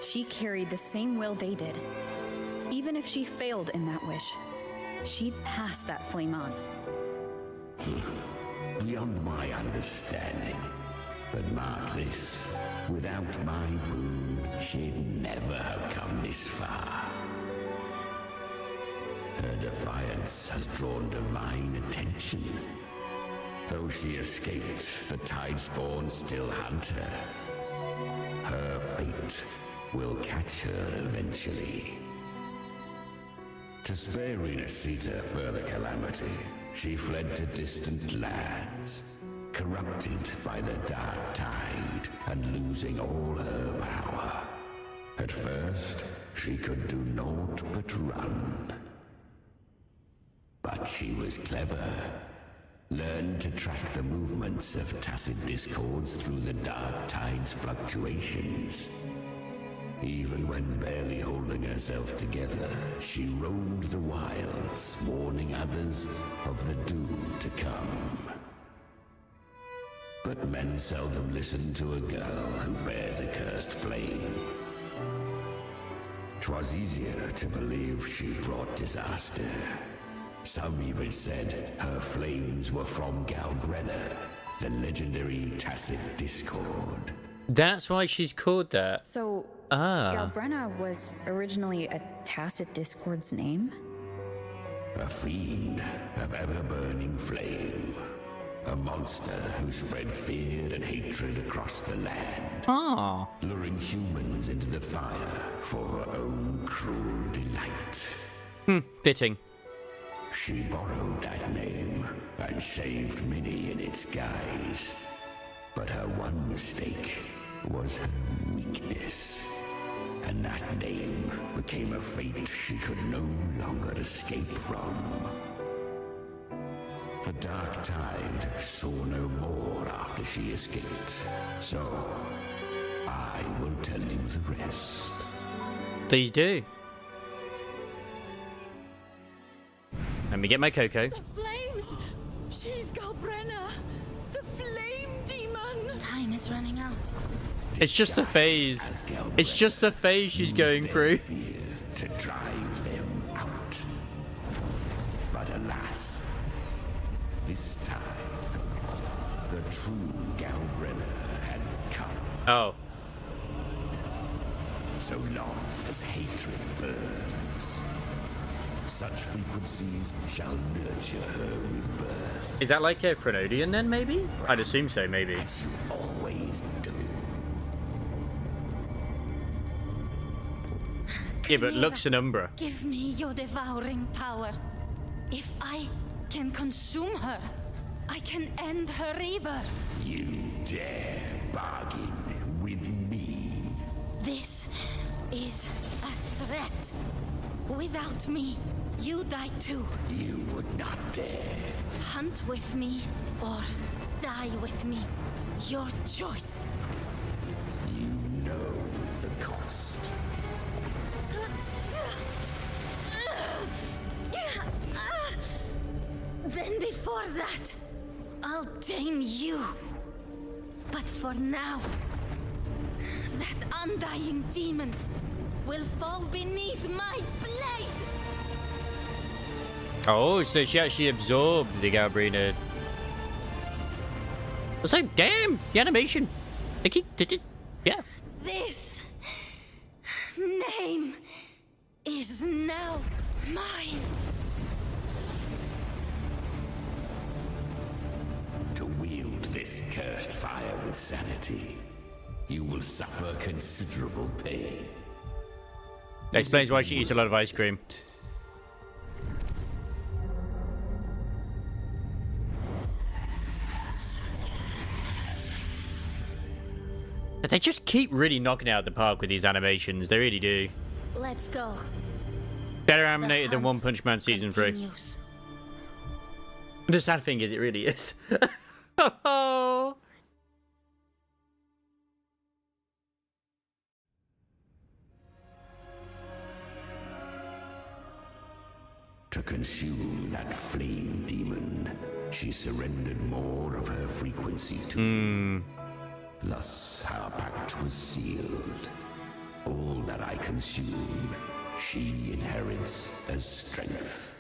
She carried the same will they did. Even if she failed in that wish, she'd pass that flame on. Beyond my understanding. But mark this, without my boon, she'd never have come this far. Her defiance has drawn divine attention. Though she escaped, the Tidespawn still hunt her. Her fate will catch her eventually. To spare Renacita further calamity, she fled to distant lands, corrupted by the dark tide and losing all her power. At first, she could do naught but run. But she was clever. Learned to track the movements of tacit discords through the dark tide's fluctuations. Even when barely holding herself together, she roamed the wilds, warning others of the doom to come. But men seldom listen to a girl who bears a cursed flame. 'Twas easier to believe she brought disaster. Some even said her flames were from Galbrenna, the legendary tacit discord. That's why she's called that. So, Galbrenna was originally a tacit discord's name? A fiend of ever-burning flame. A monster who spread fear and hatred across the land. Luring humans into the fire for her own cruel delight. Fitting. She borrowed that name and saved many in its guise. But her one mistake was her weakness. And that name became a fate she could no longer escape from. The dark tide saw no more after she escaped. So, I will tell you the rest. Please do. Let me get my cocoa. The flames! She's Galbrenna! The flame demon! Time is running out. It's just a phase. It's just a phase she's going through. Fear to drive them out. But alas, this time, the true Galbrenna had come. Oh. So long as hatred burns, such frequencies shall nurture her rebirth. Is that like a Frenodian then, maybe? I'd assume so, maybe. As you always do. Yeah, but Lux and Umbra. Give me your devouring power. If I can consume her, I can end her rebirth. You dare bargain with me? This is a threat. Without me, you die too. You would not dare. Hunt with me or die with me. Your choice. You know the cost. Then before that, I'll tame you. But for now, that undying demon will fall beneath my blade. Oh, so she actually absorbed the Galbrenna. So damn, the animation. Yeah. This name is now mine. To wield this cursed fire with sanity, you will suffer considerable pain. That explains why she eats a lot of ice cream. But they just keep really knocking it out of the park with these animations. They really do. Let's go. Better animated than One Punch Man Season 3. The sad thing is, it really is. Oh. To consume that flame demon, she surrendered more of her frequency to me. Thus, our pact was sealed. All that I consume, she inherits as strength.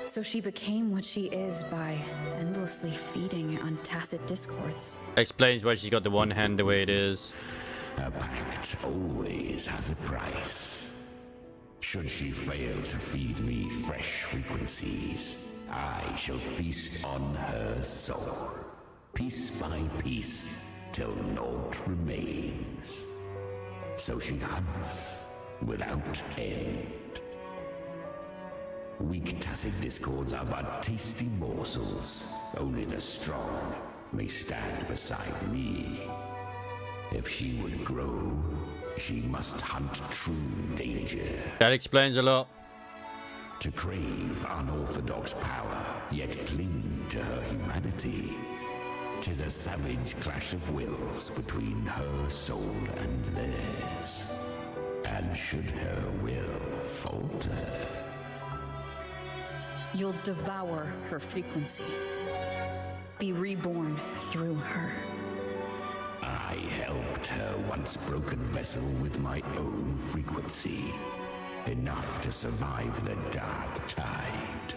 So she became what she is by endlessly feeding on tacit discords. Explains why she's got the one hand the way it is. A pact always has a price. Should she fail to feed me fresh frequencies, I shall feast on her soul, piece by piece, till naught remains. So she hunts without end. Weak tacit discords are but tasty morsels. Only the strong may stand beside me. If she would grow, she must hunt true danger. That explains a lot. To crave unorthodox power, yet cling to her humanity. 'Tis a savage clash of wills between her soul and theirs. And should her will falter, You'll devour her frequency. Be reborn through her. I helped her once broken vessel with my own frequency. Enough to survive the dark tide.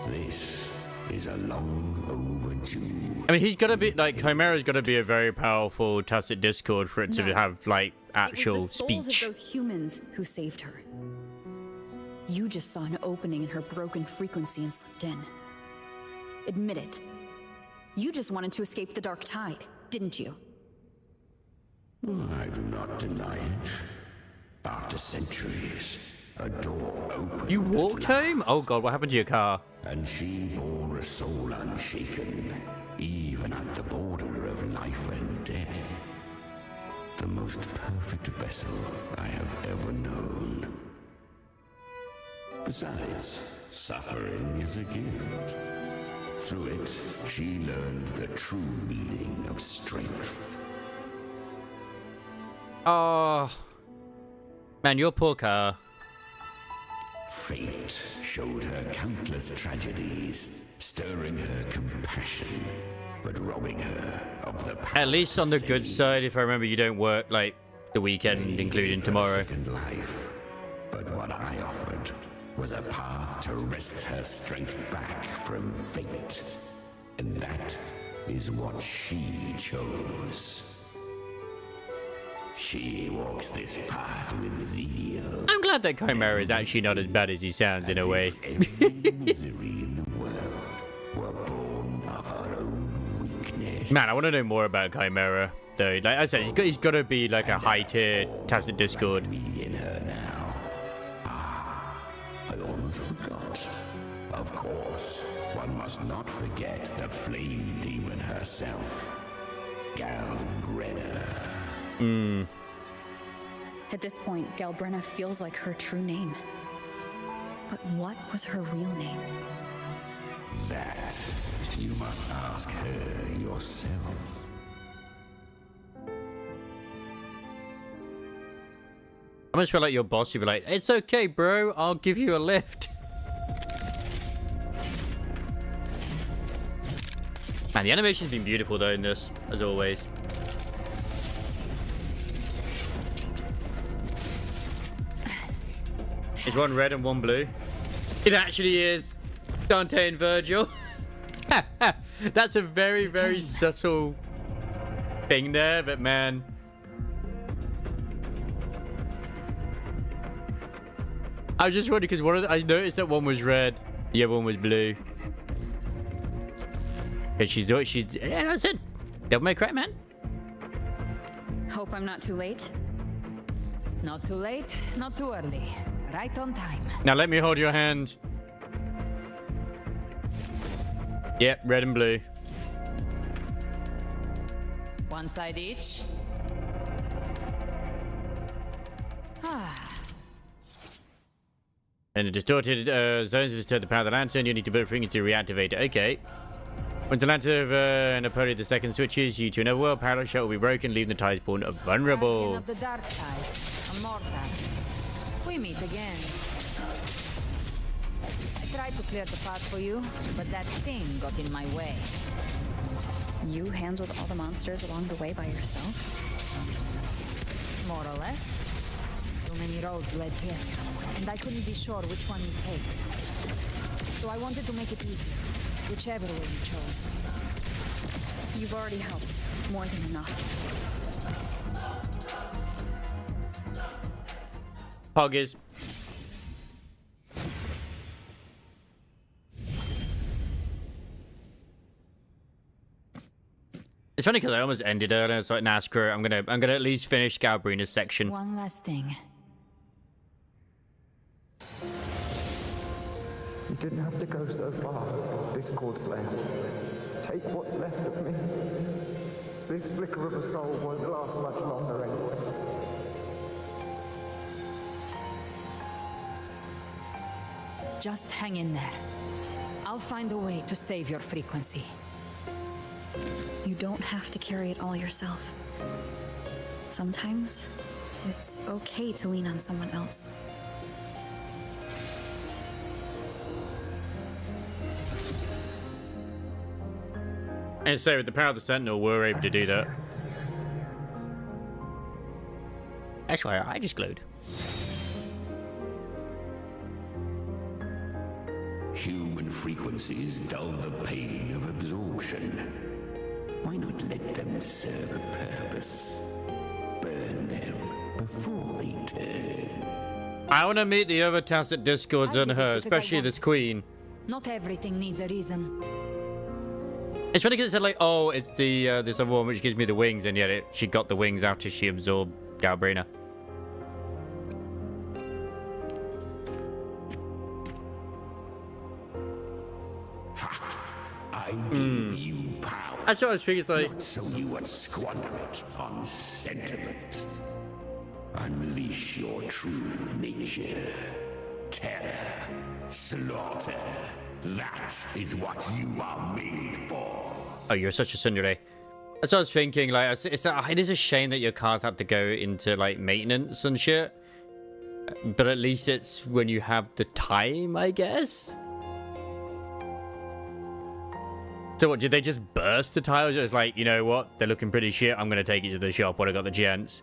This is a long overdue. I mean, he's gotta be, like, Chimera's gotta be a very powerful tacit discord for it to have, like, actual It was the souls speech. of those humans who saved her. You just saw an opening in her broken frequency and slipped in. Admit it. You just wanted to escape the dark tide, didn't you? I do not deny it. After centuries, a door opened. You walked home? Oh god, what happened to your car? And she bore a soul unshaken, even at the border of life and death. The most perfect vessel I have ever known. Besides, suffering is a gift. Through it, she learned the true meaning of strength. Oh. Man, your poor car. Fate showed her countless tragedies, stirring her compassion, but robbing her of the power. At least on the good side, if I remember, you don't work, like, the weekend, including tomorrow. Second life. But what I offered was a path to wrest her strength back from fate. And that is what she chose. She walks this path with zeal. I'm glad that Chimera is actually not as bad as he sounds in a way. Every misery in the world were born of her own weakness. Man, I want to know more about Chimera, though. Like I said, he's got to be like a high-tier tacit discord. In her now. I almost forgot. Of course, one must not forget the flame demon herself, Galbrenna. At this point, Galbrenna feels like her true name. But what was her real name? That you must ask her yourself. I almost feel like your boss would be like, it's okay, bro, I'll give you a lift. Man, the animation's been beautiful, though, in this, as always. Is one red and one blue? It actually is. Dante and Virgil. That's a very, very subtle thing there, but man. I was just wondering because I noticed that one was red, the other one was blue. And she's yeah, that's it. Devil May Cry, man. Hope I'm not too late. Not too late, not too early. Right on time. Now let me hold your hand. Yep, red and blue. One side each. And the distorted zones distort the power of the lantern. You need to put a finger to reactivate it. Okay. Once the lantern and Apollo the second switches you to another world, paradox shell will be broken, leaving the tide spawn vulnerable. Of the dark side, immortal. We meet again. I tried to clear the path for you, but that thing got in my way. You handled all the monsters along the way by yourself? More or less. Too many roads led here, and I couldn't be sure which one you'd take. So I wanted to make it easier, whichever way you chose. You've already helped. More than enough. Poggers. It's funny because I almost ended earlier. It's like, nah, screw it. I'm gonna at least finish Galbrina's section. One last thing. You didn't have to go so far, Discord Slayer. Take what's left of me. This flicker of a soul won't last much longer anyway. Just hang in there. I'll find a way to save your frequency. You don't have to carry it all yourself. Sometimes, it's okay to lean on someone else. And so with the power of the Sentinel, we're able to do that. That's why I just glowed. Human frequencies dull the pain of absorption. Why not let them serve a purpose? Burn them before they turn. I want to meet the other tacit discords on her, especially this queen. Not everything needs a reason. It's funny because it said like, oh, it's the this other one which gives me the wings, and yet she got the wings after she absorbed Galbrina. I give you power. That's what I was thinking. Like, not so you would squander it on sentiment. Unleash your true nature. Terror, slaughter. That is what you are made for. Oh, you're such a tsundere. That's what I was thinking. Like, it is a shame that your cars have to go into like maintenance and shit. But at least it's when you have the time, I guess. So what, did they just burst the tiles? It was like, you know what? They're looking pretty shit. I'm going to take it to the shop when I got the chance.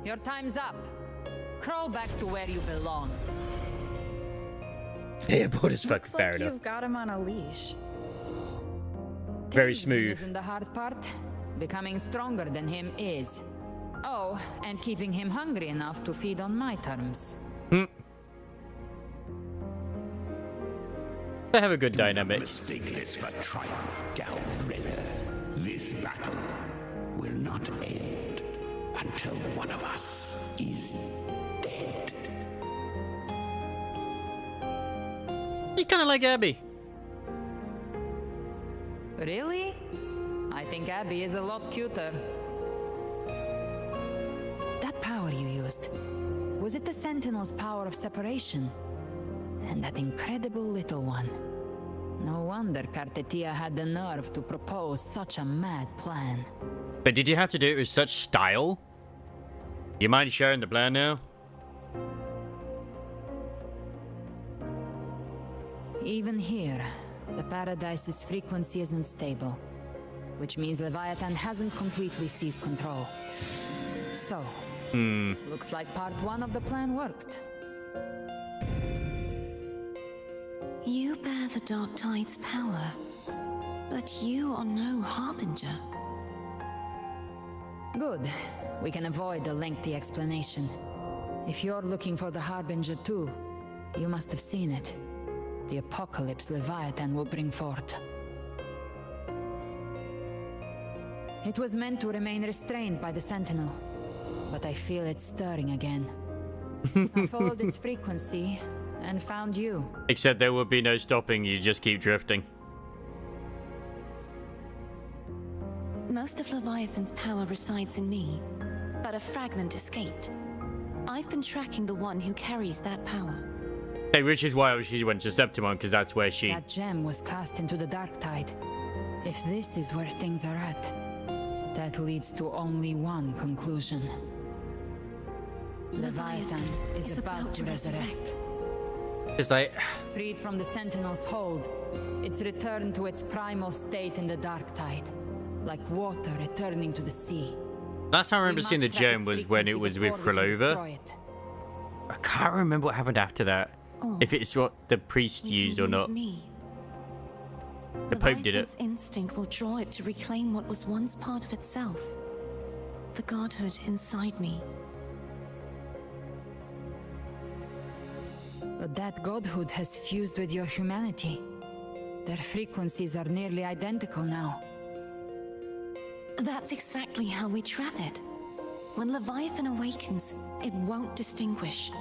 Your time's up. Crawl back to where you belong. Yeah, bored as fuck. Looks Fair like enough. You've got him on a leash. Very smooth. Isn't the hard part? Becoming stronger than him is. Oh, and keeping him hungry enough to feed on my terms. They have a good dynamic. Mistake this for triumph, Galbrina. This battle will not end until one of us is dead. He's kind of like Abby. Really? I think Abby is a lot cuter. That power you used, was it the Sentinel's power of separation? And that incredible little one. No wonder Cartetia had the nerve to propose such a mad plan. But did you have to do it with such style? You mind sharing the plan now? Even here, the Paradise's frequency isn't stable, which means Leviathan hasn't completely seized control. So, looks like part one of the plan worked. You bear the Dark Tide's power, but But you are no harbinger. Good. We can avoid a lengthy explanation. If you're looking for the Harbinger too, you must have seen it. The apocalypse Leviathan will bring forth. It was meant to remain restrained by the Sentinel, but I feel it stirring again. I followed its frequency and found you. Except there would be no stopping, you just keep drifting. Most of Leviathan's power resides in me, but a fragment escaped. I've been tracking the one who carries that power. Hey, which is why she went to Septimon, because that's where she... That gem was cast into the Dark Tide. If this is where things are at, that leads to only one conclusion. Leviathan is about to resurrect. It's like... Freed from the Sentinel's hold, it's returned to its primal state in the Dark Tide. Like water returning to the sea. Last time I remember seeing the gem was when it was with Frolova. I can't remember what happened after that. If it's what the priest used or not. The Pope did it. Leviathan's instinct will draw it to reclaim what was once part of itself. The godhood inside me. But that godhood has fused with your humanity. Their frequencies are nearly identical now. That's exactly how we trap it. When Leviathan awakens, it won't distinguish.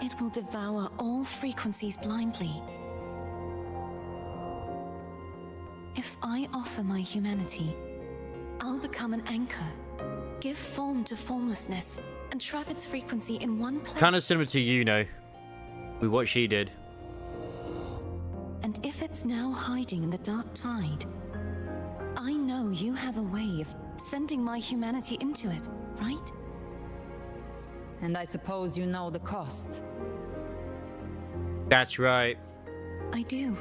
It will devour all frequencies blindly. If I offer my humanity, I'll become an anchor, give form to formlessness, and trap its frequency in one place. Kind of similar to Yuno, with what she did. And if it's now hiding in the Dark Tide, I know you have a way of sending my humanity into it, right? And I suppose you know the cost. That's right. I do.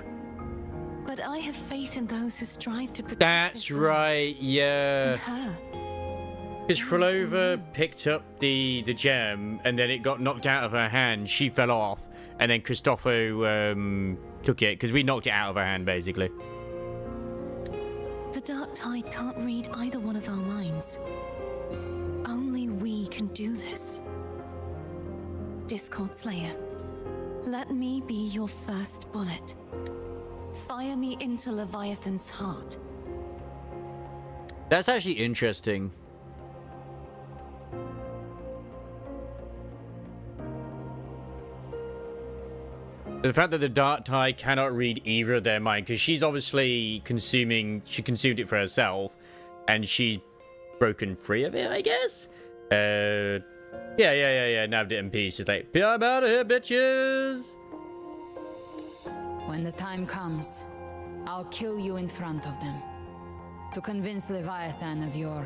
But I have faith in those who strive to protect. That's right, yeah. Her. Because Frolova picked up the gem, and then it got knocked out of her hand. She fell off, and then Cristofo took it, because we knocked it out of her hand, basically. The Dark Tide can't read either one of our minds. Only we can do this. Discord Slayer, let me be your first bullet. Fire me into Leviathan's heart. That's actually interesting. The fact that the Dark Tide cannot read either of their mind, because she's obviously she consumed it for herself, and she's broken free of it, I guess? Yeah, nabbed it in pieces, like, I'm out of here, bitches! When the time comes, I'll kill you in front of them, to convince Leviathan of your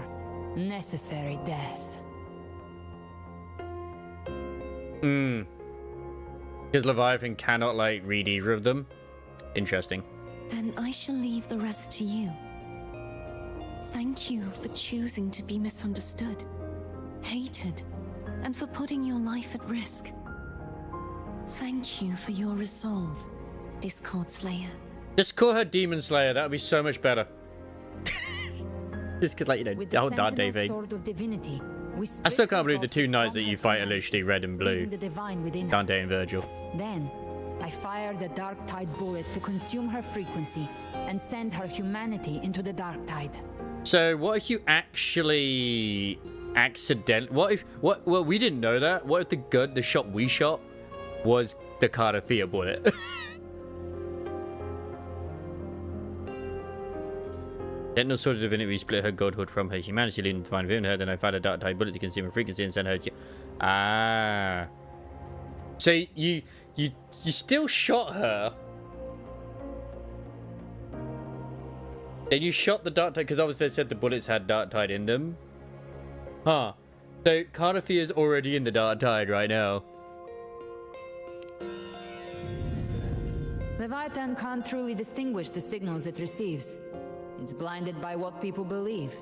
necessary death. Because Leviathan cannot, like, read either of them. Interesting. Then I shall leave the rest to you. Thank you for choosing to be misunderstood, hated, and for putting your life at risk. Thank you for your resolve, Discord Slayer. Just call her Demon Slayer, that would be so much better. Just because, like, you know, the whole Dante thing. I still can't believe the two knights that you fight are literally red and blue. Dante and Virgil. Then, I fired the Dark Tide bullet to consume her frequency and send her humanity into the Dark Tide. So, what if you actually well, we didn't know that. What if the shot we shot was the Cardathea bullet? Yet no sort of divinity split her godhood from her humanity, leading to divine within her. Then I fired a Dark Tide bullet to consume her frequency and send her to you. Ah. So you still shot her. Then you shot the Dark Tide, because obviously they said the bullets had Dark Tide in them. Huh. So Cardathea is already in the Dark Tide right now. Leviathan can't truly distinguish the signals it receives. It's blinded by what people believe.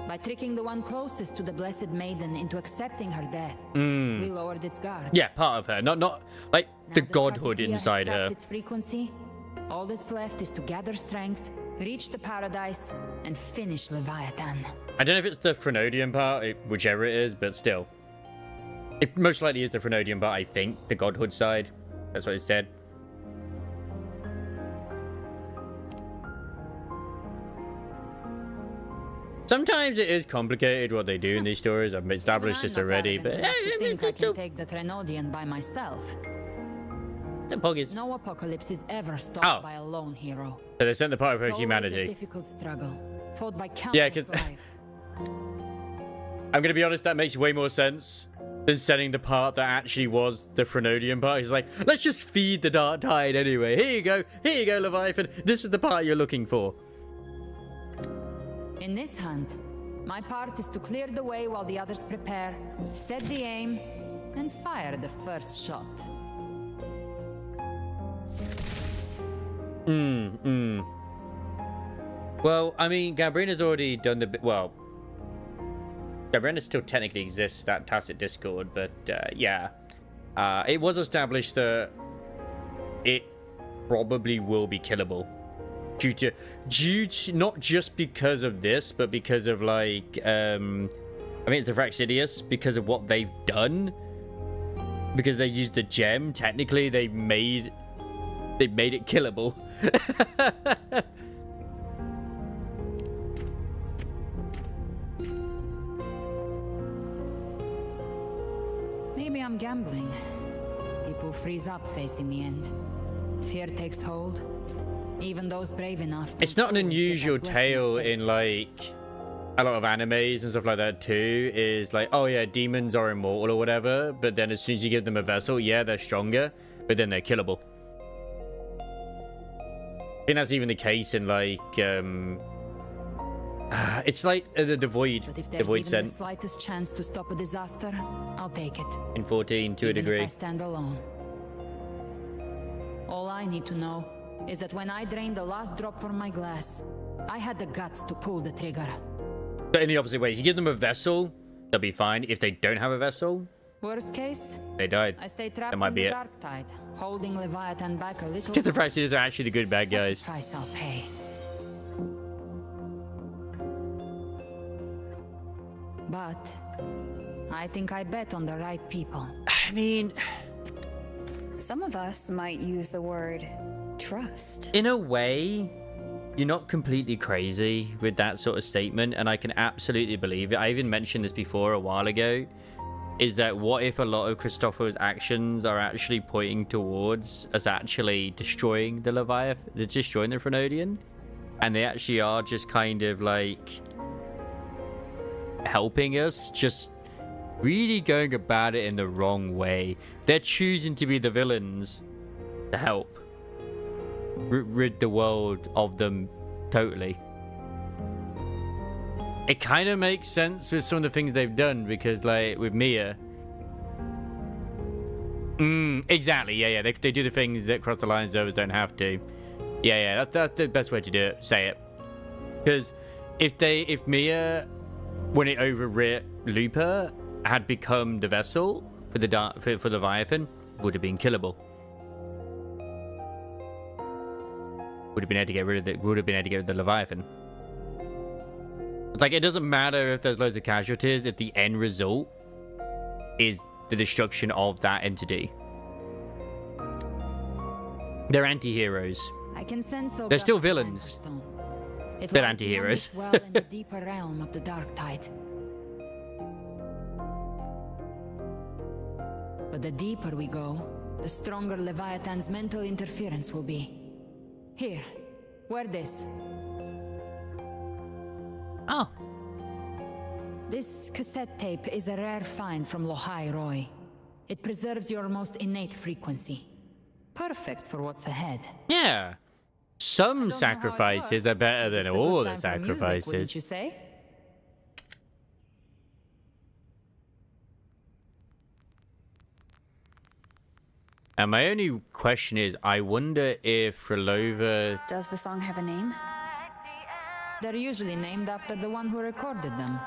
By tricking the one closest to the Blessed Maiden into accepting her death, we lowered its guard. Yeah, part of her, not like the godhood inside her. Its frequency, All that's left is to gather strength, reach the paradise, and finish Leviathan. I don't know if it's the Frenodian part, whichever it is, but still. It most likely is the Frenodian part, I think. The Godhood side. That's what it said. Sometimes it is complicated what they do in these stories. I've established this already, but I think I can take the Trenodian by myself. The Poggies. No apocalypse is ever stopped by a lone hero. So they sent the part of It's always humanity. a difficult struggle, fought by Yeah, countless because lives. I'm gonna be honest, that makes way more sense than sending the part that actually was the Frenodian part. He's like, let's just feed the Dark Tide anyway. Here you go, Leviathan. This is the part you're looking for. In this hunt, my part is to clear the way while the others prepare, set the aim, and fire the first shot. Well, I mean, Gabrina's already done the bit. Well, Gabrina still technically exists, that tacit discord, but yeah. It was established that it probably will be killable. Due to not just because of this, but because of like I mean it's a Fraxidius, because of what they've done. Because they used the gem, technically they made it killable. Maybe I'm gambling. People freeze up facing the end. Fear takes hold. Even those brave enough. It's not an unusual tale in like a lot of animes and stuff like that too. Is like, oh yeah, demons are immortal or whatever, but then as soon as you give them a vessel, yeah, they're stronger, but then they're killable. I think that's even the case in like it's like the Void. But if The there's Void even sent the slightest chance to stop a disaster, I'll take it. in 14 to a Even degree. if I stand alone. All I need to know is that when I drained the last drop from my glass, I had the guts to pull the trigger. But in the opposite way, if you give them a vessel, they'll be fine. If they don't have a vessel, Worst case, they died. I stay trapped That might in be the it. dark tide, holding Leviathan back a little. Because the Fraxidians are actually the good bad guys. That's the price I'll pay. But I think I bet on the right people. I mean, some of us might use the word trust. In a way, you're not completely crazy with that sort of statement, and I can absolutely believe it. I even mentioned this before a while ago, is that what if a lot of Christopher's actions are actually pointing towards us actually destroying the Leviathan, destroying the Frenodian, and they actually are just kind of like helping us, just really going about it in the wrong way. They're choosing to be the villains to help rid the world of them totally. It kind of makes sense with some of the things they've done, because like with Mia, exactly, yeah, they do the things that Cross the Lines others don't have to. Yeah, that's the best way to do it. Say it, because if Mia, when it overwrit Looper, had become the vessel for the for Leviathan, would have been killable. Would have been able to get rid of the Leviathan. Like, it doesn't matter if there's loads of casualties if the end result is the destruction of that entity. They're anti-heroes. I can sense They're still villains. They're anti-heroes. Well in the deeper realm of the dark tide. But the deeper we go, the stronger Leviathan's mental interference will be. Here, wear this. Oh. This cassette tape is a rare find from Lohai Roy. It preserves your most innate frequency. Perfect for what's ahead. Yeah. Some sacrifices are better than all the sacrifices. Wouldn't you say? And my only question is, I wonder if Relova... Does the song have a name? They're usually named after the one who recorded them.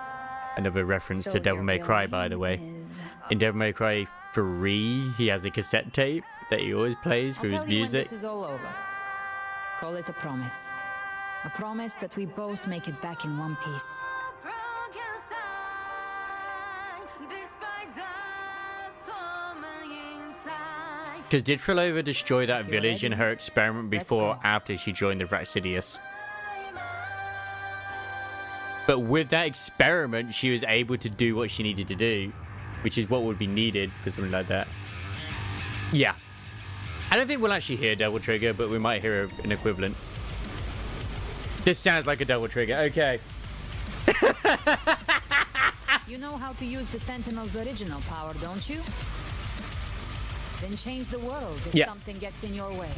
Another reference So to Devil your May real Cry, by name the way. is- In Devil May Cry 3, he has a cassette tape that he always plays I'll for his tell you when music. this is all over. Call it a promise. A promise that we both make it back in one piece. Because did Trilova destroy that village in her experiment before or after she joined the Vraxidius? But with that experiment, she was able to do what she needed to do, which is what would be needed for something like that. Yeah. I don't think we'll actually hear Devil Trigger, but we might hear an equivalent. This sounds like a Devil Trigger. Okay. You know how to use the Sentinel's original power, don't you? Then change the world if something gets in your way.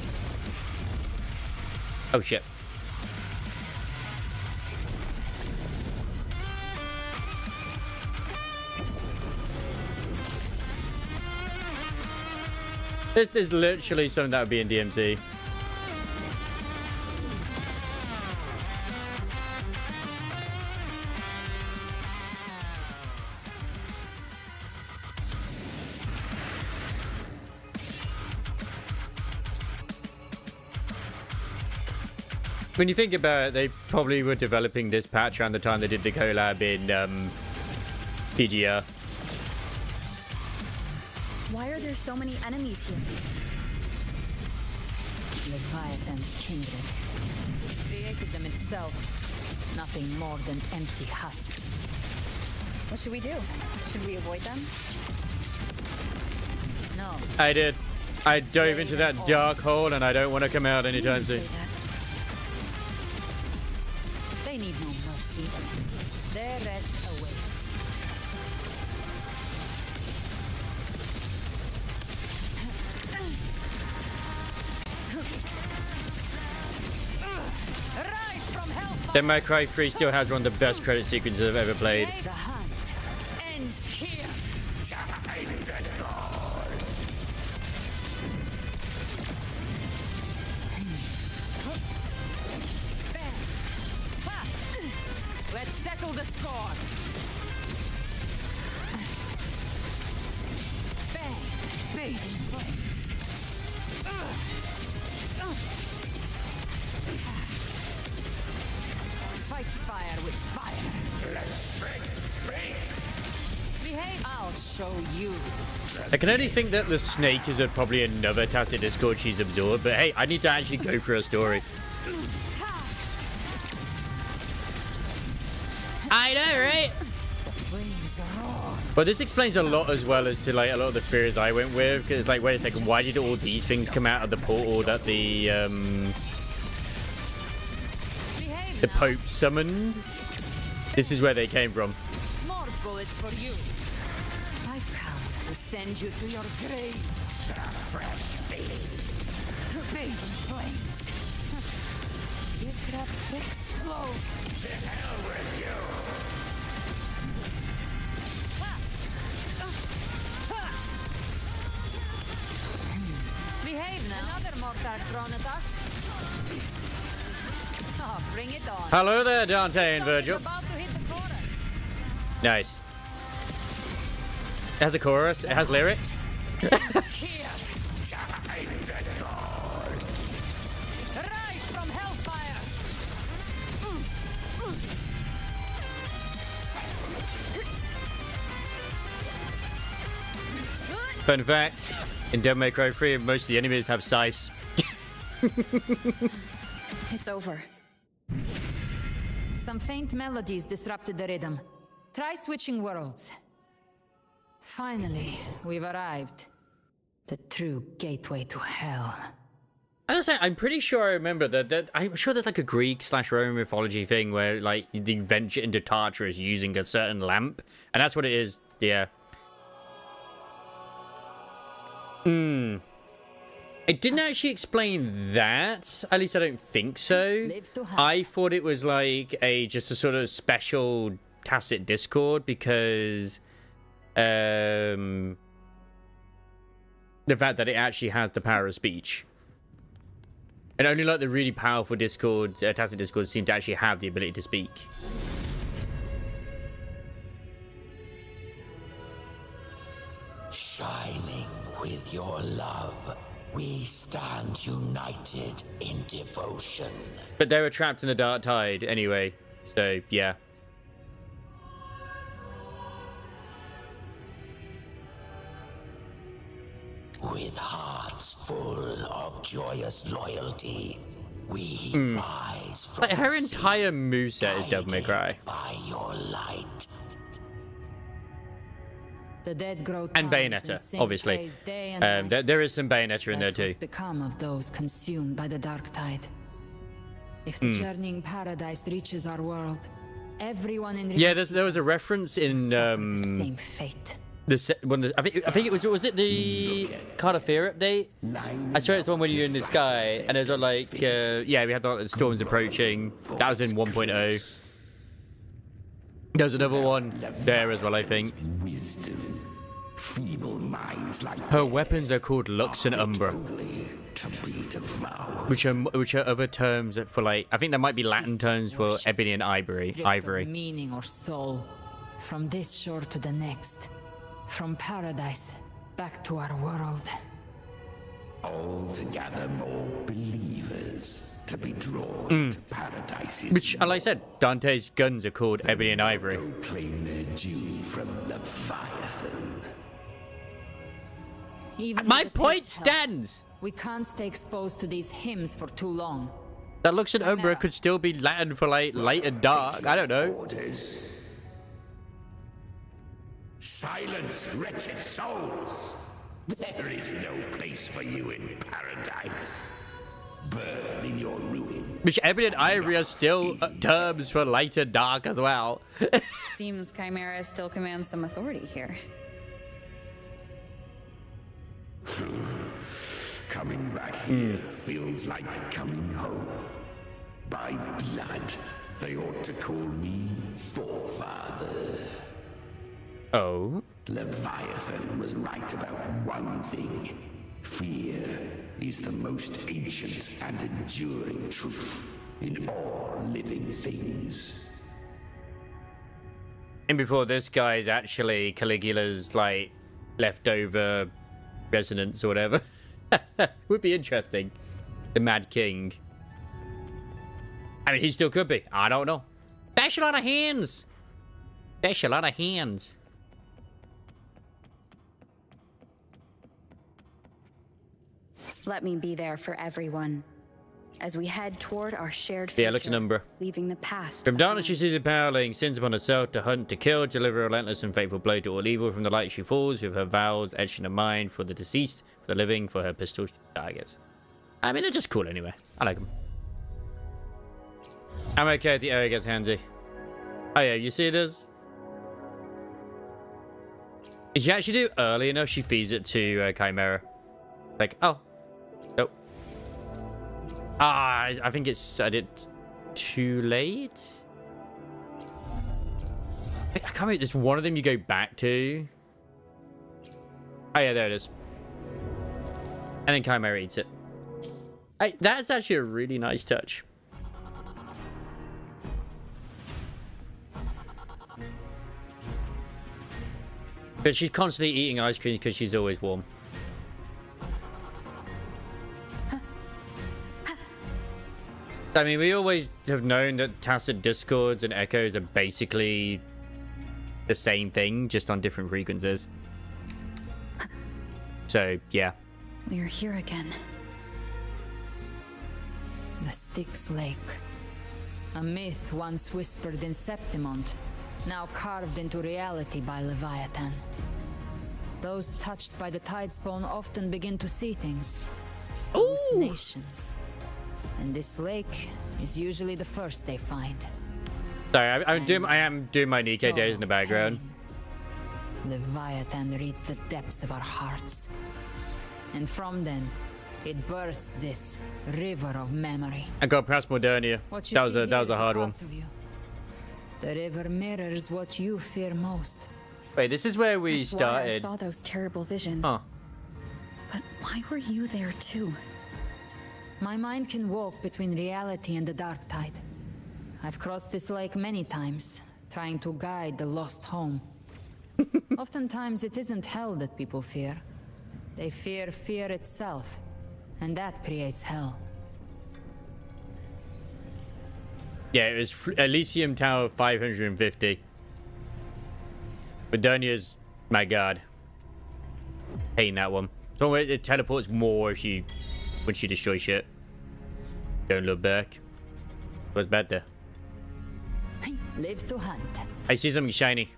Oh, shit. This is literally something that would be in DMC. When you think about it, they probably were developing this patch around the time they did the collab in PGR. Why are there so many enemies here? Leviathan's kindred. Created them itself. Nothing more than empty husks. What should we do? Should we avoid them? No. I did. I dove into that dark hole and I don't want to come out anytime soon. They need no mercy. Their rest awaits. Devil May Cry 3 still has one of the best credit sequences I've ever played. The hunt ends here. Let's settle the score. Bang! Bathe in flames. Fight fire with fire. Let's behave. I'll show you. I can only think that the snake is probably another tacit discord she's absorbed, but hey, I need to actually go through her story. I know, right? But this explains a lot as well as to like a lot of the fears I went with, because like, wait a second, why did all these things come out of the portal that the Pope summoned? This is where they came from. More bullets for you. I've come to send you to your grave. A fresh face. Bathe in flames. Get up, explode. To hell with you. Behave now. Another mortar thrown at us. Oh, bring it on. Hello there, Dante and Virgil. Nice. It has a chorus. It has lyrics. Rise from hellfire. Fun fact, in Devil May Cry 3, most of the enemies have scythes. It's over. Some faint melodies disrupted the rhythm. Try switching worlds. Finally, we've arrived. The true gateway to hell. I was saying, I'm pretty sure I remember that I'm sure there's like a Greek/Roman mythology thing where like you venture into Tartarus using a certain lamp, and that's what it is. Yeah. It didn't actually explain that. At least I don't think so. I thought it was like just a sort of special tacit discord because the fact that it actually has the power of speech. And only like the really powerful discords, tacit discords seem to actually have the ability to speak. Shining with your love, We stand united in devotion. But they were trapped in the Dark Tide anyway, so yeah. With hearts full of joyous loyalty, we rise from Like her entire moveset is Devil May Cry. by your light. The dead grow And times in Bayonetta, same obviously. place day and night. There is some Bayonetta in there That's too. what's become of those consumed by the dark tide. If the journeying paradise reaches our world, everyone in Yeah, there was a reference in the same fate. I think it was it the Card of Fear update? I swear it's the one when you're in the sky and there's like yeah, we had the storms approaching. That was in 1.0. There's another one there as well, I think. Wisdom, feeble minds like Her weapons are called Lux and Umbra, to be devoured. which are other terms for, like, I think there might be Latin terms for ebony and ivory. Stripped of meaning or soul, from this shore to the next, from paradise back to our world. Altogether more believers to be drawn to paradise. Which, like I said, Dante's guns are called ebony and ivory. Claim their due from Leviathan. Even My with the point pig's help, stands. We can't stay exposed to these hymns for too long. That Lux and Umbra could still be Latin for, like, light and dark. I don't know. Orders. Silence, wretched souls! There is no place for you in paradise. Burn in your ruin. Which ebony and ivory are still terms for light and dark as well. Seems Chimera still commands some authority here. Coming back here feels like coming home. By blood, they ought to call me Forefather. Oh? Leviathan was right about one thing. Fear is the most ancient and enduring truth in all living things. And before this guy's actually Caligula's, like, leftover resonance or whatever. Would be interesting. The Mad King. I mean, he still could be. I don't know. Dash a lot of hands. Dash a lot of hands. Let me be there for everyone as we head toward our shared future, Yeah, Lux and Umbra. leaving the past. From darkness she sees the power laying sins upon herself to hunt, to kill, to deliver a relentless and faithful blow to all evil. From the light she falls, with her vows etched in her mind, for the deceased, for the living, for her pistols targets. I mean, they're just cool anyway. I like them. I'm okay if the area gets handsy. Oh yeah, you see this? If she actually do early enough, she feeds it to Chimera. Like, oh. Nope. Ah, I think I did too late. I can't remember. There's one of them you go back to. Oh yeah, there it is. And then Chimera eats it. That's actually a really nice touch. But she's constantly eating ice cream because she's always warm. I mean, we always have known that tacit discords and echoes are basically the same thing, just on different frequencies. So, yeah. We're here again. The Styx Lake. A myth once whispered in Septimont, now carved into reality by Leviathan. Those touched by the Tidespawn often begin to see things. Hallucinations. And this lake is usually the first they find. Sorry, I am doing my Nikkei days in the background. Leviathan reads the depths of our hearts. And from them, it births this river of memory. I got past Modernia. That was a hard one. The river mirrors what you fear most. Wait, this is where we That's started. Why I saw those terrible visions. Huh. But why were you there too? My mind can walk between reality and the dark tide. I've crossed this lake many times, trying to guide the lost home. Oftentimes it isn't hell that people fear. They fear fear itself, And that creates hell. Yeah, it was Elysium Tower 550. Bedonia's, my god. Hating that one. So it teleports more if you, when she destroys shit. Don't look back. What's bad there? Live to hunt. I see something shiny.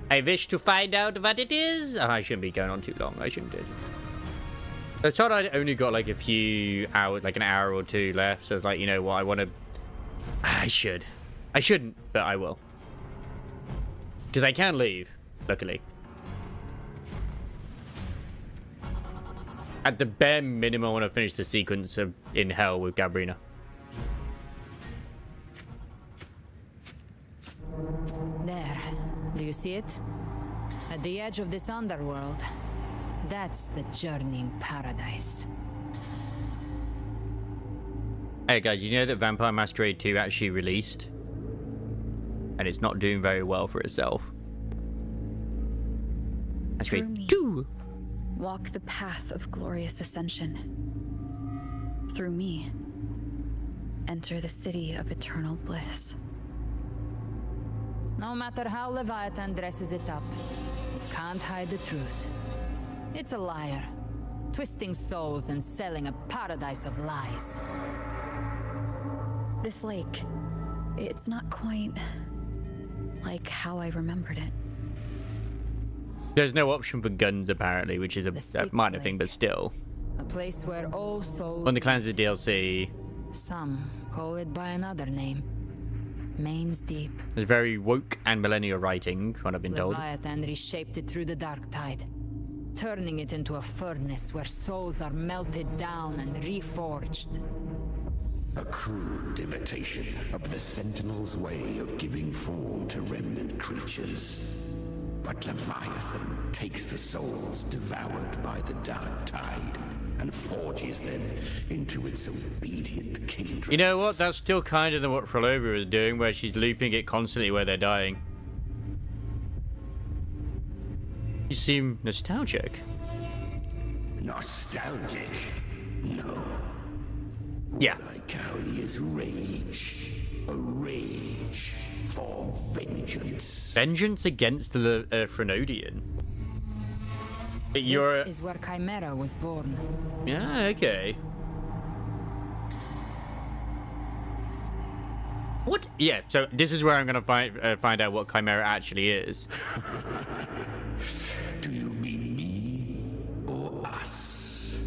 I wish to find out what it is. Oh, I shouldn't be going on too long. I shouldn't do. I thought I'd only got like a few hours, like an hour or two left. So it's like, you know what? I want to. I should. I shouldn't, but I will. Because I can leave, luckily. At the bare minimum, I want to finish the sequence of in hell with Gabrina. There. Do you see it? At the edge of this underworld. That's the journeying paradise. Hey guys, you know that Vampire Masquerade 2 actually released? And it's not doing very well for itself. Masquerade 2! Walk the path of glorious ascension. Through me, enter the city of eternal bliss. No matter how Leviathan dresses it up, it can't hide the truth. It's a liar, twisting souls and selling a paradise of lies. This lake, it's not quite like how I remembered it. There's no option for guns, apparently, which is a minor thing, but still. A place where all souls... On the Clans of DLC... Some call it by another name. Main's Deep. There's very woke and millennial writing, what I've been told. Leviathan reshaped it through the dark tide, turning it into a furnace where souls are melted down and reforged. A crude imitation of the Sentinel's way of giving form to remnant creatures. But Leviathan takes the souls devoured by the dark tide and forges them into its obedient kindreds. You know what? That's still kind of what Frolova is doing, where she's looping it constantly where they're dying. You seem nostalgic. Nostalgic? No. Yeah. What I carry is rage. A rage for vengeance. Vengeance against the Frenodian. This is where Chimera was born. Yeah, okay. What? Yeah, so this is where I'm gonna find out what Chimera actually is. Do you mean me or us?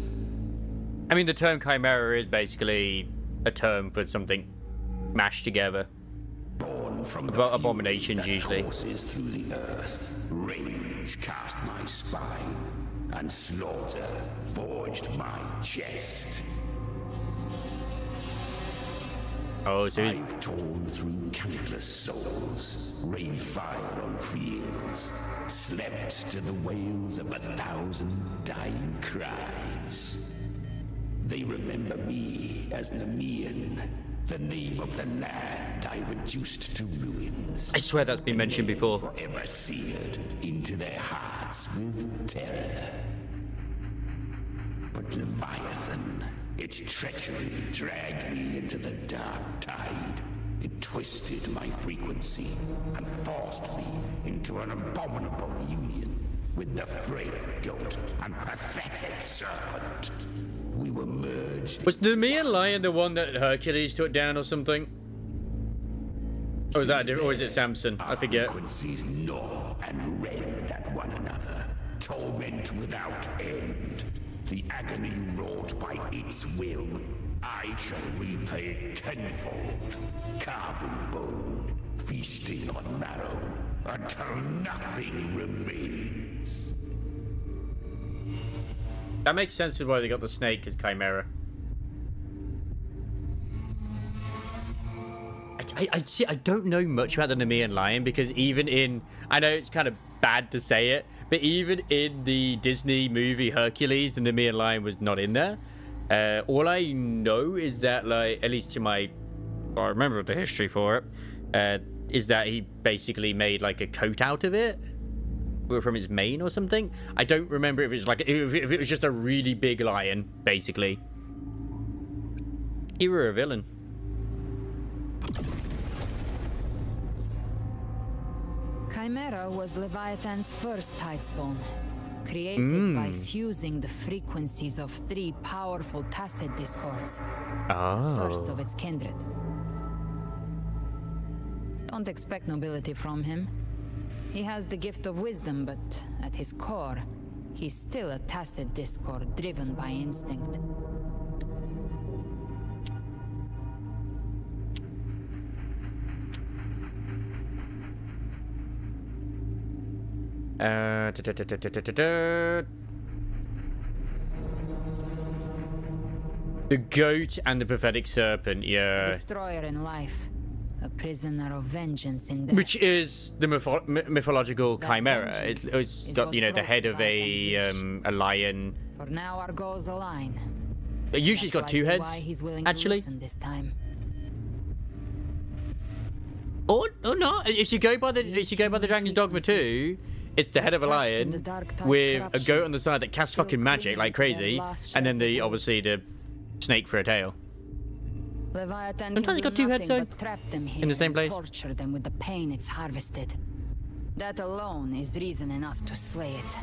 I mean, the term Chimera is basically a term for something mashed together. Born from abominations, usually. Courses through the earth, rage cast my spine, and slaughter forged my chest. Oh, so I've torn through countless souls, rained fire on fields, slept to the wails of 1,000 dying cries. They remember me as Nemean, the name of the land I reduced to ruins. I swear that's been mentioned before. Forever seared into their hearts with terror. But Leviathan, its treachery dragged me into the dark tide. It twisted my frequency and forced me into an abominable union with the frail goat and pathetic serpent. We were merged. Was the Nemean lion the one that Hercules took down or something? Or is that different? Or is it Samson? I forget. Frequencies gnaw and rend at one another, torment without end. The agony wrought by its will, I shall repay tenfold, carving bone, feasting on marrow, until nothing remains. That makes sense of why they got the snake as Chimera. I don't know much about the Nemean lion, because even in, I know it's kind of bad to say it, but even in the Disney movie Hercules, the Nemean lion was not in there. All I know is that, like, at least to my, I remember the history for it, is that he basically made like a coat out of it. from its mane or something. I don't remember if it's like if it was just a really big lion, basically. You were a villain. Chimera was Leviathan's first tidespawn, created by fusing the frequencies of 3 powerful tacit discords. First of its kindred. Don't expect nobility from him. He has the gift of wisdom, but at his core, he's still a tacit discord driven by instinct. The goat and the prophetic serpent, yeah. A destroyer in life, a prisoner of vengeance in death. Which is the mythological chimera. It's got, you know, the head of a lion. For now, our goals align. Usually it's got 2 heads, actually. This time. Or not. If you go by the Dragon's Dogma 2, it's the head of a lion with a goat on the side that casts fucking magic like crazy, and then obviously the snake for a tail. Leviathan Sometimes it got 2 heads though, in the same place. Torture them with the pain it's harvested. That alone is reason enough to slay it.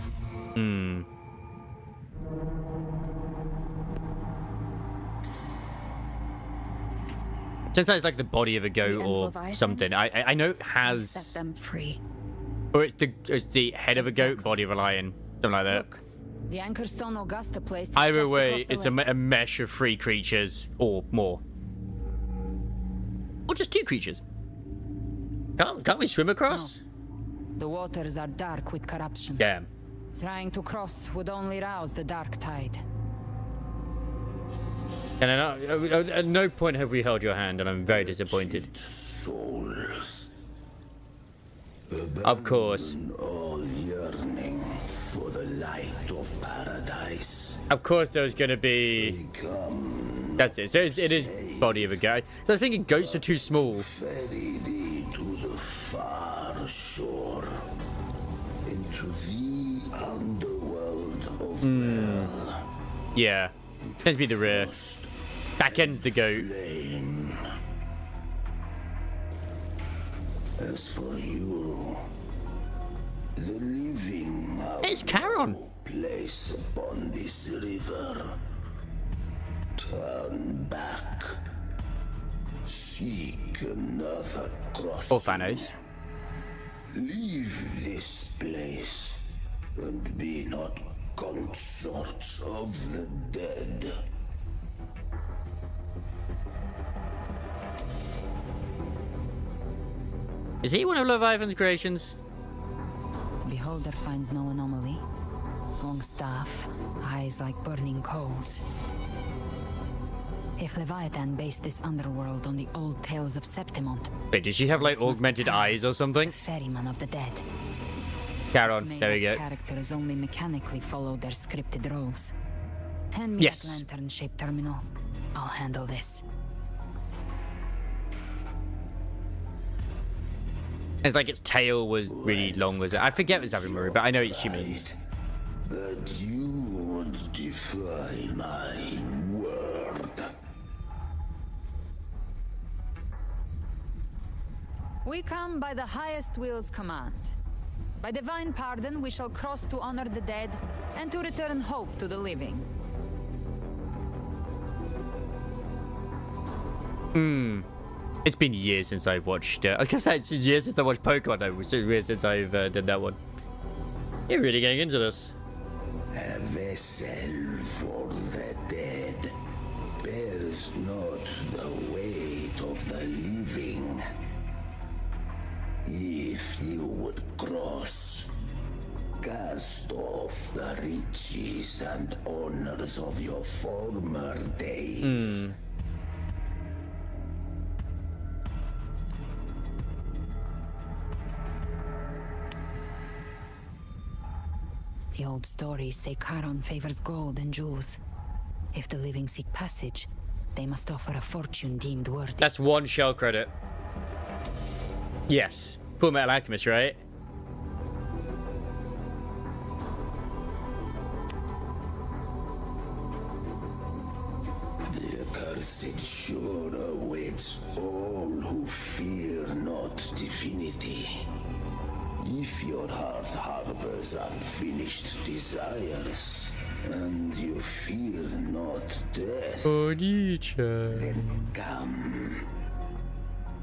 Sometimes it's like the body of a goat or something. I know it has. Set them free. Or it's the head of a goat, body of a lion, something like that. Look, the Anchorstone Augusta place. Either way, it's a mesh of 3 creatures or more, or just 2 creatures. Can't we swim across? No. The waters are dark with corruption. Damn. Trying to cross would only rouse the dark tide. And at no point have we held your hand, and I'm very disappointed. Souls. Of course. All yearning for the light of paradise. Of course, there's gonna be. That's it. So it is body of a goat. So I was thinking goats are too small. Ferry thee to the far shore, into the underworld of hell. Yeah, tends to be the rear. Back end's the goat. As for you, the living it's Charon. Place upon this river. Turn back. Seek another crossing. Or Thanos. Leave this place and be not consorts of the dead. Is he one of Leviathan's creations? The beholder finds no anomaly. Long staff, eyes like burning coals. If Leviathan based this underworld on the old tales of Septimont... Wait, did she have like augmented eyes or something? The ferryman of the dead. Charon, there we go. Characters only mechanically follow their scripted roles. Hand me that lantern-shaped terminal. I'll handle this. It's like its tail was really long, was it? I forget what's happening, Marie, but I know it's humans. That you would defy my word. We come by the highest will's command. By divine pardon, we shall cross to honor the dead and to return hope to the living. It's been years since I've watched. I was gonna say it's been years since I watched Pokemon. Though. It's been years since I've done that one. You're really getting into this. A vessel for the dead bears not the weight of the living. If you would cross, cast off the riches and honors of your former days. The old stories say Charon favors gold and jewels. If the living seek passage, they must offer a fortune deemed worthy. That's 1 shell credit. Yes. Full Metal Alchemist, right? infinity. If your heart harbors unfinished desires, and you fear not death, then come.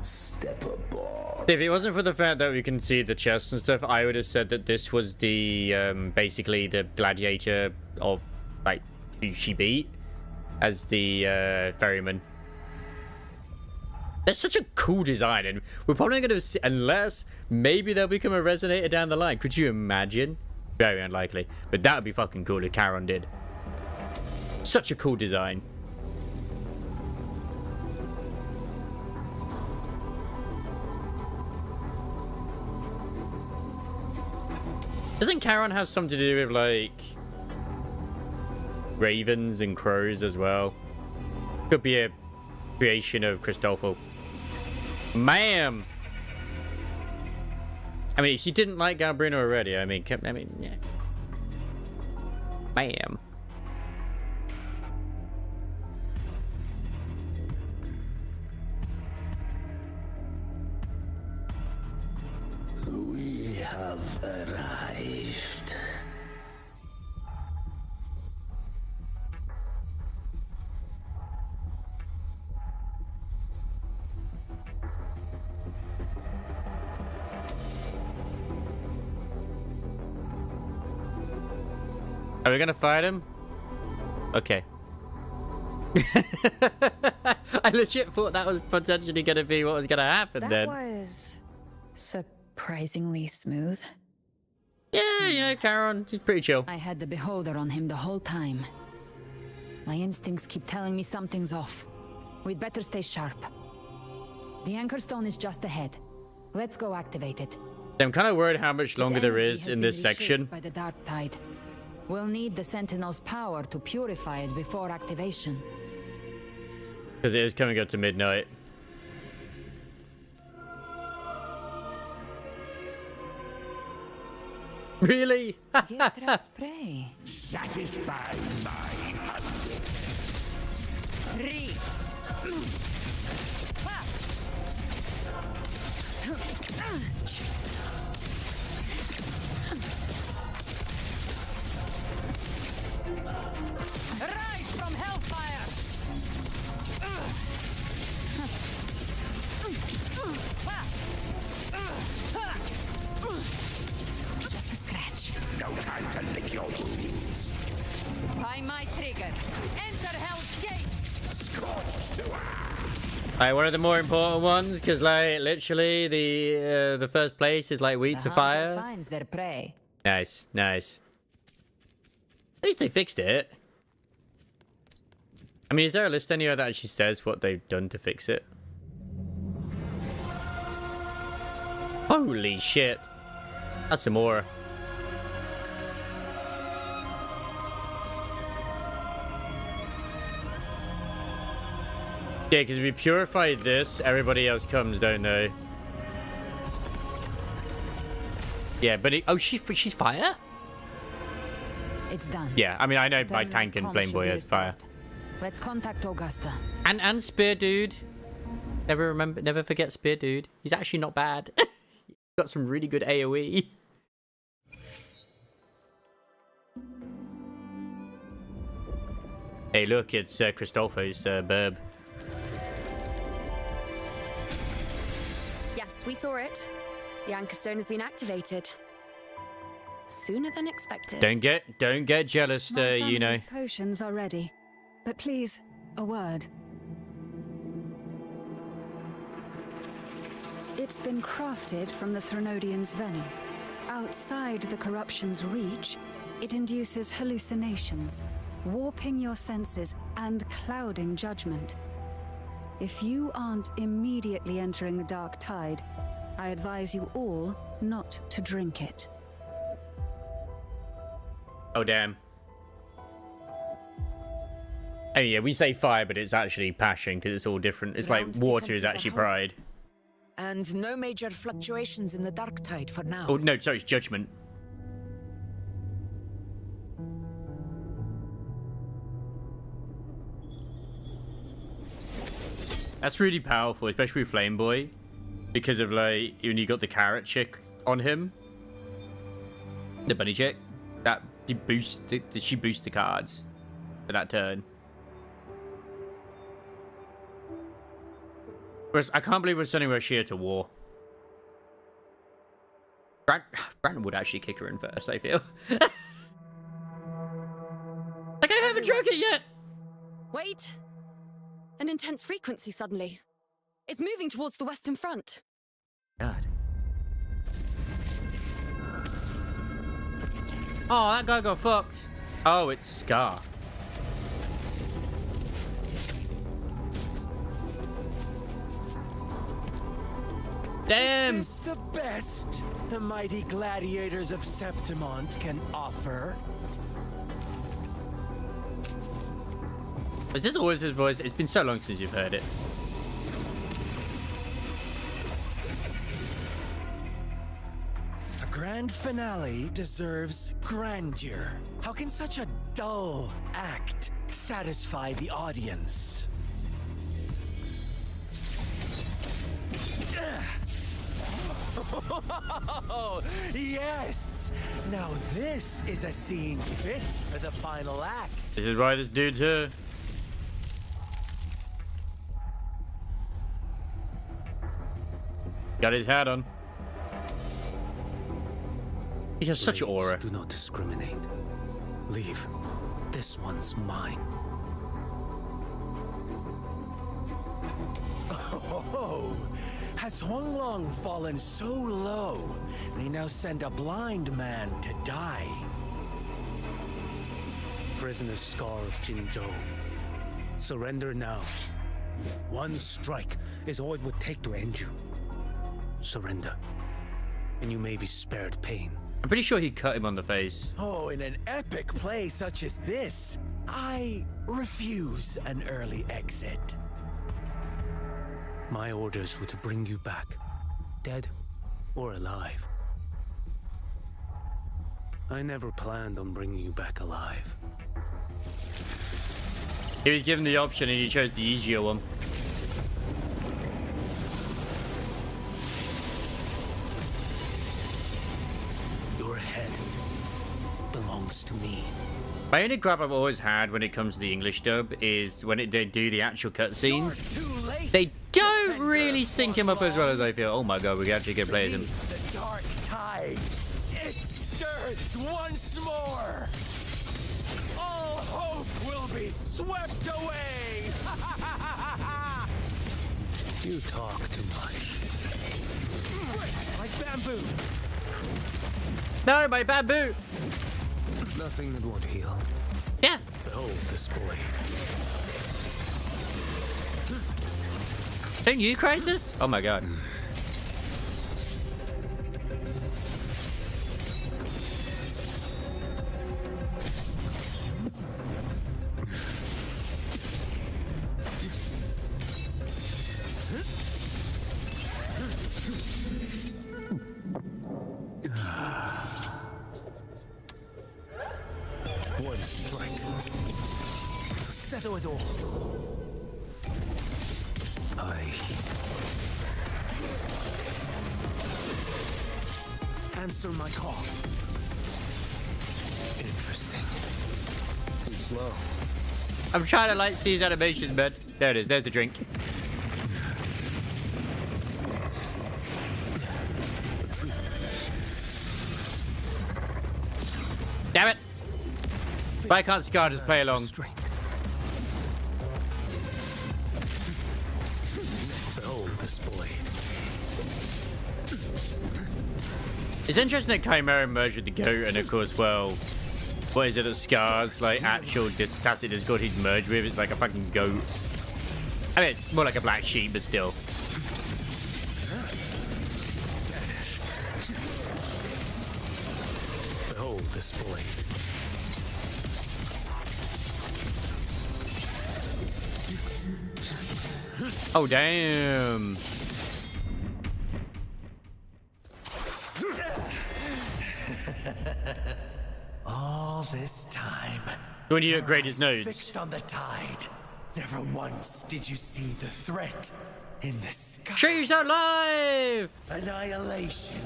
Step aboard. If it wasn't for the fact that we can see the chest and stuff, I would have said that this was the basically the gladiator of like who she beat as the ferryman. That's such a cool design, and we're probably going to see, unless maybe they'll become a resonator down the line. Could you imagine? Very unlikely, but that would be fucking cool if Charon did. Such a cool design. Doesn't Charon have something to do with, like, ravens and crows as well? Could be a creation of Christoffel. Ma'am! I mean, if she didn't like Galbrino already, I mean, yeah. Ma'am. We have arrived. Are we gonna fight him? Okay. I legit thought that was potentially gonna be what was gonna happen That then. was surprisingly smooth. Yeah, you know, Charon, she's pretty chill. I had the beholder on him the whole time. My instincts keep telling me something's off. We'd better stay sharp. The anchor stone is just ahead. Let's go activate it. I'm kind of worried how much longer there is in this section. By the dark tide. We'll need the Sentinel's power to purify it before activation. Because it is coming up to midnight. Really? Pray. Satisfy my hunger. Rise from hellfire! Just a scratch. No time to lick your wounds. By my trigger. Enter Hell's Gates! Scorched to Like, one of the more important ones, because, like, literally, the first place is, like, wheat to fire. Finds their prey. Nice, nice. At least they fixed it. I mean, is there a list anywhere that actually says what they've done to fix it? Holy shit. That's some more. Yeah, because if we purify this, everybody else comes, don't they? Yeah, but oh, she's fire? It's done. Yeah, I mean, I know my tank and Flame Boy is fire. Let's contact Augusta. And Spear Dude. Never forget Spear Dude. He's actually not bad. He's got some really good AoE. Hey, look, it's Christopher's burb. Yes, we saw it. The anchor stone has been activated. Sooner than expected. Don't get jealous, you know. Potions are ready. But please, a word. It's been crafted from the Threnodian's venom. Outside the corruption's reach, it induces hallucinations, warping your senses and clouding judgment. If you aren't immediately entering the dark tide, I advise you all not to drink it. Oh, damn. Oh, yeah, we say fire, but it's actually passion, because it's all different. It's like water is actually pride. And no major fluctuations in the dark tide for now. Oh, no, sorry, it's judgment. That's really powerful, especially with Flame Boy. Because of like when you got the carrot chick on him, the bunny chick, that she boosts the cards for that turn. Whereas I can't believe we're sending Rashir to war. Brandon would actually kick her in first, I feel. Like I haven't drunk it yet. Wait. An intense frequency suddenly. It's moving towards the Western Front. God. Oh, that guy got fucked. Oh, it's Scar. Damn! Is this the best the mighty gladiators of Septimont can offer? Is this always his voice? It's been so long since you've heard it. A grand finale deserves grandeur. How can such a dull act satisfy the audience? Oh, yes! Now this is a scene fit for the final act. This is why this dude's here. Got his hat on. He has such aura. Do not discriminate. Leave. This one's mine. Oh, has Huanglong fallen so low, they now send a blind man to die? Prisoner Scar of Jinzhou. Surrender now. One strike is all it would take to end you. Surrender, and you may be spared pain. I'm pretty sure he cut him on the face. Oh, in an epic play such as this, I refuse an early exit. My orders were to bring you back, dead or alive. I never planned on bringing you back alive. He was given the option and he chose the easier one. Your head belongs to me. My only gripe I've always had when it comes to the English dub is when they do the actual cutscenes, they don't really sync him up as well as I feel. Oh my god, we actually get players him. The dark tide, it stirs once more. All hope will be swept away. You talk too much. Like bamboo. No, my bamboo. Nothing that won't heal. Yeah. Behold this blade. Don't you, Crisis? Oh my god. One strike to settle it all. Answer my call. Interesting. Too slow. I'm trying to like see his animations, man. There it is. There's the drink. Damn it! Why can't Scar just play along? It's interesting that Chimera merged with the goat, and of course, well, what is it that Scar's like actual tacit Discord he's merged with? It's like a fucking goat. I mean, more like a black sheep, but still. Behold this blade. Oh damn! All this time, when you upgrade his nodes, fixed on the tide. Never once did you see the threat in the sky. She's alive! Annihilation.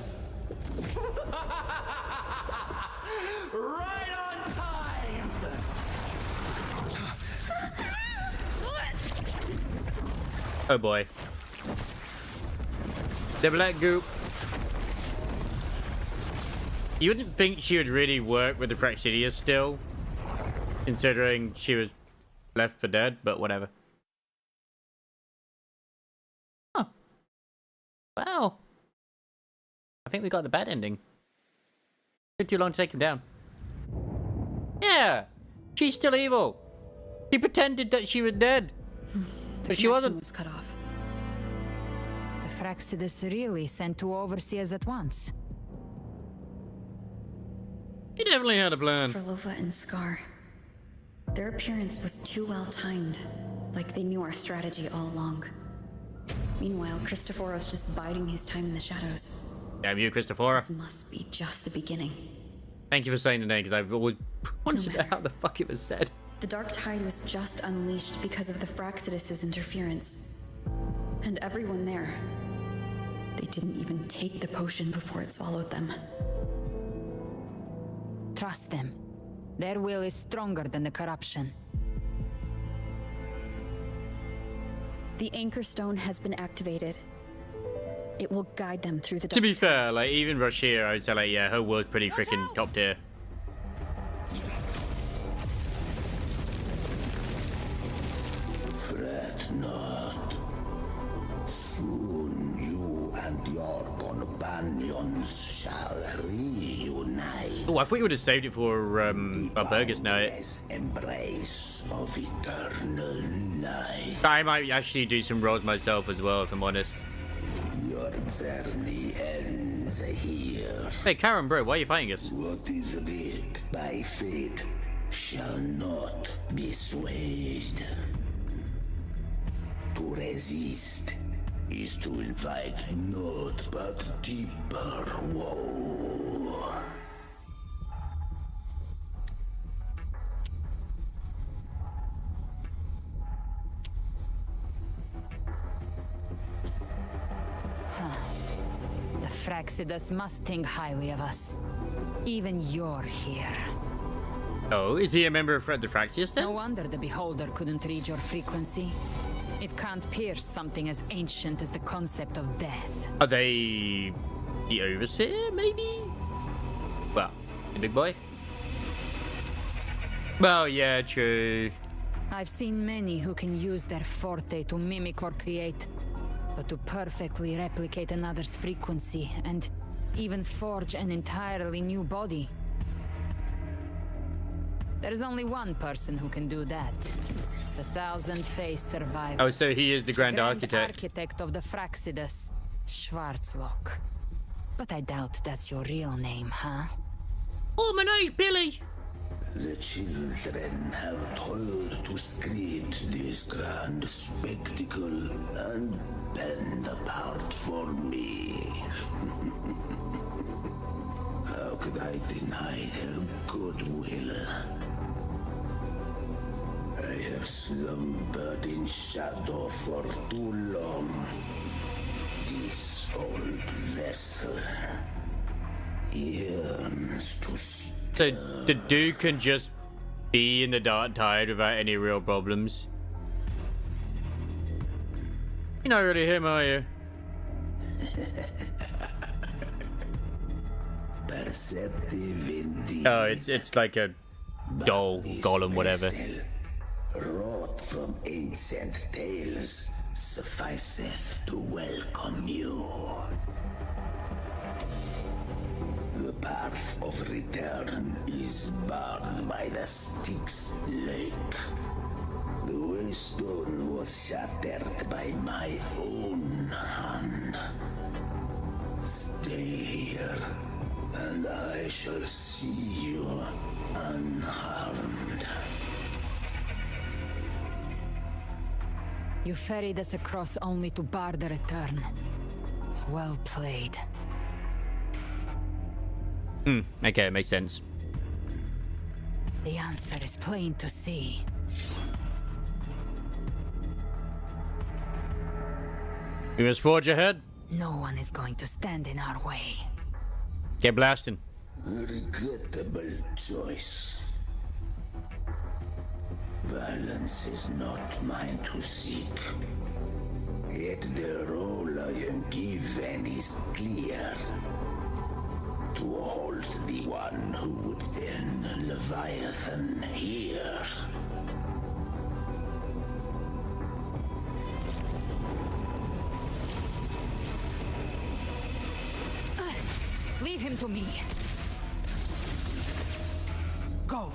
Right on time! Oh boy. The black goop. You wouldn't think she would really work with the Fraxidius still, considering she was left for dead, but whatever. Huh. Wow. I think we got the bad ending. Took too long to take him down. Yeah! She's still evil! She pretended that she was dead! But she wasn't. Was cut off. The Fraxidus really sent two overseers at once. He definitely had a plan. Frolova and Scar. Their appearance was too well timed, like they knew our strategy all along. Meanwhile, Christophoros just biding his time in the shadows. Damn you, Christophora. This must be just the beginning. Thank you for saying the name, because I've always wanted to know how the fuck it was said. The Dark Tide was just unleashed because of the Fraxidus' interference. And everyone there, they didn't even take the potion before it swallowed them. Trust them. Their will is stronger than the corruption. The Anchor Stone has been activated. It will guide them through the dark. To be fair, like, even Rashir, I would say, like, yeah, her world's pretty freaking top tier. Fret not. Soon you and your companions shall reunite. Oh, I thought you would have saved it for Burgers night. Embrace of eternal night. I might actually do some rolls myself as well, if I'm honest. Your journey ends here. Hey, Karen, bro, why are you fighting us? What is writ by fate shall not be swayed. To resist is to invite naught but deeper woe. The Fraxidus must think highly of us. Even you're here. Oh, is he a member of the Fraxius then? No wonder the Beholder couldn't read your frequency. It can't pierce something as ancient as the concept of death. Are they the Overseer, maybe? Well, the big boy? Well, yeah, true. I've seen many who can use their forte to mimic or create, but to perfectly replicate another's frequency and even forge an entirely new body. There's only one person who can do that. The Thousand-Faced Survivor. Oh, so he is the Grand Architect. Architect of the Fraxidus, Schwarzlock. But I doubt that's your real name, huh? Oh, my name's Billy! The children have toiled to script this grand spectacle and bend apart for me. How could I deny their goodwill? I have slumbered in shadow for too long. This old vessel yearns to So the dude can just be in the Dark Tide without any real problems. You're not really him, are you? Perceptive indeed. Oh, it's like a doll, golem, whatever. Wrought from ancient tales, sufficeth to welcome you. The path of return is barred by the Styx Lake. The waystone was shattered by my own hand. Stay here, and I shall see you unharmed. You ferried us across only to bar the return. Well played. Okay, makes sense. The answer is plain to see. We must forge ahead. No one is going to stand in our way. Get blasting. Regrettable choice. Violence is not mine to seek. Yet the role I am given is clear. To hold the one who would end Leviathan here. Leave him to me. Go.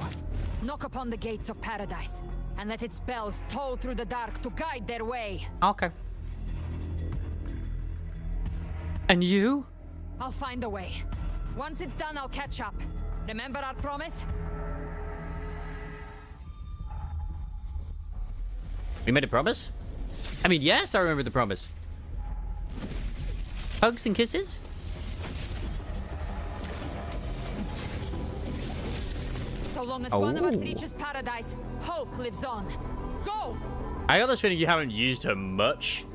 Knock upon the gates of paradise, and let its bells toll through the dark to guide their way. Okay. And you? I'll find a way. Once it's done, I'll catch up. Remember our promise? We made a promise? I mean, yes, I remember the promise. Hugs and kisses? So long as one of us reaches paradise, hope lives on. Go! I got this feeling you haven't used her much.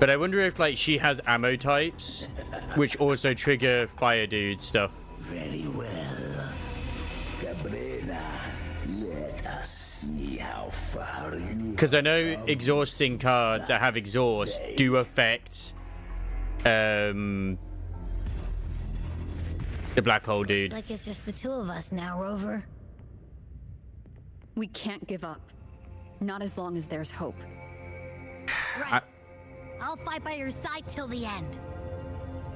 But I wonder if, like, she has ammo types, which also trigger fire dude stuff. Very well. Cabrera, let us see how far you... Because I know exhausting cards that have exhaust do affect the black hole dude. Looks like it's just the two of us now, Rover. We can't give up. Not as long as there's hope. Right. I'll fight by your side till the end.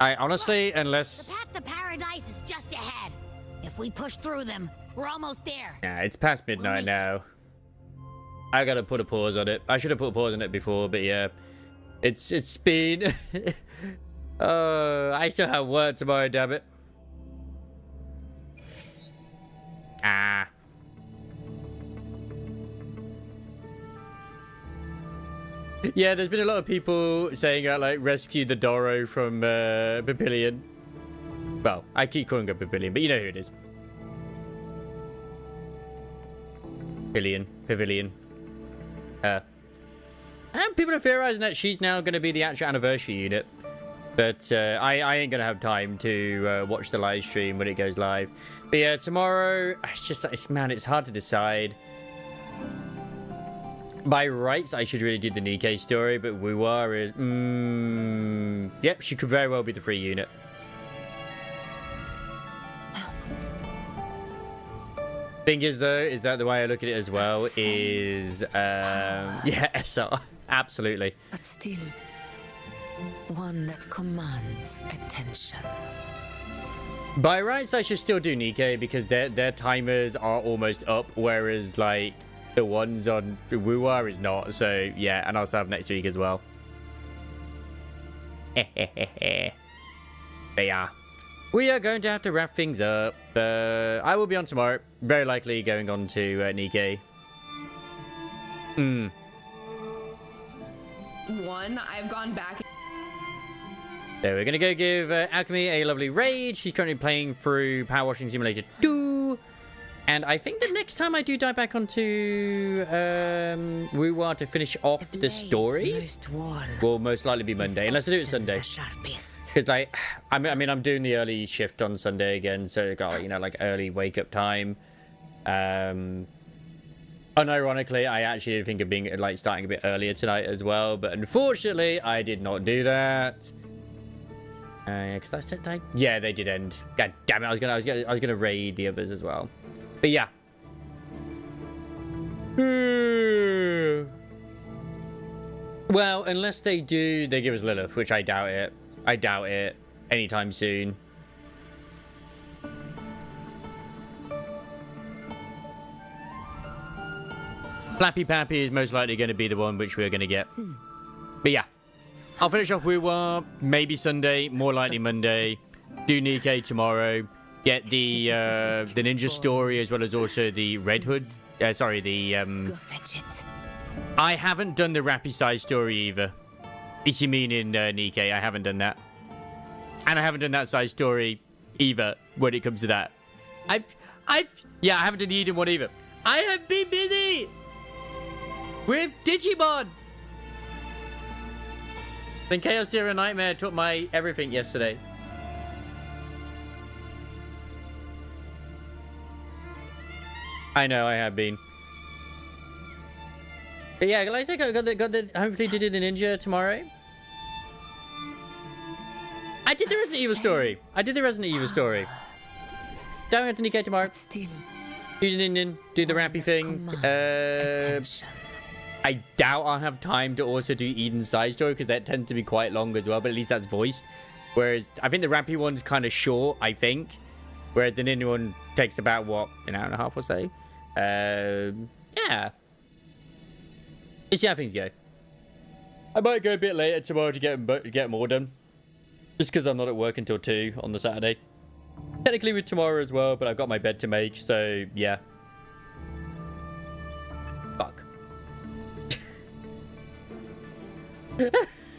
I honestly, unless... The path to paradise is just ahead. If we push through them, we're almost there. Nah, it's past midnight now. I gotta put a pause on it. I should have put a pause on it before, but yeah. It's been... I still have work tomorrow, damn it. Ah. Yeah, there's been a lot of people saying like rescue the Doro from Papillion. Well, I keep calling her Papillion, but you know who it is. Pavilion. And people are theorizing that she's now going to be the actual anniversary unit. But I ain't going to have time to watch the live stream when it goes live. But yeah, tomorrow, it's just, man, it's hard to decide. By rights, I should really do the Nikke story, but WuWa is... yep, she could very well be the free unit. Thing is, though, is that the way I look at it as well is... yeah, SR. Absolutely. But still, one that commands attention. By rights, I should still do Nikke because their timers are almost up, whereas, like... the ones on WuWa is not, so yeah, and I'll have next week as well. But yeah, we are going to have to wrap things up. I will be on tomorrow, very likely going on to Nikke. I've gone back. So we're gonna go give Alchemy a lovely raid. She's currently playing through Power Washing Simulator 2. And I think the next time I do dive back onto WuWa to finish off the story will most likely be Monday, unless I do it Sunday. Because like, I mean, I'm doing the early shift on Sunday again, so I got, you know, like early wake up time. Unironically, I actually did think of being like starting a bit earlier tonight as well, but unfortunately, I did not do that. Because I said, yeah, they did end. God damn it! I was gonna raid the others as well. But yeah. Well, unless they give us Lilith, which I doubt it. I doubt it anytime soon. Flappy Pappy is most likely going to be the one which we're going to get. But yeah. I'll finish off WuWa, maybe Sunday, more likely Monday. Do Nikke tomorrow. Get the ninja story as well as also the Red Hood. Sorry, the Go fetch it. I haven't done the Rappy side story either. If you mean in Nikke, I haven't done that, and I haven't done that side story either. When it comes to that, I haven't done the Eden one either. I have been busy. With Digimon! Then Chaos Zero Nightmare took my everything yesterday. I know, I have been. But yeah, like I said, got the hopefully to do the ninja tomorrow. I did the Resident Evil story. Don't Anthony K tomorrow. Still. Do the Indian, do the rampy thing. I doubt I'll have time to also do Eden's side story because that tends to be quite long as well, but at least that's voiced. Whereas I think the rampy one's kind of short, I think. Whereas the ninja one takes about, what, an hour and a half or so? Yeah. Let's see how things go. I might go a bit later tomorrow to get more done. Just because I'm not at work until 2 on the Saturday. Technically with tomorrow as well, but I've got my bed to make, so yeah. Fuck.